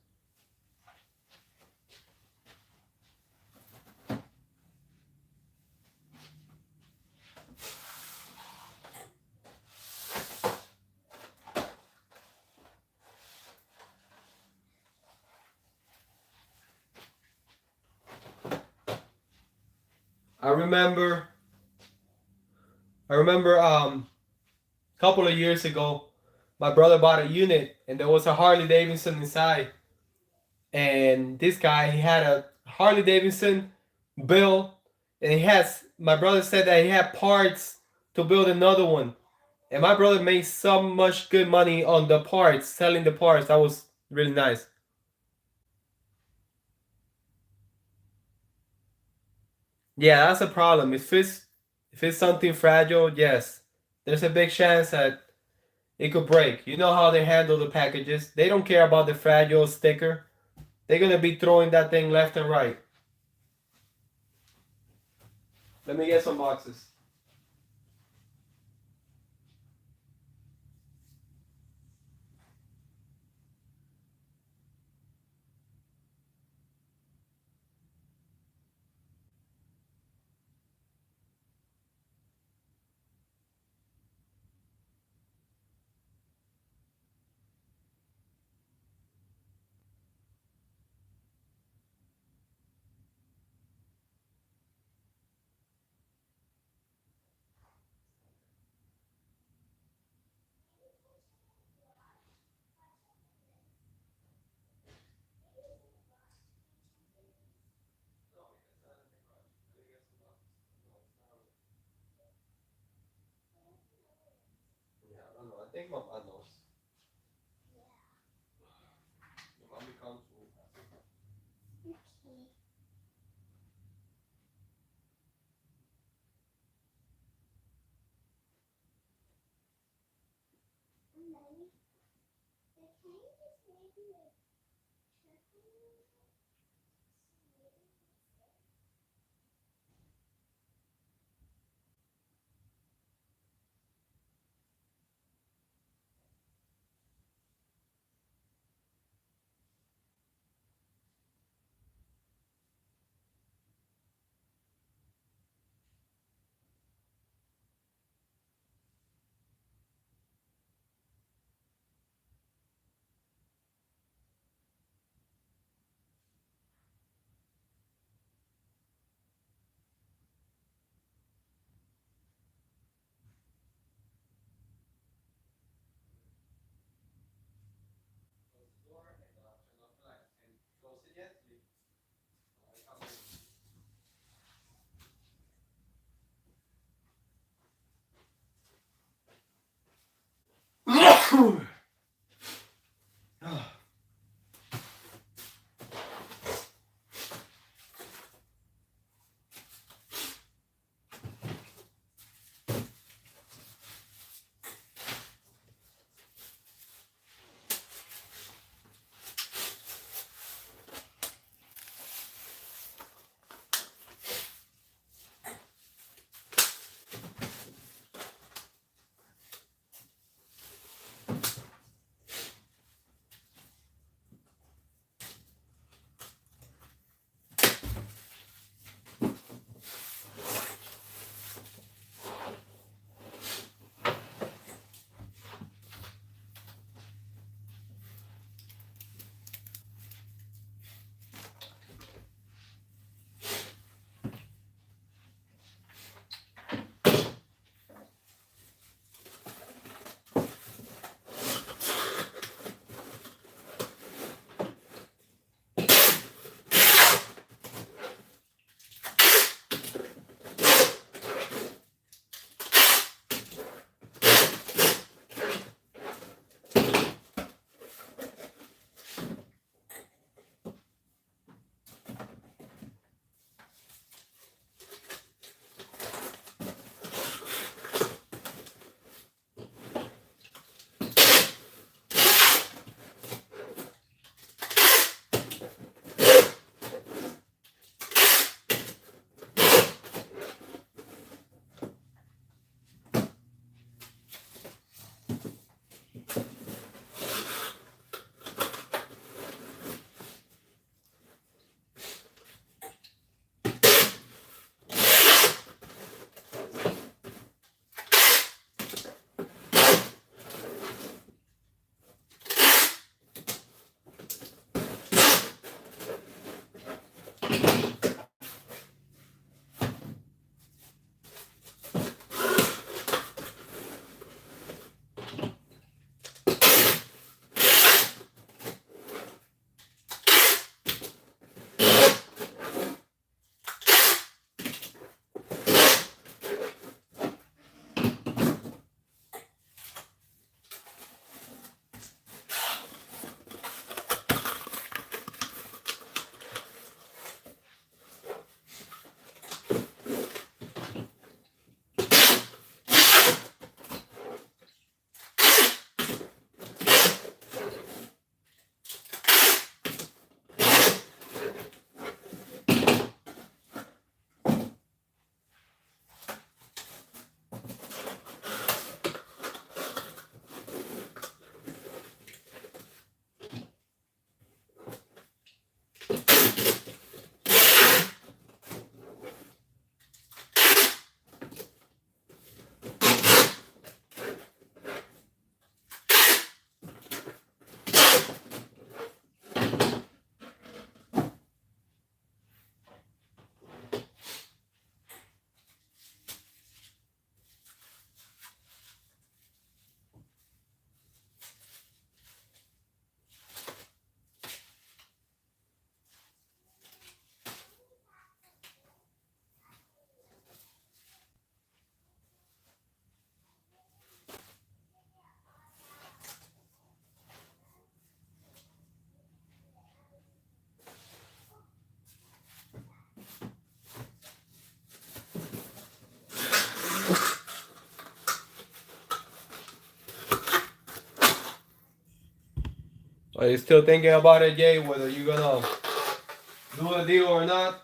I remember a couple of years ago, my brother bought a unit and there was a Harley Davidson inside. And this guy, he had a Harley Davidson build, and my brother said that he had parts to build another one. And my brother made so much good money on the parts, selling the parts. That was really nice. Yeah, that's a problem. If it's something fragile, yes, there's a big chance that it could break. You know how they handle the packages. They don't care about the fragile sticker. They're gonna be throwing that thing left and right. Let me get some boxes. Yeah, I don't know. I think my mom knows. Your mommy comes to. Okay. And then, can you just maybe like check on it? Are you still thinking about it, Jay? Whether you're gonna do a deal or not?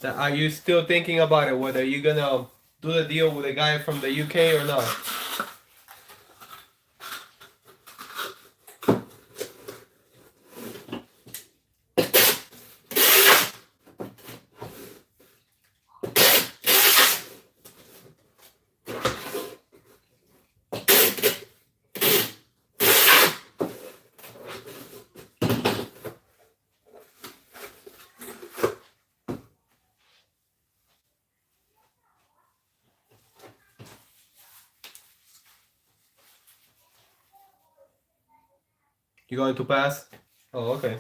Are you still thinking about it? Whether you're gonna do the deal with a guy from the UK or not? You going to pass? Oh, okay.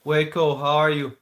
Waco, how are you?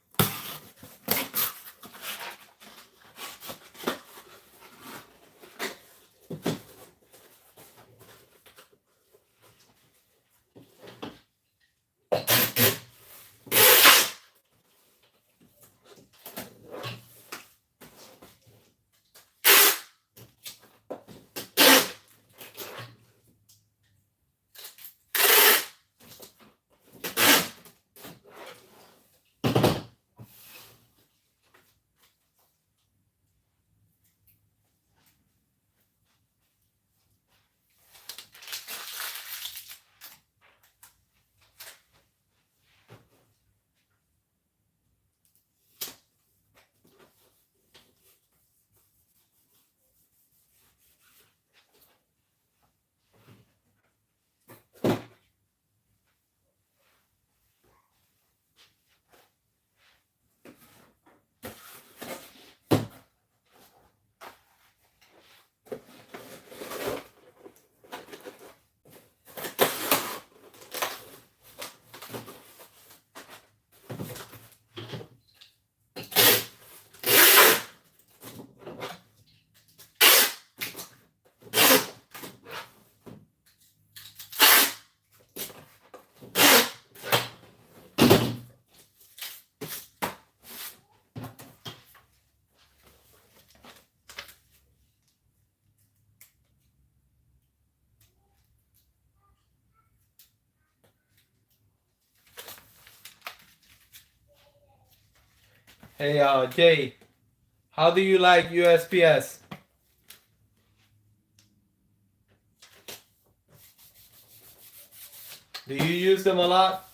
Hey, Jay, how do you like USPS? Do you use them a lot?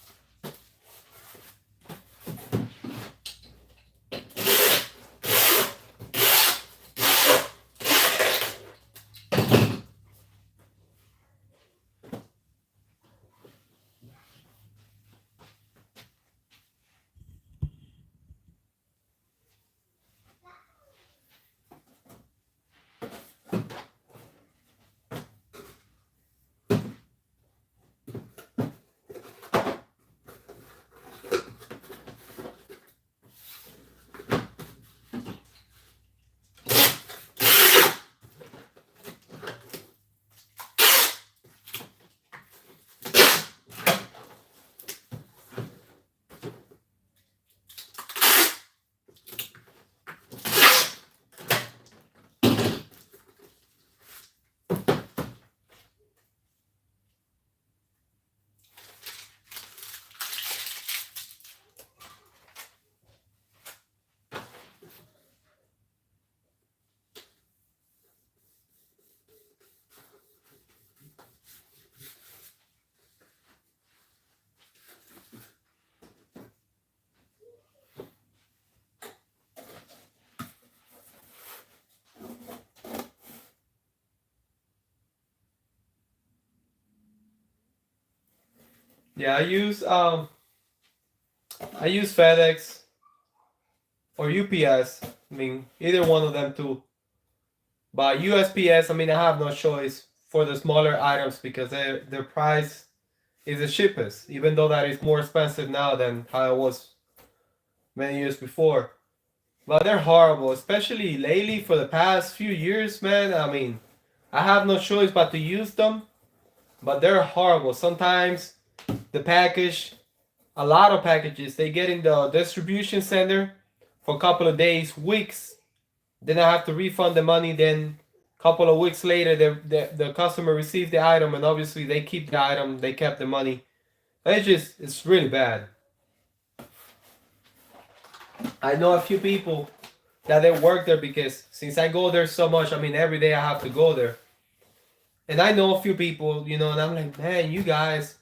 Yeah, I use FedEx or UPS. I mean, either one of them too. But USPS, I mean, I have no choice for the smaller items because their price is the cheapest, even though that is more expensive now than how it was many years before. But they're horrible, especially lately for the past few years, man. I mean, I have no choice but to use them, but they're horrible. Sometimes the package, a lot of packages, they get in the distribution center for a couple of days, weeks. Then I have to refund the money. Then a couple of weeks later, the customer received the item, and obviously they keep the item. They kept the money. It's really bad. I know a few people that they work there because since I go there so much, I mean every day I have to go there. And I know a few people, and I'm like, man, you guys,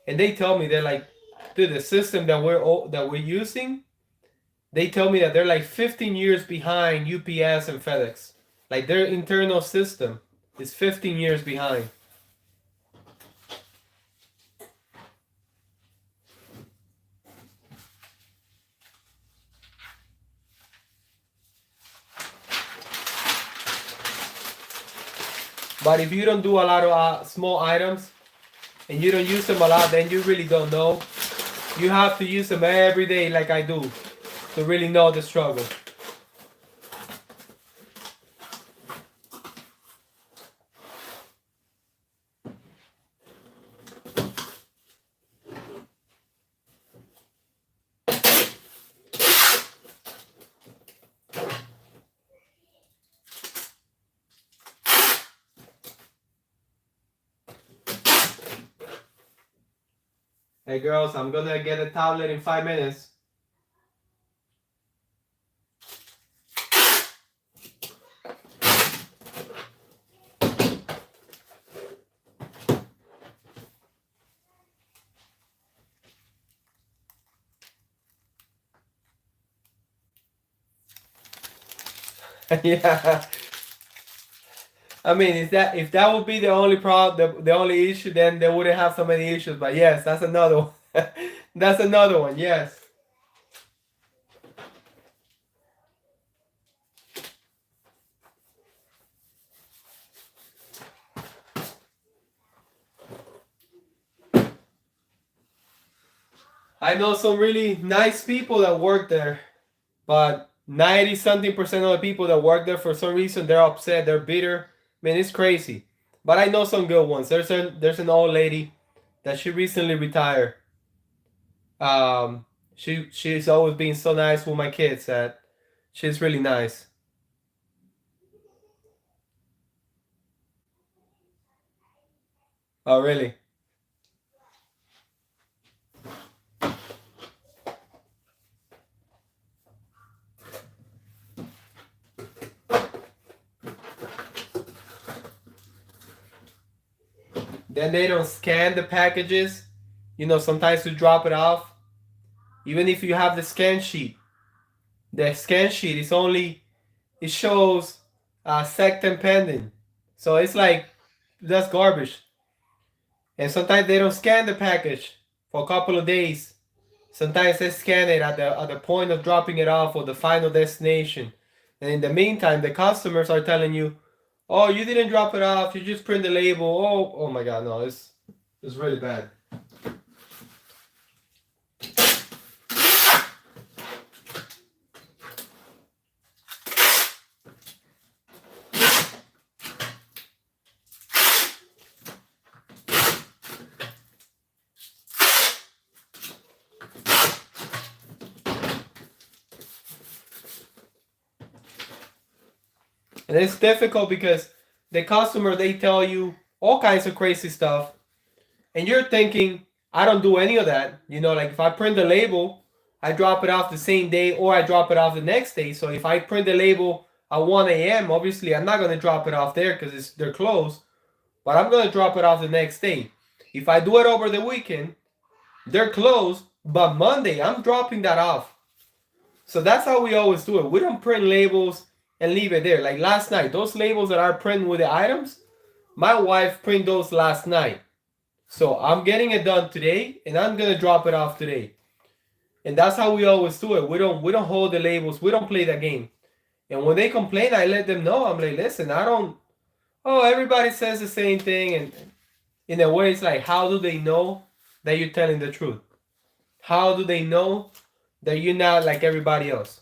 and they tell me they're like, dude, the system that we're using, they tell me that they're like 15 years behind UPS and FedEx. Like their internal system is 15 years behind. But if you don't do a lot of small items and you don't use them a lot, then you really don't know. You have to use them every day, like I do, to really know the struggle. Hey girls, I'm gonna get a tablet in 5 minutes. Yeah. I mean, is that if that would be the only the only issue, then they wouldn't have so many issues. But yes, that's another one. That's another one. Yes. I know some really nice people that work there, but 90 something percent of the people that work there for some reason they're upset, they're bitter. Man, it's crazy. But I know some good ones. There's an old lady that she recently retired. She's always been so nice with my kids that she's really nice. Oh, really? Then they don't scan the packages. You know, sometimes to drop it off. Even if you have the scan sheet, is only, it shows second pending. So it's like, that's garbage. And sometimes they don't scan the package for a couple of days. Sometimes they scan it at the point of dropping it off or the final destination. And in the meantime, the customers are telling you, "Oh, you didn't drop it off. You just print the label." Oh my God, no, it's really bad. And it's difficult because the customer, they tell you all kinds of crazy stuff, and you're thinking, I don't do any of that. You know, like if I print the label, I drop it off the same day or I drop it off the next day. So if I print the label at 1 a.m., obviously I'm not gonna drop it off there because they're closed, but I'm gonna drop it off the next day. If I do it over the weekend, they're closed, but Monday I'm dropping that off. So that's how we always do it. We don't print labels and leave it there. Like last night, those labels that are printed with the items, my wife printed those last night. So I'm getting it done today and I'm gonna drop it off today. And that's how we always do it. We don't hold the labels, we don't play that game. And when they complain, I let them know. I'm like, listen, I don't, oh, everybody says the same thing. And in a way, it's like, how do they know that you're telling the truth? How do they know that you're not like everybody else?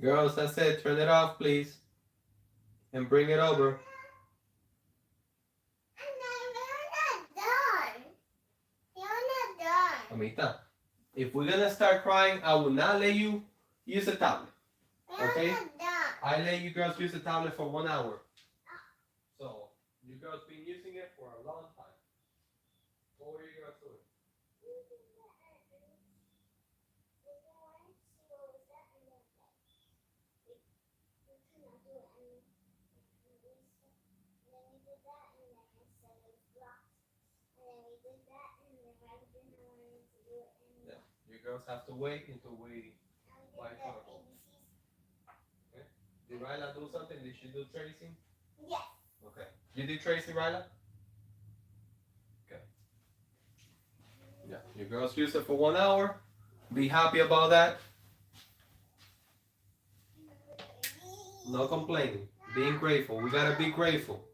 Girls, that's it. Turn it off, please. And bring it over. We're not done. You're not done. Amita, if we're gonna start crying, I will not let you use the tablet. We're Okay? not done. I let you girls use the tablet for 1 hour. So, you girls been using it for a long time. What were you girls doing? Yeah. You girls have to wait until we find out. Okay? Did Ryla do something? Did she do tracing? Yes. Okay. You did tracing, Ryla? Okay. Yeah. You girls use it for 1 hour. Be happy about that. No complaining. Being grateful. We gotta be grateful.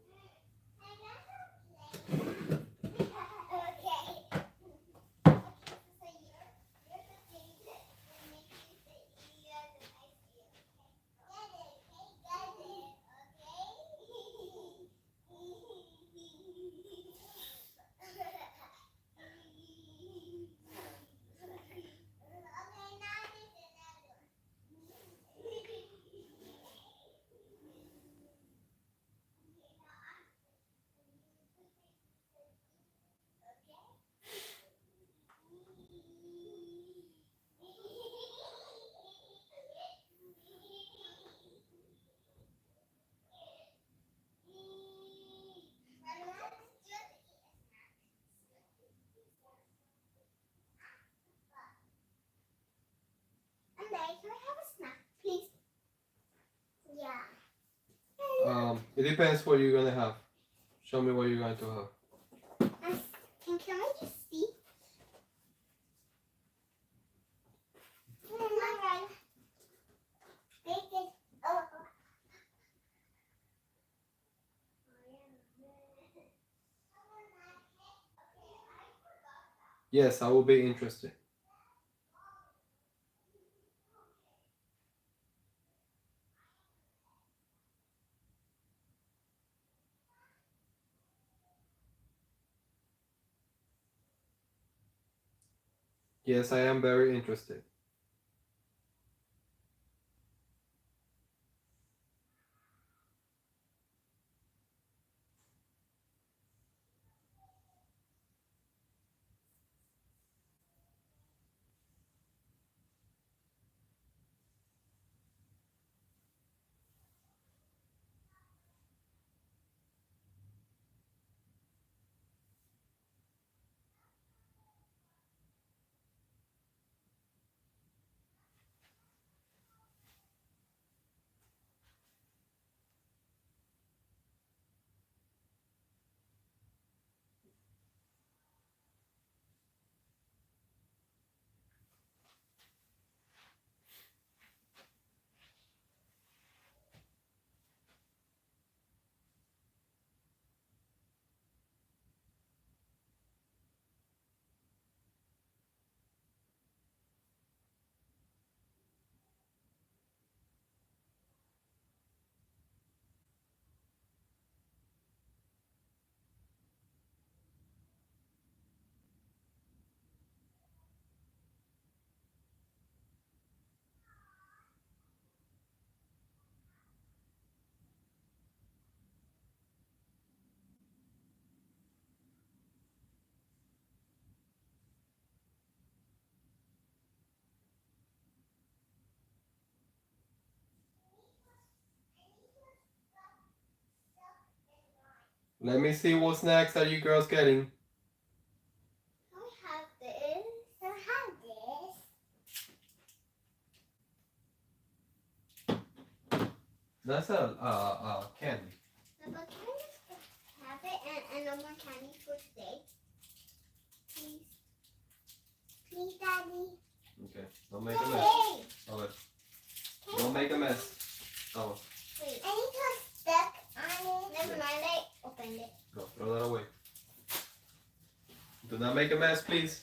Can I have a snack, please? Yeah. It depends what you're gonna have. Show me what you're going to have. Can I just see? Alright. Bacon. Oh. Yes, I will be interested. Yes, I am very interested. Let me see what snacks are you girls getting. I have this. I have this. That's a candy. No, but can I just have it and no more candy for today? Please. Please, Daddy. Okay, don't make a mess. Hey! Okay. Don't make a mess. Oh, Wait. I need to stuck on it. Never mind, I opened it. go, throw that away. Do not make a mess, please.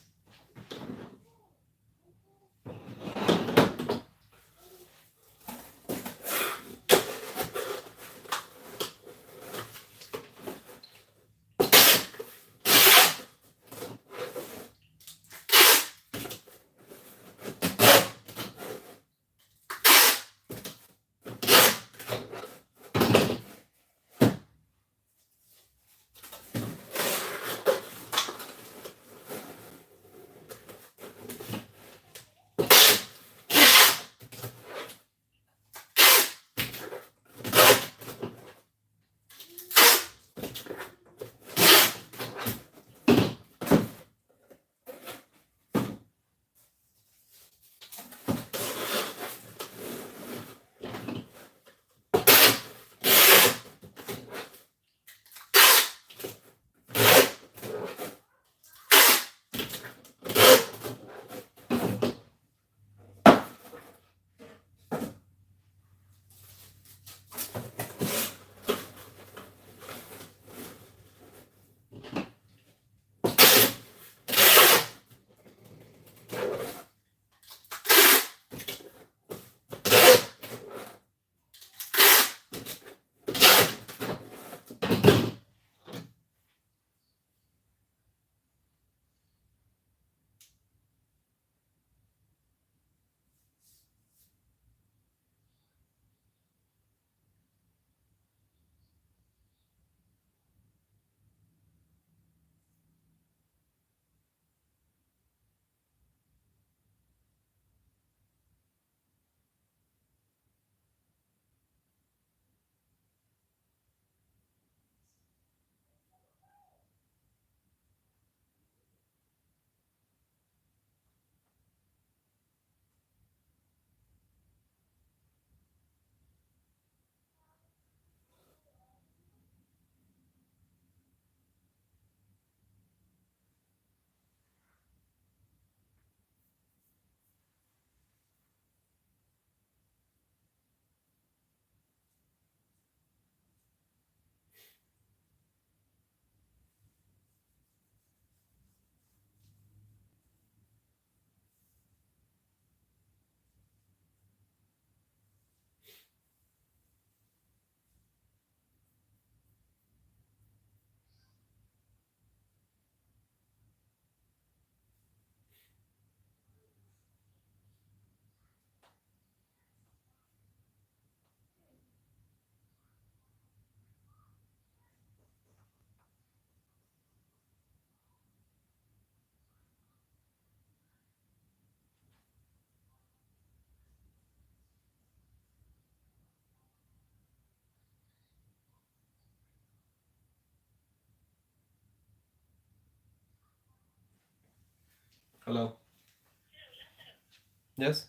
Hello. Yes.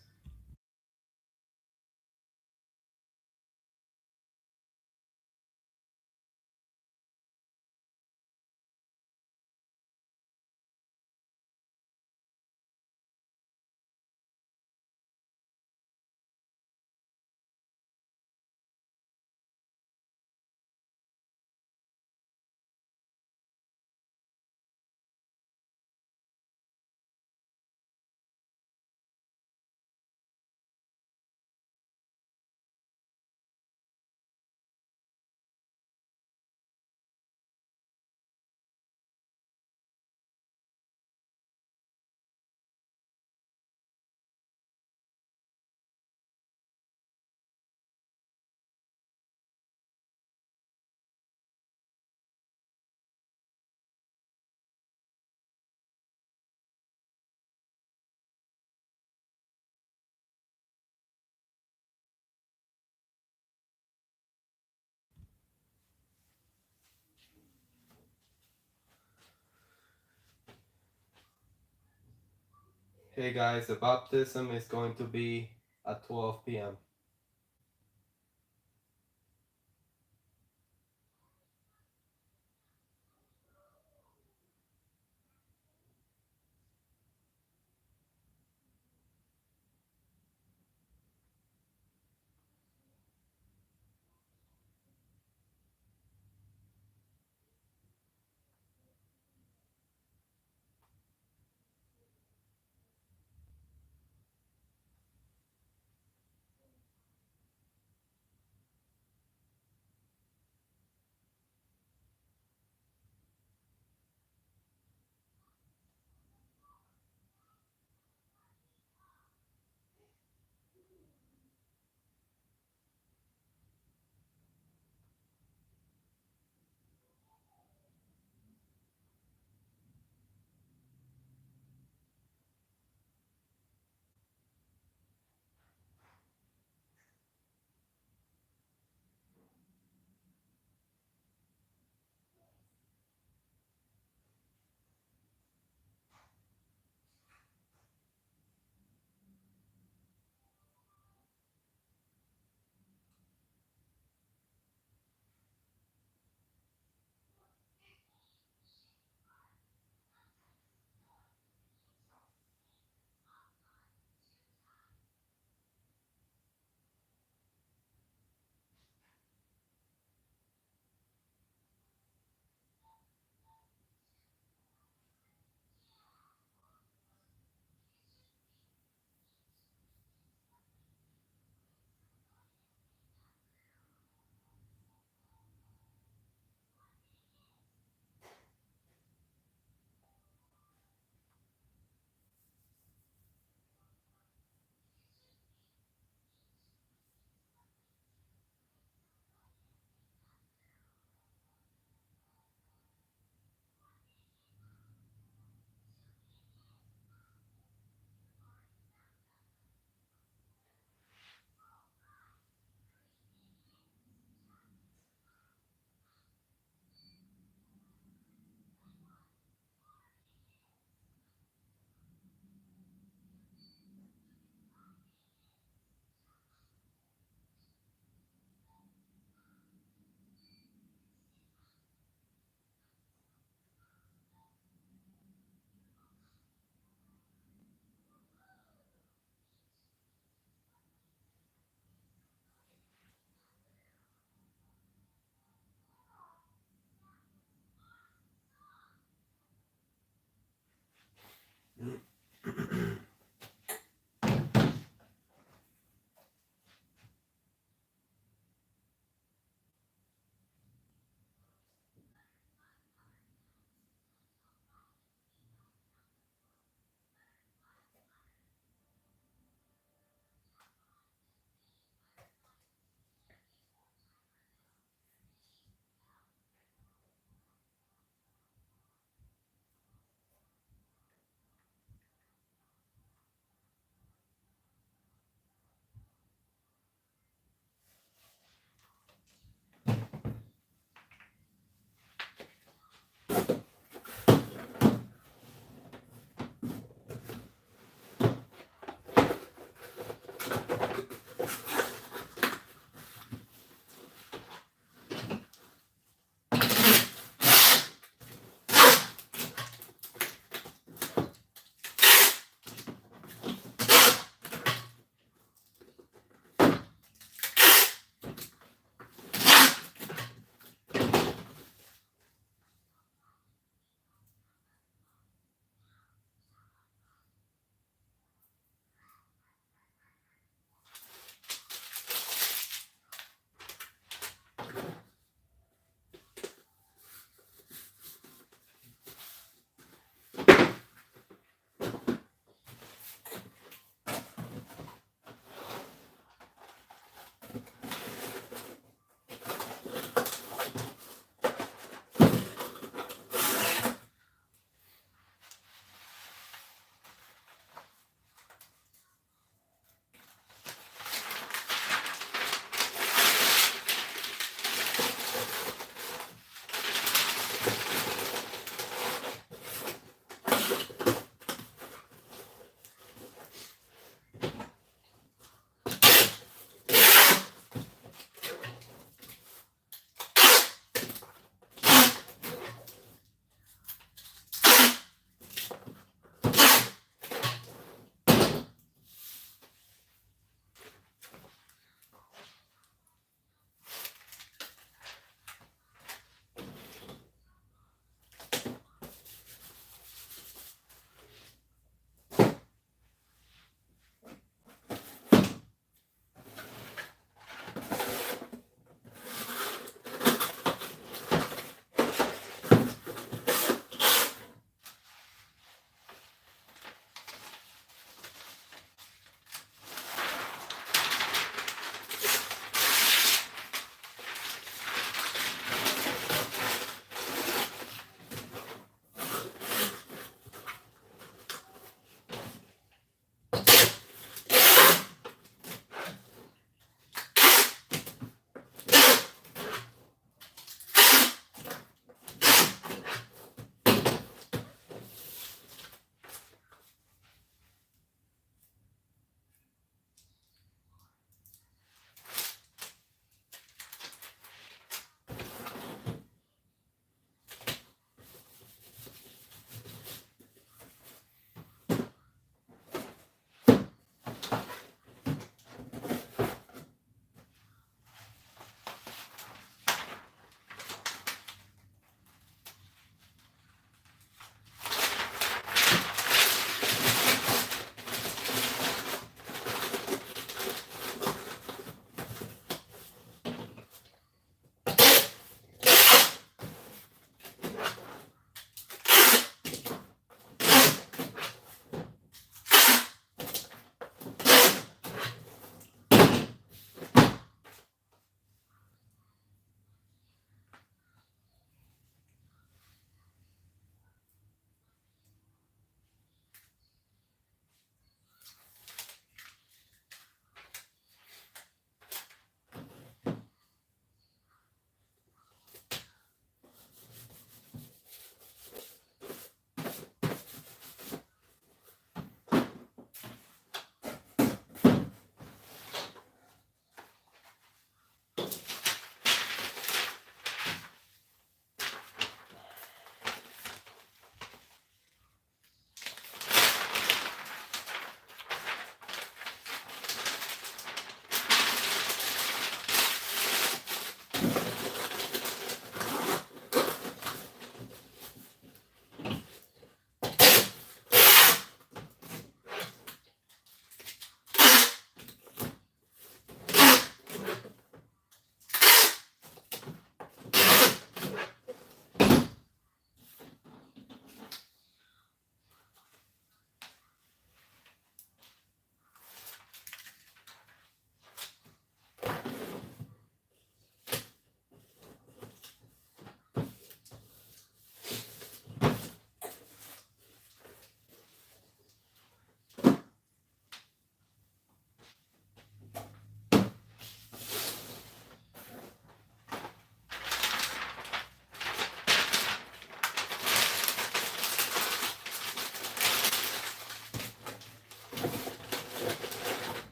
Hey guys, the baptism is going to be at 12 p.m.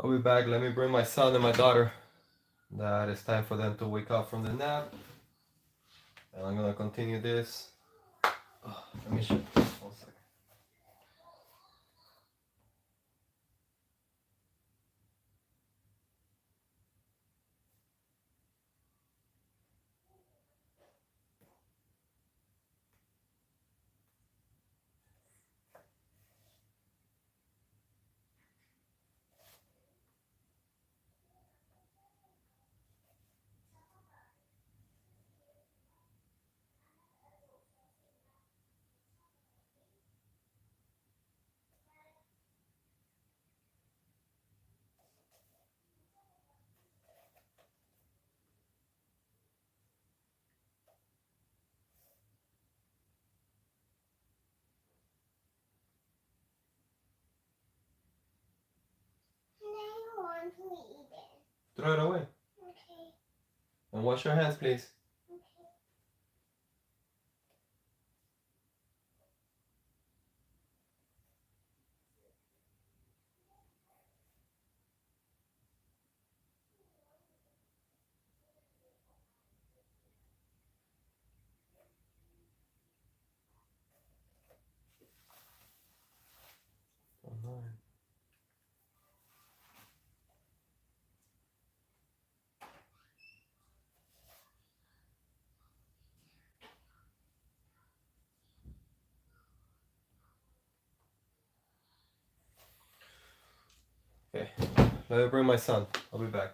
I'll be back. Let me bring my son and my daughter. That it's time for them to wake up from the nap. And I'm gonna continue this. Oh, let me show you. 1 second. And I don't want to eat it. Throw it away. Okay. And wash your hands, please. Okay. Oh, no. Okay. Let me bring my son. I'll be back.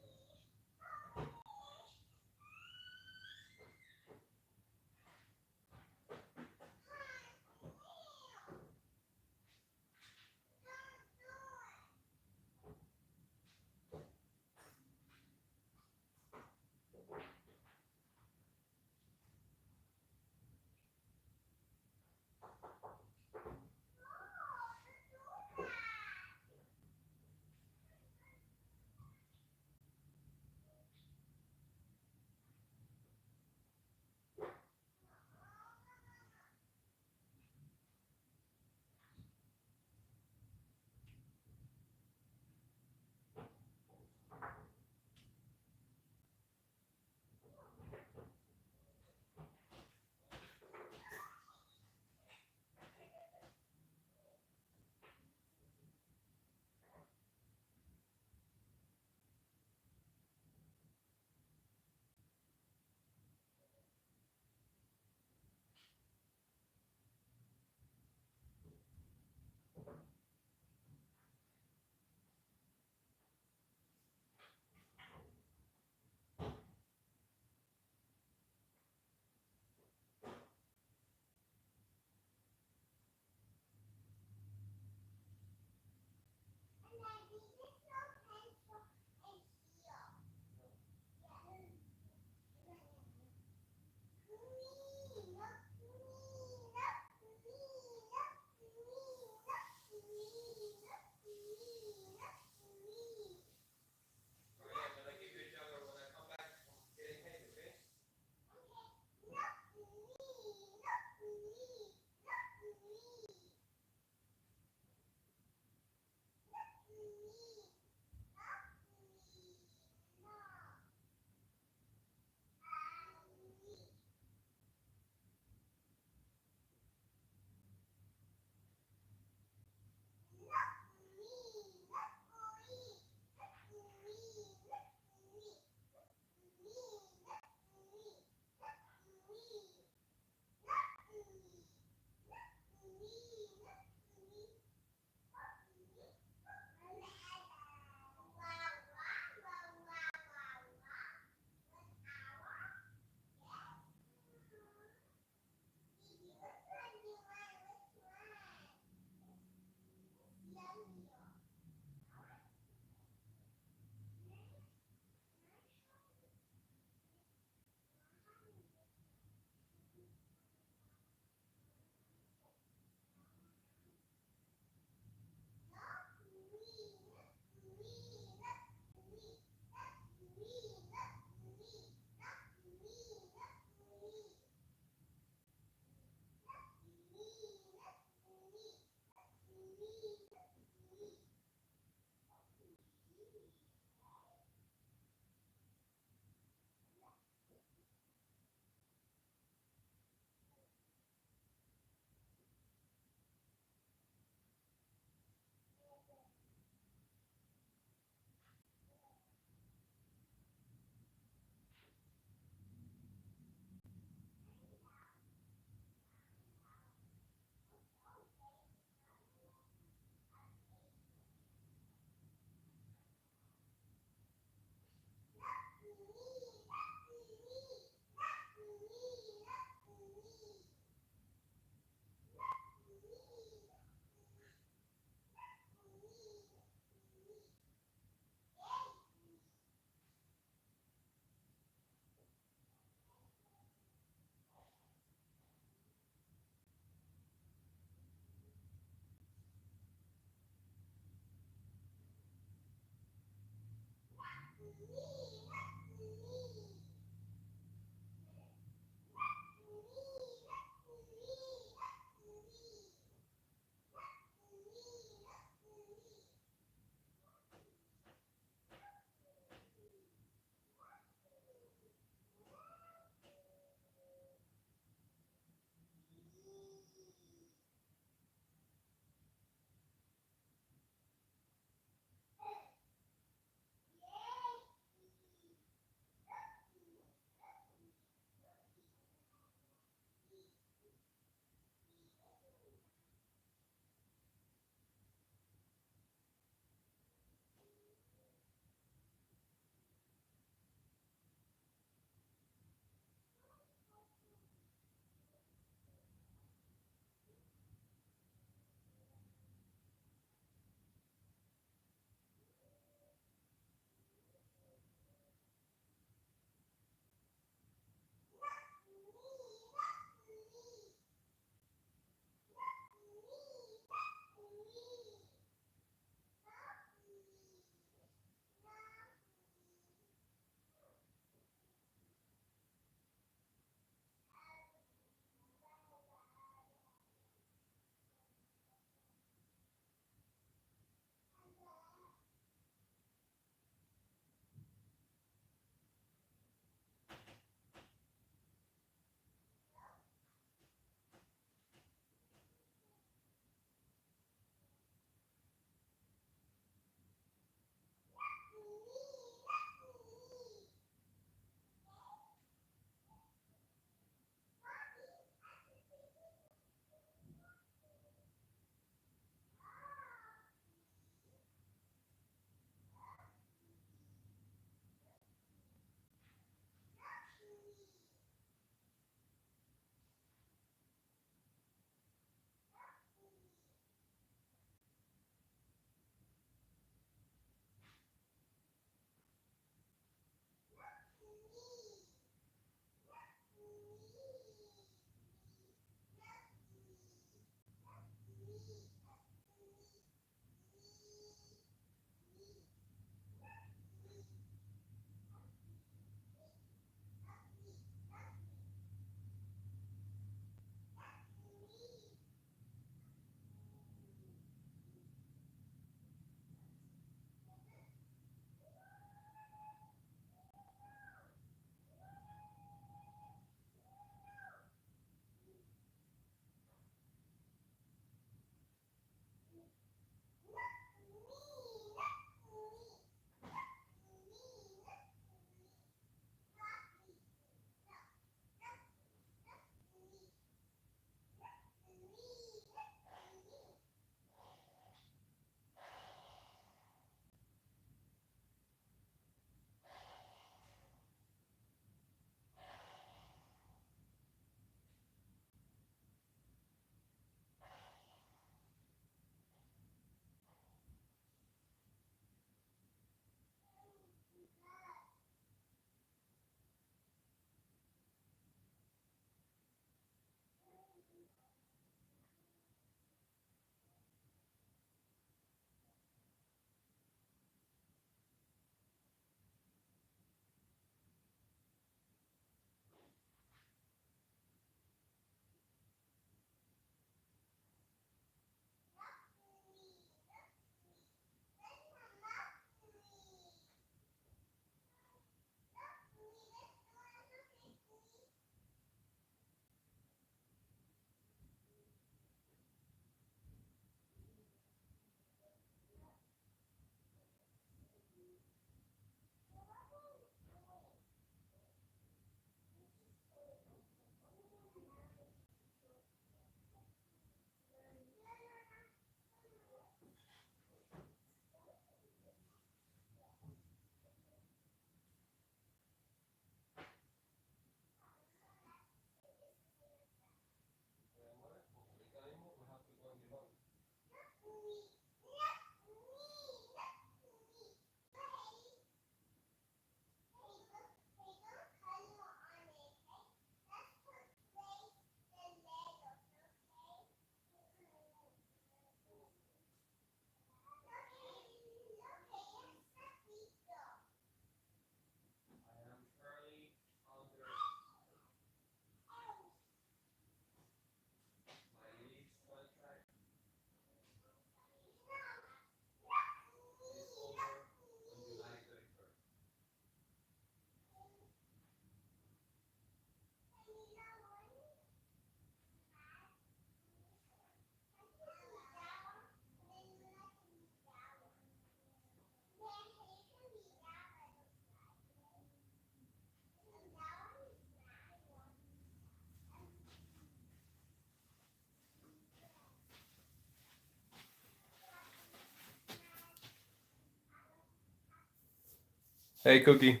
Hey, Cookie.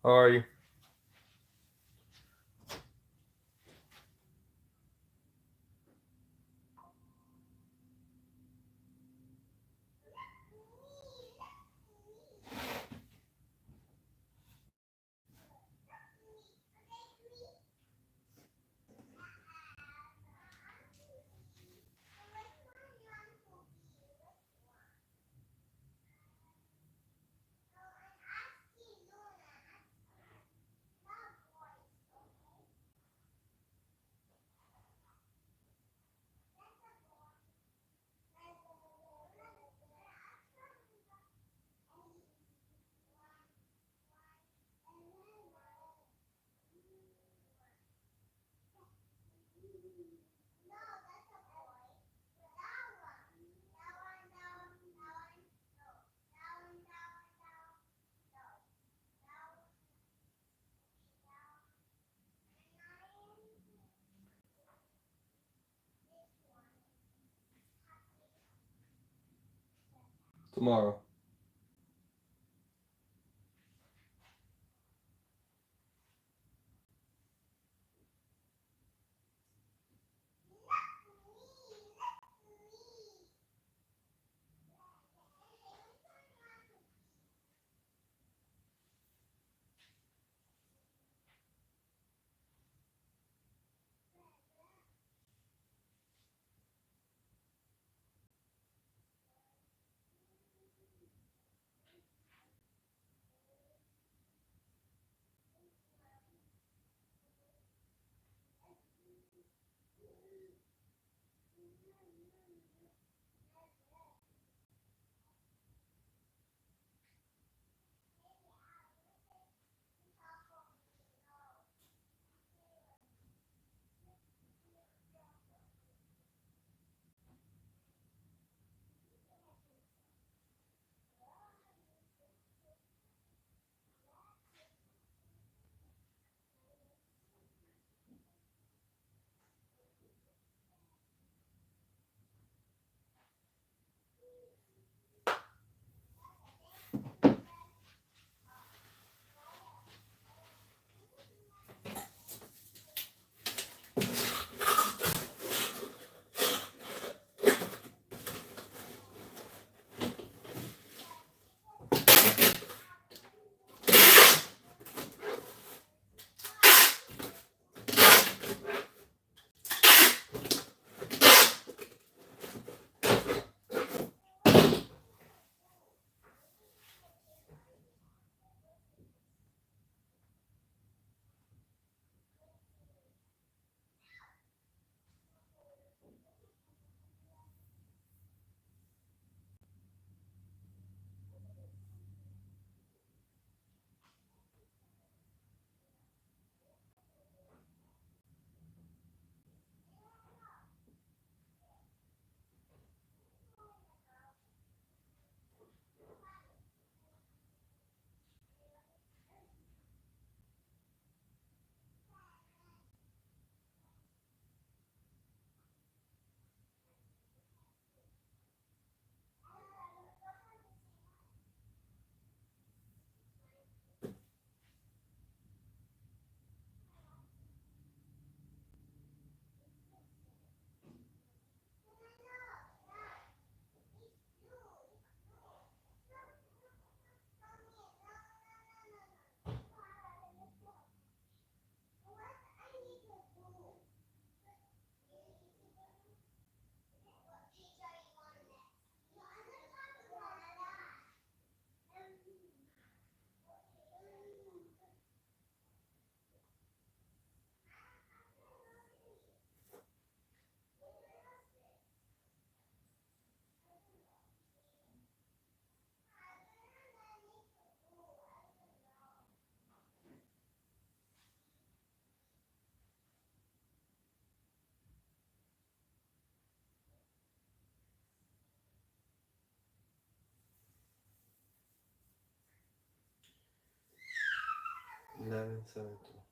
How are you? Tomorrow. $11.72.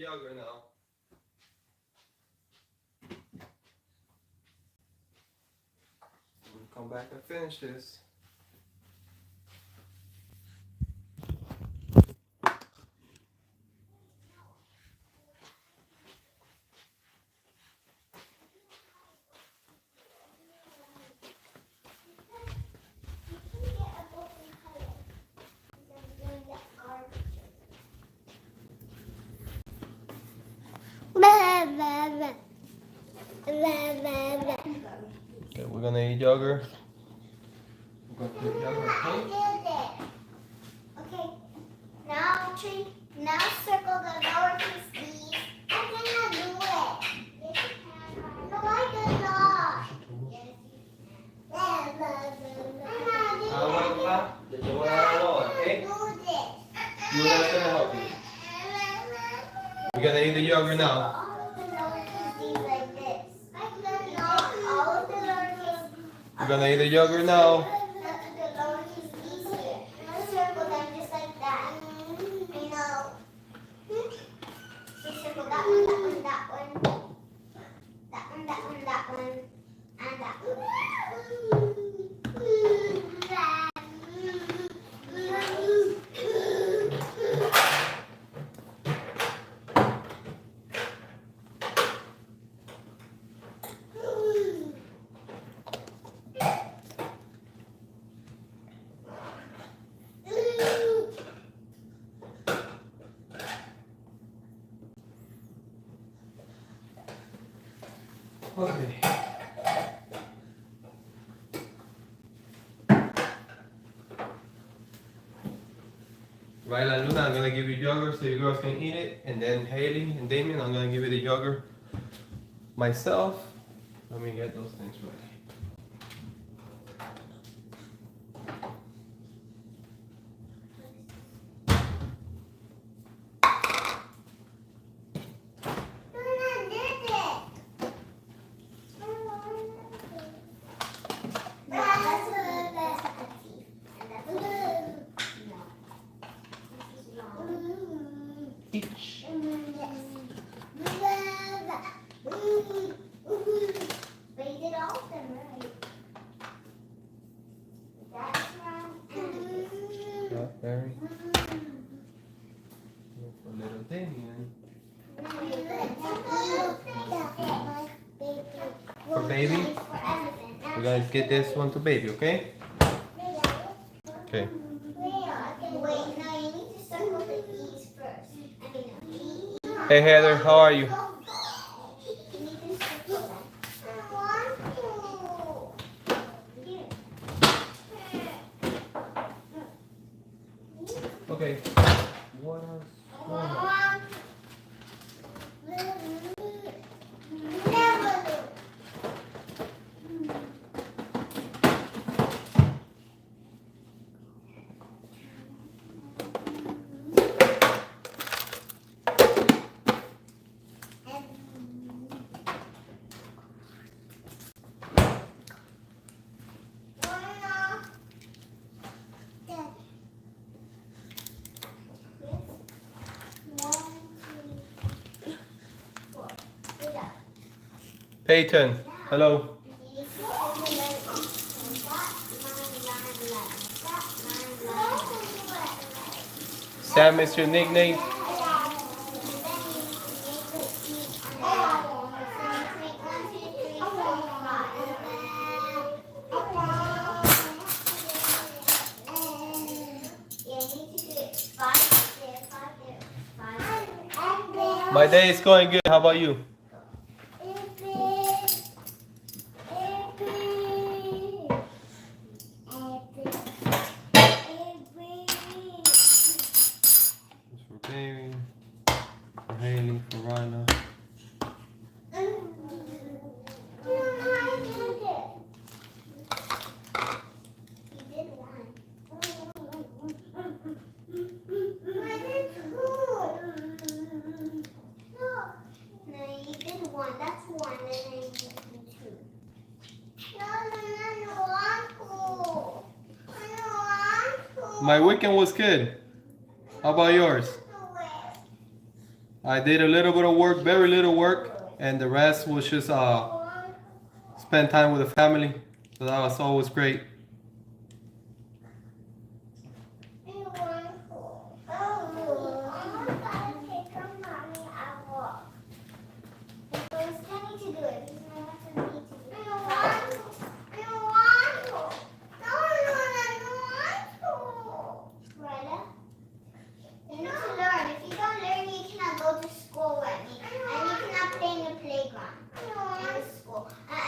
yogurt now. We'll come back and finish this. Okay, we're gonna eat yogurt. We're gonna eat yogurt. Okay? Okay, now circle the lowercase b. I cannot do it. Yes, you can. No, I cannot. Yes, you can. Do this. You're not gonna help me. We're gonna eat the yogurt now. All of the lowercase b like this. I cannot. All of the lowercase. We're gonna eat the yogurt now. The lowercase b's here. Circle them just like that. I know. So circle that one, that one, that one. That one, that one, that one. And that one. Okay. Ryla and Luna, I'm gonna give you yogurt so you girls can eat it, and then Haley and Damien, I'm gonna give you the yogurt myself. Let me get those things ready. Each. But you did all of them right. That's round and Strawberry. For little Damien. For baby? We're gonna get this one to baby, okay? Okay. Wait, no, you need to circle the E's first. I mean, E. Hey Heather, how are you? You need to circle them. I want to. Here. Okay. What else? Peyton, hello. Sam is your nickname? My day is going good. How about you? For baby, for Haley, for Ryla. My weekend was good. How about yours? I did a little bit of work, very little work, and the rest was just spend time with the family. So that was always great.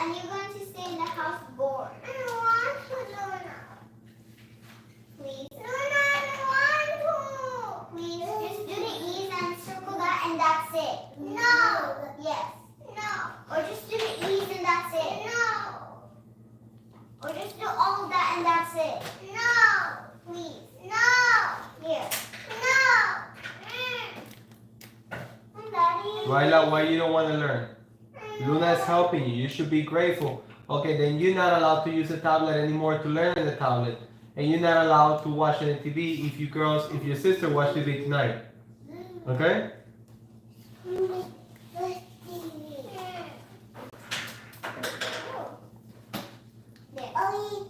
And you're going to stay in the house bored. I don't want to, Luna. Please. Luna, I don't want to. Please, just do the E's and circle that and that's it. No. Yes. No. Or just do the E's and that's it. No. Or just do all of that and that's it. No. Please. No. Here. No. Daddy. Ryla, why you don't want to learn? Luna is helping you. You should be grateful. Okay, then you're not allowed to use the tablet anymore to learn in the tablet. And you're not allowed to watch any TV if your sister watch TV tonight. Okay?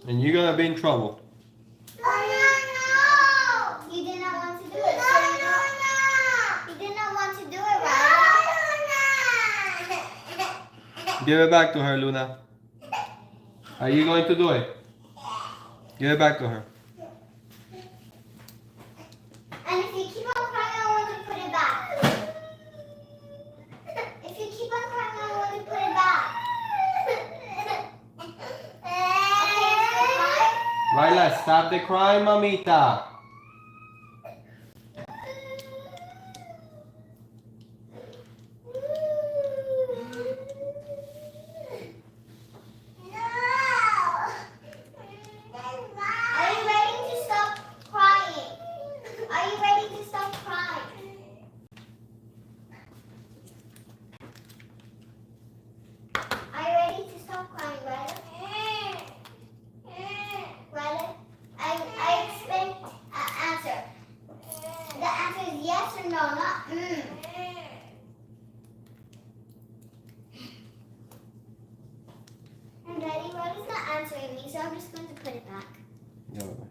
And you're gonna be in trouble. You did not want to do it. You did not want to do it, right? Give it back to her, Luna. Are you going to do it? Give it back to her. And if you keep on crying, I want to put it back. If you keep on crying, I want to put it back. Ryla, stop the crying, mamita.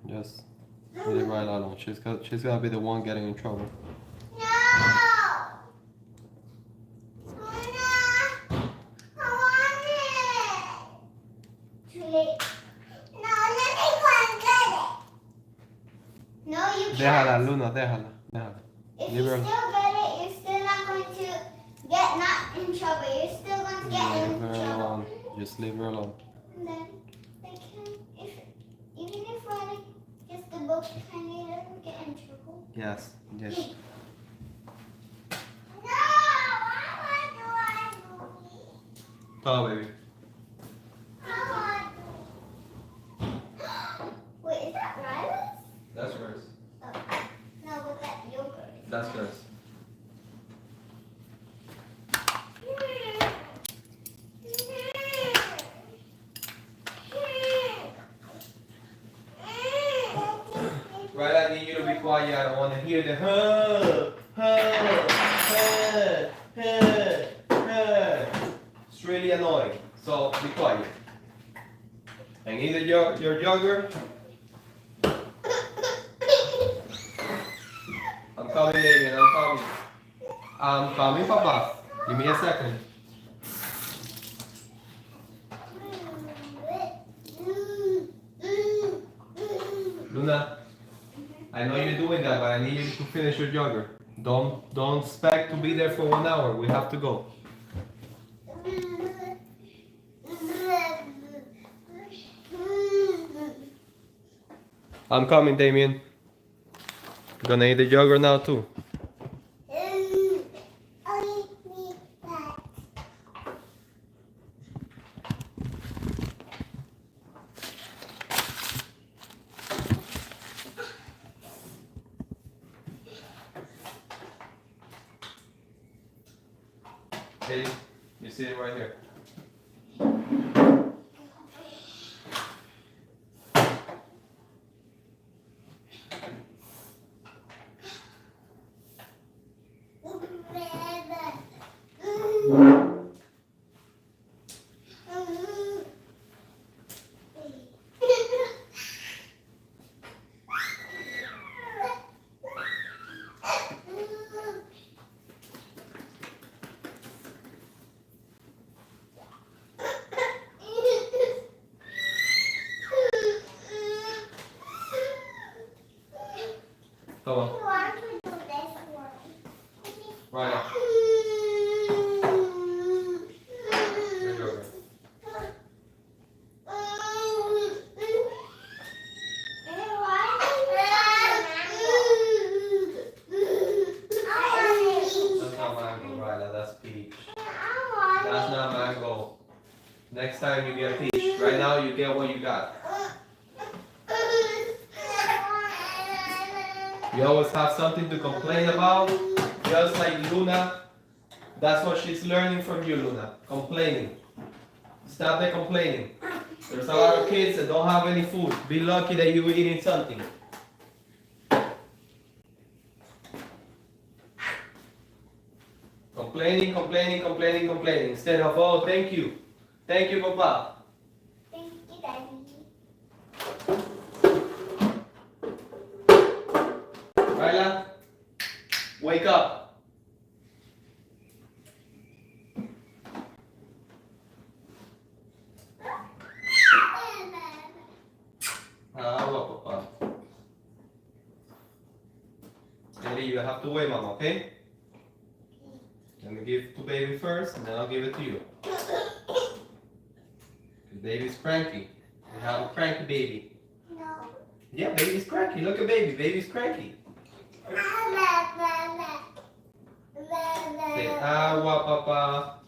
Just leave it right alone. She's gonna be the one getting in trouble. No! Luna! I want it! Too late. No, let me go and get it. No, you can't. Déjala, Luna, déjala. If you still get it, you're still not going to get not in trouble. You're still going to get in trouble. Alone. Just leave her alone. And then they can, even if Riley gets the book, can they never get in trouble? Yes. No, I want to watch movie. Oh, baby. I want. Wait, is that Riley's? That's hers. Oh, no, but that yogurt. That's hers. Right, I need you to be quiet. I don't want to hear the It's really annoying. So be quiet. And either your yogurt. I'm coming, Damien. I'm coming. I'm coming, Papa. Give me a second. Luna, I know you're doing that, but I need you to finish your yogurt. Don't expect to be there for 1 hour. We have to go. I'm coming, Damien. Gonna eat the yogurt now too. Hey, you see it right here. Come on. I want to do this one. Right now. Here you go. That's not mango, Ryla. That's peach. That's not mango. Next time you get peach. Right now you get what you got. You always have something to complain about. Just like Luna. That's what she's learning from you, Luna. Complaining. Stop the complaining. There's a lot of kids that don't have any food. Be lucky that you're eating something. Complaining, complaining, complaining, complaining. Instead of, oh, thank you. Thank you, Papa. Thank you, Daddy. Ryla, wake up. Well, Papa. Ellie, you have to wait, Mama, okay? Let me give it to baby first, and then I'll give it to you. Baby's cranky. We have a cranky baby. No. Yeah, baby's cranky. Look at baby. Baby's cranky. Say, agua, Papa.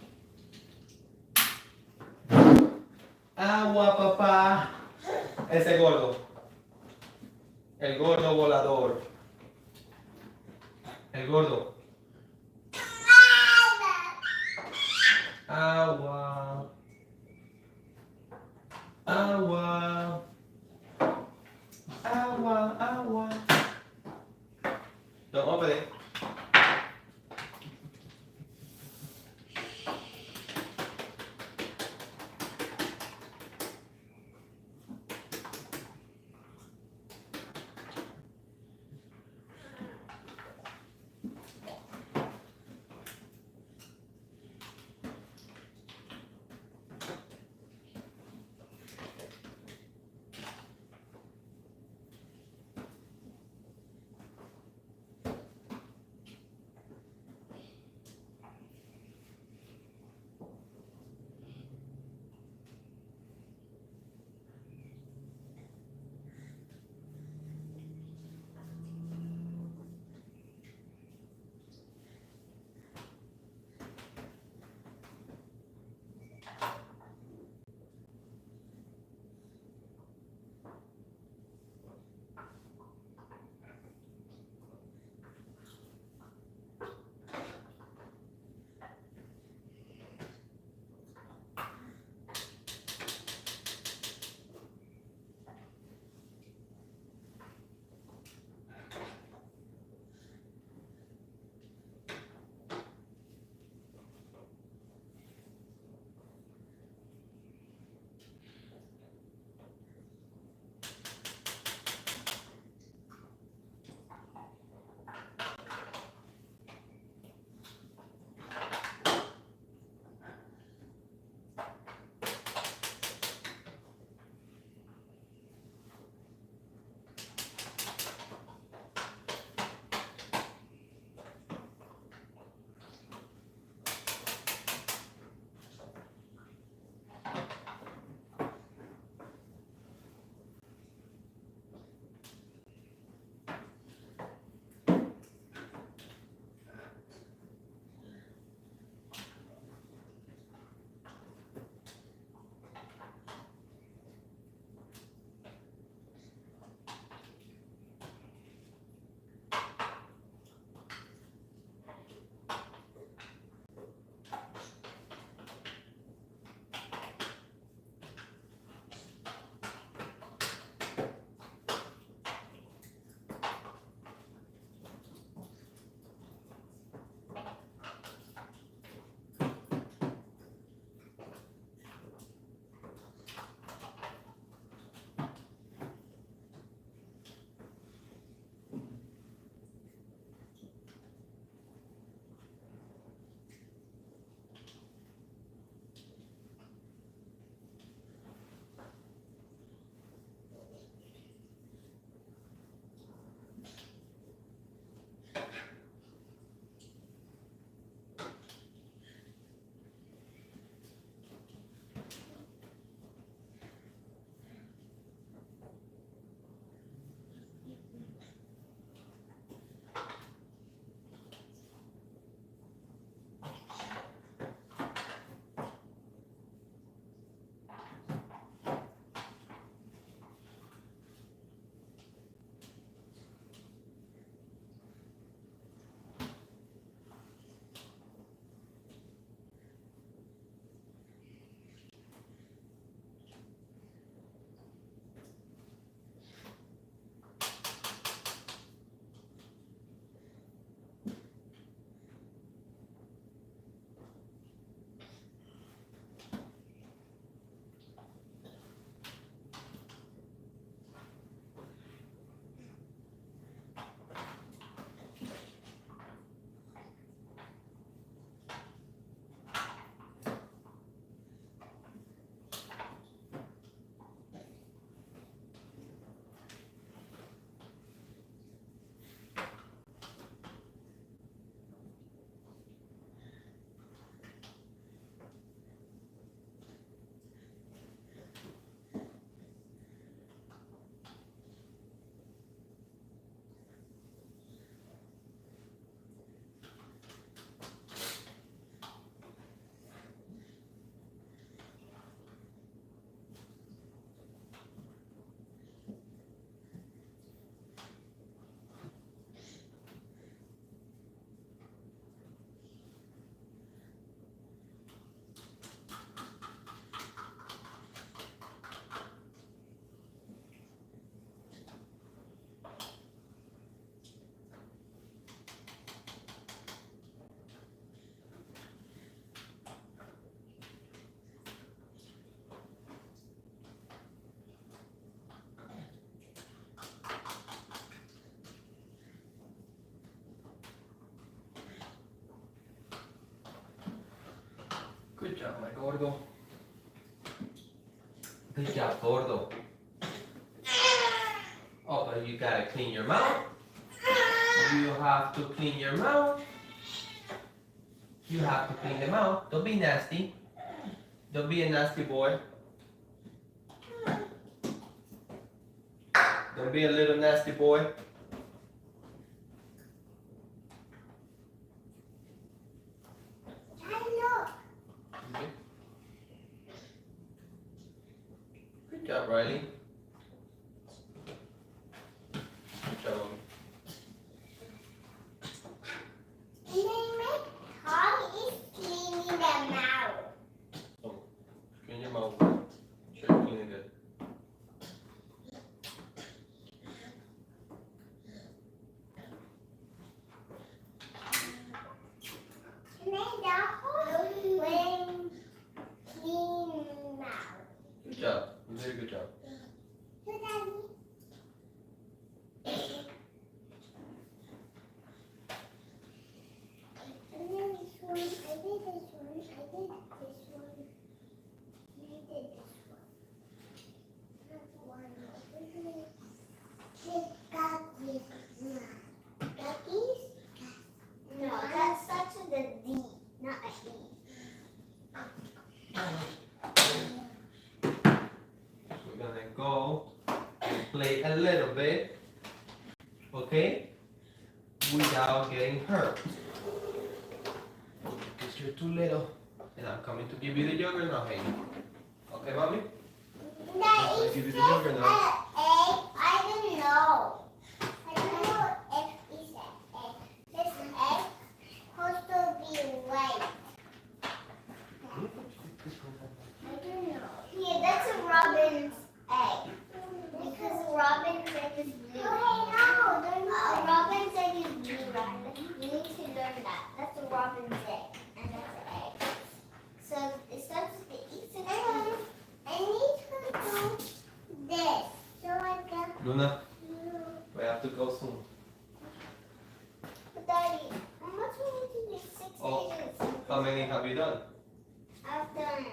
Agua, Papa. Ese gordo. El gordo volador. El gordo. Agua. Agua. Agua, agua. Don't open it. job, my gordo. Good job, gordo. Oh, but you gotta clean your mouth. You have to clean your mouth. You have to clean the mouth. Don't be nasty. Don't be a nasty boy. Don't be a little nasty boy. Okay. Good job, Riley. Good job, mommy. Oh, clean your mouth. Sure, clean it good. Good job. Very good job. No, that starts with a D, not a E. We're gonna go and play a little bit, okay? Without getting hurt. Because you're too little. And I'm coming to give you the yogurt now, hey. Okay, mommy? That I'll is give you the just yogurt an now. egg. I don't know. I don't know if it's an egg. This egg supposed to be white. I don't know. Yeah, that's a robin's egg. Because a robin's egg is blue. Robin's egg is blue, right? You need to learn that. That's a robin's egg. And that's an egg. So it starts with the E. So I need to do this. So I can. Luna, we have to go soon. But Daddy, how much we need to do? 6 Oh, pages. how many have you done? I've done.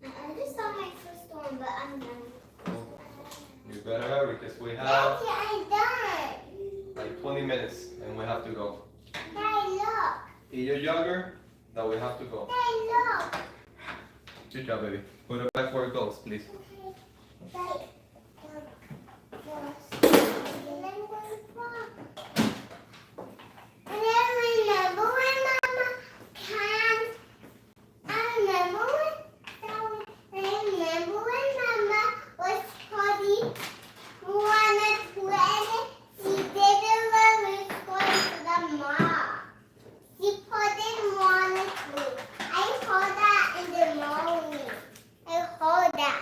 I just saw my first one, but I'm done. You better hurry because we have Daddy, I'm done. like 20 minutes and we have to go. Daddy, look. Eat your yogurt, then we have to go. Daddy, look. Good job, baby. Put it back where it goes, please. Daddy. And I remember when Mama can't. I remember when Mama was probably wanted to edit. She didn't want to going to the mall. She didn't want to. I heard that in the morning. I heard that.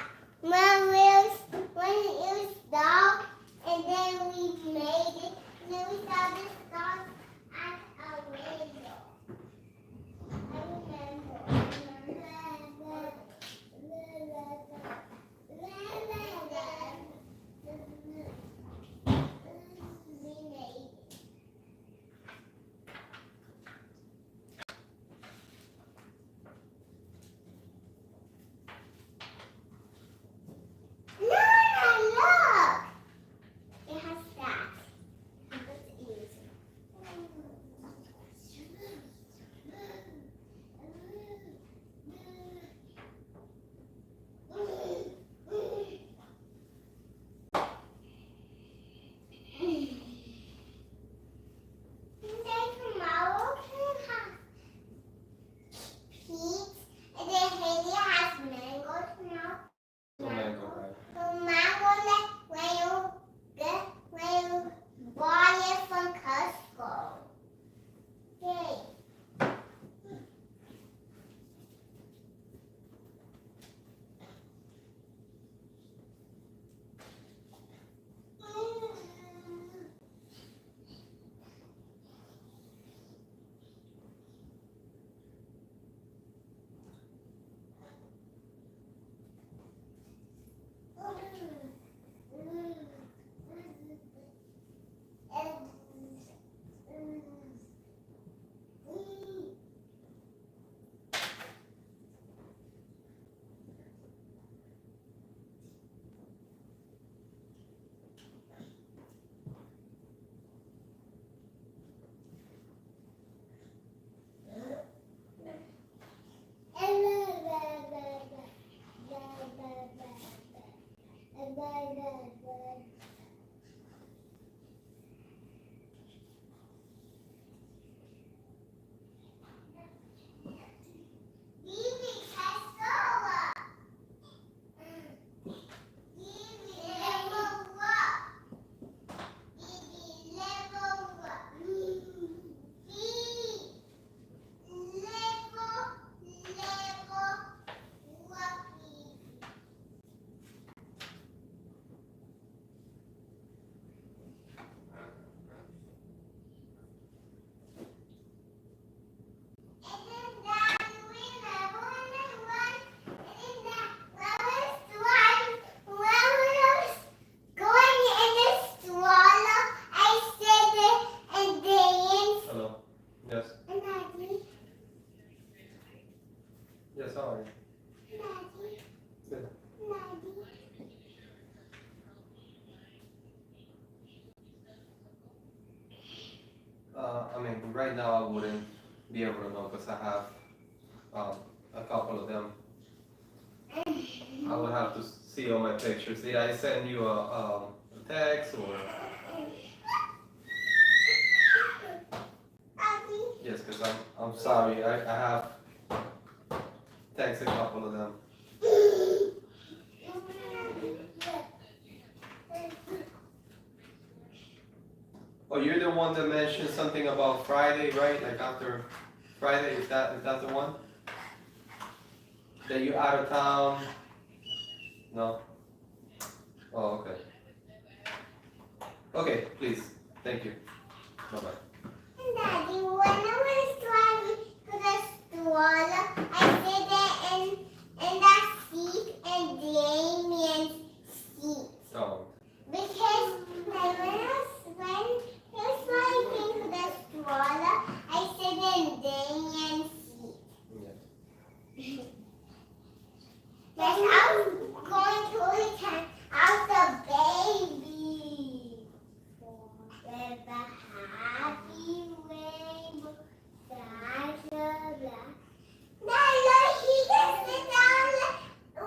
Hello. Yes. Yes, how are you? Good. I mean, right now I wouldn't be able to know because I have a couple of them. I would have to see all my pictures. Did I send you a text or? Yes, because I'm sorry. I have text a couple of them. Oh, you're the one that mentioned something about Friday, right? Like after Friday, is that the one? That you out of town? No? Oh, okay. Okay, please. Thank you. Bye bye. Daddy, when I was driving to the store, I sit in that seat and Damien's seat. Oh. Because when he was driving to the store, I sit in Damien's seat. Yeah. Yes, I was going to return out the baby. With a happy rainbow, blah, blah, blah. No, he can sit down.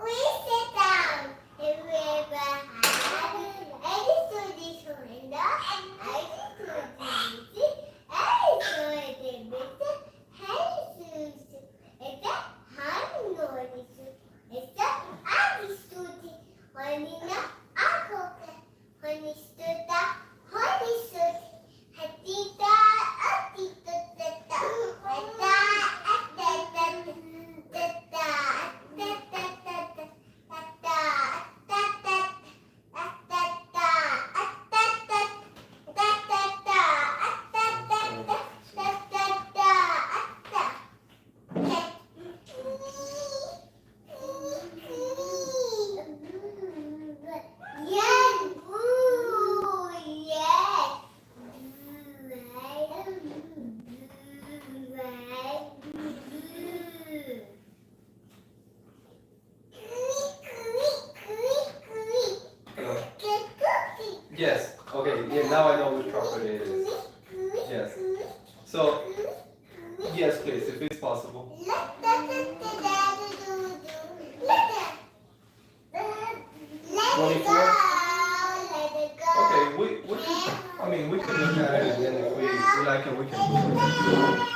We sit down. With a happy, I just do this window. I just do this. I just do this. I just do it's a honey noise. It's a I just do this. Honey, no, I cook it. Honey, stood that. Honey, stood. Hatita, atita, tata. Tata, atata, tata, yes, boo, yes. Hello. Yes. Okay. Yeah. Now I know which property it is. Yes. So yes, please, if it's possible. 24. Okay. We could. I mean, we could look at it, and then if we like it, we can.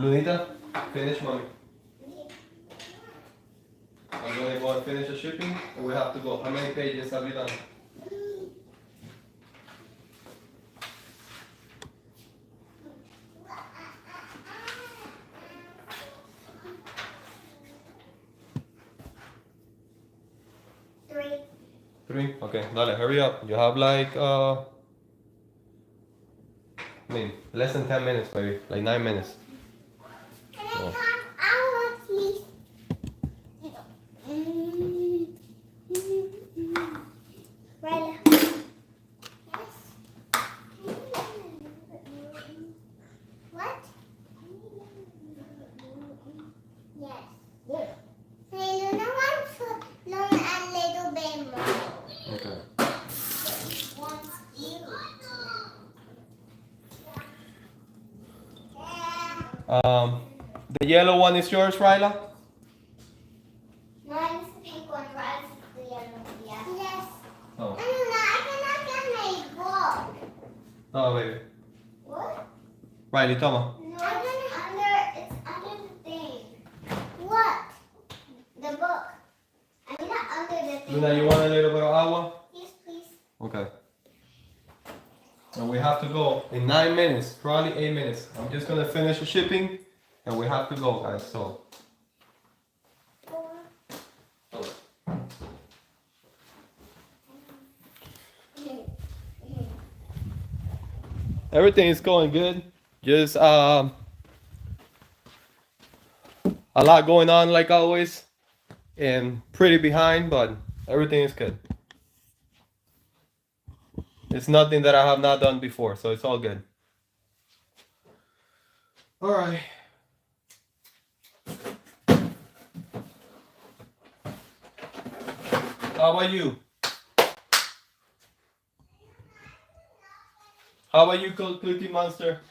Lunita, finish, mommy. I'm gonna go and finish the shipping, and we have to go. How many pages have you done? Three. 3? Okay, dale, hurry up. You have like, less than 10 minutes, maybe. Like 9 minutes. Can I have hour, please? Right. Yes. What? Yes. Hey, Luna wants to learn a little bit more. Okay. Wants you to The yellow one is yours, Ryla? Mine is the pink one, right? The yellow. Yeah. Yes. Oh. Luna, I cannot get my book. Oh, baby. What? Riley, toma. No, it's under the thing. What? The book. I mean, not under the thing. Luna, you want a little bit of agua? Yes, please. Okay. And we have to go in 9 minutes, probably 8 minutes. I'm just gonna finish the shipping, and we have to go, guys. So. Everything is going good. Just a lot going on like always, and pretty behind, but everything is good. It's nothing that I have not done before, so it's all good. All right. How about you? How about you, Cookie Monster?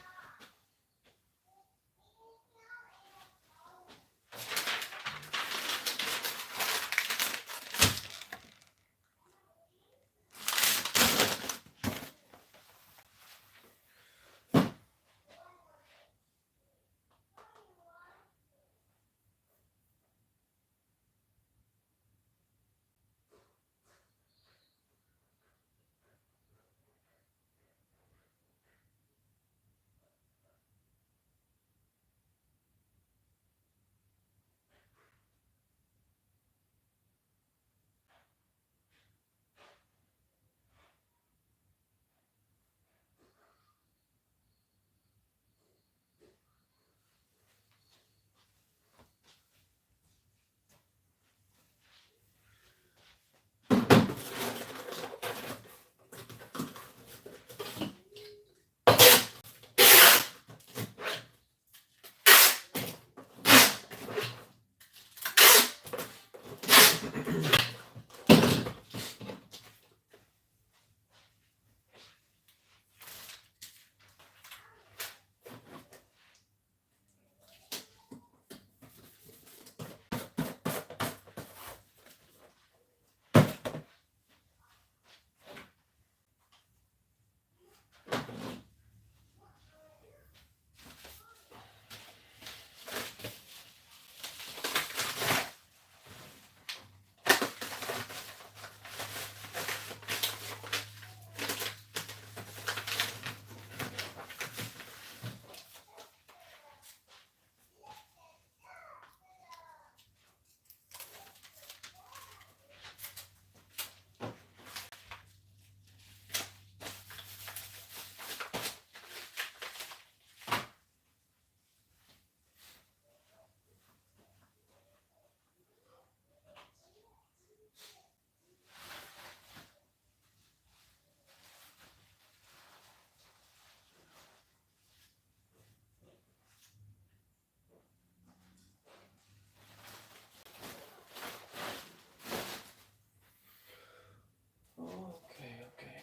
Okay.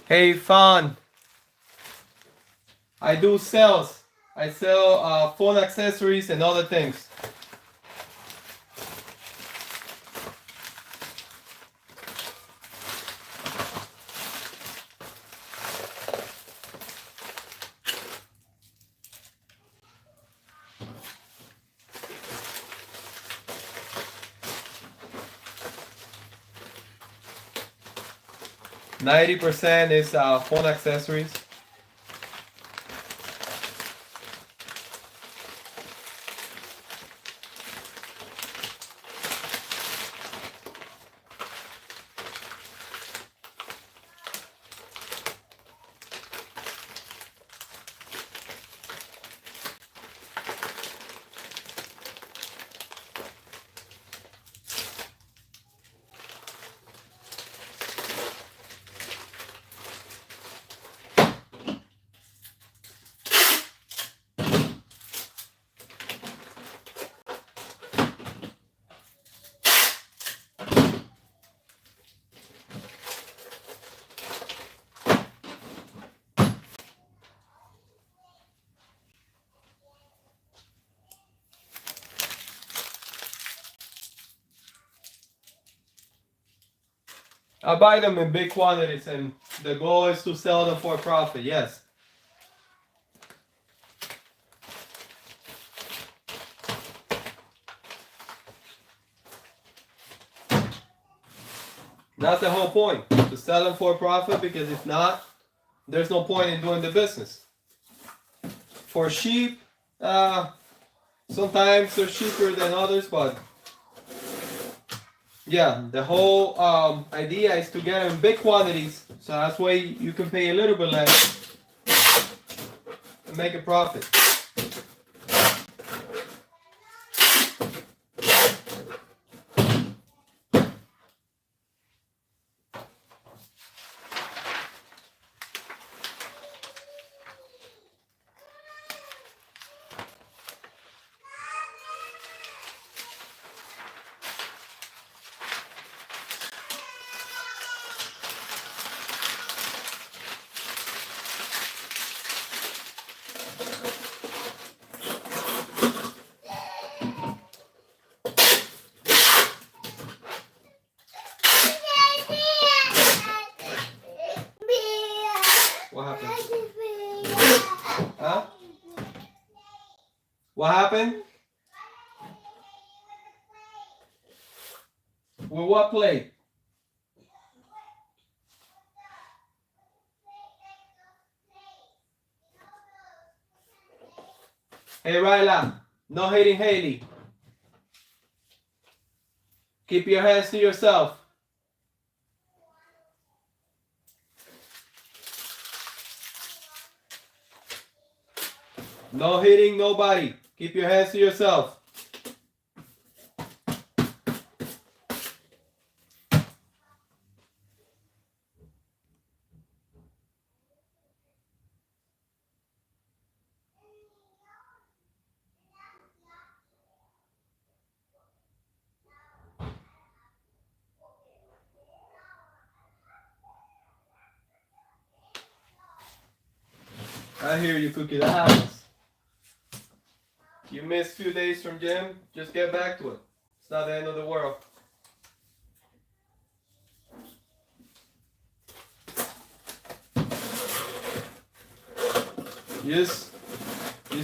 Hey, Fawn. I do sales. I sell phone accessories and other things. %90 is phone accessories. I buy them in big quantities, and the goal is to sell them for profit. Yes. That's the whole point, to sell them for profit, because if not, there's no point in doing the business. For sheep, sometimes they're cheaper than others, but yeah, the whole idea is to get them in big quantities, so that's why you can pay a little bit less and make a profit. What happened? Huh? What happened? With what plate? Hey Ryla, no hitting Haley. Keep your hands to yourself. No hitting nobody. Keep your hands to yourself. I hear you, Cookie. That happens. You missed a few days from gym, just get back to it. It's not the end of the world. Just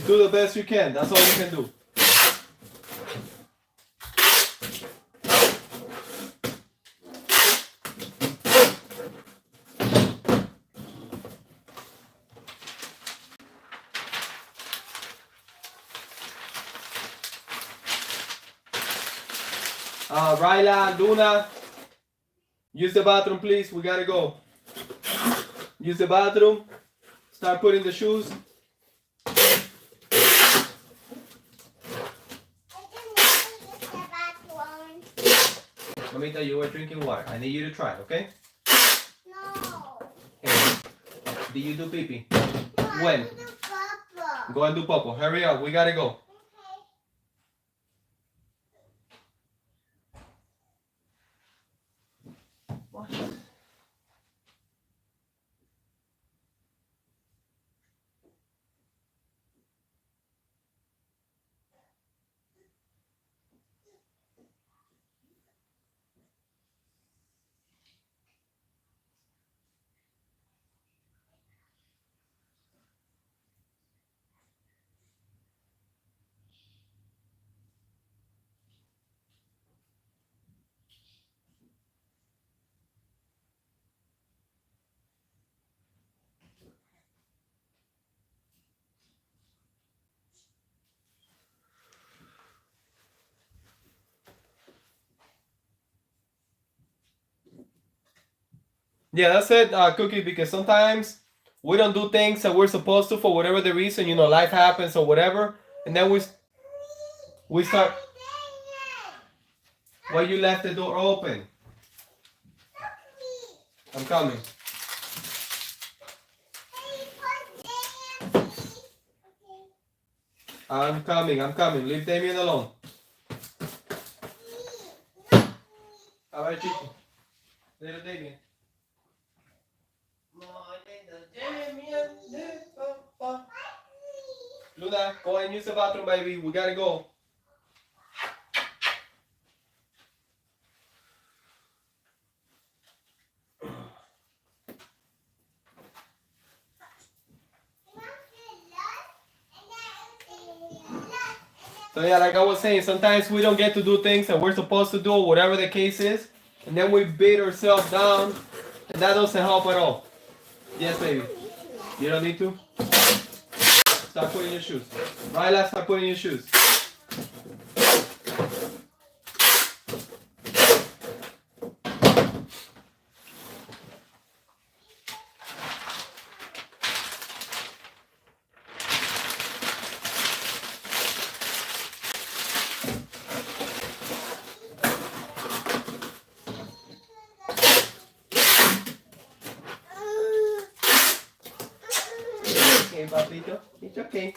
do the best you can. That's all you can do. Ryla, Luna, use the bathroom, please. We gotta go. Use the bathroom. Start putting the shoes. Mamita, you were drinking water. I need you to try, okay? No. Hey, did you do pee-pee? No, When? I do papa. Go and do popo. Hurry up. We gotta go. What? Yeah, that's it, Cookie. Because sometimes we don't do things that we're supposed to for whatever the reason. You know, life happens or whatever, and then we start. Why you left the door open? I'm coming. I'm coming. I'm coming. Leave Damien alone. All right, Chico. Little Damien. Luna, go and use the bathroom, baby. We gotta go. So yeah, like I was saying, sometimes we don't get to do things that we're supposed to do, whatever the case is, and then we beat ourselves down, and that doesn't help at all. Yes, baby. You don't need to. Stop putting your shoes. Ryla, stop putting your shoes. Okay, papito. It's okay.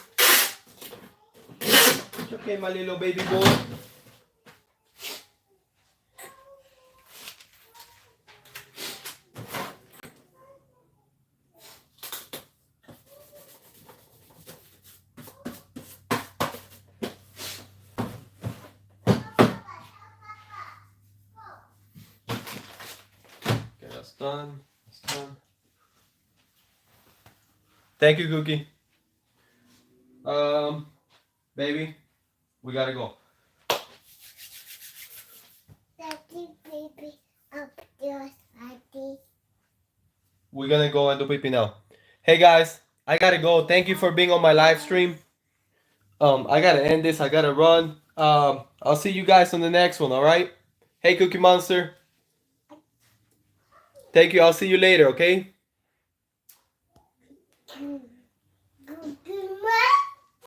It's okay, my little baby boy. Okay, that's done. That's done. Thank you, Cookie. Baby, we gotta go. We're gonna go and do pee now. Hey guys, I gotta go. Thank you for being on my live stream. I gotta end this. I gotta run. I'll see you guys on the next one. All right. Hey, Cookie Monster. Thank you. I'll see you later. Okay.